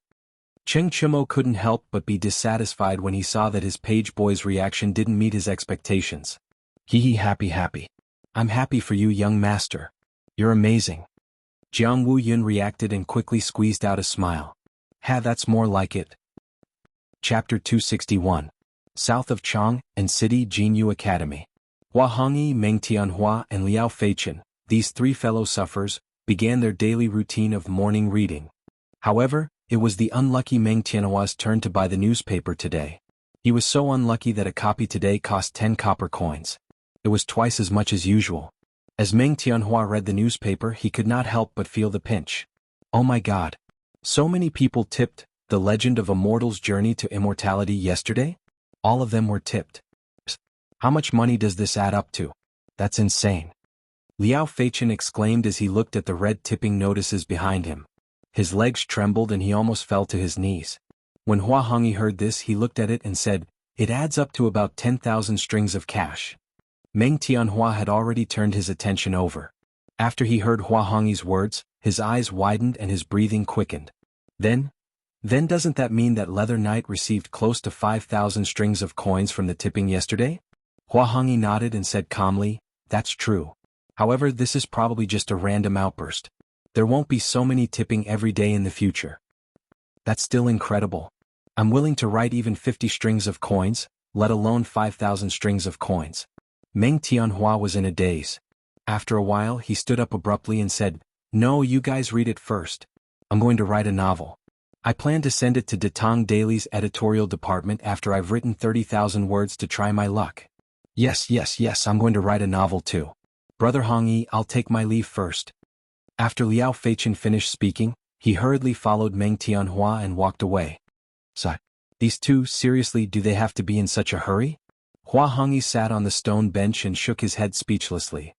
Cheng Chimo couldn't help but be dissatisfied when he saw that his page boy's reaction didn't meet his expectations. Hee happy. I'm happy for you, young master. You're amazing. Jianghu Yun reacted and quickly squeezed out a smile. That's more like it. Chapter 261. South of Chang and City Jianghu Academy. Hua Hongyi, Meng Tianhua, and Liao Feichen, these three fellow sufferers, began their daily routine of morning reading. However, it was the unlucky Meng Tianhua's turn to buy the newspaper today. He was so unlucky that a copy today cost 10 copper coins. It was twice as much as usual. As Meng Tianhua read the newspaper, he could not help but feel the pinch. Oh my God! So many people tipped The Legend of a Mortal's Journey to Immortality yesterday? All of them were tipped. How much money does this add up to? That's insane. Liao Feichen exclaimed as he looked at the red tipping notices behind him. His legs trembled and he almost fell to his knees. When Hua Hongyi heard this, he looked at it and said, "It adds up to about 10,000 strings of cash." Meng Tianhua had already turned his attention over. After he heard Hua Hongyi's words, his eyes widened and his breathing quickened. Then doesn't that mean that Leather Knight received close to 5,000 strings of coins from the tipping yesterday? Hua Hongyi nodded and said calmly, "That's true. However, this is probably just a random outburst. There won't be so many tipping every day in the future." That's still incredible. I'm willing to write even 50 strings of coins, let alone 5,000 strings of coins. Meng Tianhua was in a daze. After a while, he stood up abruptly and said, "No, you guys read it first. I'm going to write a novel. I plan to send it to Datang Daily's editorial department after I've written 30,000 words to try my luck. Yes, I'm going to write a novel too. Brother Hongyi, I'll take my leave first." After Liao Feichen finished speaking, he hurriedly followed Meng Tianhua and walked away. So, these two, seriously, do they have to be in such a hurry? Hua Hongyi sat on the stone bench and shook his head speechlessly.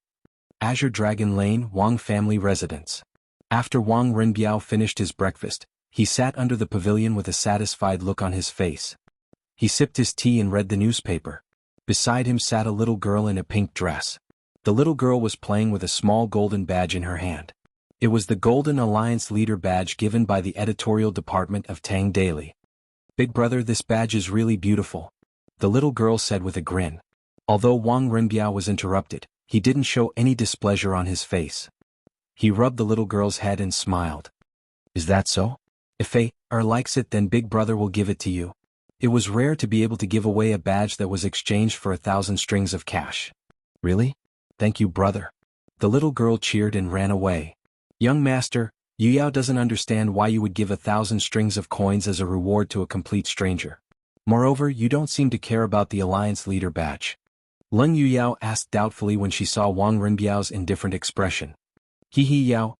Azure Dragon Lane, Wang family residence. After Wang Renbiao finished his breakfast, he sat under the pavilion with a satisfied look on his face. He sipped his tea and read the newspaper. Beside him sat a little girl in a pink dress. The little girl was playing with a small golden badge in her hand. It was the Golden Alliance Leader badge given by the editorial department of Tang Daily. "Big brother, this badge is really beautiful," the little girl said with a grin. Although Wang Renbiao was interrupted, he didn't show any displeasure on his face. He rubbed the little girl's head and smiled. "Is that so? If A.R. likes it, then Big Brother will give it to you." It was rare to be able to give away a badge that was exchanged for 1,000 strings of cash. "Really? Thank you, brother." The little girl cheered and ran away. "Young master, Yu Yao doesn't understand why you would give 1,000 strings of coins as a reward to a complete stranger. Moreover, you don't seem to care about the Alliance Leader badge." Leng Yuyao asked doubtfully when she saw Wang Renbiao's indifferent expression. Yao,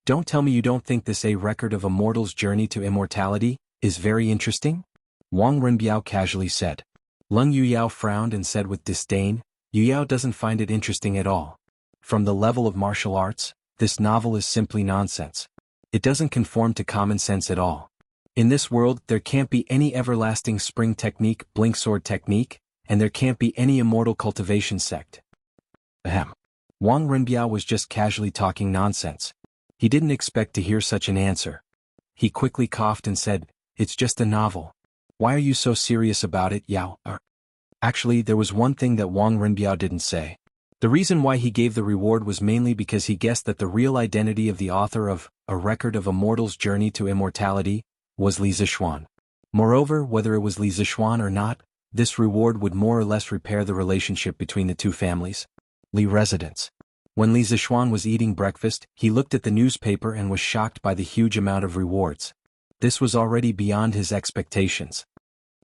don't tell me you don't think this A record of a mortal's journey to immortality is very interesting?" Wang Renbiao casually said. Leng Yuyao frowned and said with disdain, "Yuyao doesn't find it interesting at all. From the level of martial arts, this novel is simply nonsense. It doesn't conform to common sense at all. In this world, there can't be any everlasting spring technique, blink sword technique, and there can't be any immortal cultivation sect." Ahem. Wang Renbiao was just casually talking nonsense. He didn't expect to hear such an answer. He quickly coughed and said, "It's just a novel. Why are you so serious about it, Yao?" Actually, there was one thing that Wang Renbiao didn't say. The reason why he gave the reward was mainly because he guessed that the real identity of the author of A Record of a Mortal's Journey to Immortality was Li Zixuan. Moreover, whether it was Li Zixuan or not, this reward would more or less repair the relationship between the two families. Li residence. When Li Zixuan was eating breakfast, he looked at the newspaper and was shocked by the huge amount of rewards. This was already beyond his expectations.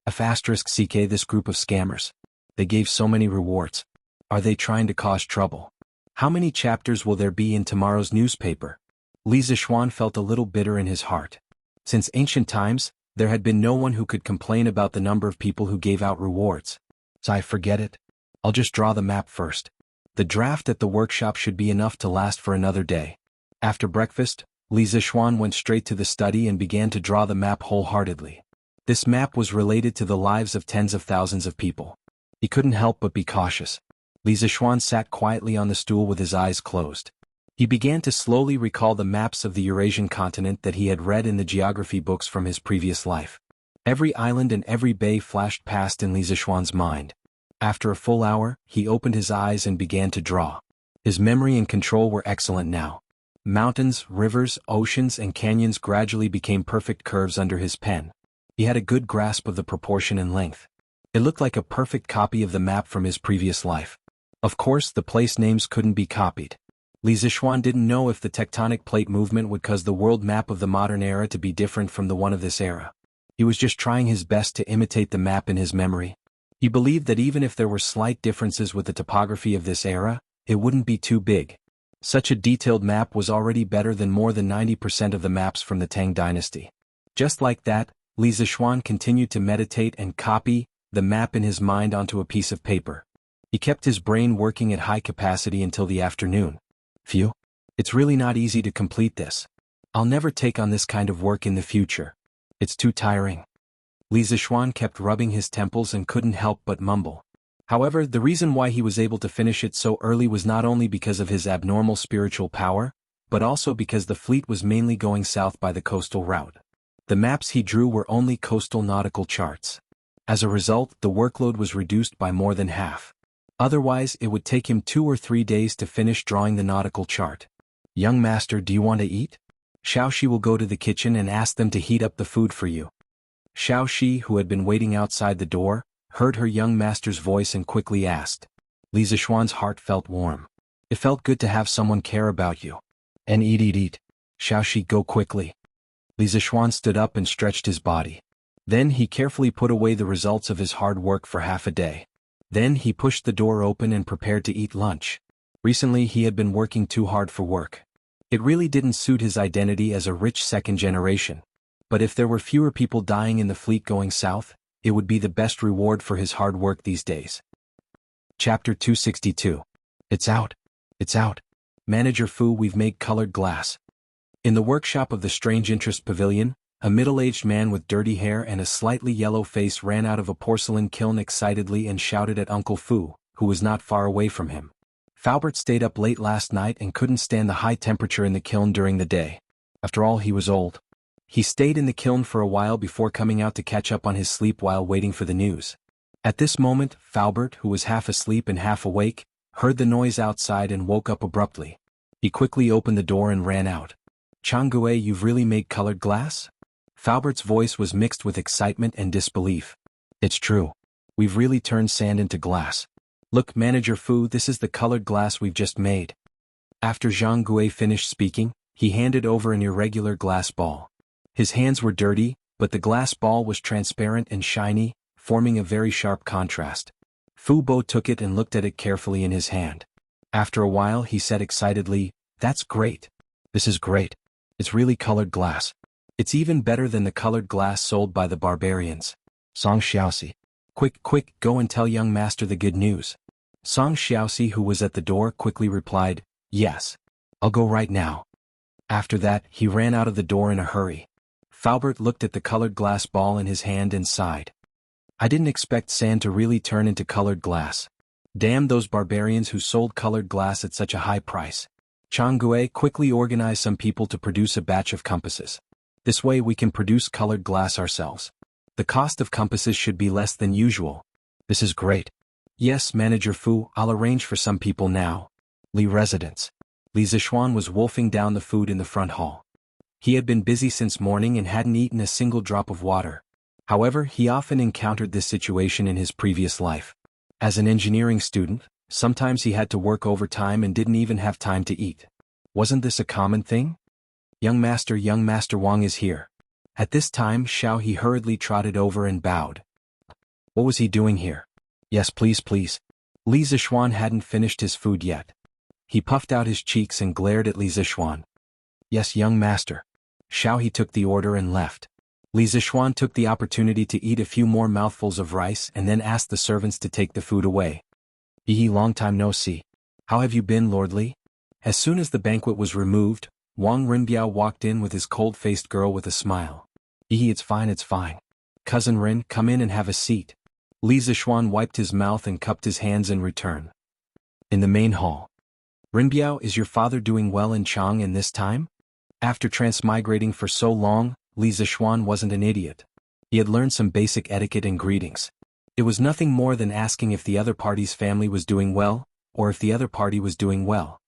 *CK This group of scammers. They gave so many rewards. Are they trying to cause trouble? How many chapters will there be in tomorrow's newspaper? Li Zixuan felt a little bitter in his heart. Since ancient times, there had been no one who could complain about the number of people who gave out rewards. So I forget it. I'll just draw the map first. The draft at the workshop should be enough to last for another day. After breakfast, Li Zixuan went straight to the study and began to draw the map wholeheartedly. This map was related to the lives of tens of thousands of people. He couldn't help but be cautious. Li Zixuan sat quietly on the stool with his eyes closed. He began to slowly recall the maps of the Eurasian continent that he had read in the geography books from his previous life. Every island and every bay flashed past in Li Zixuan's mind. After a full hour, he opened his eyes and began to draw. His memory and control were excellent now. Mountains, rivers, oceans, and canyons gradually became perfect curves under his pen. He had a good grasp of the proportion and length. It looked like a perfect copy of the map from his previous life. Of course, the place names couldn't be copied. Li Zixuan didn't know if the tectonic plate movement would cause the world map of the modern era to be different from the one of this era. He was just trying his best to imitate the map in his memory. He believed that even if there were slight differences with the topography of this era, it wouldn't be too big. Such a detailed map was already better than more than 90% of the maps from the Tang dynasty. Just like that, Li Zixuan continued to meditate and copy the map in his mind onto a piece of paper. He kept his brain working at high capacity until the afternoon. Phew. It's really not easy to complete this. I'll never take on this kind of work in the future. It's too tiring. Li Zixuan kept rubbing his temples and couldn't help but mumble. However, the reason why he was able to finish it so early was not only because of his abnormal spiritual power, but also because the fleet was mainly going south by the coastal route. The maps he drew were only coastal nautical charts. As a result, the workload was reduced by more than half. Otherwise, it would take him 2 or 3 days to finish drawing the nautical chart. Young master, do you want to eat? Xiaoxi will go to the kitchen and ask them to heat up the food for you. Xiaoxi, who had been waiting outside the door, heard her young master's voice and quickly asked. Li Zixuan's heart felt warm. It felt good to have someone care about you. And eat. Xiaoxi, go quickly. Li Zixuan stood up and stretched his body. Then he carefully put away the results of his hard work for half a day. Then he pushed the door open and prepared to eat lunch. Recently he had been working too hard for work. It really didn't suit his identity as a rich second generation. But if there were fewer people dying in the fleet going south, it would be the best reward for his hard work these days. Chapter 262. It's out. It's out. Manager Fu, we've made colored glass. In the workshop of the Strange Interest Pavilion, a middle-aged man with dirty hair and a slightly yellow face ran out of a porcelain kiln excitedly and shouted at Uncle Fu, who was not far away from him. Faubert stayed up late last night and couldn't stand the high temperature in the kiln during the day. After all, he was old. He stayed in the kiln for a while before coming out to catch up on his sleep while waiting for the news. At this moment, Faubert, who was half asleep and half awake, heard the noise outside and woke up abruptly. He quickly opened the door and ran out. Jianghu, you've really made colored glass? Faubert's voice was mixed with excitement and disbelief. It's true. We've really turned sand into glass. Look, Manager Fu, this is the colored glass we've just made. After Jianghu finished speaking, he handed over an irregular glass ball. His hands were dirty, but the glass ball was transparent and shiny, forming a very sharp contrast. Fu Bo took it and looked at it carefully in his hand. After a while he said excitedly, "That's great. This is great. It's really colored glass. It's even better than the colored glass sold by the barbarians." Song Xiaoxi. Quick, go and tell young master the good news. Song Xiaoxi, who was at the door, quickly replied, "Yes. I'll go right now." After that, he ran out of the door in a hurry. Faubert looked at the colored glass ball in his hand and sighed. I didn't expect sand to really turn into colored glass. Damn those barbarians who sold colored glass at such a high price. Jianghu quickly organized some people to produce a batch of compasses. This way we can produce colored glass ourselves. The cost of compasses should be less than usual. This is great. Yes, Manager Fu, I'll arrange for some people now. Li residence. Li Zixuan was wolfing down the food in the front hall. He had been busy since morning and hadn't eaten a single drop of water. However, he often encountered this situation in his previous life. As an engineering student, sometimes he had to work overtime and didn't even have time to eat. Wasn't this a common thing? Young Master Wang is here. At this time, he hurriedly trotted over and bowed. What was he doing here? Yes, please. Li Zixuan hadn't finished his food yet. He puffed out his cheeks and glared at Li Zixuan. Yes, young master. He took the order and left. Li Zixuan took the opportunity to eat a few more mouthfuls of rice and then asked the servants to take the food away. Long time no see. How have you been, Lord Li? As soon as the banquet was removed, Wang Rinbiao walked in with his cold-faced girl with a smile. It's fine. Cousin Rin, come in and have a seat. Li Zixuan wiped his mouth and cupped his hands in return. In the main hall. Rinbiao, is your father doing well in Chang in this time? After transmigrating for so long, Li Zishuan wasn't an idiot. He had learned some basic etiquette and greetings. It was nothing more than asking if the other party's family was doing well, or if the other party was doing well.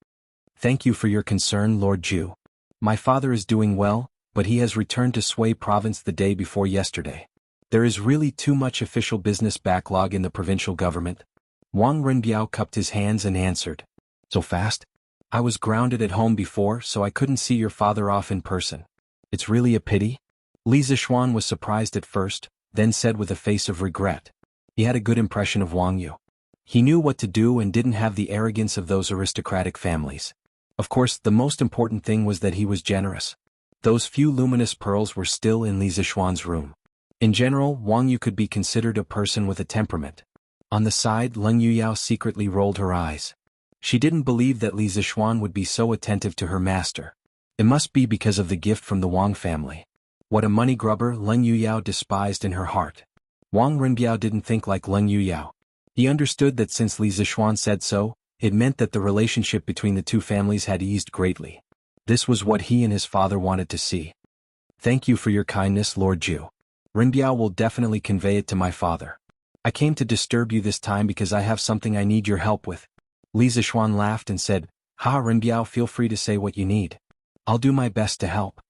Thank you for your concern, Lord Ju. My father is doing well, but he has returned to Sui province the day before yesterday. There is really too much official business backlog in the provincial government. Wang Rinbiao cupped his hands and answered. So fast? I was grounded at home before, so I couldn't see your father off in person. It's really a pity? Li Zishuan was surprised at first, then said with a face of regret. He had a good impression of Wang Yu. He knew what to do and didn't have the arrogance of those aristocratic families. Of course, the most important thing was that he was generous. Those few luminous pearls were still in Li Zishuan's room. In general, Wang Yu could be considered a person with a temperament. On the side, Leng Yuyao secretly rolled her eyes. She didn't believe that Li Zishuan would be so attentive to her master. It must be because of the gift from the Wang family. What a money grubber, Leng Yuyao despised in her heart. Wang Rinbiao didn't think like Leng Yuyao. He understood that since Li Zishuan said so, it meant that the relationship between the two families had eased greatly. This was what he and his father wanted to see. Thank you for your kindness, Lord Ju. Rinbiao will definitely convey it to my father. I came to disturb you this time because I have something I need your help with. Li Zishuan laughed and said, Ha, Rinbiao, feel free to say what you need. I'll do my best to help.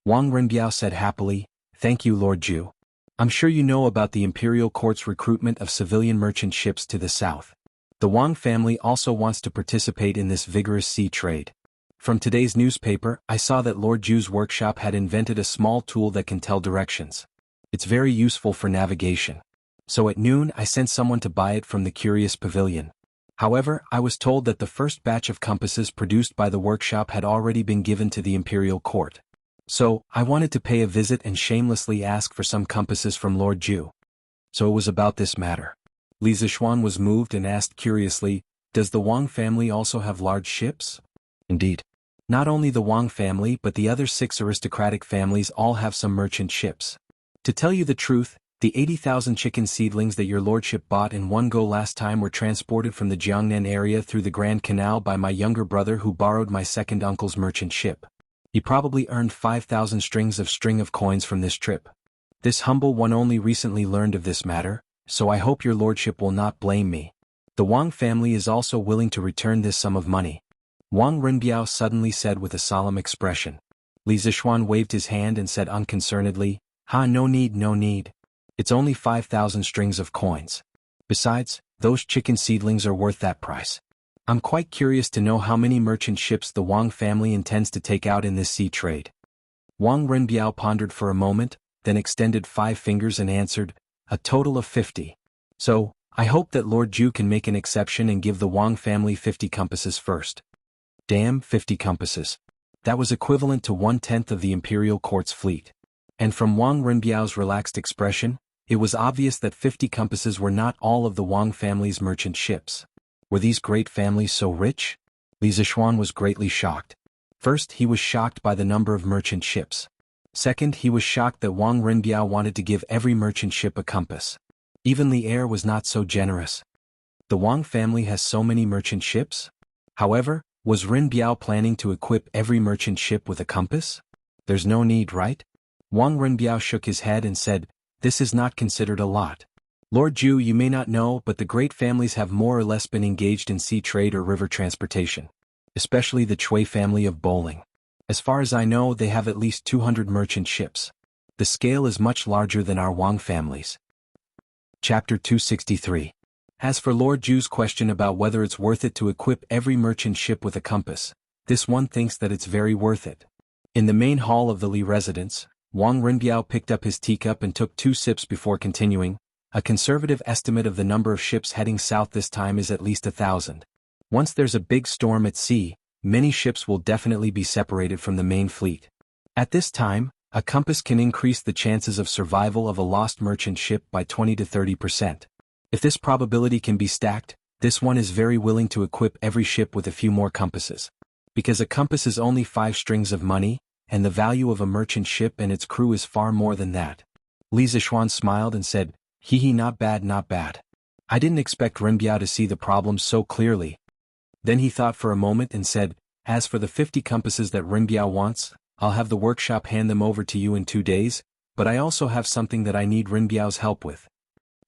Wang Rinbiao said happily, Thank you, Lord Ju. I'm sure you know about the Imperial Court's recruitment of civilian merchant ships to the south. The Wang family also wants to participate in this vigorous sea trade. From today's newspaper, I saw that Lord Ju's workshop had invented a small tool that can tell directions. It's very useful for navigation. So at noon I sent someone to buy it from the Curious Pavilion. However, I was told that the first batch of compasses produced by the workshop had already been given to the Imperial Court. So, I wanted to pay a visit and shamelessly ask for some compasses from Lord Ju. So it was about this matter. Li Zishuan was moved and asked curiously, Does the Wang family also have large ships? Indeed. Not only the Wang family but the other 6 aristocratic families all have some merchant ships. To tell you the truth, the 80,000 chicken seedlings that your lordship bought in one go last time were transported from the Jiangnan area through the Grand Canal by my younger brother who borrowed my second uncle's merchant ship. He probably earned 5,000 strings of coins from this trip. This humble one only recently learned of this matter, so I hope your lordship will not blame me. The Wang family is also willing to return this sum of money. Wang Rinbiao suddenly said with a solemn expression. Li Zishuan waved his hand and said unconcernedly, Ha, no need, no need. It's only 5,000 strings of coins. Besides, those chicken seedlings are worth that price. I'm quite curious to know how many merchant ships the Wang family intends to take out in this sea trade. Wang Rinbiao pondered for a moment, then extended 5 fingers and answered, a total of 50. So, I hope that Lord Ju can make an exception and give the Wang family 50 compasses first. Damn, 50 compasses. That was equivalent to 1/10 of the Imperial Court's fleet. And from Wang Rinbiao's relaxed expression, it was obvious that 50 compasses were not all of the Wang family's merchant ships. Were these great families so rich? Li Zishuan was greatly shocked. First, he was shocked by the number of merchant ships. Second, he was shocked that Wang Rinbiao wanted to give every merchant ship a compass. Even the heir was not so generous. The Wang family has so many merchant ships? However, was Rinbiao planning to equip every merchant ship with a compass? There's no need, right? Wang Rinbiao shook his head and said, This is not considered a lot. Lord Ju, you may not know, but the great families have more or less been engaged in sea trade or river transportation. Especially the Chui family of Bowling. As far as I know, they have at least 200 merchant ships. The scale is much larger than our Wang families. Chapter 263. As for Lord Ju's question about whether it's worth it to equip every merchant ship with a compass, this one thinks that it's very worth it. In the main hall of the Li residence, Wang Rinbiao picked up his teacup and took 2 sips before continuing. A conservative estimate of the number of ships heading south this time is at least 1,000. Once there's a big storm at sea, many ships will definitely be separated from the main fleet. At this time, a compass can increase the chances of survival of a lost merchant ship by 20 to 30%. If this probability can be stacked, this one is very willing to equip every ship with a few more compasses. Because a compass is only 5 strings of money, and the value of a merchant ship and its crew is far more than that. Li Zishuan smiled and said, Hee, not bad, not bad. I didn't expect Rinbiao to see the problem so clearly. Then he thought for a moment and said, "As for the 50 compasses that Rinbiao wants, I'll have the workshop hand them over to you in 2 days, but I also have something that I need Rinbiao's help with."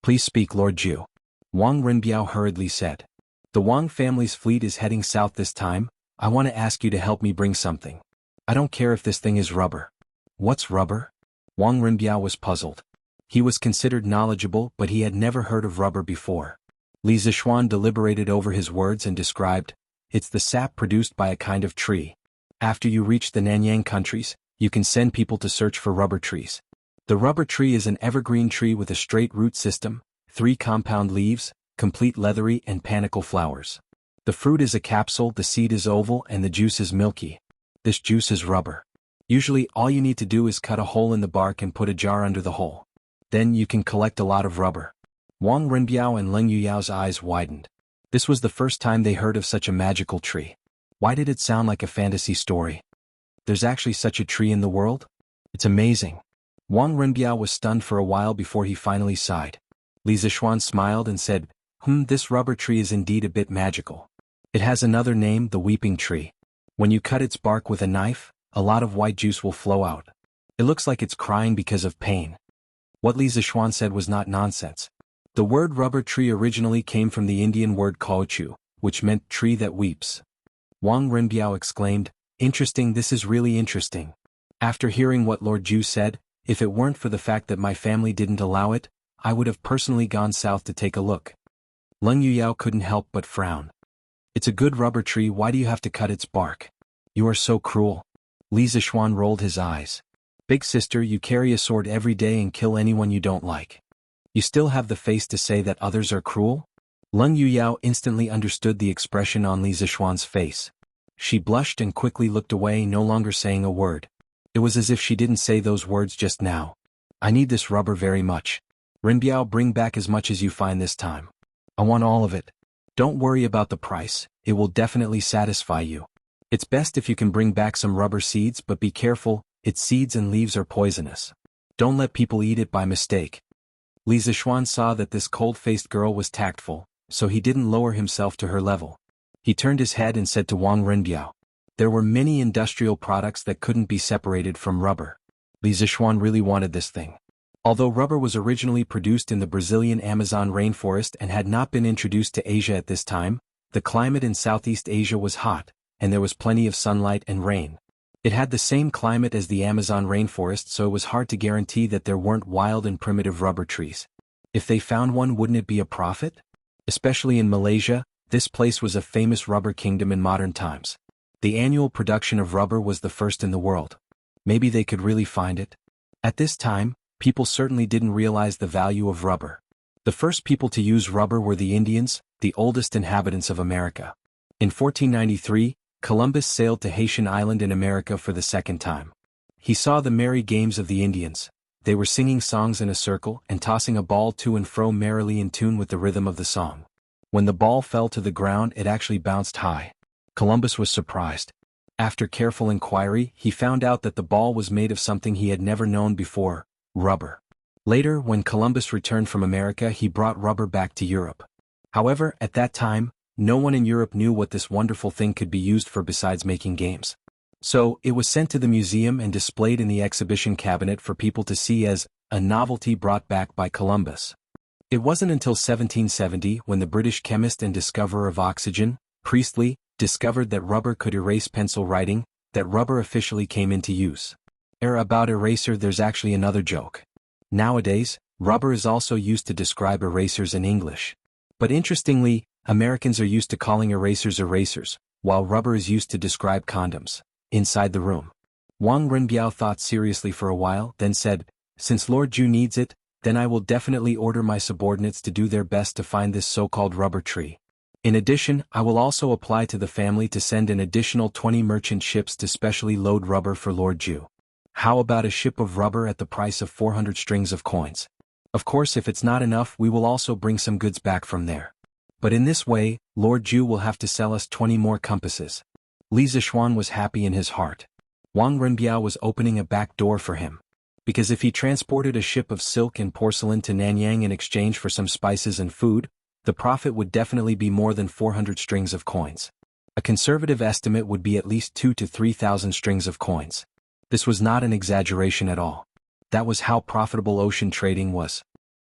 "Please speak, Lord Ju." Wang Rinbiao hurriedly said. "The Wang family's fleet is heading south this time. I want to ask you to help me bring something. I don't care if this thing is rubber." "What's rubber?" Wang Rinbiao was puzzled. He was considered knowledgeable, but he had never heard of rubber before. Li Zixuan deliberated over his words and described, "It's the sap produced by a kind of tree. After you reach the Nanyang countries, you can send people to search for rubber trees. The rubber tree is an evergreen tree with a straight root system, 3 compound leaves, complete leathery and panicle flowers. The fruit is a capsule, the seed is oval, and the juice is milky. This juice is rubber. Usually all you need to do is cut a hole in the bark and put a jar under the hole. Then you can collect a lot of rubber." Wang Rinbiao and Leng Yuyao's eyes widened. This was the first time they heard of such a magical tree. Why did it sound like a fantasy story? There's actually such a tree in the world? It's amazing. Wang Rinbiao was stunned for a while before he finally sighed. Li Zixuan smiled and said, This rubber tree is indeed a bit magical. It has another name, the weeping tree. When you cut its bark with a knife, a lot of white juice will flow out. It looks like it's crying because of pain." What Li Zixuan said was not nonsense. The word rubber tree originally came from the Indian word kaochu, which meant tree that weeps. Wang Rinbiao exclaimed, "Interesting, this is really interesting." After hearing what Lord Ju said, if it weren't for the fact that my family didn't allow it, I would have personally gone south to take a look. Leng Yuyao couldn't help but frown. "It's a good rubber tree, why do you have to cut its bark? You are so cruel." Li Zixuan rolled his eyes. "Big sister, you carry a sword every day and kill anyone you don't like. You still have the face to say that others are cruel?" Leng Yuyao instantly understood the expression on Li Zixuan's face. She blushed and quickly looked away, no longer saying a word. It was as if she didn't say those words just now. "I need this rubber very much. Rinbiao, bring back as much as you find this time. I want all of it. Don't worry about the price, it will definitely satisfy you. It's best if you can bring back some rubber seeds, but be careful, its seeds and leaves are poisonous. Don't let people eat it by mistake." Li Zixuan saw that this cold-faced girl was tactful, so he didn't lower himself to her level. He turned his head and said to Wang Rinbiao, "There were many industrial products that couldn't be separated from rubber. Li Zixuan really wanted this thing. Although rubber was originally produced in the Brazilian Amazon rainforest and had not been introduced to Asia at this time, the climate in Southeast Asia was hot, and there was plenty of sunlight and rain. It had the same climate as the Amazon rainforest, so it was hard to guarantee that there weren't wild and primitive rubber trees. If they found one, wouldn't it be a profit? Especially in Malaysia, this place was a famous rubber kingdom in modern times. The annual production of rubber was the first in the world. Maybe they could really find it. At this time, people certainly didn't realize the value of rubber. The first people to use rubber were the Indians, the oldest inhabitants of America. In 1493, Columbus sailed to Haitian Island in America for the second time. He saw the merry games of the Indians. They were singing songs in a circle and tossing a ball to and fro merrily in tune with the rhythm of the song. When the ball fell to the ground, it actually bounced high. Columbus was surprised. After careful inquiry, he found out that the ball was made of something he had never known before, rubber. Later, when Columbus returned from America, he brought rubber back to Europe. However, at that time, no one in Europe knew what this wonderful thing could be used for besides making games. So, it was sent to the museum and displayed in the exhibition cabinet for people to see as a novelty brought back by Columbus. It wasn't until 1770 when the British chemist and discoverer of oxygen, Priestley, discovered that rubber could erase pencil writing, that rubber officially came into use. About eraser, there's actually another joke. Nowadays, rubber is also used to describe erasers in English. But interestingly, Americans are used to calling erasers erasers, while rubber is used to describe condoms. Inside the room, Wang Rinbiao thought seriously for a while, then said, "Since Lord Ju needs it, then I will definitely order my subordinates to do their best to find this so-called rubber tree. In addition, I will also apply to the family to send an additional 20 merchant ships to specially load rubber for Lord Ju. How about a ship of rubber at the price of 400 strings of coins? Of course, if it's not enough, we will also bring some goods back from there. But in this way, Lord Ju will have to sell us 20 more compasses." Li Zixuan was happy in his heart. Wang Rinbiao was opening a back door for him. Because if he transported a ship of silk and porcelain to Nanyang in exchange for some spices and food, the profit would definitely be more than 400 strings of coins. A conservative estimate would be at least 2 to 3,000 strings of coins. This was not an exaggeration at all. That was how profitable ocean trading was.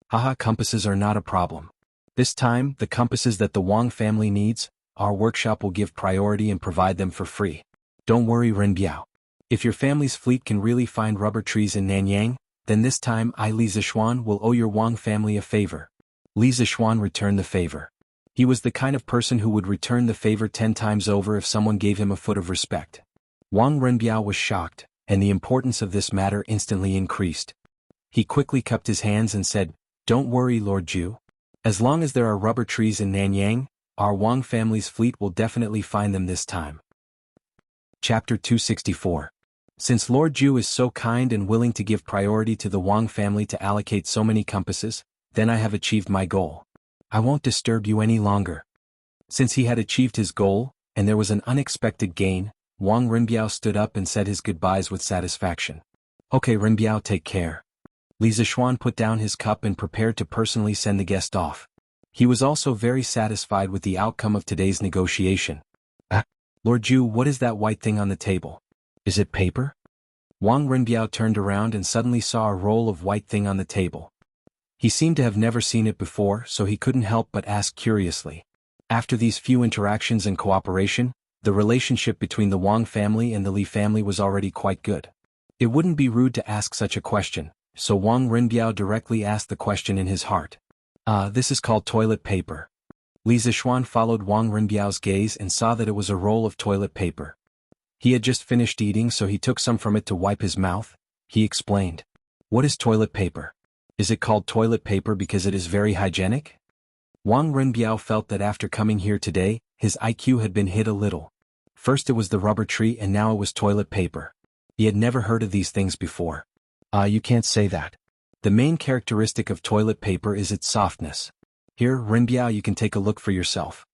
Haha, compasses are not a problem. This time, the compasses that the Wang family needs, our workshop will give priority and provide them for free. Don't worry, Renbiao. If your family's fleet can really find rubber trees in Nanyang, then this time I, Li Zishuan, will owe your Wang family a favor. Li Zishuan returned the favor. He was the kind of person who would return the favor 10 times over if someone gave him a foot of respect. Wang Renbiao was shocked, and the importance of this matter instantly increased. He quickly cupped his hands and said, "Don't worry, Lord Ju. As long as there are rubber trees in Nanyang, our Wang family's fleet will definitely find them this time." Chapter 264. Since Lord Ju is so kind and willing to give priority to the Wang family to allocate so many compasses, then I have achieved my goal. I won't disturb you any longer. Since he had achieved his goal, and there was an unexpected gain, Wang Renbiao stood up and said his goodbyes with satisfaction. Okay, Renbiao, take care. Li Zishuan put down his cup and prepared to personally send the guest off. He was also very satisfied with the outcome of today's negotiation. Lord Ju, what is that white thing on the table? Is it paper? Wang Renbiao turned around and suddenly saw a roll of white thing on the table. He seemed to have never seen it before, so he couldn't help but ask curiously. After these few interactions and cooperation, the relationship between the Wang family and the Li family was already quite good. It wouldn't be rude to ask such a question, so Wang Renbiao directly asked the question in his heart. This is called toilet paper. Li Zishuan followed Wang Renbiao's gaze and saw that it was a roll of toilet paper. He had just finished eating, so he took some from it to wipe his mouth. He explained. What is toilet paper? Is it called toilet paper because it is very hygienic? Wang Renbiao felt that after coming here today, his IQ had been hit a little. First it was the rubber tree and now it was toilet paper. He had never heard of these things before. You can't say that. The main characteristic of toilet paper is its softness. Here, Renbiao, you can take a look for yourself.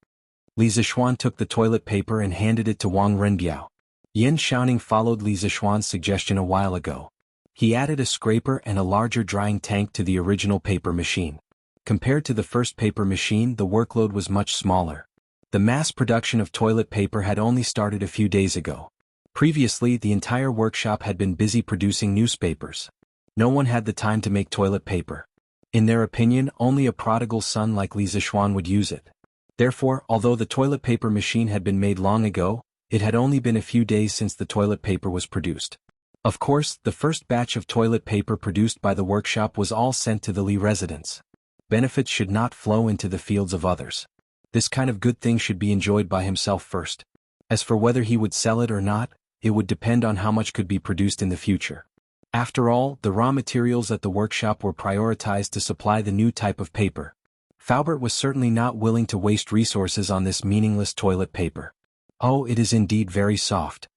Li Zishuan took the toilet paper and handed it to Wang Renbiao. Yin Xiaoning followed Li Zishuan's suggestion a while ago. He added a scraper and a larger drying tank to the original paper machine. Compared to the first paper machine, the workload was much smaller. The mass production of toilet paper had only started a few days ago. Previously, the entire workshop had been busy producing newspapers. No one had the time to make toilet paper. In their opinion, only a prodigal son like Li Zishuan would use it. Therefore, although the toilet paper machine had been made long ago, it had only been a few days since the toilet paper was produced. Of course, the first batch of toilet paper produced by the workshop was all sent to the Li residents. Benefits should not flow into the fields of others. This kind of good thing should be enjoyed by himself first. As for whether he would sell it or not, it would depend on how much could be produced in the future. After all, the raw materials at the workshop were prioritized to supply the new type of paper. Faubert was certainly not willing to waste resources on this meaningless toilet paper. Oh, it is indeed very soft.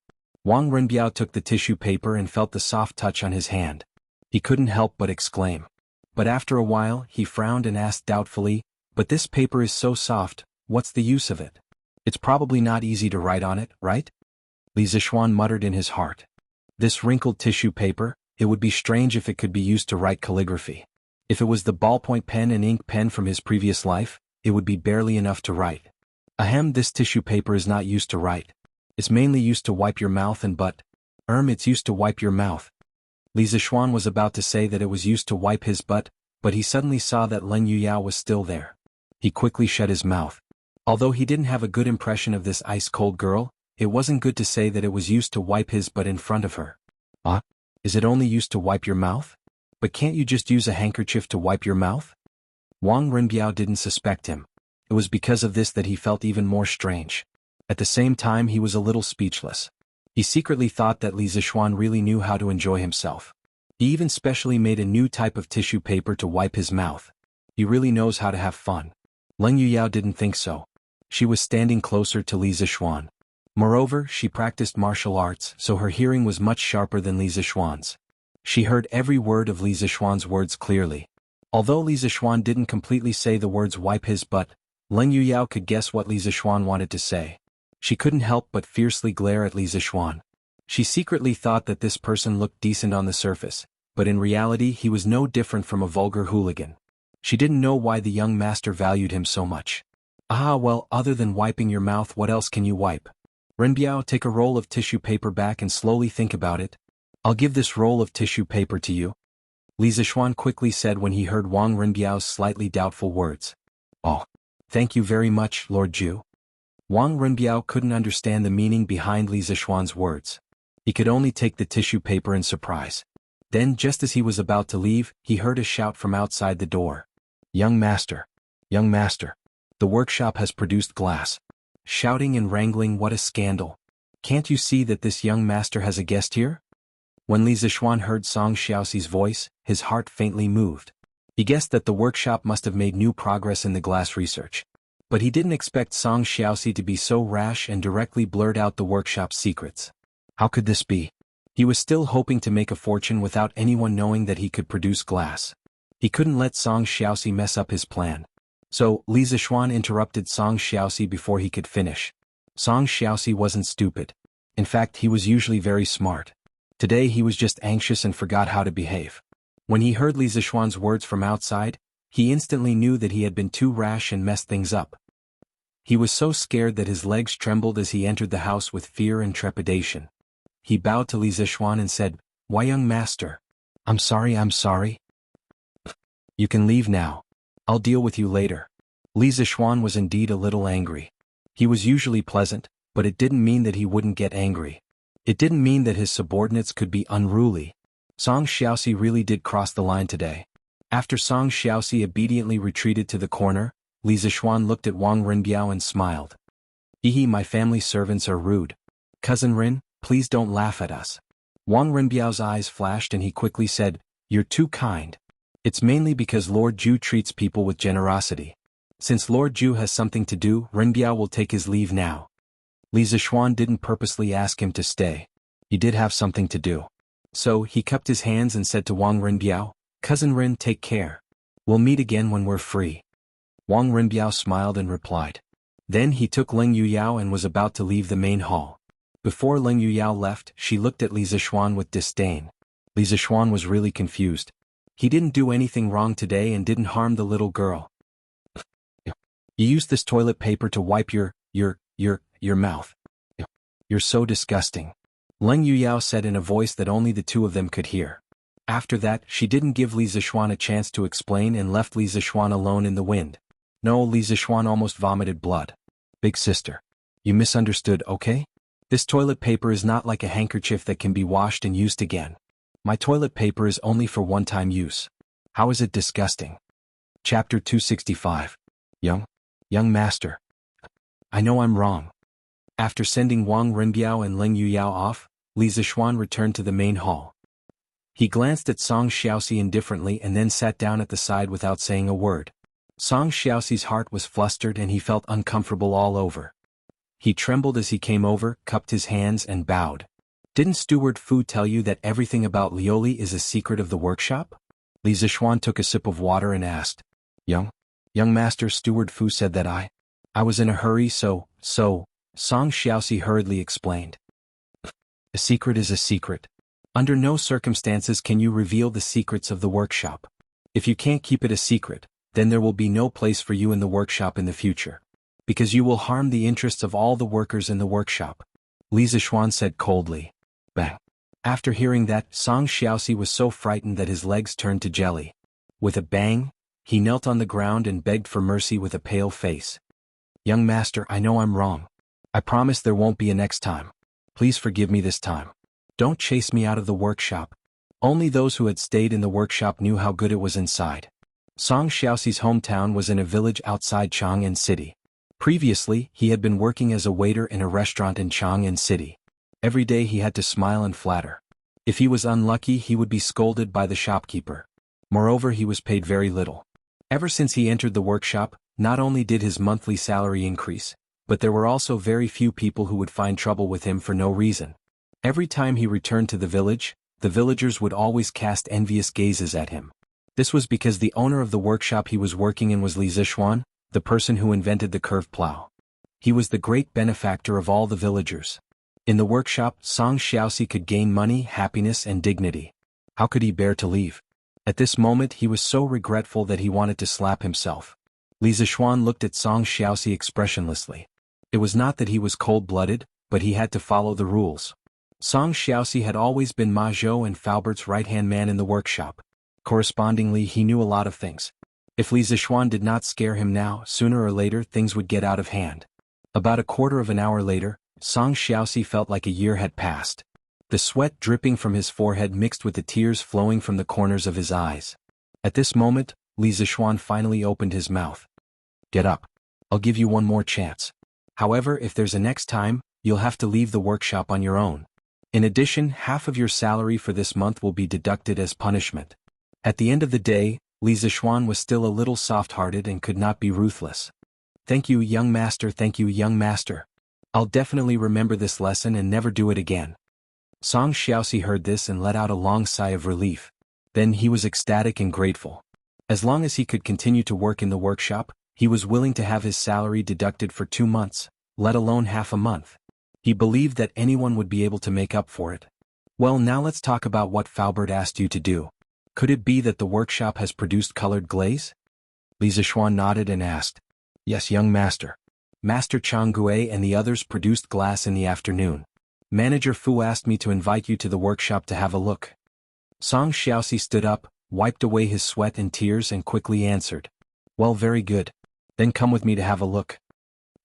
Wang Renbiao took the tissue paper and felt the soft touch on his hand. He couldn't help but exclaim. But after a while, he frowned and asked doubtfully, "But this paper is so soft, what's the use of it? It's probably not easy to write on it, right?" Li Zishuan muttered in his heart. This wrinkled tissue paper, it would be strange if it could be used to write calligraphy. If it was the ballpoint pen and ink pen from his previous life, it would be barely enough to write. Ahem, this tissue paper is not used to write. It's mainly used to wipe your mouth and butt. It's used to wipe your mouth. Li Zishuan was about to say that it was used to wipe his butt, but he suddenly saw that Leng Yuyao was still there. He quickly shut his mouth. Although he didn't have a good impression of this ice-cold girl, it wasn't good to say that it was used to wipe his butt in front of her. Is it only used to wipe your mouth? But can't you just use a handkerchief to wipe your mouth? Wang Renbiao didn't suspect him. It was because of this that he felt even more strange. At the same time, he was a little speechless. He secretly thought that Li Zishuan really knew how to enjoy himself. He even specially made a new type of tissue paper to wipe his mouth. He really knows how to have fun. Leng Yuyao didn't think so. She was standing closer to Li Zishuan. Moreover, she practiced martial arts, so her hearing was much sharper than Li Zishuan's. She heard every word of Li Zishuan's words clearly. Although Li Zishuan didn't completely say the words wipe his butt, Leng Yuyao could guess what Li Zishuan wanted to say. She couldn't help but fiercely glare at Li Zishuan. She secretly thought that this person looked decent on the surface, but in reality he was no different from a vulgar hooligan. She didn't know why the young master valued him so much. Ah well, other than wiping your mouth, what else can you wipe? Renbiao, take a roll of tissue paper back and slowly think about it. I'll give this roll of tissue paper to you. Li Zishuan quickly said when he heard Wang Renbiao's slightly doubtful words. Oh. Thank you very much, Lord Zhu. Wang Renbiao couldn't understand the meaning behind Li Zishuan's words. He could only take the tissue paper in surprise. Then, just as he was about to leave, he heard a shout from outside the door. Young master! Young master! The workshop has produced glass. Shouting and wrangling, what a scandal. Can't you see that this young master has a guest here? When Li Zishuan heard Song Xiaoxi's voice, his heart faintly moved. He guessed that the workshop must have made new progress in the glass research. But he didn't expect Song Xiaoxi to be so rash and directly blurt out the workshop's secrets. How could this be? He was still hoping to make a fortune without anyone knowing that he could produce glass. He couldn't let Song Xiaoxi mess up his plan. So, Li Zishuan interrupted Song Xiaoxi before he could finish. Song Xiaoxi wasn't stupid. In fact, he was usually very smart. Today he was just anxious and forgot how to behave. When he heard Li Zishuan's words from outside, he instantly knew that he had been too rash and messed things up. He was so scared that his legs trembled as he entered the house with fear and trepidation. He bowed to Li Zishuan and said, "Why, young master? I'm sorry. You can leave now. I'll deal with you later." Li Zishuan was indeed a little angry. He was usually pleasant, but it didn't mean that he wouldn't get angry. It didn't mean that his subordinates could be unruly. Song Xiaoxi really did cross the line today. After Song Xiaoxi obediently retreated to the corner, Li Zishuan looked at Wang Renbiao and smiled. "Hehe, my family servants are rude. Cousin Rin, please don't laugh at us." Wang Renbiao's eyes flashed and he quickly said, "You're too kind. It's mainly because Lord Zhu treats people with generosity. Since Lord Zhu has something to do, Renbiao will take his leave now." Li Zishuan didn't purposely ask him to stay. He did have something to do. So, he cupped his hands and said to Wang Renbiao, "Cousin Rin, take care. We'll meet again when we're free." Wang Renbiao smiled and replied. Then he took Leng Yuyao and was about to leave the main hall. Before Leng Yuyao left, she looked at Li Zishuan with disdain. Li Zishuan was really confused. He didn't do anything wrong today and didn't harm the little girl. "You used this toilet paper to wipe your mouth. You're so disgusting," Leng Yuyao said in a voice that only the two of them could hear. After that, she didn't give Li Zishuan a chance to explain and left Li Zishuan alone in the wind. No, Li Zishuan almost vomited blood. "Big sister. You misunderstood, okay? This toilet paper is not like a handkerchief that can be washed and used again. My toilet paper is only for one-time use. How is it disgusting?" Chapter 265. Young master. I know I'm wrong. After sending Wang Renbiao and Leng Yuyao off, Li Zishuan returned to the main hall. He glanced at Song Xiaoxi indifferently and then sat down at the side without saying a word. Song Xiaoxi's heart was flustered and he felt uncomfortable all over. He trembled as he came over, cupped his hands and bowed. "Didn't Steward Fu tell you that everything about Lioli is a secret of the workshop?" Li Zishuan took a sip of water and asked. Young master, Steward Fu said that I was in a hurry so, Song Xiaoxi hurriedly explained. "A secret is a secret. Under no circumstances can you reveal the secrets of the workshop. If you can't keep it a secret, then there will be no place for you in the workshop in the future. Because you will harm the interests of all the workers in the workshop," Li Zishuan said coldly. Bang. After hearing that, Song Xiaoxi was so frightened that his legs turned to jelly. With a bang, he knelt on the ground and begged for mercy with a pale face. "Young master, I know I'm wrong. I promise there won't be a next time. Please forgive me this time. Don't chase me out of the workshop." Only those who had stayed in the workshop knew how good it was inside. Song Xiaoxi's hometown was in a village outside Chang'an City. Previously, he had been working as a waiter in a restaurant in Chang'an City. Every day he had to smile and flatter. If he was unlucky, he would be scolded by the shopkeeper. Moreover, he was paid very little. Ever since he entered the workshop, not only did his monthly salary increase, but there were also very few people who would find trouble with him for no reason. Every time he returned to the village, the villagers would always cast envious gazes at him. This was because the owner of the workshop he was working in was Li Zishuan, the person who invented the curved plow. He was the great benefactor of all the villagers. In the workshop, Song Xiaoxi could gain money, happiness and dignity. How could he bear to leave? At this moment he was so regretful that he wanted to slap himself. Li Zixuan looked at Song Xiaoxi expressionlessly. It was not that he was cold-blooded, but he had to follow the rules. Song Xiaoxi had always been Ma Zhou and Falbert's right-hand man in the workshop. Correspondingly, he knew a lot of things. If Li Zixuan did not scare him now, sooner or later things would get out of hand. About a quarter of an hour later, Song Xiaoxi felt like a year had passed. The sweat dripping from his forehead mixed with the tears flowing from the corners of his eyes. At this moment, Li Zixuan finally opened his mouth. Get up. I'll give you one more chance. However, if there's a next time, you'll have to leave the workshop on your own. In addition, half of your salary for this month will be deducted as punishment. At the end of the day, Li Zixuan was still a little soft-hearted and could not be ruthless. Thank you, young master, thank you, young master. I'll definitely remember this lesson and never do it again. Song Xiaoxi heard this and let out a long sigh of relief. Then he was ecstatic and grateful. As long as he could continue to work in the workshop, he was willing to have his salary deducted for 2 months, let alone half a month. He believed that anyone would be able to make up for it. Well, now let's talk about what Falbert asked you to do. Could it be that the workshop has produced colored glaze? Li Zixuan nodded and asked. Yes, young master. Master Jianghu and the others produced glass in the afternoon. Manager Fu asked me to invite you to the workshop to have a look. Song Xiaoxi stood up, wiped away his sweat and tears and quickly answered. Well, very good. Then come with me to have a look.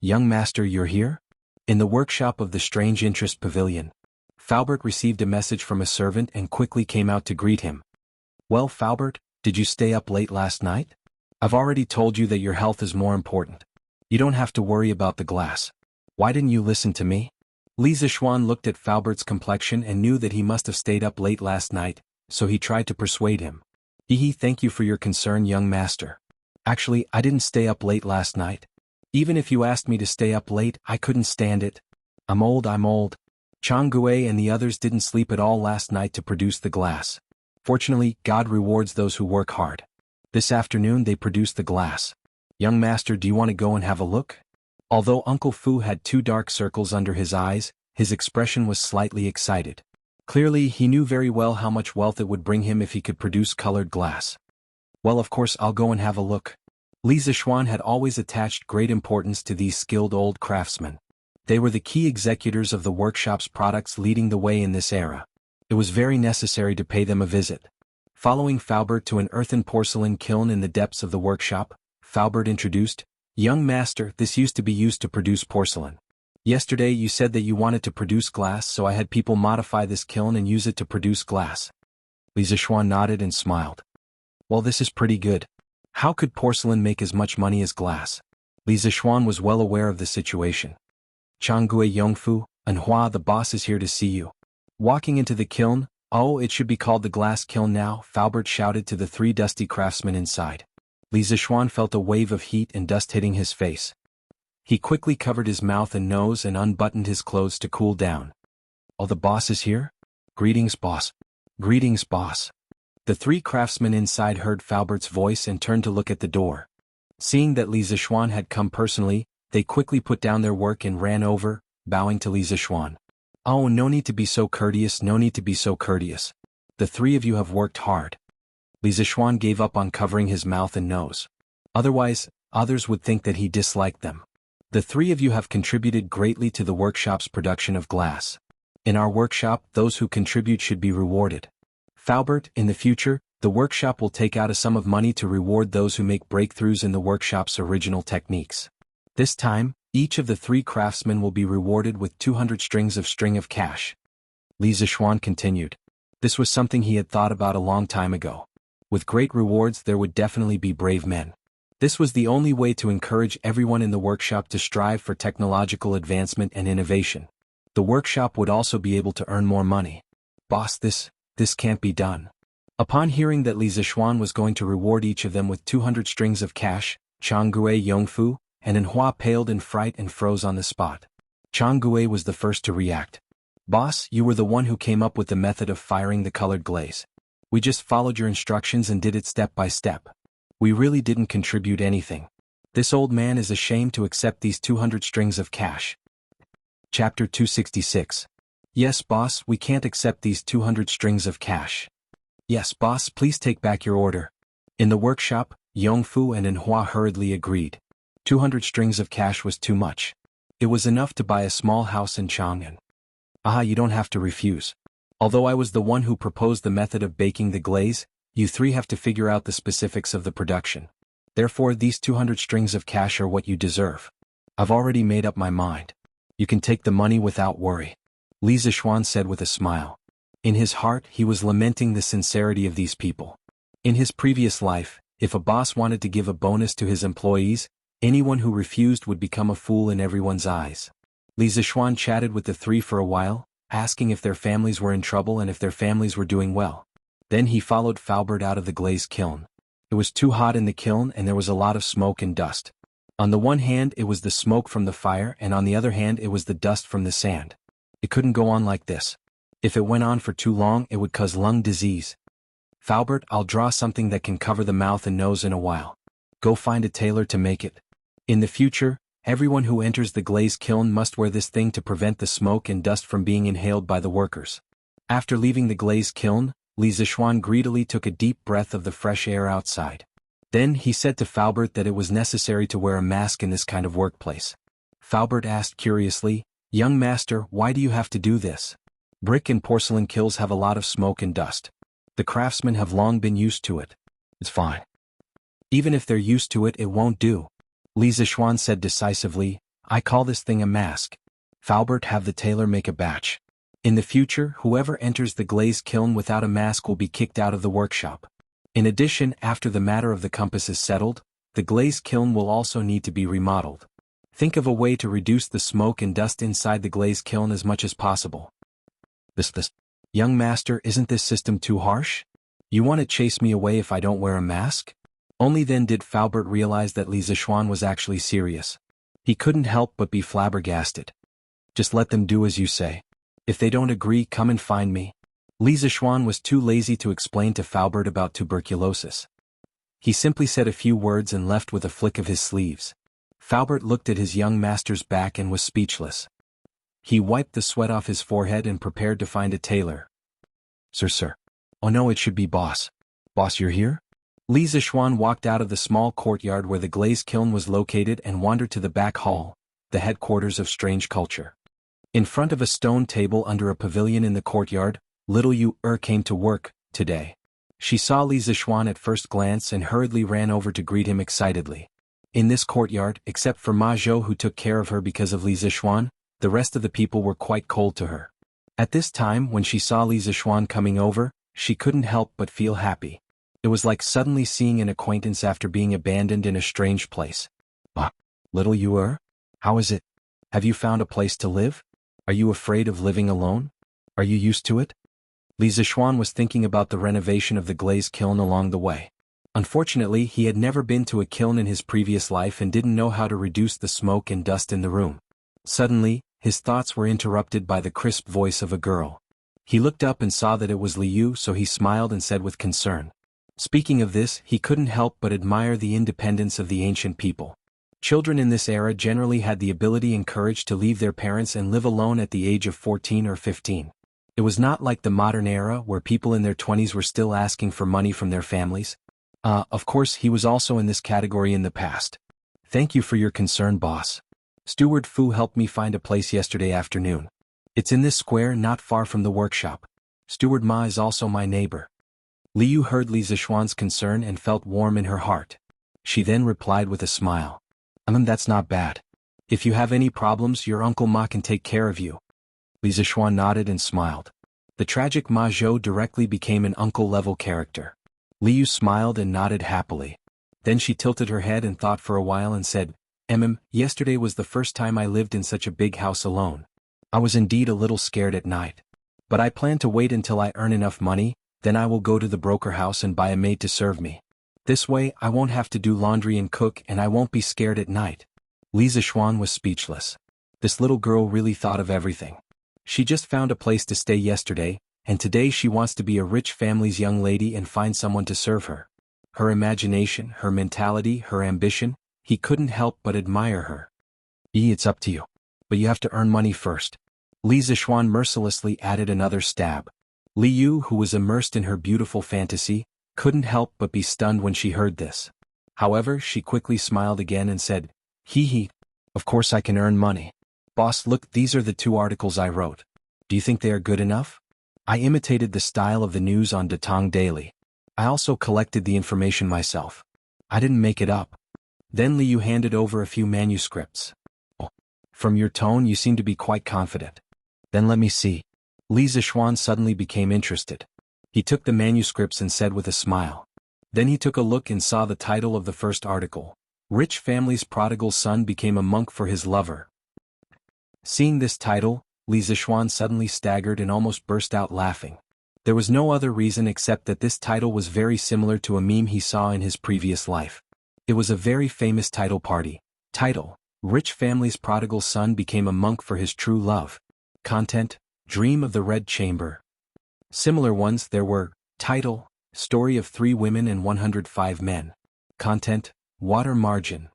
Young master, you're here? In the workshop of the Strange Interest Pavilion. Falbert received a message from a servant and quickly came out to greet him. Well, Falbert, did you stay up late last night? I've already told you that your health is more important. You don't have to worry about the glass. Why didn't you listen to me? Li Zixuan looked at Falbert's complexion and knew that he must have stayed up late last night, so he tried to persuade him. Thank you for your concern, young master. Actually, I didn't stay up late last night. Even if you asked me to stay up late, I couldn't stand it. I'm old. Jianghu and the others didn't sleep at all last night to produce the glass. Fortunately, God rewards those who work hard. This afternoon they produced the glass. Young master, do you want to go and have a look? Although Uncle Fu had 2 dark circles under his eyes, his expression was slightly excited. Clearly, he knew very well how much wealth it would bring him if he could produce colored glass. Well, of course I'll go and have a look. Li Zixuan had always attached great importance to these skilled old craftsmen. They were the key executors of the workshop's products, leading the way in this era. It was very necessary to pay them a visit. Following Falbert to an earthen porcelain kiln in the depths of the workshop, Falbert introduced, Young master, this used to be used to produce porcelain. Yesterday you said that you wanted to produce glass, so I had people modify this kiln and use it to produce glass. Li Zixuan nodded and smiled. Well, this is pretty good. How could porcelain make as much money as glass? Li Zixuan was well aware of the situation. Jianghu Yongfu, and Hua, the boss is here to see you. Walking into the kiln, oh, it should be called the glass kiln now, Falbert shouted to the 3 dusty craftsmen inside. Li Zixuan felt a wave of heat and dust hitting his face. He quickly covered his mouth and nose and unbuttoned his clothes to cool down. Oh, the boss is here? Greetings, boss. Greetings, boss. The 3 craftsmen inside heard Falbert's voice and turned to look at the door. Seeing that Li Zixuan had come personally, they quickly put down their work and ran over, bowing to Li Zixuan. Oh, no need to be so courteous, no need to be so courteous. The 3 of you have worked hard. Li Zixuan gave up on covering his mouth and nose. Otherwise, others would think that he disliked them. The 3 of you have contributed greatly to the workshop's production of glass. In our workshop, those who contribute should be rewarded. Falbert, in the future, the workshop will take out a sum of money to reward those who make breakthroughs in the workshop's original techniques. This time, each of the 3 craftsmen will be rewarded with 200 strings of cash. Li Zixuan continued. This was something he had thought about a long time ago. With great rewards there would definitely be brave men. This was the only way to encourage everyone in the workshop to strive for technological advancement and innovation. The workshop would also be able to earn more money. Boss, this can't be done. Upon hearing that Li Zixuan was going to reward each of them with 200 strings of cash, Jianghu Yongfu and Hua paled in fright and froze on the spot. Jianghu was the first to react. Boss, you were the one who came up with the method of firing the colored glaze. We just followed your instructions and did it step by step. We really didn't contribute anything. This old man is ashamed to accept these 200 strings of cash. Chapter 266. Yes, boss, we can't accept these 200 strings of cash. Yes, boss, please take back your order. In the workshop, Yongfu and Enhua hurriedly agreed. 200 strings of cash was too much. It was enough to buy a small house in Chang'an. Ah, you don't have to refuse. Although I was the one who proposed the method of baking the glaze, you three have to figure out the specifics of the production. Therefore these 200 strings of cash are what you deserve. I've already made up my mind. You can take the money without worry. Li Zishuan said with a smile. In his heart he was lamenting the sincerity of these people. In his previous life, if a boss wanted to give a bonus to his employees, anyone who refused would become a fool in everyone's eyes. Li Zishuan chatted with the three for a while, asking if their families were in trouble and if their families were doing well. Then he followed Faubert out of the glaze kiln. It was too hot in the kiln and there was a lot of smoke and dust. On the one hand it was the smoke from the fire and on the other hand it was the dust from the sand. It couldn't go on like this. If it went on for too long it would cause lung disease. Faubert, I'll draw something that can cover the mouth and nose in a while. Go find a tailor to make it. In the future, everyone who enters the glaze kiln must wear this thing to prevent the smoke and dust from being inhaled by the workers. After leaving the glaze kiln, Li Zishuan greedily took a deep breath of the fresh air outside. Then he said to Faubert that it was necessary to wear a mask in this kind of workplace. Faubert asked curiously, "Young master, why do you have to do this? Brick and porcelain kilns have a lot of smoke and dust. The craftsmen have long been used to it. It's fine." "Even if they're used to it, it won't do," Li Zishuan said decisively. "I call this thing a mask. Faubert, have the tailor make a batch. In the future, whoever enters the glaze kiln without a mask will be kicked out of the workshop. In addition, after the matter of the compass is settled, the glaze kiln will also need to be remodeled. Think of a way to reduce the smoke and dust inside the glaze kiln as much as possible." This. "Young master, isn't this system too harsh? You want to chase me away if I don't wear a mask?" Only then did Faubert realize that Li Zishuan was actually serious. He couldn't help but be flabbergasted. "Just let them do as you say. If they don't agree, come and find me." Li Zishuan was too lazy to explain to Faubert about tuberculosis. He simply said a few words and left with a flick of his sleeves. Faubert looked at his young master's back and was speechless. He wiped the sweat off his forehead and prepared to find a tailor. Sir. Oh no, it should be boss. Boss, you're here?" Li Zishuan walked out of the small courtyard where the glaze kiln was located and wandered to the back hall, the headquarters of strange culture. In front of a stone table under a pavilion in the courtyard, little Yu came to work today. She saw Li Zishuan at first glance and hurriedly ran over to greet him excitedly. In this courtyard, except for Ma Zhou who took care of her because of Li Zishuan, the rest of the people were quite cold to her. At this time, when she saw Li Zishuan coming over, she couldn't help but feel happy. It was like suddenly seeing an acquaintance after being abandoned in a strange place. Little Yu, how is it? Have you found a place to live? Are you afraid of living alone? Are you used to it?" Li Zishuan was thinking about the renovation of the glaze kiln along the way. Unfortunately, he had never been to a kiln in his previous life and didn't know how to reduce the smoke and dust in the room. Suddenly, his thoughts were interrupted by the crisp voice of a girl. He looked up and saw that it was Li Yu, so he smiled and said with concern. Speaking of this, he couldn't help but admire the independence of the ancient people. Children in this era generally had the ability and courage to leave their parents and live alone at the age of 14 or 15. It was not like the modern era where people in their 20s were still asking for money from their families. Of course, he was also in this category in the past. "Thank you for your concern, boss. Steward Fu helped me find a place yesterday afternoon. It's in this square not far from the workshop. Steward Ma is also my neighbor." Li Yu heard Li Zishuan's concern and felt warm in her heart. She then replied with a smile. That's not bad. If you have any problems, your Uncle Ma can take care of you." Li Zishuan nodded and smiled. The tragic Ma Zhou directly became an uncle-level character. Li Yu smiled and nodded happily. Then she tilted her head and thought for a while and said, Yesterday was the first time I lived in such a big house alone. I was indeed a little scared at night. But I plan to wait until I earn enough money, then I will go to the broker house and buy a maid to serve me. This way, I won't have to do laundry and cook and I won't be scared at night." Li Zishuan was speechless. This little girl really thought of everything. She just found a place to stay yesterday, and today she wants to be a rich family's young lady and find someone to serve her. Her imagination, her mentality, her ambition, he couldn't help but admire her. It's up to you. But you have to earn money first." Li Zishuan mercilessly added another stab. Li Yu, who was immersed in her beautiful fantasy, couldn't help but be stunned when she heard this. However, she quickly smiled again and said, hee hee, of course I can earn money. Boss, look, these are the 2 articles I wrote. Do you think they are good enough? I imitated the style of the news on Datang Daily. I also collected the information myself. I didn't make it up. Then Liu handed over a few manuscripts. Oh, from your tone you seem to be quite confident. Then let me see. Li Zixuan suddenly became interested. He took the manuscripts and said with a smile. Then he took a look and saw the title of the first article. Rich family's prodigal son became a monk for his lover. Seeing this title, Li Zixuan suddenly staggered and almost burst out laughing. There was no other reason except that this title was very similar to a meme he saw in his previous life. It was a very famous title party. Title: Rich family's prodigal son became a monk for his true love. Content: Dream of the Red Chamber. Similar ones there were. Title: Story of 3 women and 105 men. Content: Water margin.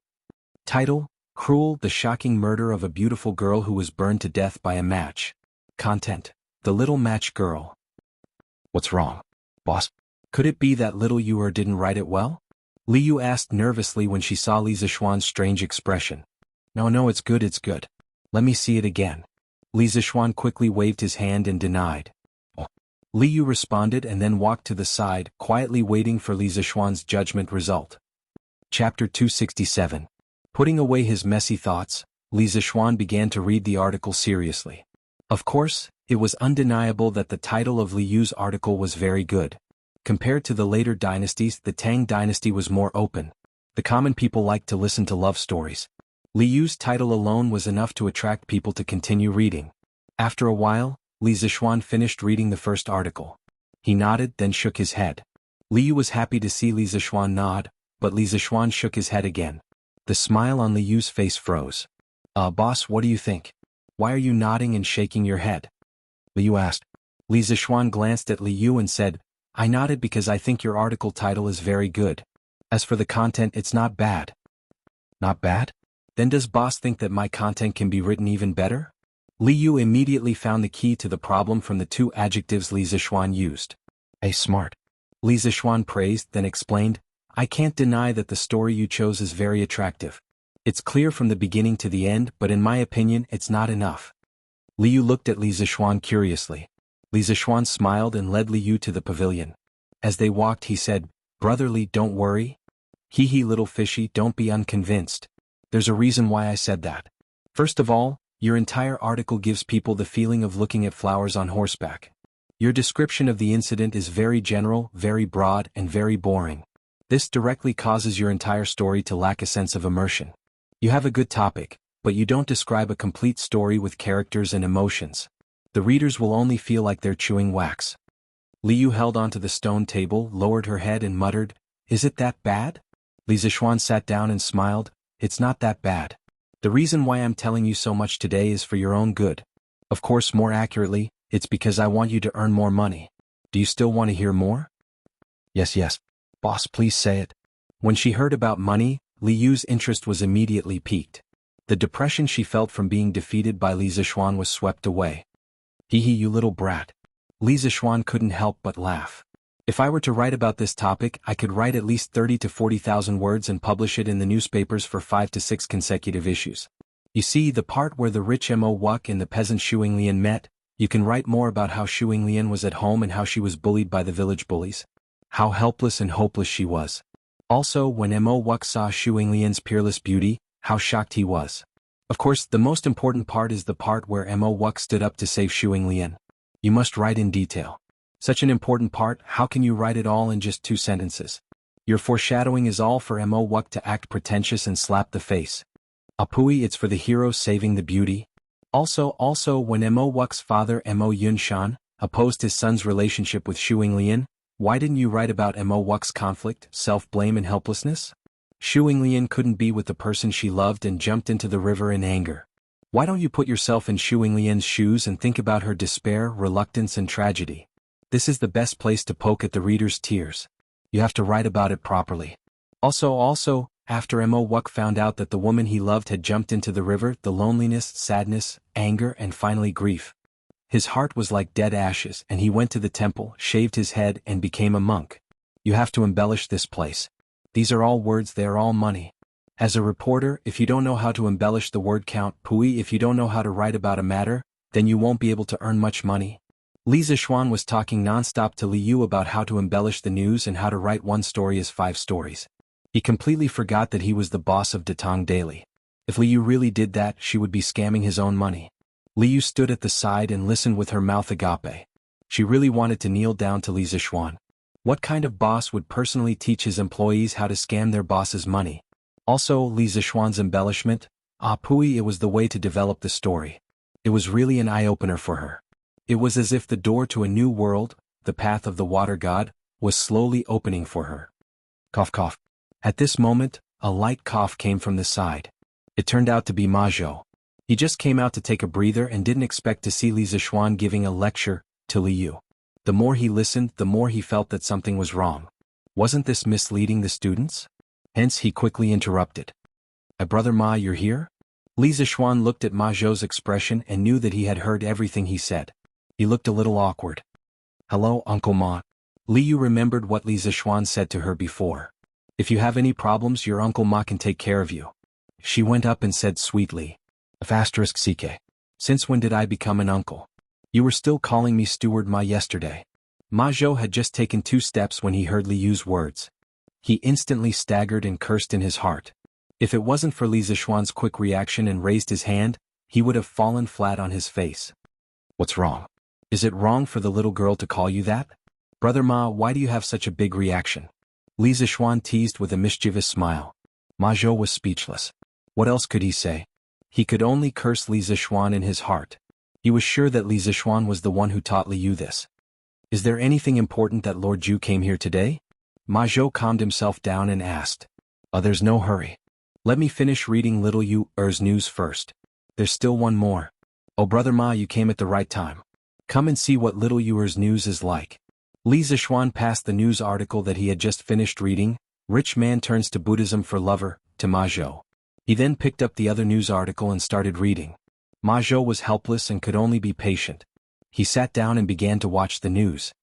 Title: Cruel, the shocking murder of a beautiful girl who was burned to death by a match. Content: The Little Match Girl. What's wrong, boss? Could it be that little Yu didn't write it well? Liu asked nervously when she saw Li Zixuan's strange expression. No, it's good. Let me see it again. Li Zixuan quickly waved his hand and denied. Oh. Liu responded and then walked to the side, quietly waiting for Li Zixuan's judgment result. Chapter 267. Putting away his messy thoughts, Li Zixuan began to read the article seriously. Of course, it was undeniable that the title of Liu's article was very good. Compared to the later dynasties, the Tang dynasty was more open. The common people liked to listen to love stories. Liu's title alone was enough to attract people to continue reading. After a while, Li Zixuan finished reading the first article. He nodded, then shook his head. Liu was happy to see Li Zixuan nod, but Li Zixuan shook his head again. The smile on Liu's face froze. Boss, what do you think? Why are you nodding and shaking your head? Liu asked. Li Zixuan glanced at Liu and said, I nodded because I think your article title is very good. As for the content, it's not bad. Not bad? Then does boss think that my content can be written even better? Liu immediately found the key to the problem from the 2 adjectives Li Zixuan used. Smart. Li Zixuan praised, then explained, I can't deny that the story you chose is very attractive. It's clear from the beginning to the end, but in my opinion, it's not enough. Liu looked at Li Zixuan curiously. Li Zixuan smiled and led Liu to the pavilion. As they walked, he said, Brother Li, don't worry. Hee hee, little fishy, don't be unconvinced. There's a reason why I said that. First of all, your entire article gives people the feeling of looking at flowers on horseback. Your description of the incident is very general, very broad, and very boring. This directly causes your entire story to lack a sense of immersion. You have a good topic, but you don't describe a complete story with characters and emotions. The readers will only feel like they're chewing wax. Liu held onto the stone table, lowered her head and muttered, Is it that bad? Li Zixuan sat down and smiled, It's not that bad. The reason why I'm telling you so much today is for your own good. Of course, more accurately, it's because I want you to earn more money. Do you still want to hear more? Yes. Boss, please say it. When she heard about money, Liu's interest was immediately piqued. The depression she felt from being defeated by Li Zixuan was swept away. Hee hee, you little brat. Li Zixuan couldn't help but laugh. If I were to write about this topic, I could write at least 30 to 40,000 words and publish it in the newspapers for 5 to 6 consecutive issues. You see, the part where the rich Mo Wuck and the peasant Shuing Lian met, you can write more about how Shuing Lian was at home and how she was bullied by the village bullies. How helpless and hopeless she was. Also, when Mo Wuck saw Shuing Lian's peerless beauty, how shocked he was. Of course, the most important part is the part where Mo Wuck stood up to save Shuing Lian. You must write in detail. Such an important part, how can you write it all in just 2 sentences? Your foreshadowing is all for Mo Wuck to act pretentious and slap the face. Apui, it's for the hero saving the beauty. Also, when Mo Wuck's father Mo Yunshan opposed his son's relationship with Shuing Lian, why didn't you write about Mo Wuck's conflict, self-blame and helplessness? Shuing Lian couldn't be with the person she loved and jumped into the river in anger. Why don't you put yourself in Shuing Lian's shoes and think about her despair, reluctance and tragedy? This is the best place to poke at the reader's tears. You have to write about it properly. Also, after Mo Wuck found out that the woman he loved had jumped into the river, the loneliness, sadness, anger and finally grief. His heart was like dead ashes and he went to the temple, shaved his head and became a monk. You have to embellish this place. These are all words, they are all money. As a reporter, if you don't know how to embellish the word count, if you don't know how to write about a matter, then you won't be able to earn much money. Li Zixuan was talking non-stop to Li Yu about how to embellish the news and how to write one story as 5 stories. He completely forgot that he was the boss of Datang Daily. If Li Yu really did that, she would be scamming his own money. Li Yu stood at the side and listened with her mouth agape. She really wanted to kneel down to Li Zixuan. What kind of boss would personally teach his employees how to scam their boss's money? Also, Li Zixuan's embellishment, it was the way to develop the story. It was really an eye-opener for her. It was as if the door to a new world, the path of the water god, was slowly opening for her. Cough cough. At this moment, a light cough came from the side. It turned out to be Ma Zhou. He just came out to take a breather and didn't expect to see Li Zixuan giving a lecture to Li Yu. The more he listened, the more he felt that something was wrong. Wasn't this misleading the students? Hence he quickly interrupted. Brother Ma, you're here? Li Zixuan looked at Ma Zhou's expression and knew that he had heard everything he said. He looked a little awkward. Hello, Uncle Ma. Li Yu remembered what Li Zixuan said to her before. If you have any problems, your Uncle Ma can take care of you. She went up and said sweetly. *CK. Since when did I become an uncle? You were still calling me Steward Ma yesterday. Ma Zhou had just taken 2 steps when he heard Li Yu's words. He instantly staggered and cursed in his heart. If it wasn't for Li Zixuan's quick reaction and raised his hand, he would have fallen flat on his face. What's wrong? Is it wrong for the little girl to call you that? Brother Ma, why do you have such a big reaction? Li Zixuan teased with a mischievous smile. Ma Zhou was speechless. What else could he say? He could only curse Li Zixuan in his heart. He was sure that Li Zixuan was the one who taught Li Yu this. Is there anything important that Lord Zhu came here today? Ma Zhou calmed himself down and asked. There's no hurry. Let me finish reading little Yu's news first. There's still one more. Oh Brother Ma, you came at the right time. Come and see what little Yu's news is like. Li Zixuan passed the news article that he had just finished reading, Rich Man Turns to Buddhism for Lover, to Ma Zhou. He then picked up the other news article and started reading. Ma Zhou was helpless and could only be patient. He sat down and began to watch the news.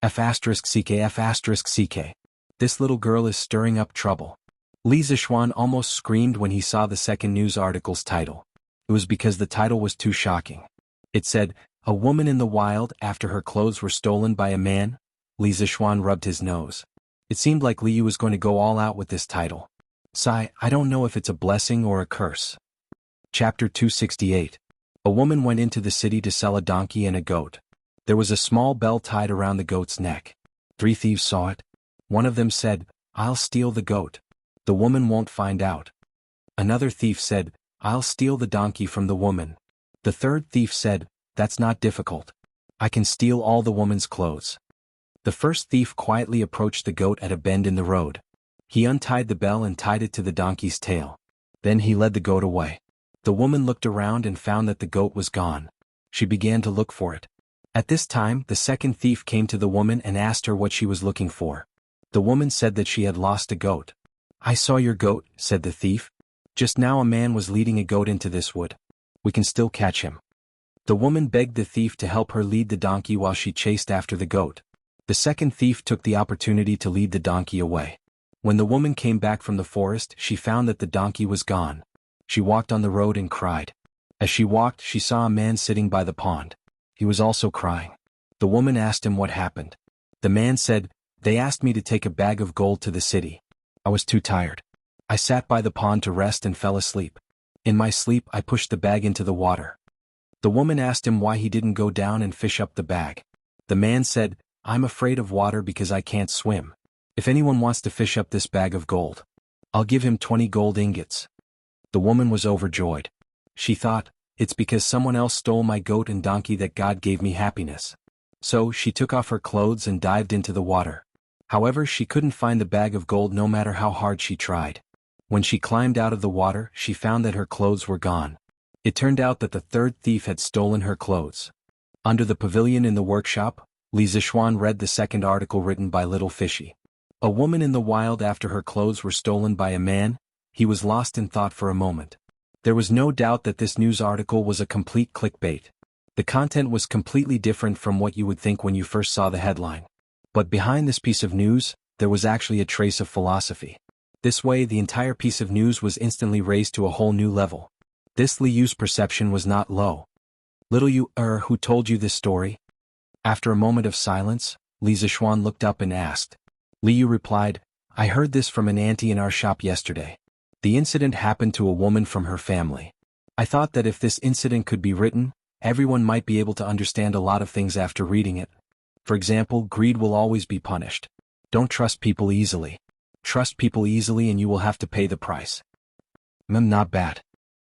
*CK. This little girl is stirring up trouble. Li Zixuan almost screamed when he saw the second news article's title. It was because the title was too shocking. It said, A woman in the wild after her clothes were stolen by a man. Li Zixuan rubbed his nose. It seemed like Li Yu was going to go all out with this title. Sigh, I don't know if it's a blessing or a curse. Chapter 268. A woman went into the city to sell a donkey and a goat. There was a small bell tied around the goat's neck. 3 thieves saw it. One of them said, I'll steal the goat. The woman won't find out. Another thief said, I'll steal the donkey from the woman. The third thief said, That's not difficult. I can steal all the woman's clothes. The first thief quietly approached the goat at a bend in the road. He untied the bell and tied it to the donkey's tail. Then he led the goat away. The woman looked around and found that the goat was gone. She began to look for it. At this time, the second thief came to the woman and asked her what she was looking for. The woman said that she had lost a goat. I saw your goat, said the thief. Just now a man was leading a goat into this wood. We can still catch him. The woman begged the thief to help her lead the donkey while she chased after the goat. The second thief took the opportunity to lead the donkey away. When the woman came back from the forest, she found that the donkey was gone. She walked on the road and cried. As she walked, she saw a man sitting by the pond. He was also crying. The woman asked him what happened. The man said, They asked me to take a bag of gold to the city. I was too tired. I sat by the pond to rest and fell asleep. In my sleep, I pushed the bag into the water. The woman asked him why he didn't go down and fish up the bag. The man said, I'm afraid of water because I can't swim. If anyone wants to fish up this bag of gold, I'll give him 20 gold ingots. The woman was overjoyed. She thought, It's because someone else stole my goat and donkey that God gave me happiness. So she took off her clothes and dived into the water. However, she couldn't find the bag of gold no matter how hard she tried. When she climbed out of the water, she found that her clothes were gone. It turned out that the third thief had stolen her clothes. Under the pavilion in the workshop, Li Zixuan read the second article written by Little Fishy. A woman in the wild after her clothes were stolen by a man. He was lost in thought for a moment. There was no doubt that this news article was a complete clickbait. The content was completely different from what you would think when you first saw the headline. But behind this piece of news, there was actually a trace of philosophy. This way the entire piece of news was instantly raised to a whole new level. This Li Yu's perception was not low. Little Yu, who told you this story? After a moment of silence, Li Zishuan looked up and asked. Li Yu replied, I heard this from an auntie in our shop yesterday. The incident happened to a woman from her family. I thought that if this incident could be written, everyone might be able to understand a lot of things after reading it. For example, greed will always be punished. Don't trust people easily. Trust people easily and you will have to pay the price. Not bad.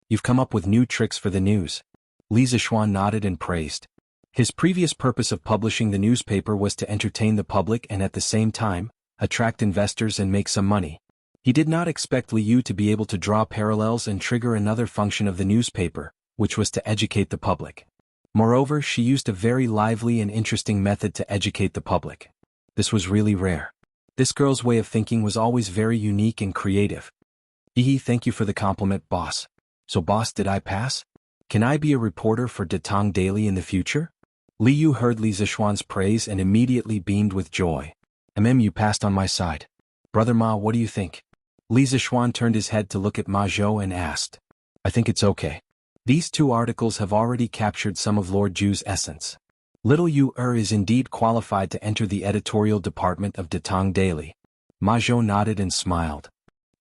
You've come up with new tricks for the news. Li Zishuan nodded and praised. His previous purpose of publishing the newspaper was to entertain the public and at the same time, attract investors and make some money. He did not expect Li Yu to be able to draw parallels and trigger another function of the newspaper, which was to educate the public. Moreover, she used a very lively and interesting method to educate the public. This was really rare. This girl's way of thinking was always very unique and creative. Thank you for the compliment, boss. So boss, did I pass? Can I be a reporter for Datang Daily in the future? Li Yu heard Li Zishuan's praise and immediately beamed with joy. You passed on my side. Brother Ma, what do you think? Li Zishuan turned his head to look at Ma Zhou and asked. I think it's okay. These two articles have already captured some of Lord Ju's essence. Little Yu is indeed qualified to enter the editorial department of Datang Daily. Ma Zhou nodded and smiled.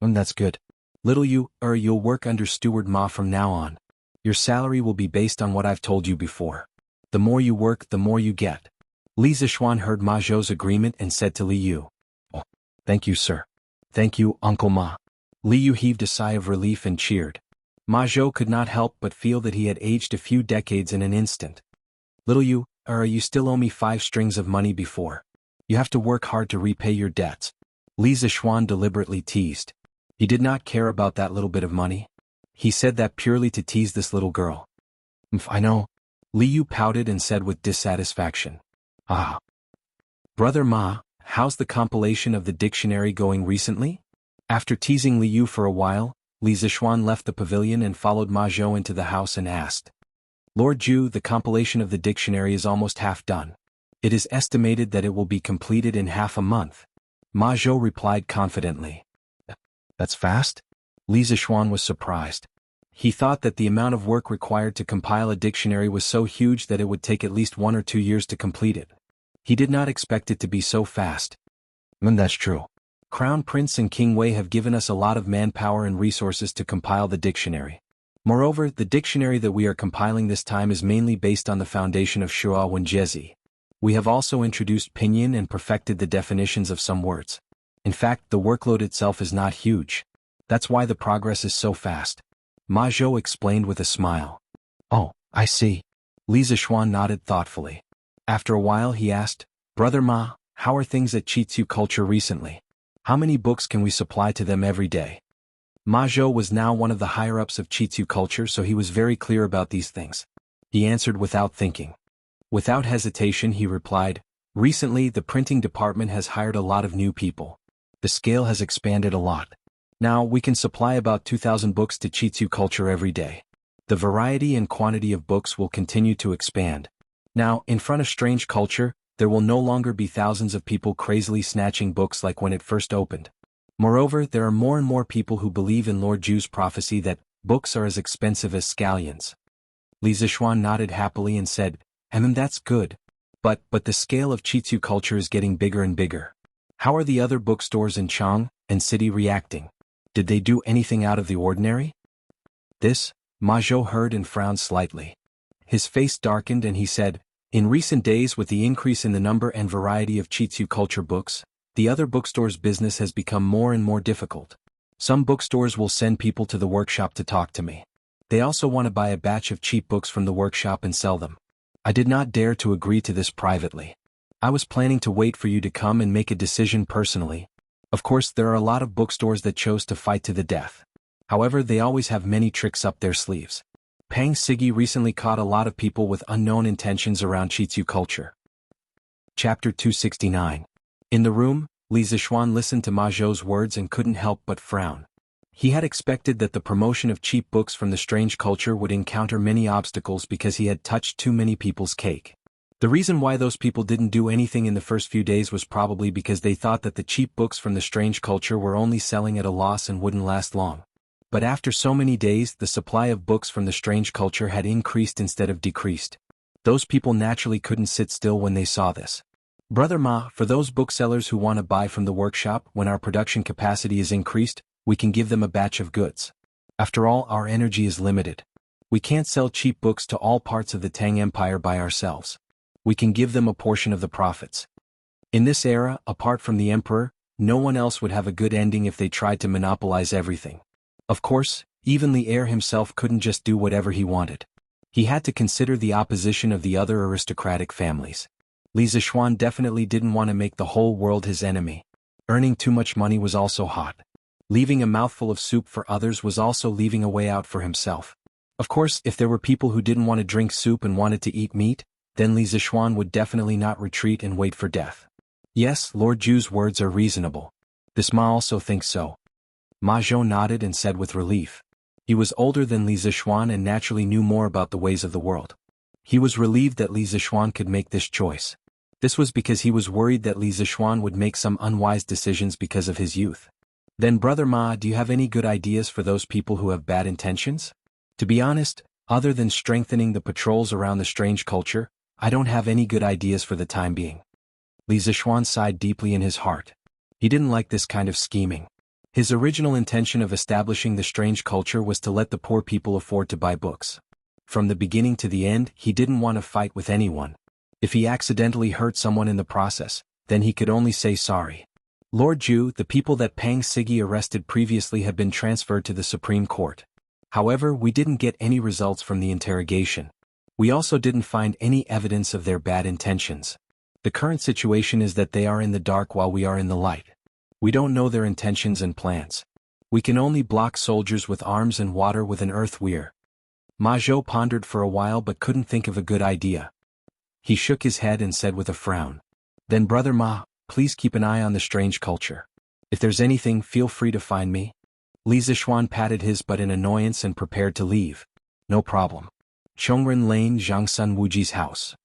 That's good. Little Yu, you'll work under Steward Ma from now on. Your salary will be based on what I've told you before. The more you work, the more you get. Li Zishuan heard Ma Zhou's agreement and said to Li Yu. Oh, thank you, sir. Thank you, Uncle Ma. Li Yu heaved a sigh of relief and cheered. Ma Zhou could not help but feel that he had aged a few decades in an instant. Little Yu, you still owe me 5 strings of money before. You have to work hard to repay your debts. Li Zishuan deliberately teased. He did not care about that little bit of money. He said that purely to tease this little girl. I know. Li Yu pouted and said with dissatisfaction. Ah. Brother Ma, how's the compilation of the dictionary going recently? After teasing Li Yu for a while, Li Zishuan left the pavilion and followed Ma Zhou into the house and asked. Lord Ju, the compilation of the dictionary is almost half done. It is estimated that it will be completed in half a month. Ma Zhou replied confidently. That's fast? Li Zishuan was surprised. He thought that the amount of work required to compile a dictionary was so huge that it would take at least 1 or 2 years to complete it. He did not expect it to be so fast. That's true. Crown Prince and King Wei have given us a lot of manpower and resources to compile the dictionary. Moreover, the dictionary that we are compiling this time is mainly based on the foundation of Shua Wenjie. We have also introduced pinyin and perfected the definitions of some words. In fact, the workload itself is not huge. That's why the progress is so fast. Ma Zhou explained with a smile. Oh, I see. Li Zishuan nodded thoughtfully. After a while he asked, Brother Ma, how are things at Chitsu Culture recently? How many books can we supply to them every day? Ma Zhou was now one of the higher-ups of Chitsu Culture, so he was very clear about these things. He answered without thinking. Without hesitation he replied, Recently the printing department has hired a lot of new people. The scale has expanded a lot. Now we can supply about 2,000 books to Chitsu Culture every day. The variety and quantity of books will continue to expand. Now, in front of Strange Culture, there will no longer be thousands of people crazily snatching books like when it first opened. Moreover, there are more and more people who believe in Lord Ju's prophecy that books are as expensive as scallions. Li Zishuan nodded happily and said, that's good. But the scale of Chitsu Culture is getting bigger and bigger. How are the other bookstores in Chang and City reacting? Did they do anything out of the ordinary? This, Ma Zhou heard and frowned slightly. His face darkened and he said, In recent days with the increase in the number and variety of Chitsu Culture books, the other bookstores' business has become more and more difficult. Some bookstores will send people to the workshop to talk to me. They also want to buy a batch of cheap books from the workshop and sell them. I did not dare to agree to this privately. I was planning to wait for you to come and make a decision personally. Of course, there are a lot of bookstores that chose to fight to the death. However, they always have many tricks up their sleeves. Pang Sigi recently caught a lot of people with unknown intentions around Chitsu Culture. Chapter 269. In the room, Li Zishuan listened to Ma Zhou's words and couldn't help but frown. He had expected that the promotion of cheap books from the Strange Culture would encounter many obstacles because he had touched too many people's cake. The reason why those people didn't do anything in the first few days was probably because they thought that the cheap books from the strange culture were only selling at a loss and wouldn't last long. But after so many days, the supply of books from the strange culture had increased instead of decreased. Those people naturally couldn't sit still when they saw this. Brother Ma, for those booksellers who want to buy from the workshop, when our production capacity is increased, we can give them a batch of goods. After all, our energy is limited. We can't sell cheap books to all parts of the Tang Empire by ourselves. We can give them a portion of the profits. In this era, apart from the emperor, no one else would have a good ending if they tried to monopolize everything. Of course, even the heir himself couldn't just do whatever he wanted. He had to consider the opposition of the other aristocratic families. Li Zixuan definitely didn't want to make the whole world his enemy. Earning too much money was also hot. Leaving a mouthful of soup for others was also leaving a way out for himself. Of course, if there were people who didn't want to drink soup and wanted to eat meat, then Li Zixuan would definitely not retreat and wait for death. Yes, Lord Ju's words are reasonable. This Ma also thinks so. Ma Zhou nodded and said with relief. He was older than Li Zixuan and naturally knew more about the ways of the world. He was relieved that Li Zixuan could make this choice. This was because he was worried that Li Zixuan would make some unwise decisions because of his youth. Then Brother Ma, do you have any good ideas for those people who have bad intentions? To be honest, other than strengthening the patrols around the strange culture, I don't have any good ideas for the time being. Li Zixuan sighed deeply in his heart. He didn't like this kind of scheming. His original intention of establishing the strange culture was to let the poor people afford to buy books. From the beginning to the end, he didn't want to fight with anyone. If he accidentally hurt someone in the process, then he could only say sorry. Lord Ju, the people that Pang Sigi arrested previously have been transferred to the Supreme Court. However, we didn't get any results from the interrogation. We also didn't find any evidence of their bad intentions. The current situation is that they are in the dark while we are in the light. We don't know their intentions and plans. We can only block soldiers with arms and water with an earth weir. Ma Zhou pondered for a while but couldn't think of a good idea. He shook his head and said with a frown. Then Brother Ma, please keep an eye on the strange culture. If there's anything, feel free to find me. Li Zixuan patted his butt in annoyance and prepared to leave. No problem. Chongren Lane, Jiangsun Wuji's house.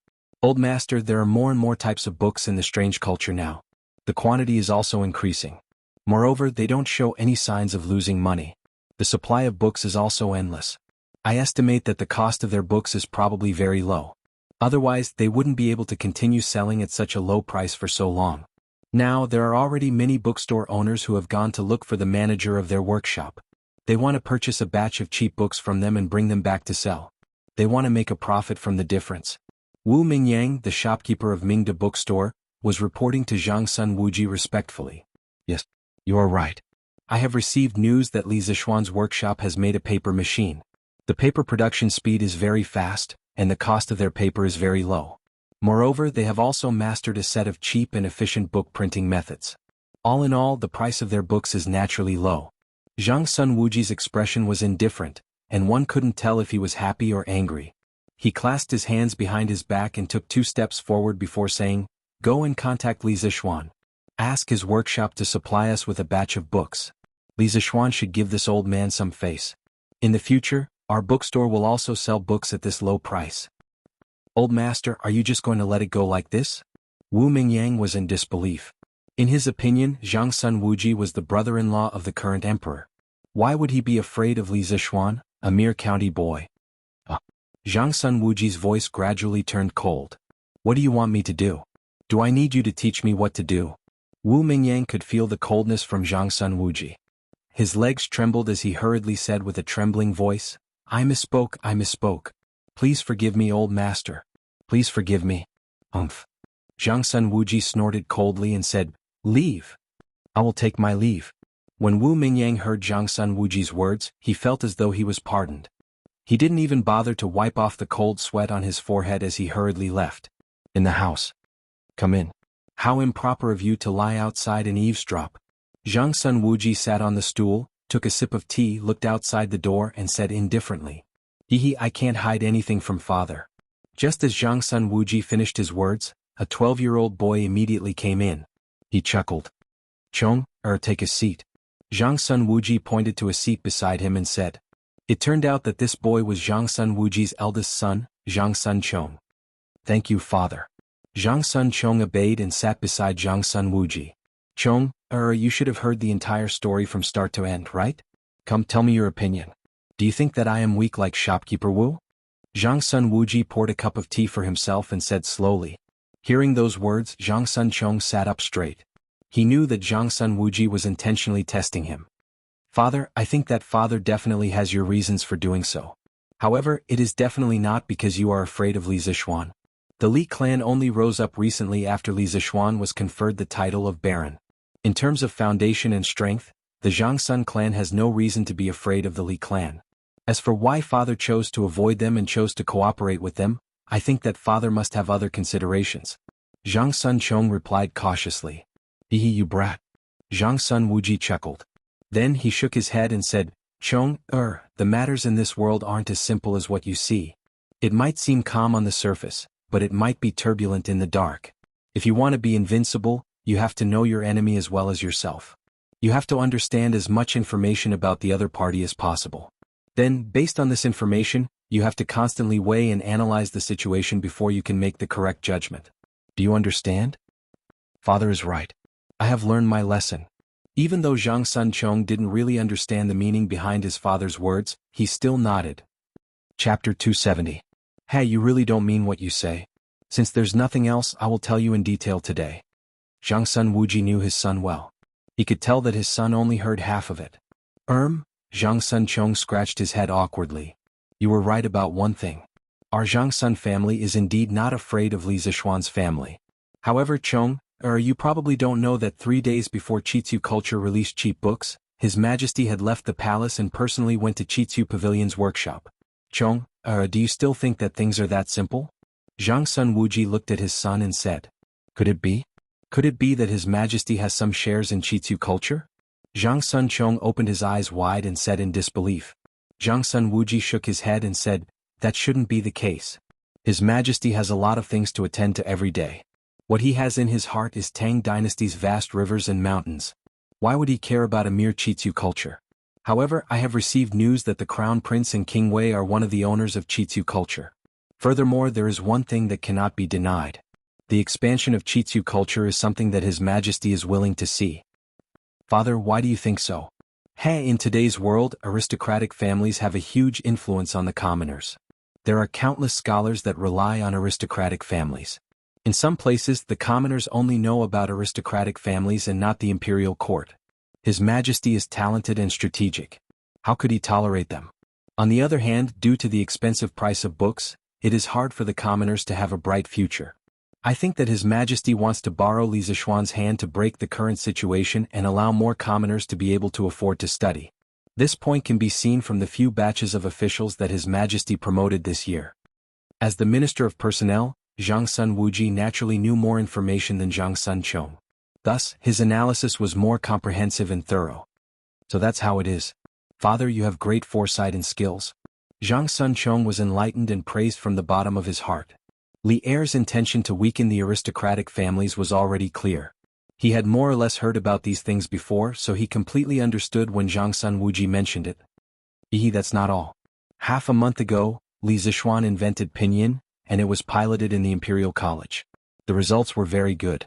Old Master, there are more and more types of books in the strange culture now. The quantity is also increasing. Moreover, they don't show any signs of losing money. The supply of books is also endless. I estimate that the cost of their books is probably very low. Otherwise, they wouldn't be able to continue selling at such a low price for so long. Now, there are already many bookstore owners who have gone to look for the manager of their workshop. They want to purchase a batch of cheap books from them and bring them back to sell. They want to make a profit from the difference. Wu Mingyang, the shopkeeper of Mingda Bookstore, was reporting to Jiangsun Wuji respectfully. Yes, you are right. I have received news that Li Zixuan's workshop has made a paper machine. The paper production speed is very fast, and the cost of their paper is very low. Moreover, they have also mastered a set of cheap and efficient book printing methods. All in all, the price of their books is naturally low. Jiangsun Wuji's expression was indifferent, and one couldn't tell if he was happy or angry. He clasped his hands behind his back and took 2 steps forward before saying, "Go and contact Li Zixuan. Ask his workshop to supply us with a batch of books. Li Zixuan should give this old man some face. In the future, our bookstore will also sell books at this low price." Old Master, are you just going to let it go like this? Wu Mingyang was in disbelief. In his opinion, Jiangsun Wuji was the brother-in-law of the current emperor. Why would he be afraid of Li Zixuan, a mere county boy? Jiangsun Wuji's voice gradually turned cold. What do you want me to do? Do I need you to teach me what to do? Wu Mingyang could feel the coldness from Jiangsun Wuji. His legs trembled as he hurriedly said with a trembling voice, I misspoke. Please forgive me, old master. Please forgive me. Jiangsun Wuji snorted coldly and said, Leave. I will take my leave. When Wu Mingyang heard Jiangsun Wuji's words, he felt as though he was pardoned. He didn't even bother to wipe off the cold sweat on his forehead as he hurriedly left. In the house. Come in. How improper of you to lie outside and eavesdrop. Jiangsun Wuji sat on the stool, took a sip of tea, looked outside the door and said indifferently, I can't hide anything from father. Just as Jiangsun Wuji finished his words, a 12-year-old boy immediately came in. He chuckled. Chong, take a seat. Jiangsun Wuji pointed to a seat beside him and said. It turned out that this boy was Jiangsun Wuji's eldest son, Jiangsun Chong. Thank you, father. Zhang Sun Chong obeyed and sat beside Zhang Sun Wuji. Chong, you should have heard the entire story from start to end, right? Come tell me your opinion. Do you think that I am weak like shopkeeper Wu? Zhang Sun Wuji poured a cup of tea for himself and said slowly. Hearing those words, Zhang Sun Chong sat up straight. He knew that Zhang Sun Wuji was intentionally testing him. Father, I think that father definitely has your reasons for doing so. However, it is definitely not because you are afraid of Li Zixuan. The Li clan only rose up recently after Li Zixuan was conferred the title of Baron. In terms of foundation and strength, the Zhang Sun clan has no reason to be afraid of the Li clan. As for why father chose to avoid them and chose to cooperate with them, I think that father must have other considerations. Zhang Sun Chong replied cautiously. You brat. Zhang Sun Wuji chuckled. Then he shook his head and said, Chong, the matters in this world aren't as simple as what you see. It might seem calm on the surface, but it might be turbulent in the dark. If you want to be invincible, you have to know your enemy as well as yourself. You have to understand as much information about the other party as possible. Then, based on this information, you have to constantly weigh and analyze the situation before you can make the correct judgment. Do you understand? Father is right. I have learned my lesson. Even though Zhang Sun Chong didn't really understand the meaning behind his father's words, he still nodded. Chapter 270. Hey, you really don't mean what you say. Since there's nothing else, I will tell you in detail today. Zhang Sun Wuji knew his son well. He could tell that his son only heard half of it. Zhang Sun Chong scratched his head awkwardly. You were right about one thing. Our Zhang Sun family is indeed not afraid of Li Zixuan's family. However, Chong, you probably don't know that 3 days before Chitsu Culture released cheap books, His Majesty had left the palace and personally went to Chitsu Pavilion's workshop. Chong, do you still think that things are that simple? Zhang Sun Wuji looked at his son and said. Could it be? Could it be that His Majesty has some shares in Chitsu Culture? Zhang Sun Chong opened his eyes wide and said in disbelief. Zhang Sun Wuji shook his head and said, that shouldn't be the case. His Majesty has a lot of things to attend to every day. What he has in his heart is Tang Dynasty's vast rivers and mountains. Why would he care about a mere Chitsu Culture? However, I have received news that the Crown Prince and King Wei are one of the owners of Chitsu Culture. Furthermore, there is one thing that cannot be denied. The expansion of Chitsu Culture is something that His Majesty is willing to see. Father, why do you think so? In today's world, aristocratic families have a huge influence on the commoners. There are countless scholars that rely on aristocratic families. In some places, the commoners only know about aristocratic families and not the imperial court. His Majesty is talented and strategic. How could he tolerate them? On the other hand, due to the expensive price of books, it is hard for the commoners to have a bright future. I think that His Majesty wants to borrow Li Zixuan's hand to break the current situation and allow more commoners to be able to afford to study. This point can be seen from the few batches of officials that His Majesty promoted this year. As the Minister of Personnel, Zhang Sun Wuji naturally knew more information than Zhang Sun Chong. Thus, his analysis was more comprehensive and thorough. So that's how it is. Father, you have great foresight and skills. Zhang Sun Chong was enlightened and praised from the bottom of his heart. Li Er's intention to weaken the aristocratic families was already clear. He had more or less heard about these things before, so he completely understood when Zhang Sun Wuji mentioned it. That's not all. Half a month ago, Li Zixuan invented pinyin, and it was piloted in the Imperial College. The results were very good.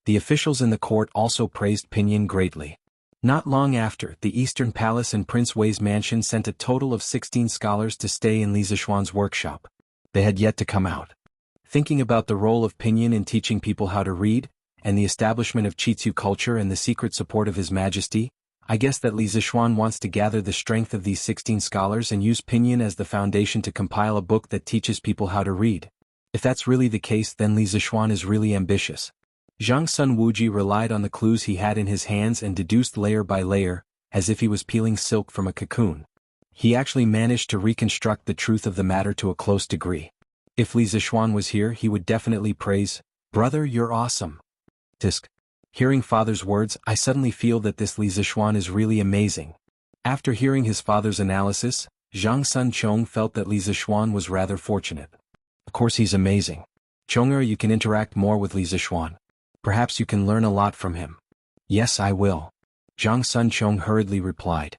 The officials in the court also praised pinyin greatly. Not long after, the Eastern Palace and Prince Wei's mansion sent a total of 16 scholars to stay in Li Zixuan's workshop. They had yet to come out. Thinking about the role of pinyin in teaching people how to read, and the establishment of Chitsu Culture and the secret support of His Majesty, I guess that Li Zixuan wants to gather the strength of these 16 scholars and use pinyin as the foundation to compile a book that teaches people how to read. If that's really the case, then Li Zixuan is really ambitious. Zhang Sun Wuji relied on the clues he had in his hands and deduced layer by layer, as if he was peeling silk from a cocoon. He actually managed to reconstruct the truth of the matter to a close degree. If Li Zixuan was here, he would definitely praise, "Brother, you're awesome." Tisk. Hearing father's words, I suddenly feel that this Li Zixuan is really amazing. After hearing his father's analysis, Zhang Sun Chong felt that Li Zixuan was rather fortunate. Of course he's amazing. Chonger, you can interact more with Li Zixuan. Perhaps you can learn a lot from him. Yes, I will. Zhang Sun Chong hurriedly replied.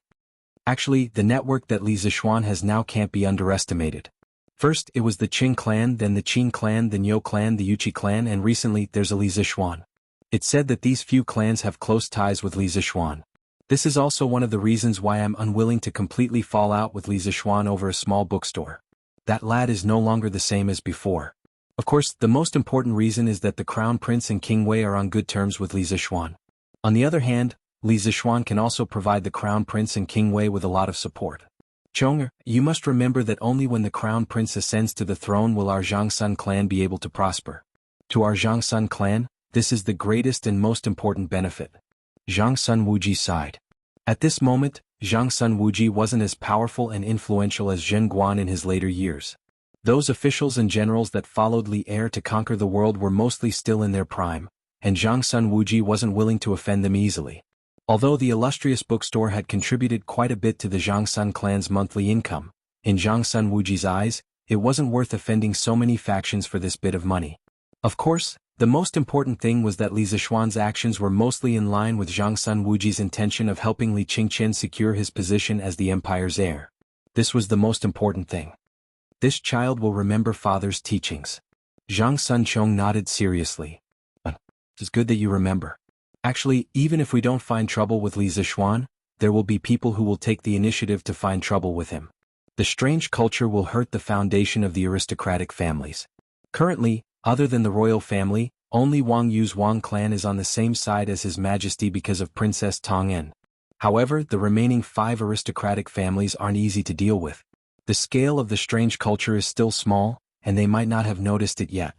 Actually, the network that Li Zixuan has now can't be underestimated. First, it was the Qing clan, then the Qin clan, the Niu clan, the Yuchi clan, and recently, there's a Li Zixuan. It's said that these few clans have close ties with Li Zixuan. This is also one of the reasons why I'm unwilling to completely fall out with Li Zixuan over a small bookstore. That lad is no longer the same as before. Of course, the most important reason is that the Crown Prince and King Wei are on good terms with Li Zixuan. On the other hand, Li Zixuan can also provide the Crown Prince and King Wei with a lot of support. Chong'er, you must remember that only when the Crown Prince ascends to the throne will our Jiangsun clan be able to prosper. To our Jiangsun clan, this is the greatest and most important benefit. Zhang Sun Wuji sighed. At this moment, Zhang Sun Wuji wasn't as powerful and influential as Zhen Guan in his later years. Those officials and generals that followed Li Er to conquer the world were mostly still in their prime, and Zhang Sun Wuji wasn't willing to offend them easily. Although the illustrious bookstore had contributed quite a bit to the Zhang Sun clan's monthly income, in Zhang Sun Wuji's eyes, it wasn't worth offending so many factions for this bit of money. Of course, the most important thing was that Li Zixuan's actions were mostly in line with Zhang Sun Wuji's intention of helping Li Qingqian secure his position as the empire's heir. This was the most important thing. This child will remember father's teachings. Zhang Sun Chong nodded seriously. It's good that you remember. Actually, even if we don't find trouble with Li Zixuan, there will be people who will take the initiative to find trouble with him. The strange culture will hurt the foundation of the aristocratic families. Currently, other than the royal family, only Wang Yu's Wang clan is on the same side as His Majesty because of Princess Tong'en. However, the remaining 5 aristocratic families aren't easy to deal with. The scale of the strange culture is still small, and they might not have noticed it yet.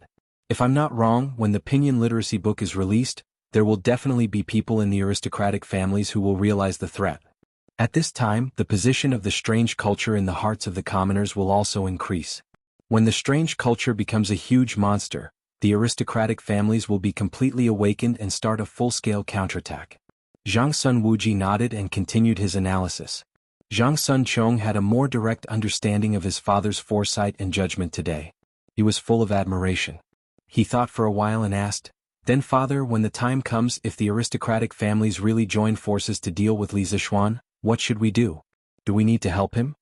If I'm not wrong, when the Pinyin literacy book is released, there will definitely be people in the aristocratic families who will realize the threat. At this time, the position of the strange culture in the hearts of the commoners will also increase. When the strange culture becomes a huge monster, the aristocratic families will be completely awakened and start a full-scale counterattack. Zhang Sun Wuji nodded and continued his analysis. Zhang Sun Chong had a more direct understanding of his father's foresight and judgment today. He was full of admiration. He thought for a while and asked, "Then father, when the time comes, if the aristocratic families really join forces to deal with Li Zixuan, what should we do? Do we need to help him?"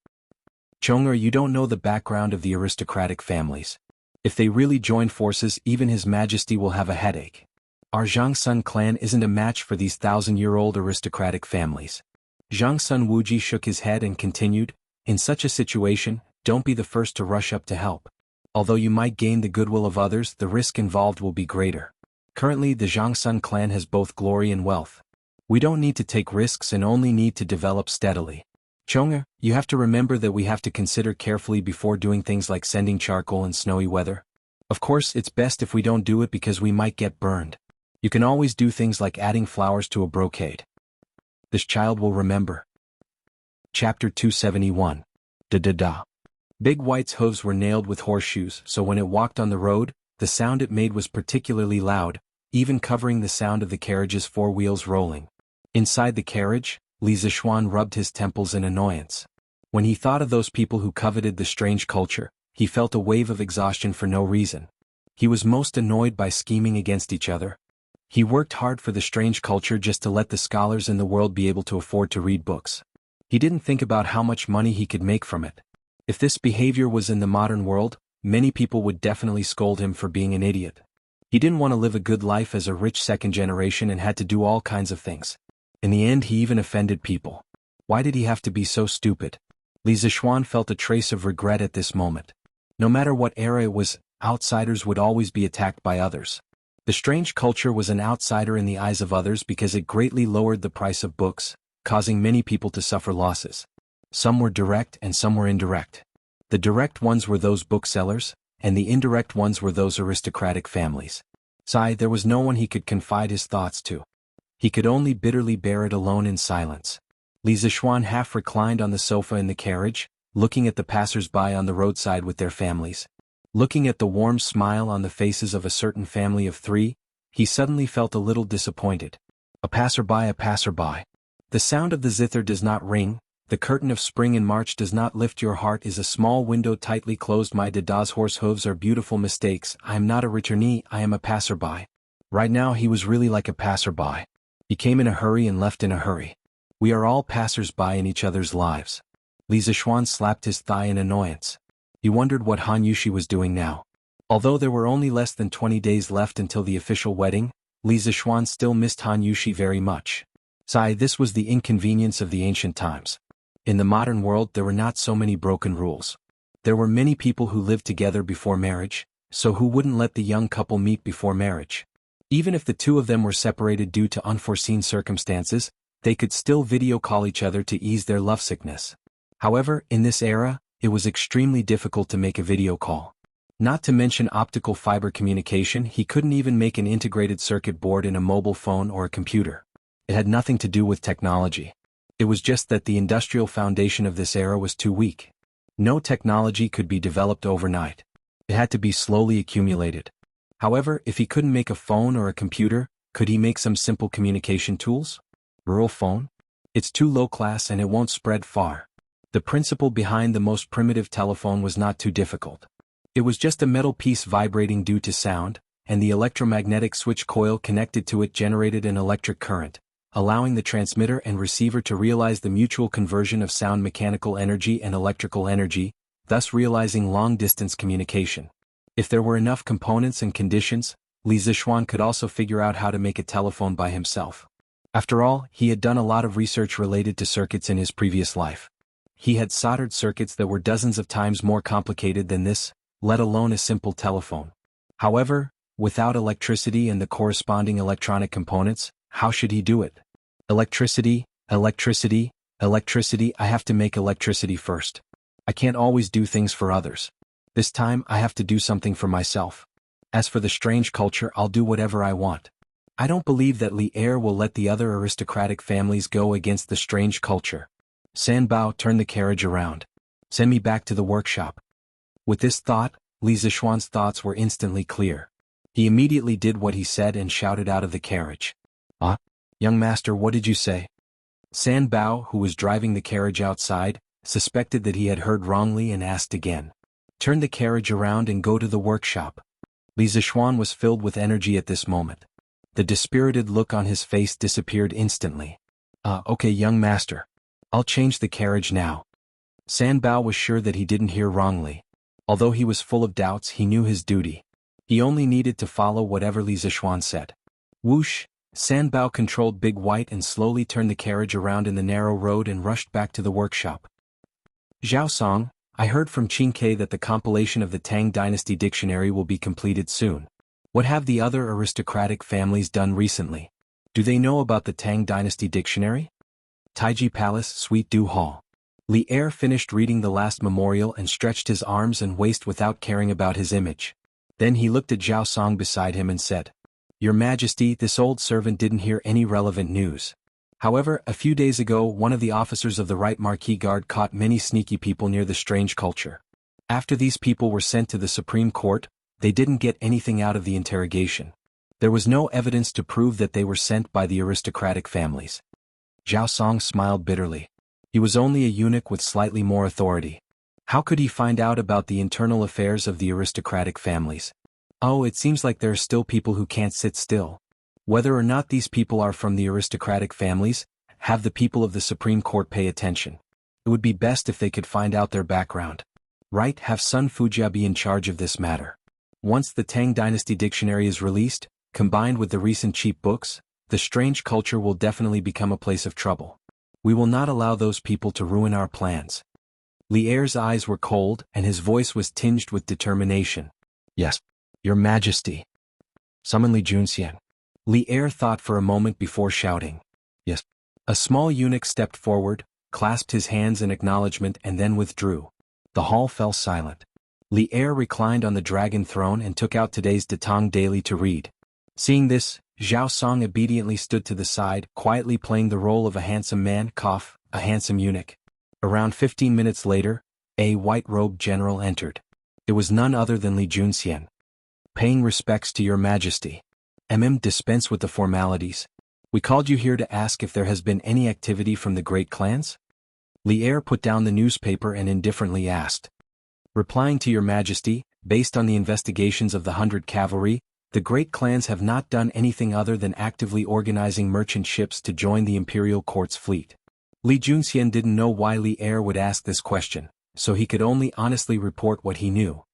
Chong'er, you don't know the background of the aristocratic families. If they really join forces, even His Majesty will have a headache. Our Zhang Sun clan isn't a match for these 1,000-year-old aristocratic families. Zhang Sun Wuji shook his head and continued, "In such a situation, don't be the first to rush up to help. Although you might gain the goodwill of others, the risk involved will be greater. Currently, the Zhang Sun clan has both glory and wealth. We don't need to take risks and only need to develop steadily. Chong'er, you have to remember that we have to consider carefully before doing things like sending charcoal in snowy weather. Of course, it's best if we don't do it because we might get burned. You can always do things like adding flowers to a brocade. This child will remember." Chapter 271. Da-da-da. Big White's hooves were nailed with horseshoes, so when it walked on the road, the sound it made was particularly loud, even covering the sound of the carriage's 4 wheels rolling. Inside the carriage, Li Zixuan rubbed his temples in annoyance. When he thought of those people who coveted the strange culture, he felt a wave of exhaustion for no reason. He was most annoyed by scheming against each other. He worked hard for the strange culture just to let the scholars in the world be able to afford to read books. He didn't think about how much money he could make from it. If this behavior was in the modern world, many people would definitely scold him for being an idiot. He didn't want to live a good life as a rich second generation and had to do all kinds of things. In the end, he even offended people. Why did he have to be so stupid? Li Zixuan felt a trace of regret at this moment. No matter what era it was, outsiders would always be attacked by others. The strange culture was an outsider in the eyes of others because it greatly lowered the price of books, causing many people to suffer losses. Some were direct and some were indirect. The direct ones were those booksellers, and the indirect ones were those aristocratic families. There was no one he could confide his thoughts to. He could only bitterly bear it alone in silence. Li Zixuan half reclined on the sofa in the carriage, looking at the passers-by on the roadside with their families. Looking at the warm smile on the faces of a certain family of 3, he suddenly felt a little disappointed. A passerby. The sound of the zither does not ring, the curtain of spring in March does not lift your heart is a small window tightly closed. My Dada's horse hooves are beautiful mistakes. I am not a returnee, I am a passerby. Right now he was really like a passerby. He came in a hurry and left in a hurry. We are all passers-by in each other's lives. Li Zixuan slapped his thigh in annoyance. He wondered what Han Yushi was doing now. Although there were only less than 20 days left until the official wedding, Li Zixuan still missed Han Yushi very much. This was the inconvenience of the ancient times. In the modern world there were not so many broken rules. There were many people who lived together before marriage, so who wouldn't let the young couple meet before marriage? Even if the two of them were separated due to unforeseen circumstances, they could still video call each other to ease their lovesickness. However, in this era, it was extremely difficult to make a video call. Not to mention optical fiber communication, he couldn't even make an integrated circuit board in a mobile phone or a computer. It had nothing to do with technology. It was just that the industrial foundation of this era was too weak. No technology could be developed overnight. It had to be slowly accumulated. However, if he couldn't make a phone or a computer, could he make some simple communication tools? Rural phone? It's too low class and it won't spread far. The principle behind the most primitive telephone was not too difficult. It was just a metal piece vibrating due to sound, and the electromagnetic switch coil connected to it generated an electric current, allowing the transmitter and receiver to realize the mutual conversion of sound mechanical energy and electrical energy, thus realizing long-distance communication. If there were enough components and conditions, Li Zixuan could also figure out how to make a telephone by himself. After all, he had done a lot of research related to circuits in his previous life. He had soldered circuits that were dozens of times more complicated than this, let alone a simple telephone. However, without electricity and the corresponding electronic components, how should he do it? Electricity, electricity, electricity. I have to make electricity first. I can't always do things for others. This time I have to do something for myself. As for the strange culture, I'll do whatever I want. I don't believe that Li Er will let the other aristocratic families go against the strange culture. San Bao, turn the carriage around. Send me back to the workshop. With this thought, Li Zixuan's thoughts were instantly clear. He immediately did what he said and shouted out of the carriage. Young master, what did you say? San Bao, who was driving the carriage outside, suspected that he had heard wrongly and asked again. Turn the carriage around and go to the workshop. Li Zixuan was filled with energy at this moment. The dispirited look on his face disappeared instantly. Okay, young master. I'll change the carriage now. San Bao was sure that he didn't hear wrongly. Although he was full of doubts, he knew his duty. He only needed to follow whatever Li Zixuan said. Whoosh! San Bao controlled Big White and slowly turned the carriage around in the narrow road and rushed back to the workshop. Zhao Song, I heard from Qin Ke that the compilation of the Tang Dynasty Dictionary will be completed soon. What have the other aristocratic families done recently? Do they know about the Tang Dynasty Dictionary? Taiji Palace, Suite Du Hall. Li Er finished reading the last memorial and stretched his arms and waist without caring about his image. Then he looked at Zhao Song beside him and said, Your Majesty, this old servant didn't hear any relevant news. However, a few days ago one of the officers of the Right Marquis Guard caught many sneaky people near the strange culture. After these people were sent to the Supreme Court, they didn't get anything out of the interrogation. There was no evidence to prove that they were sent by the aristocratic families. Zhao Song smiled bitterly. He was only a eunuch with slightly more authority. How could he find out about the internal affairs of the aristocratic families? Oh, it seems like there are still people who can't sit still. Whether or not these people are from the aristocratic families, have the people of the Supreme Court pay attention. It would be best if they could find out their background. Right, have Sun Fujia be in charge of this matter. Once the Tang Dynasty Dictionary is released, combined with the recent cheap books, the strange culture will definitely become a place of trouble. We will not allow those people to ruin our plans. Li Er's eyes were cold and his voice was tinged with determination. Yes, Your Majesty. Summon Li Junxian. Li Er thought for a moment before shouting. Yes. A small eunuch stepped forward, clasped his hands in acknowledgement and then withdrew. The hall fell silent. Li Er reclined on the dragon throne and took out today's Datang Daily to read. Seeing this, Zhao Song obediently stood to the side, quietly playing the role of a handsome man, a handsome eunuch. Around 15 minutes later, a white-robed general entered. It was none other than Li Junxian. Paying respects to Your Majesty. Dispense with the formalities. We called you here to ask if there has been any activity from the great clans? Li Er put down the newspaper and indifferently asked. Replying to Your Majesty, based on the investigations of the 100 Cavalry, the great clans have not done anything other than actively organizing merchant ships to join the imperial court's fleet. Li Junxian didn't know why Li Er would ask this question, so he could only honestly report what he knew.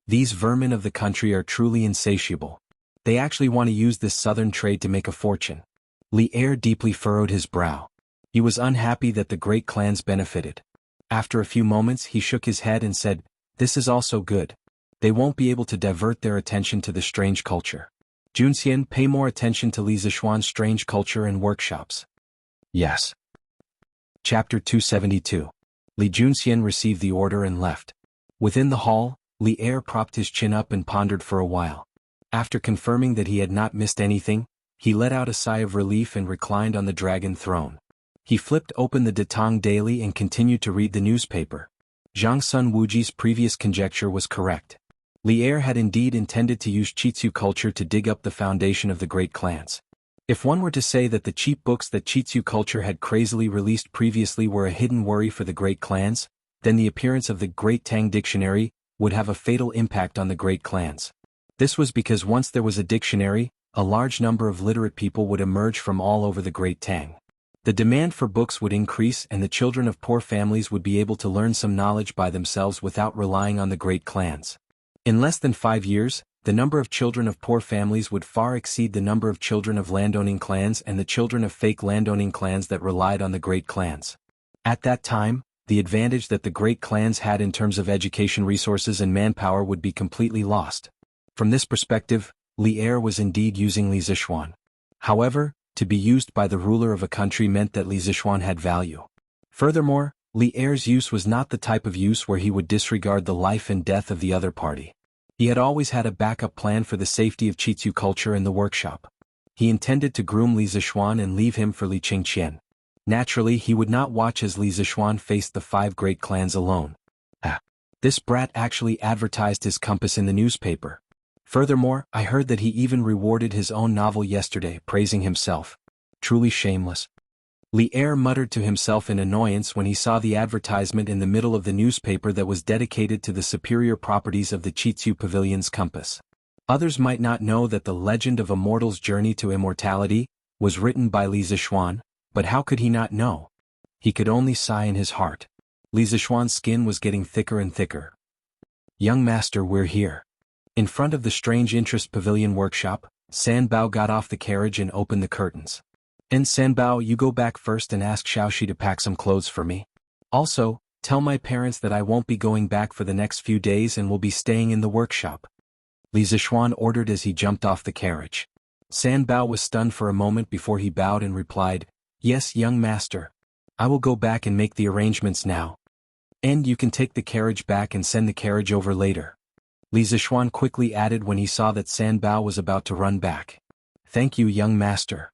These vermin of the country are truly insatiable. They actually want to use this southern trade to make a fortune. Li Er deeply furrowed his brow. He was unhappy that the great clans benefited. After a few moments he shook his head and said, "This is also good. They won't be able to divert their attention to the strange culture. Junxian, pay more attention to Li Zishuan's strange culture and workshops." Yes. Chapter 272. Li Junxian received the order and left. Within the hall, Li Er propped his chin up and pondered for a while. After confirming that he had not missed anything, he let out a sigh of relief and reclined on the dragon throne. He flipped open the Datang Daily and continued to read the newspaper. Zhang Sun Wuji's previous conjecture was correct. Li Er had indeed intended to use Qitsu culture to dig up the foundation of the great clans. If one were to say that the cheap books that Qitsu culture had crazily released previously were a hidden worry for the great clans, then the appearance of the Great Tang Dictionary would have a fatal impact on the great clans. This was because once there was a dictionary, a large number of literate people would emerge from all over the Great Tang. The demand for books would increase and the children of poor families would be able to learn some knowledge by themselves without relying on the great clans. In less than 5 years, the number of children of poor families would far exceed the number of children of landowning clans and the children of fake landowning clans that relied on the great clans. At that time, the advantage that the great clans had in terms of education resources and manpower would be completely lost. From this perspective, Li Er was indeed using Li Zishuan. However, to be used by the ruler of a country meant that Li Zishuan had value. Furthermore, Li Er's use was not the type of use where he would disregard the life and death of the other party. He had always had a backup plan for the safety of Qitsu culture in the workshop. He intended to groom Li Zishuan and leave him for Li Qingqian. Naturally, he would not watch as Li Zishuan faced the 5 great clans alone. This brat actually advertised his compass in the newspaper. Furthermore, I heard that he even rewarded his own novel yesterday, praising himself. Truly shameless. Li Er muttered to himself in annoyance when he saw the advertisement in the middle of the newspaper that was dedicated to the superior properties of the Qitsu Pavilion's compass. Others might not know that the legend of a mortal's journey to immortality was written by Li Zishuan, but how could he not know? He could only sigh in his heart. Li Zishuan's skin was getting thicker and thicker. "Young master, we're here." In front of the Strange Interest Pavilion workshop, Sanbao got off the carriage and opened the curtains. "And Sanbao, you go back first and ask Xiaoxi to pack some clothes for me. Also, tell my parents that I won't be going back for the next few days and will be staying in the workshop." Li Zishuan ordered as he jumped off the carriage. Sanbao was stunned for a moment before he bowed and replied, "Yes, young master. I will go back and make the arrangements now. And you can take the carriage back and send the carriage over later." Li Zishuan quickly added when he saw that Sanbao was about to run back. "Thank you, young master."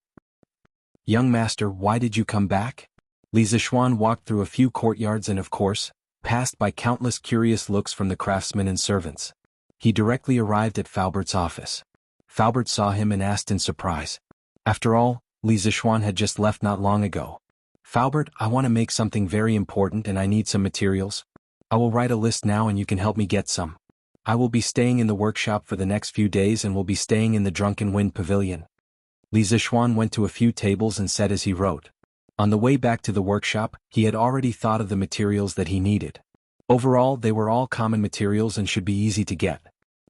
"Young master, why did you come back?" Li Zishuan walked through a few courtyards and of course, passed by countless curious looks from the craftsmen and servants. He directly arrived at Faubert's office. Faubert saw him and asked in surprise. After all, Li Zishuan had just left not long ago. "Faubert, I want to make something very important and I need some materials. I will write a list now and you can help me get some. I will be staying in the workshop for the next few days and will be staying in the Drunken Wind Pavilion." Li Zishuan went to a few tables and said as he wrote. On the way back to the workshop, he had already thought of the materials that he needed. Overall, they were all common materials and should be easy to get.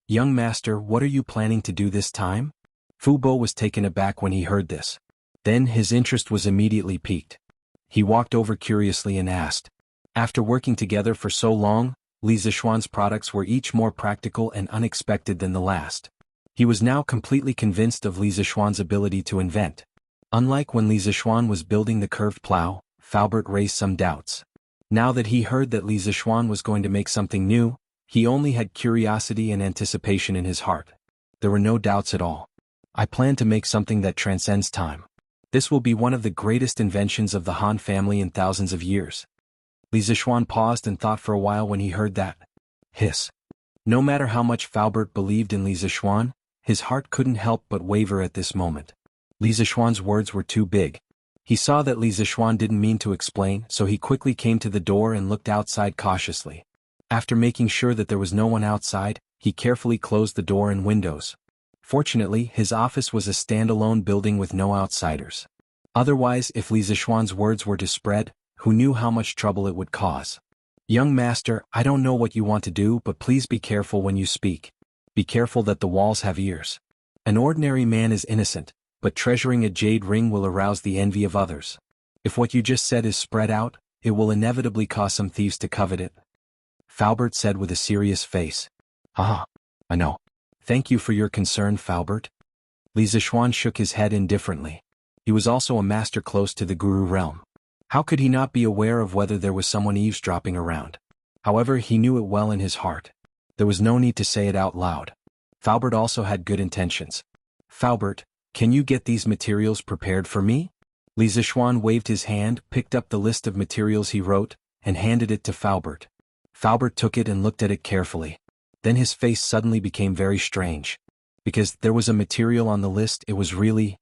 "Young master, what are you planning to do this time?" Fu Bo was taken aback when he heard this. Then his interest was immediately piqued. He walked over curiously and asked. After working together for so long, Li Zishuan's products were each more practical and unexpected than the last. He was now completely convinced of Li Zishuan's ability to invent. Unlike when Li Zishuan was building the curved plow, Faubert raised some doubts. Now that he heard that Li Zishuan was going to make something new, he only had curiosity and anticipation in his heart. There were no doubts at all. "I plan to make something that transcends time. This will be one of the greatest inventions of the Han family in thousands of years." Li Zishuan paused and thought for a while when he heard that. Hiss. No matter how much Faubert believed in Li Zishuan, his heart couldn't help but waver at this moment. Li Zishuan's words were too big. He saw that Li Zishuan didn't mean to explain, so he quickly came to the door and looked outside cautiously. After making sure that there was no one outside, he carefully closed the door and windows. Fortunately, his office was a standalone building with no outsiders. Otherwise, if Li Zishuan's words were to spread, who knew how much trouble it would cause? Young master, I don't know what you want to do, but please be careful when you speak. Be careful that the walls have ears. An ordinary man is innocent, but treasuring a jade ring will arouse the envy of others. If what you just said is spread out, it will inevitably cause some thieves to covet it. Faubert said with a serious face. Ah, I know. Thank you for your concern, Faubert. Li Zixuan shook his head indifferently. He was also a master close to the guru realm. How could he not be aware of whether there was someone eavesdropping around? However, he knew it well in his heart. There was no need to say it out loud. Faubert also had good intentions. Faubert, can you get these materials prepared for me? Li Zixuan waved his hand, picked up the list of materials he wrote, and handed it to Faubert. Faubert took it and looked at it carefully. Then his face suddenly became very strange. Because there was a material on the list, it was really...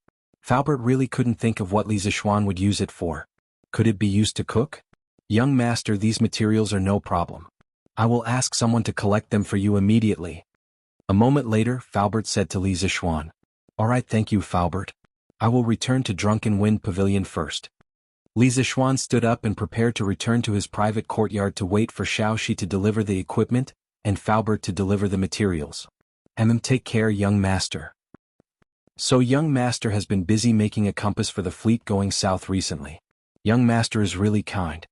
Faubert really couldn't think of what Li Zixuan would use it for. Could it be used to cook? Young master, these materials are no problem. I will ask someone to collect them for you immediately. A moment later, Faubert said to Li Zixuan. All right, thank you, Faubert. I will return to Drunken Wind Pavilion first. Li Zixuan stood up and prepared to return to his private courtyard to wait for Xiaoxi to deliver the equipment, and Faubert to deliver the materials. Take care, young master. So young master has been busy making a compass for the fleet going south recently. Young master is really kind.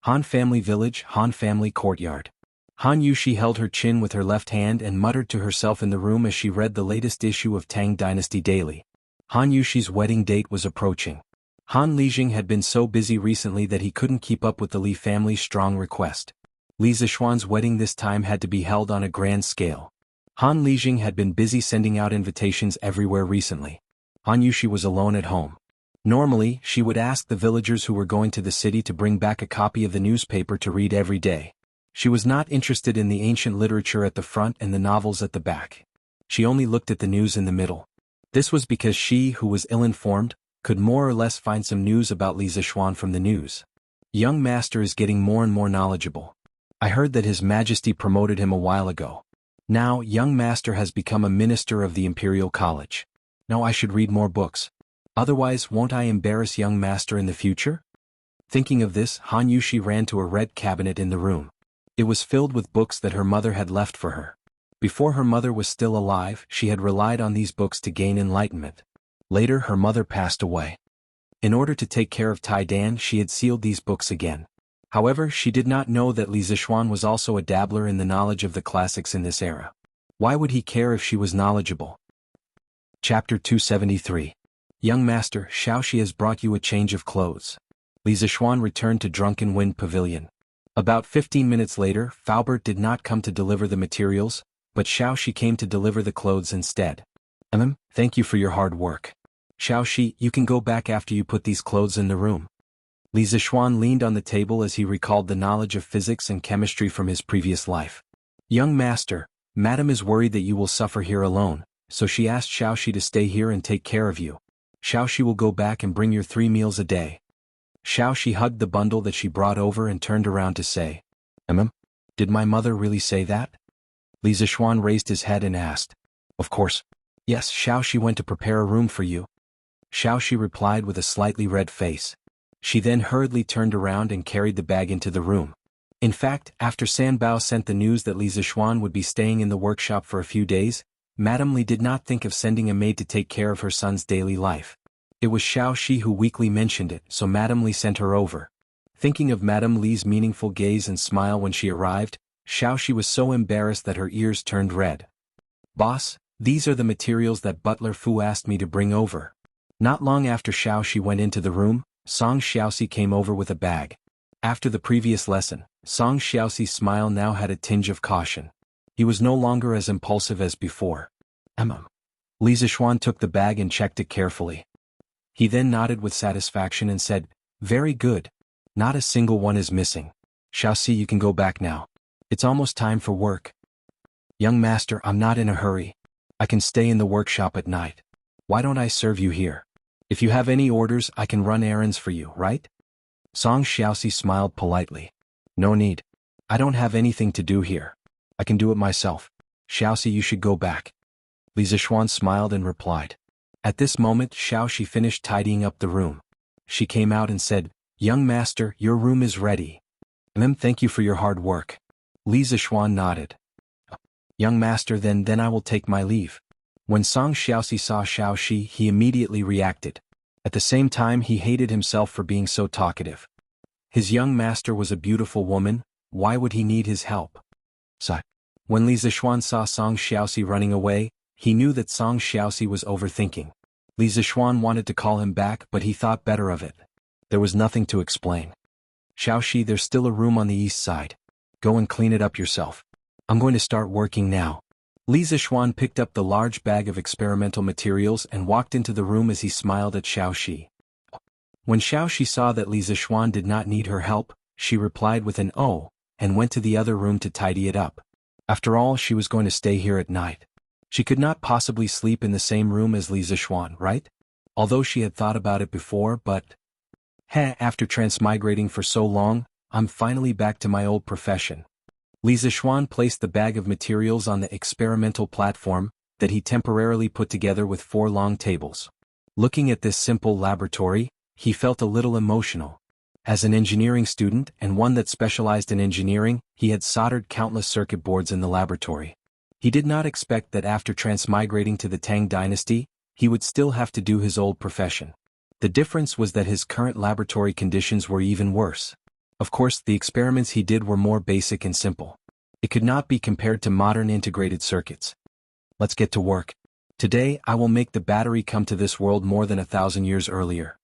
Han family village, Han family courtyard. Han Yushi held her chin with her left hand and muttered to herself in the room as she read the latest issue of Tang Dynasty Daily. Han Yushi's wedding date was approaching. Han Lijing had been so busy recently that he couldn't keep up with the Li family's strong request. Li Zixuan's wedding this time had to be held on a grand scale. Han Lijing had been busy sending out invitations everywhere recently. Han Yushi was alone at home. Normally, she would ask the villagers who were going to the city to bring back a copy of the newspaper to read every day. She was not interested in the ancient literature at the front and the novels at the back. She only looked at the news in the middle. This was because she, who was ill-informed, could more or less find some news about Li Zixuan from the news. Young master is getting more and more knowledgeable. I heard that His Majesty promoted him a while ago. Now, young master has become a minister of the Imperial College. Now I should read more books. Otherwise, won't I embarrass young master in the future? Thinking of this, Han Yushi ran to a red cabinet in the room. It was filled with books that her mother had left for her. Before her mother was still alive, she had relied on these books to gain enlightenment. Later, her mother passed away. In order to take care of Tai Dan, she had sealed these books again. However, she did not know that Li Zixuan was also a dabbler in the knowledge of the classics in this era. Why would he care if she was knowledgeable? Chapter 273. Young master, Xiaoxi has brought you a change of clothes. Li Zixuan returned to Drunken Wind Pavilion. About 15 minutes later, Faubert did not come to deliver the materials, but Xiaoxi came to deliver the clothes instead. Thank you for your hard work. Xiaoxi, you can go back after you put these clothes in the room. Li Zixuan leaned on the table as he recalled the knowledge of physics and chemistry from his previous life. Young master, Madam is worried that you will suffer here alone, so she asked Xiaoxi to stay here and take care of you. Xiaoxi will go back and bring your 3 meals a day. Xiaoxi hugged the bundle that she brought over and turned around to say, Did my mother really say that? Li Zixuan raised his head and asked. Of course. Yes, Xiaoxi went to prepare a room for you. Xiaoxi replied with a slightly red face. She then hurriedly turned around and carried the bag into the room. In fact, after Sanbao sent the news that Li Zixuan would be staying in the workshop for a few days, Madame Li did not think of sending a maid to take care of her son's daily life. It was Xiaoxi who weakly mentioned it, so Madame Li sent her over. Thinking of Madame Li's meaningful gaze and smile when she arrived, Xiaoxi was so embarrassed that her ears turned red. Boss, these are the materials that Butler Fu asked me to bring over. Not long after Xiaoxi went into the room, Song Xiaoxi came over with a bag. After the previous lesson, Song Xiaoxi's smile now had a tinge of caution. He was no longer as impulsive as before. Li Zixuan took the bag and checked it carefully. He then nodded with satisfaction and said, Very good. Not a single one is missing. Xiaoxi, you can go back now. It's almost time for work. Young master, I'm not in a hurry. I can stay in the workshop at night. Why don't I serve you here? If you have any orders, I can run errands for you, right? Song Xiaoxi smiled politely. No need. I don't have anything to do here. I can do it myself. Xiaoxi, you should go back. Li Zixuan smiled and replied. At this moment, Xiaoxi finished tidying up the room. She came out and said, Young master, your room is ready. Thank you for your hard work. Li Zishuan nodded. Young master, then I will take my leave. When Song Xiaoxi saw Xiaoxi, he immediately reacted. At the same time, he hated himself for being so talkative. His young master was a beautiful woman, why would he need his help? So, when Li Zishuan saw Song Xiaoxi running away, he knew that Song Xiaoxi was overthinking. Li Zishuan wanted to call him back, but he thought better of it. There was nothing to explain. Xiaoxi, there's still a room on the east side. Go and clean it up yourself. I'm going to start working now. Li Zishuan picked up the large bag of experimental materials and walked into the room as he smiled at Xiaoxi. When Xiaoxi saw that Li Zishuan did not need her help, she replied with an "oh," and went to the other room to tidy it up. After all, she was going to stay here at night. She could not possibly sleep in the same room as Li Zishuan, right? Although she had thought about it before, but... after transmigrating for so long, I'm finally back to my old profession. Li Zishuan placed the bag of materials on the experimental platform that he temporarily put together with 4 long tables. Looking at this simple laboratory, he felt a little emotional. As an engineering student and one that specialized in engineering, he had soldered countless circuit boards in the laboratory. He did not expect that after transmigrating to the Tang dynasty, he would still have to do his old profession. The difference was that his current laboratory conditions were even worse. Of course, the experiments he did were more basic and simple. It could not be compared to modern integrated circuits. Let's get to work. Today, I will make the battery come to this world more than 1,000 years earlier.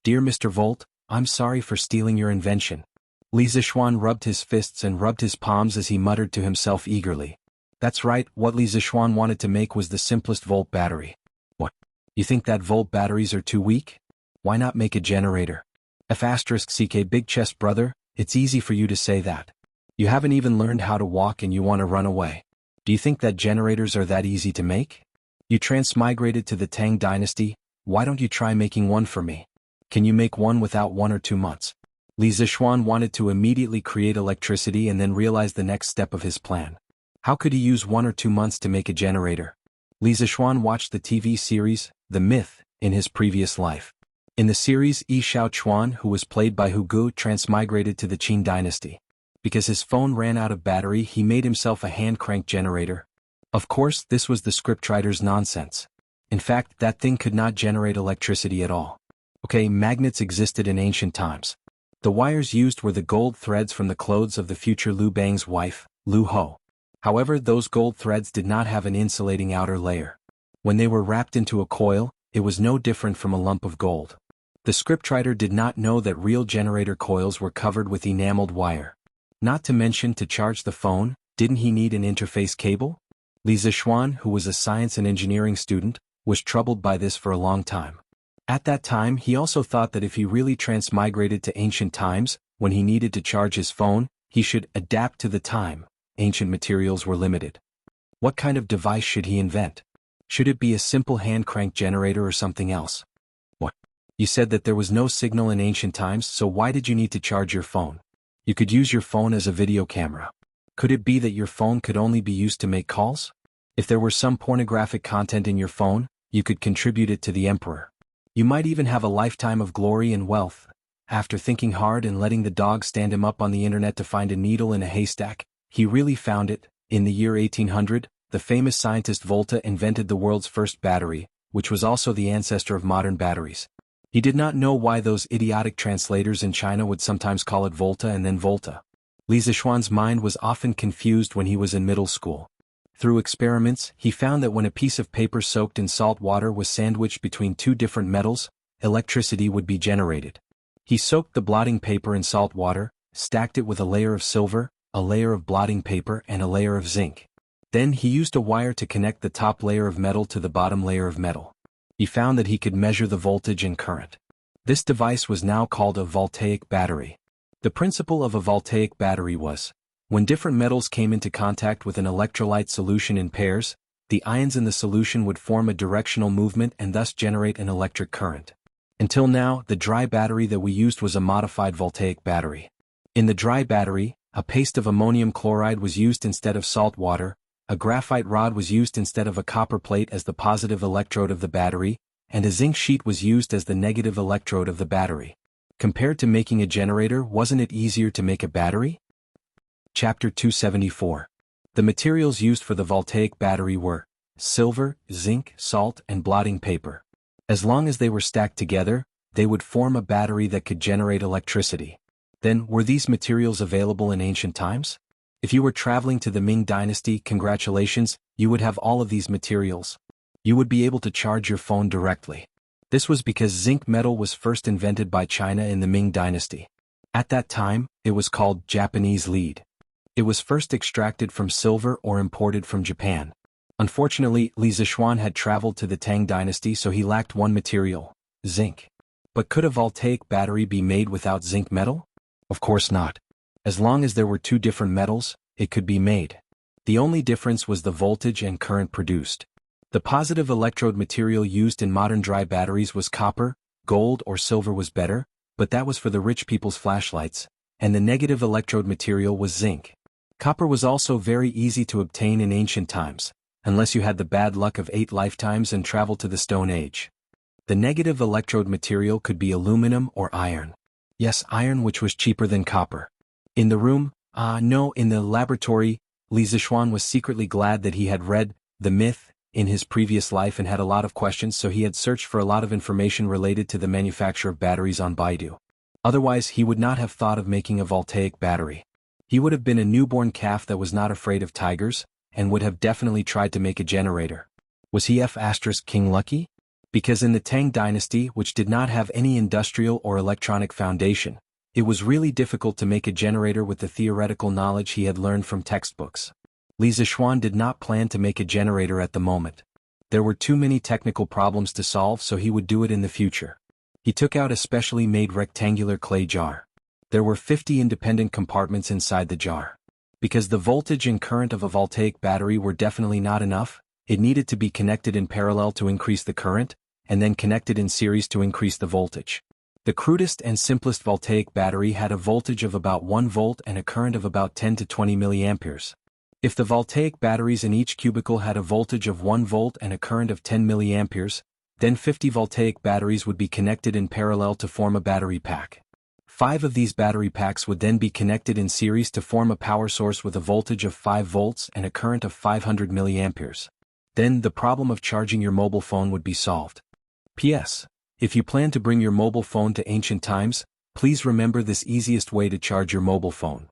Dear Mr. Volt, I'm sorry for stealing your invention. Li Zishuan rubbed his fists and rubbed his palms as he muttered to himself eagerly. That's right, what Li Zishuan wanted to make was the simplest volt battery. What? You think that volt batteries are too weak? Why not make a generator? F***ck big chest brother, it's easy for you to say that. You haven't even learned how to walk and you want to run away. Do you think that generators are that easy to make? You transmigrated to the Tang dynasty, why don't you try making one for me? Can you make one without 1 or 2 months? Li Zishuan wanted to immediately create electricity and then realize the next step of his plan. How could he use 1 or 2 months to make a generator? Li Zishuan watched the TV series, The Myth, in his previous life. In the series, Yi Xiaochuan, who was played by Hu Gu, transmigrated to the Qin dynasty. Because his phone ran out of battery, he made himself a hand-crank generator. Of course, this was the scriptwriter's nonsense. In fact, that thing could not generate electricity at all. Okay, magnets existed in ancient times. The wires used were the gold threads from the clothes of the future Liu Bang's wife, Liu Ho. However, those gold threads did not have an insulating outer layer. When they were wrapped into a coil, it was no different from a lump of gold. The scriptwriter did not know that real generator coils were covered with enameled wire. Not to mention, to charge the phone, didn't he need an interface cable? Li Zishuan, who was a science and engineering student, was troubled by this for a long time. At that time, he also thought that if he really transmigrated to ancient times, when he needed to charge his phone, he should adapt to the time. Ancient materials were limited. What kind of device should he invent? Should it be a simple hand-crank generator or something else? What? You said that there was no signal in ancient times, so why did you need to charge your phone? You could use your phone as a video camera. Could it be that your phone could only be used to make calls? If there were some pornographic content in your phone, you could contribute it to the emperor. You might even have a lifetime of glory and wealth. After thinking hard and letting the dog stand him up on the internet to find a needle in a haystack, he really found it. In the year 1800, the famous scientist Volta invented the world's first battery, which was also the ancestor of modern batteries. He did not know why those idiotic translators in China would sometimes call it Volta and then Volta. Li Zishuan's mind was often confused when he was in middle school. Through experiments, he found that when a piece of paper soaked in salt water was sandwiched between 2 different metals, electricity would be generated. He soaked the blotting paper in salt water, stacked it with a layer of silver, a layer of blotting paper and a layer of zinc. Then he used a wire to connect the top layer of metal to the bottom layer of metal. He found that he could measure the voltage and current. This device was now called a voltaic battery. The principle of a voltaic battery was, when different metals came into contact with an electrolyte solution in pairs, the ions in the solution would form a directional movement and thus generate an electric current. Until now, the dry battery that we used was a modified voltaic battery. In the dry battery, a paste of ammonium chloride was used instead of salt water, a graphite rod was used instead of a copper plate as the positive electrode of the battery, and a zinc sheet was used as the negative electrode of the battery. Compared to making a generator, wasn't it easier to make a battery? Chapter 274. The materials used for the voltaic battery were silver, zinc, salt, and blotting paper. As long as they were stacked together, they would form a battery that could generate electricity. Then, were these materials available in ancient times? If you were traveling to the Ming Dynasty, congratulations, you would have all of these materials. You would be able to charge your phone directly. This was because zinc metal was first invented by China in the Ming Dynasty. At that time, it was called Japanese lead. It was first extracted from silver or imported from Japan. Unfortunately, Li Zixuan had traveled to the Tang Dynasty, so he lacked one material, zinc. But could a voltaic battery be made without zinc metal? Of course not. As long as there were two different metals, it could be made. The only difference was the voltage and current produced. The positive electrode material used in modern dry batteries was copper, gold or silver was better, but that was for the rich people's flashlights, and the negative electrode material was zinc. Copper was also very easy to obtain in ancient times, unless you had the bad luck of 8 lifetimes and traveled to the Stone Age. The negative electrode material could be aluminum or iron. Yes, iron, which was cheaper than copper. In the room, in the laboratory, Li Zixuan was secretly glad that he had read The Myth in his previous life and had a lot of questions, so he had searched for a lot of information related to the manufacture of batteries on Baidu. Otherwise, he would not have thought of making a voltaic battery. He would have been a newborn calf that was not afraid of tigers, and would have definitely tried to make a generator. Was he King lucky? Because in the Tang Dynasty, which did not have any industrial or electronic foundation, it was really difficult to make a generator with the theoretical knowledge he had learned from textbooks. Li Zixuan did not plan to make a generator at the moment. There were too many technical problems to solve, so he would do it in the future. He took out a specially made rectangular clay jar. There were 50 independent compartments inside the jar. Because the voltage and current of a voltaic battery were definitely not enough, it needed to be connected in parallel to increase the current, and then connected in series to increase the voltage. The crudest and simplest voltaic battery had a voltage of about 1 volt and a current of about 10 to 20 milliamperes. If the voltaic batteries in each cubicle had a voltage of 1 volt and a current of 10 milliamperes, then 50 voltaic batteries would be connected in parallel to form a battery pack. 5 of these battery packs would then be connected in series to form a power source with a voltage of 5 volts and a current of 500 milliamperes. Then the problem of charging your mobile phone would be solved. P.S. If you plan to bring your mobile phone to ancient times, please remember this easiest way to charge your mobile phone.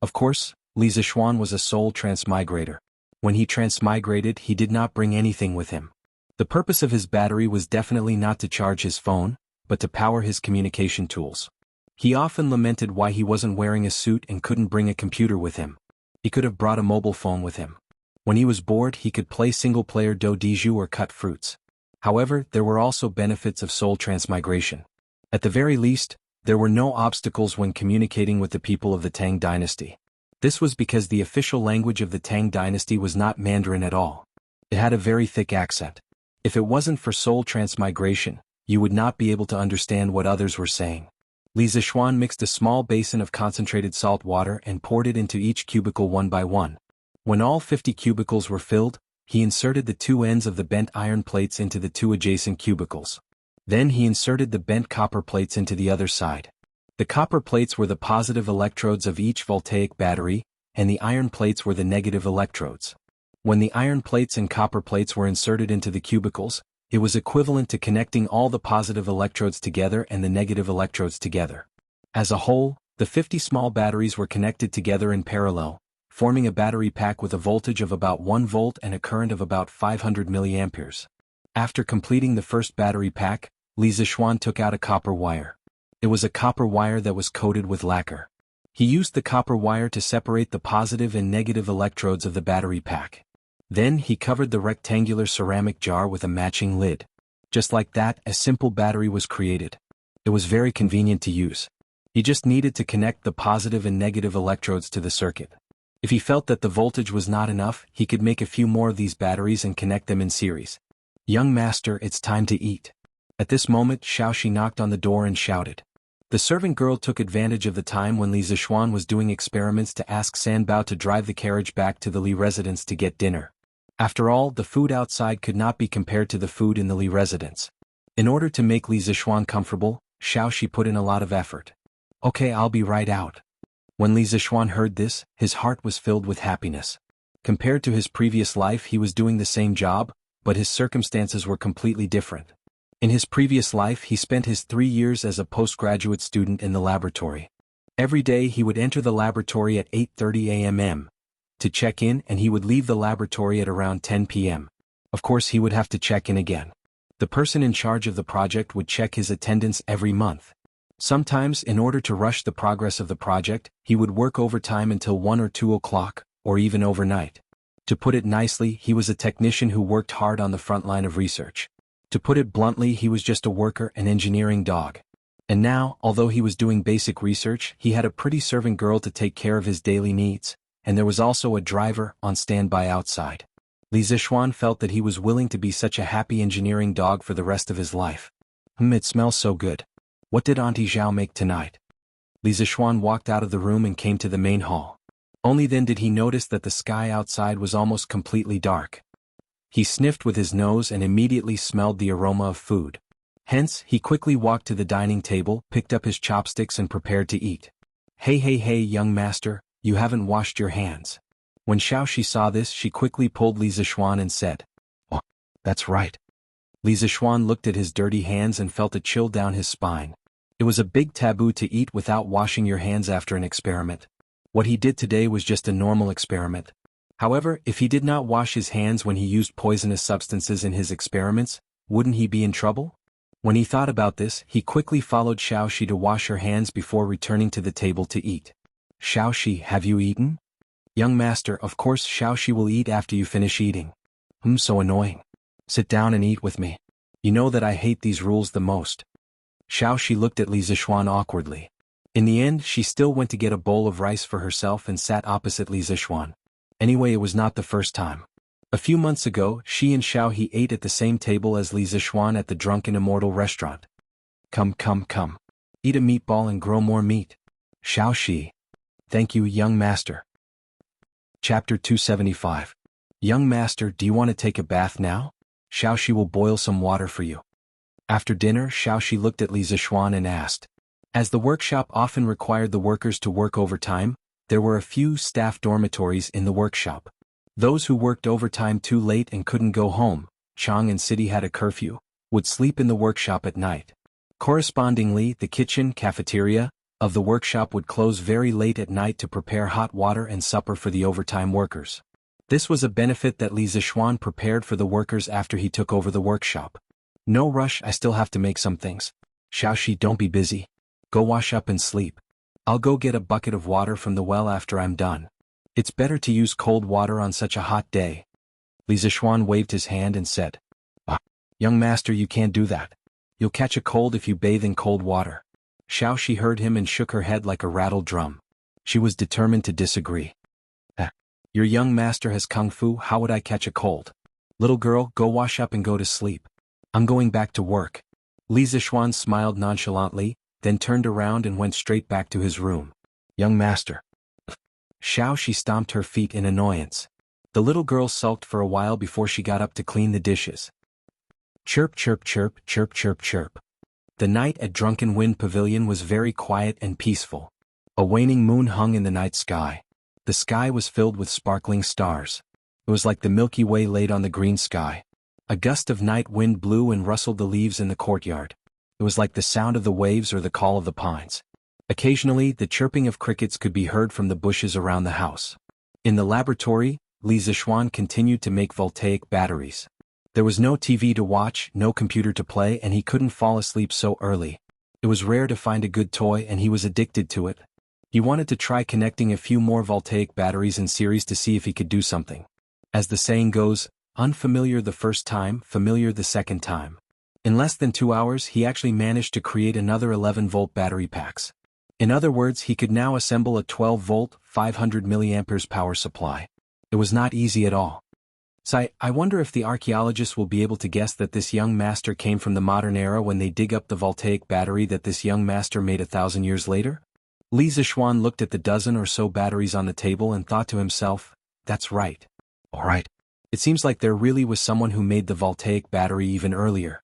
Of course, Li Zixuan was a soul transmigrator. When he transmigrated, he did not bring anything with him. The purpose of his battery was definitely not to charge his phone, but to power his communication tools. He often lamented why he wasn't wearing a suit and couldn't bring a computer with him. He could have brought a mobile phone with him. When he was bored, he could play single-player do-di-ju or cut fruits. However, there were also benefits of soul transmigration. At the very least, there were no obstacles when communicating with the people of the Tang Dynasty. This was because the official language of the Tang Dynasty was not Mandarin at all. It had a very thick accent. If it wasn't for soul transmigration, you would not be able to understand what others were saying. Li Zixuan mixed a small basin of concentrated salt water and poured it into each cubicle one by one. When all 50 cubicles were filled, he inserted the 2 ends of the bent iron plates into the 2 adjacent cubicles. Then he inserted the bent copper plates into the other side. The copper plates were the positive electrodes of each voltaic battery, and the iron plates were the negative electrodes. When the iron plates and copper plates were inserted into the cubicles, it was equivalent to connecting all the positive electrodes together and the negative electrodes together. As a whole, the 50 small batteries were connected together in parallel, forming a battery pack with a voltage of about 1 volt and a current of about 500 milliamperes. After completing the first battery pack, Li Zixuan took out a copper wire. It was a copper wire that was coated with lacquer. He used the copper wire to separate the positive and negative electrodes of the battery pack. Then he covered the rectangular ceramic jar with a matching lid. Just like that, a simple battery was created. It was very convenient to use. He just needed to connect the positive and negative electrodes to the circuit. If he felt that the voltage was not enough, he could make a few more of these batteries and connect them in series. "Young master, it's time to eat." At this moment, Xiaoxi knocked on the door and shouted. The servant girl took advantage of the time when Li Zixuan was doing experiments to ask Sanbao to drive the carriage back to the Li residence to get dinner. After all, the food outside could not be compared to the food in the Li residence. In order to make Li Zixuan comfortable, Xiaoxi put in a lot of effort. Okay, I'll be right out. When Li Zixuan heard this, his heart was filled with happiness. Compared to his previous life, he was doing the same job, but his circumstances were completely different. In his previous life, he spent his 3 years as a postgraduate student in the laboratory. Every day he would enter the laboratory at 8:30 a.m. to check in, and he would leave the laboratory at around 10 p.m. Of course, he would have to check in again. The person in charge of the project would check his attendance every month. Sometimes, in order to rush the progress of the project, he would work overtime until 1 or 2 o'clock, or even overnight. To put it nicely, he was a technician who worked hard on the front line of research. To put it bluntly, he was just a worker, an engineering dog. And now, although he was doing basic research, he had a pretty servant girl to take care of his daily needs, and there was also a driver on standby outside. Li Zixuan felt that he was willing to be such a happy engineering dog for the rest of his life. It smells so good. What did Auntie Zhao make tonight? Li Zixuan walked out of the room and came to the main hall. Only then did he notice that the sky outside was almost completely dark. He sniffed with his nose and immediately smelled the aroma of food. Hence, he quickly walked to the dining table, picked up his chopsticks and prepared to eat. Hey, young master, you haven't washed your hands. When Xiaoxi saw this, she quickly pulled Li Zixuan and said, "Oh, that's right." Li Zixuan looked at his dirty hands and felt a chill down his spine. It was a big taboo to eat without washing your hands after an experiment. What he did today was just a normal experiment. However, if he did not wash his hands when he used poisonous substances in his experiments, wouldn't he be in trouble? When he thought about this, he quickly followed Xiaoxi to wash her hands before returning to the table to eat. "Xiaoxi, have you eaten?" "Young master, of course Xiaoxi will eat after you finish eating." So annoying. "Sit down and eat with me. You know that I hate these rules the most." Xiaoxi looked at Li Zixuan awkwardly. In the end, she still went to get a bowl of rice for herself and sat opposite Li Zixuan. Anyway, it was not the first time. A few months ago, she and Xiaohe ate at the same table as Li Zixuan at the Drunken Immortal restaurant. Come. Eat a meatball and grow more meat. Xiaoxi. Thank you, young master. Chapter 275. Young master, do you want to take a bath now? Xiaoxi will boil some water for you. After dinner, Xiaoxi looked at Li Zixuan and asked. As the workshop often required the workers to work overtime, there were a few staff dormitories in the workshop. Those who worked overtime too late and couldn't go home, Chang and City had a curfew, would sleep in the workshop at night. Correspondingly, the kitchen, cafeteria, of the workshop would close very late at night to prepare hot water and supper for the overtime workers. This was a benefit that Li Zixuan prepared for the workers after he took over the workshop. No rush, I still have to make some things. Xiaoxi, don't be busy. Go wash up and sleep. I'll go get a bucket of water from the well after I'm done. It's better to use cold water on such a hot day. Li Zixuan waved his hand and said, Young master, you can't do that. You'll catch a cold if you bathe in cold water. Xiaoxi heard him and shook her head like a rattled drum. She was determined to disagree. Your young master has kung fu, how would I catch a cold? Little girl, go wash up and go to sleep. I'm going back to work. Li Zixuan smiled nonchalantly, then turned around and went straight back to his room. Young master. Xiaoxi stomped her feet in annoyance. The little girl sulked for a while before she got up to clean the dishes. Chirp, chirp, chirp, chirp, chirp, chirp. The night at Drunken Wind Pavilion was very quiet and peaceful. A waning moon hung in the night sky. The sky was filled with sparkling stars. It was like the Milky Way laid on the green sky. A gust of night wind blew and rustled the leaves in the courtyard. It was like the sound of the waves or the call of the pines. Occasionally, the chirping of crickets could be heard from the bushes around the house. In the laboratory, Li Zixuan continued to make voltaic batteries. There was no TV to watch, no computer to play, and he couldn't fall asleep so early. It was rare to find a good toy and he was addicted to it. He wanted to try connecting a few more voltaic batteries in series to see if he could do something. As the saying goes, unfamiliar the first time, familiar the second time. In less than 2 hours, he actually managed to create another 11-volt battery packs. In other words, he could now assemble a 12-volt, 500 mAh power supply. It was not easy at all. So I wonder if the archaeologists will be able to guess that this young master came from the modern era when they dig up the voltaic battery that this young master made 1,000 years later? Li Zixuan looked at the dozen or so batteries on the table and thought to himself, that's right. All right. It seems like there really was someone who made the voltaic battery even earlier.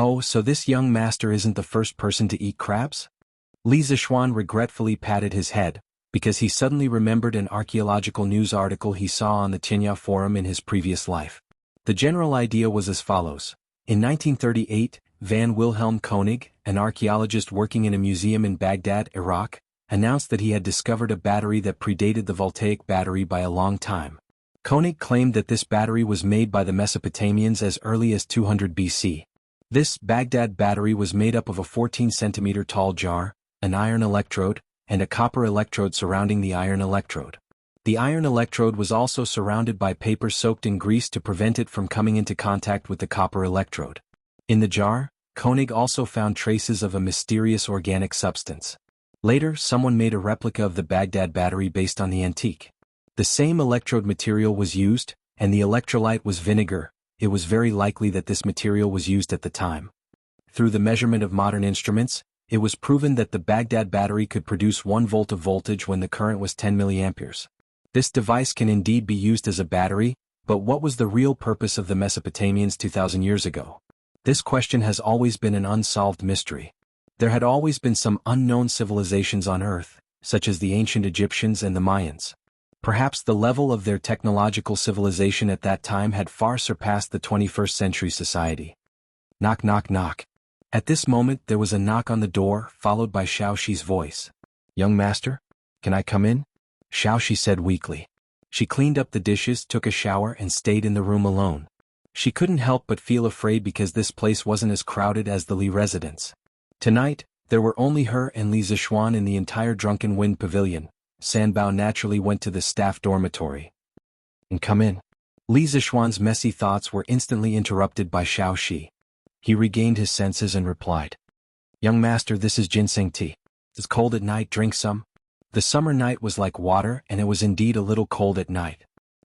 Oh, so this young master isn't the first person to eat crabs? Li Zixuan regretfully patted his head, because he suddenly remembered an archaeological news article he saw on the Tinya forum in his previous life. The general idea was as follows. In 1938, Van Wilhelm Koenig, an archaeologist working in a museum in Baghdad, Iraq, announced that he had discovered a battery that predated the voltaic battery by a long time. Koenig claimed that this battery was made by the Mesopotamians as early as 200 BC. This Baghdad battery was made up of a 14-centimeter tall jar, an iron electrode, and a copper electrode surrounding the iron electrode. The iron electrode was also surrounded by paper soaked in grease to prevent it from coming into contact with the copper electrode. In the jar, Koenig also found traces of a mysterious organic substance. Later, someone made a replica of the Baghdad battery based on the antique. The same electrode material was used, and the electrolyte was vinegar. It was very likely that this material was used at the time. Through the measurement of modern instruments, it was proven that the Baghdad battery could produce 1 volt of voltage when the current was 10 milliamperes. This device can indeed be used as a battery, but what was the real purpose of the Mesopotamians 2,000 years ago? This question has always been an unsolved mystery. There had always been some unknown civilizations on Earth, such as the ancient Egyptians and the Mayans. Perhaps the level of their technological civilization at that time had far surpassed the 21st century society. Knock knock knock. At this moment there was a knock on the door, followed by Xiaoxi's voice. Young master? Can I come in? Xiaoxi said weakly. She cleaned up the dishes, took a shower, and stayed in the room alone. She couldn't help but feel afraid because this place wasn't as crowded as the Li residence. Tonight, there were only her and Li Zixuan in the entire Drunken Wind Pavilion. Sanbao naturally went to the staff dormitory. And come in. Li Zixuan's messy thoughts were instantly interrupted by Xiaoxi. He regained his senses and replied. Young master, this is ginseng tea. It's cold at night, drink some. The summer night was like water, and it was indeed a little cold at night.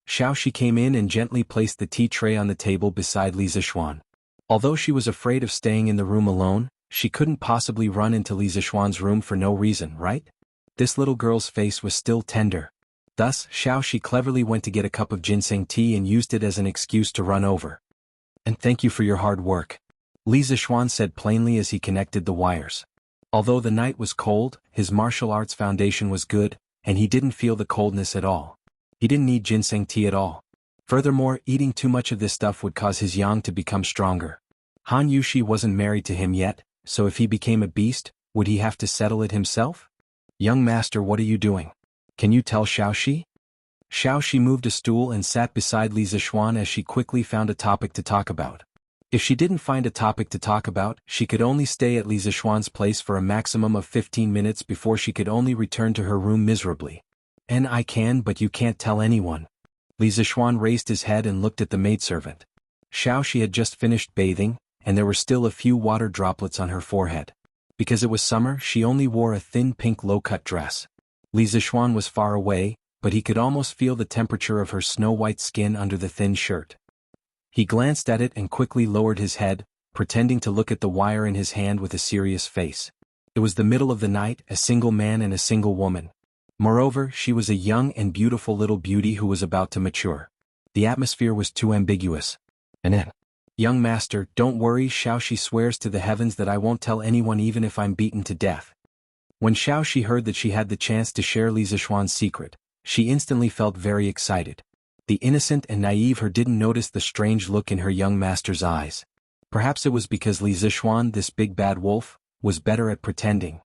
Xiaoxi came in and gently placed the tea tray on the table beside Li Zixuan. Although she was afraid of staying in the room alone, she couldn't possibly run into Li Zixuan's room for no reason, right? This little girl's face was still tender. Thus, Xiaoxi cleverly went to get a cup of ginseng tea and used it as an excuse to run over. And thank you for your hard work, Li Zixuan said plainly as he connected the wires. Although the night was cold, his martial arts foundation was good, and he didn't feel the coldness at all. He didn't need ginseng tea at all. Furthermore, eating too much of this stuff would cause his yang to become stronger. Han Yushi wasn't married to him yet, so if he became a beast, would he have to settle it himself? Young master, what are you doing? Can you tell Xiaoxi? Xiaoxi moved a stool and sat beside Li Zixuan as she quickly found a topic to talk about. If she didn't find a topic to talk about, she could only stay at Li Zixuan's place for a maximum of 15 minutes before she could only return to her room miserably. And I can, but you can't tell anyone. Li Zixuan raised his head and looked at the maidservant. Xiaoxi had just finished bathing, and there were still a few water droplets on her forehead. Because it was summer, she only wore a thin pink low-cut dress. Li Zixuan was far away, but he could almost feel the temperature of her snow-white skin under the thin shirt. He glanced at it and quickly lowered his head, pretending to look at the wire in his hand with a serious face. It was the middle of the night, a single man and a single woman. Moreover, she was a young and beautiful little beauty who was about to mature. The atmosphere was too ambiguous. And then, young master, don't worry, Xiaoxi swears to the heavens that I won't tell anyone even if I'm beaten to death. When Xiaoxi heard that she had the chance to share Li Zixuan's secret, she instantly felt very excited. The innocent and naive her didn't notice the strange look in her young master's eyes. Perhaps it was because Li Zixuan, this big bad wolf, was better at pretending,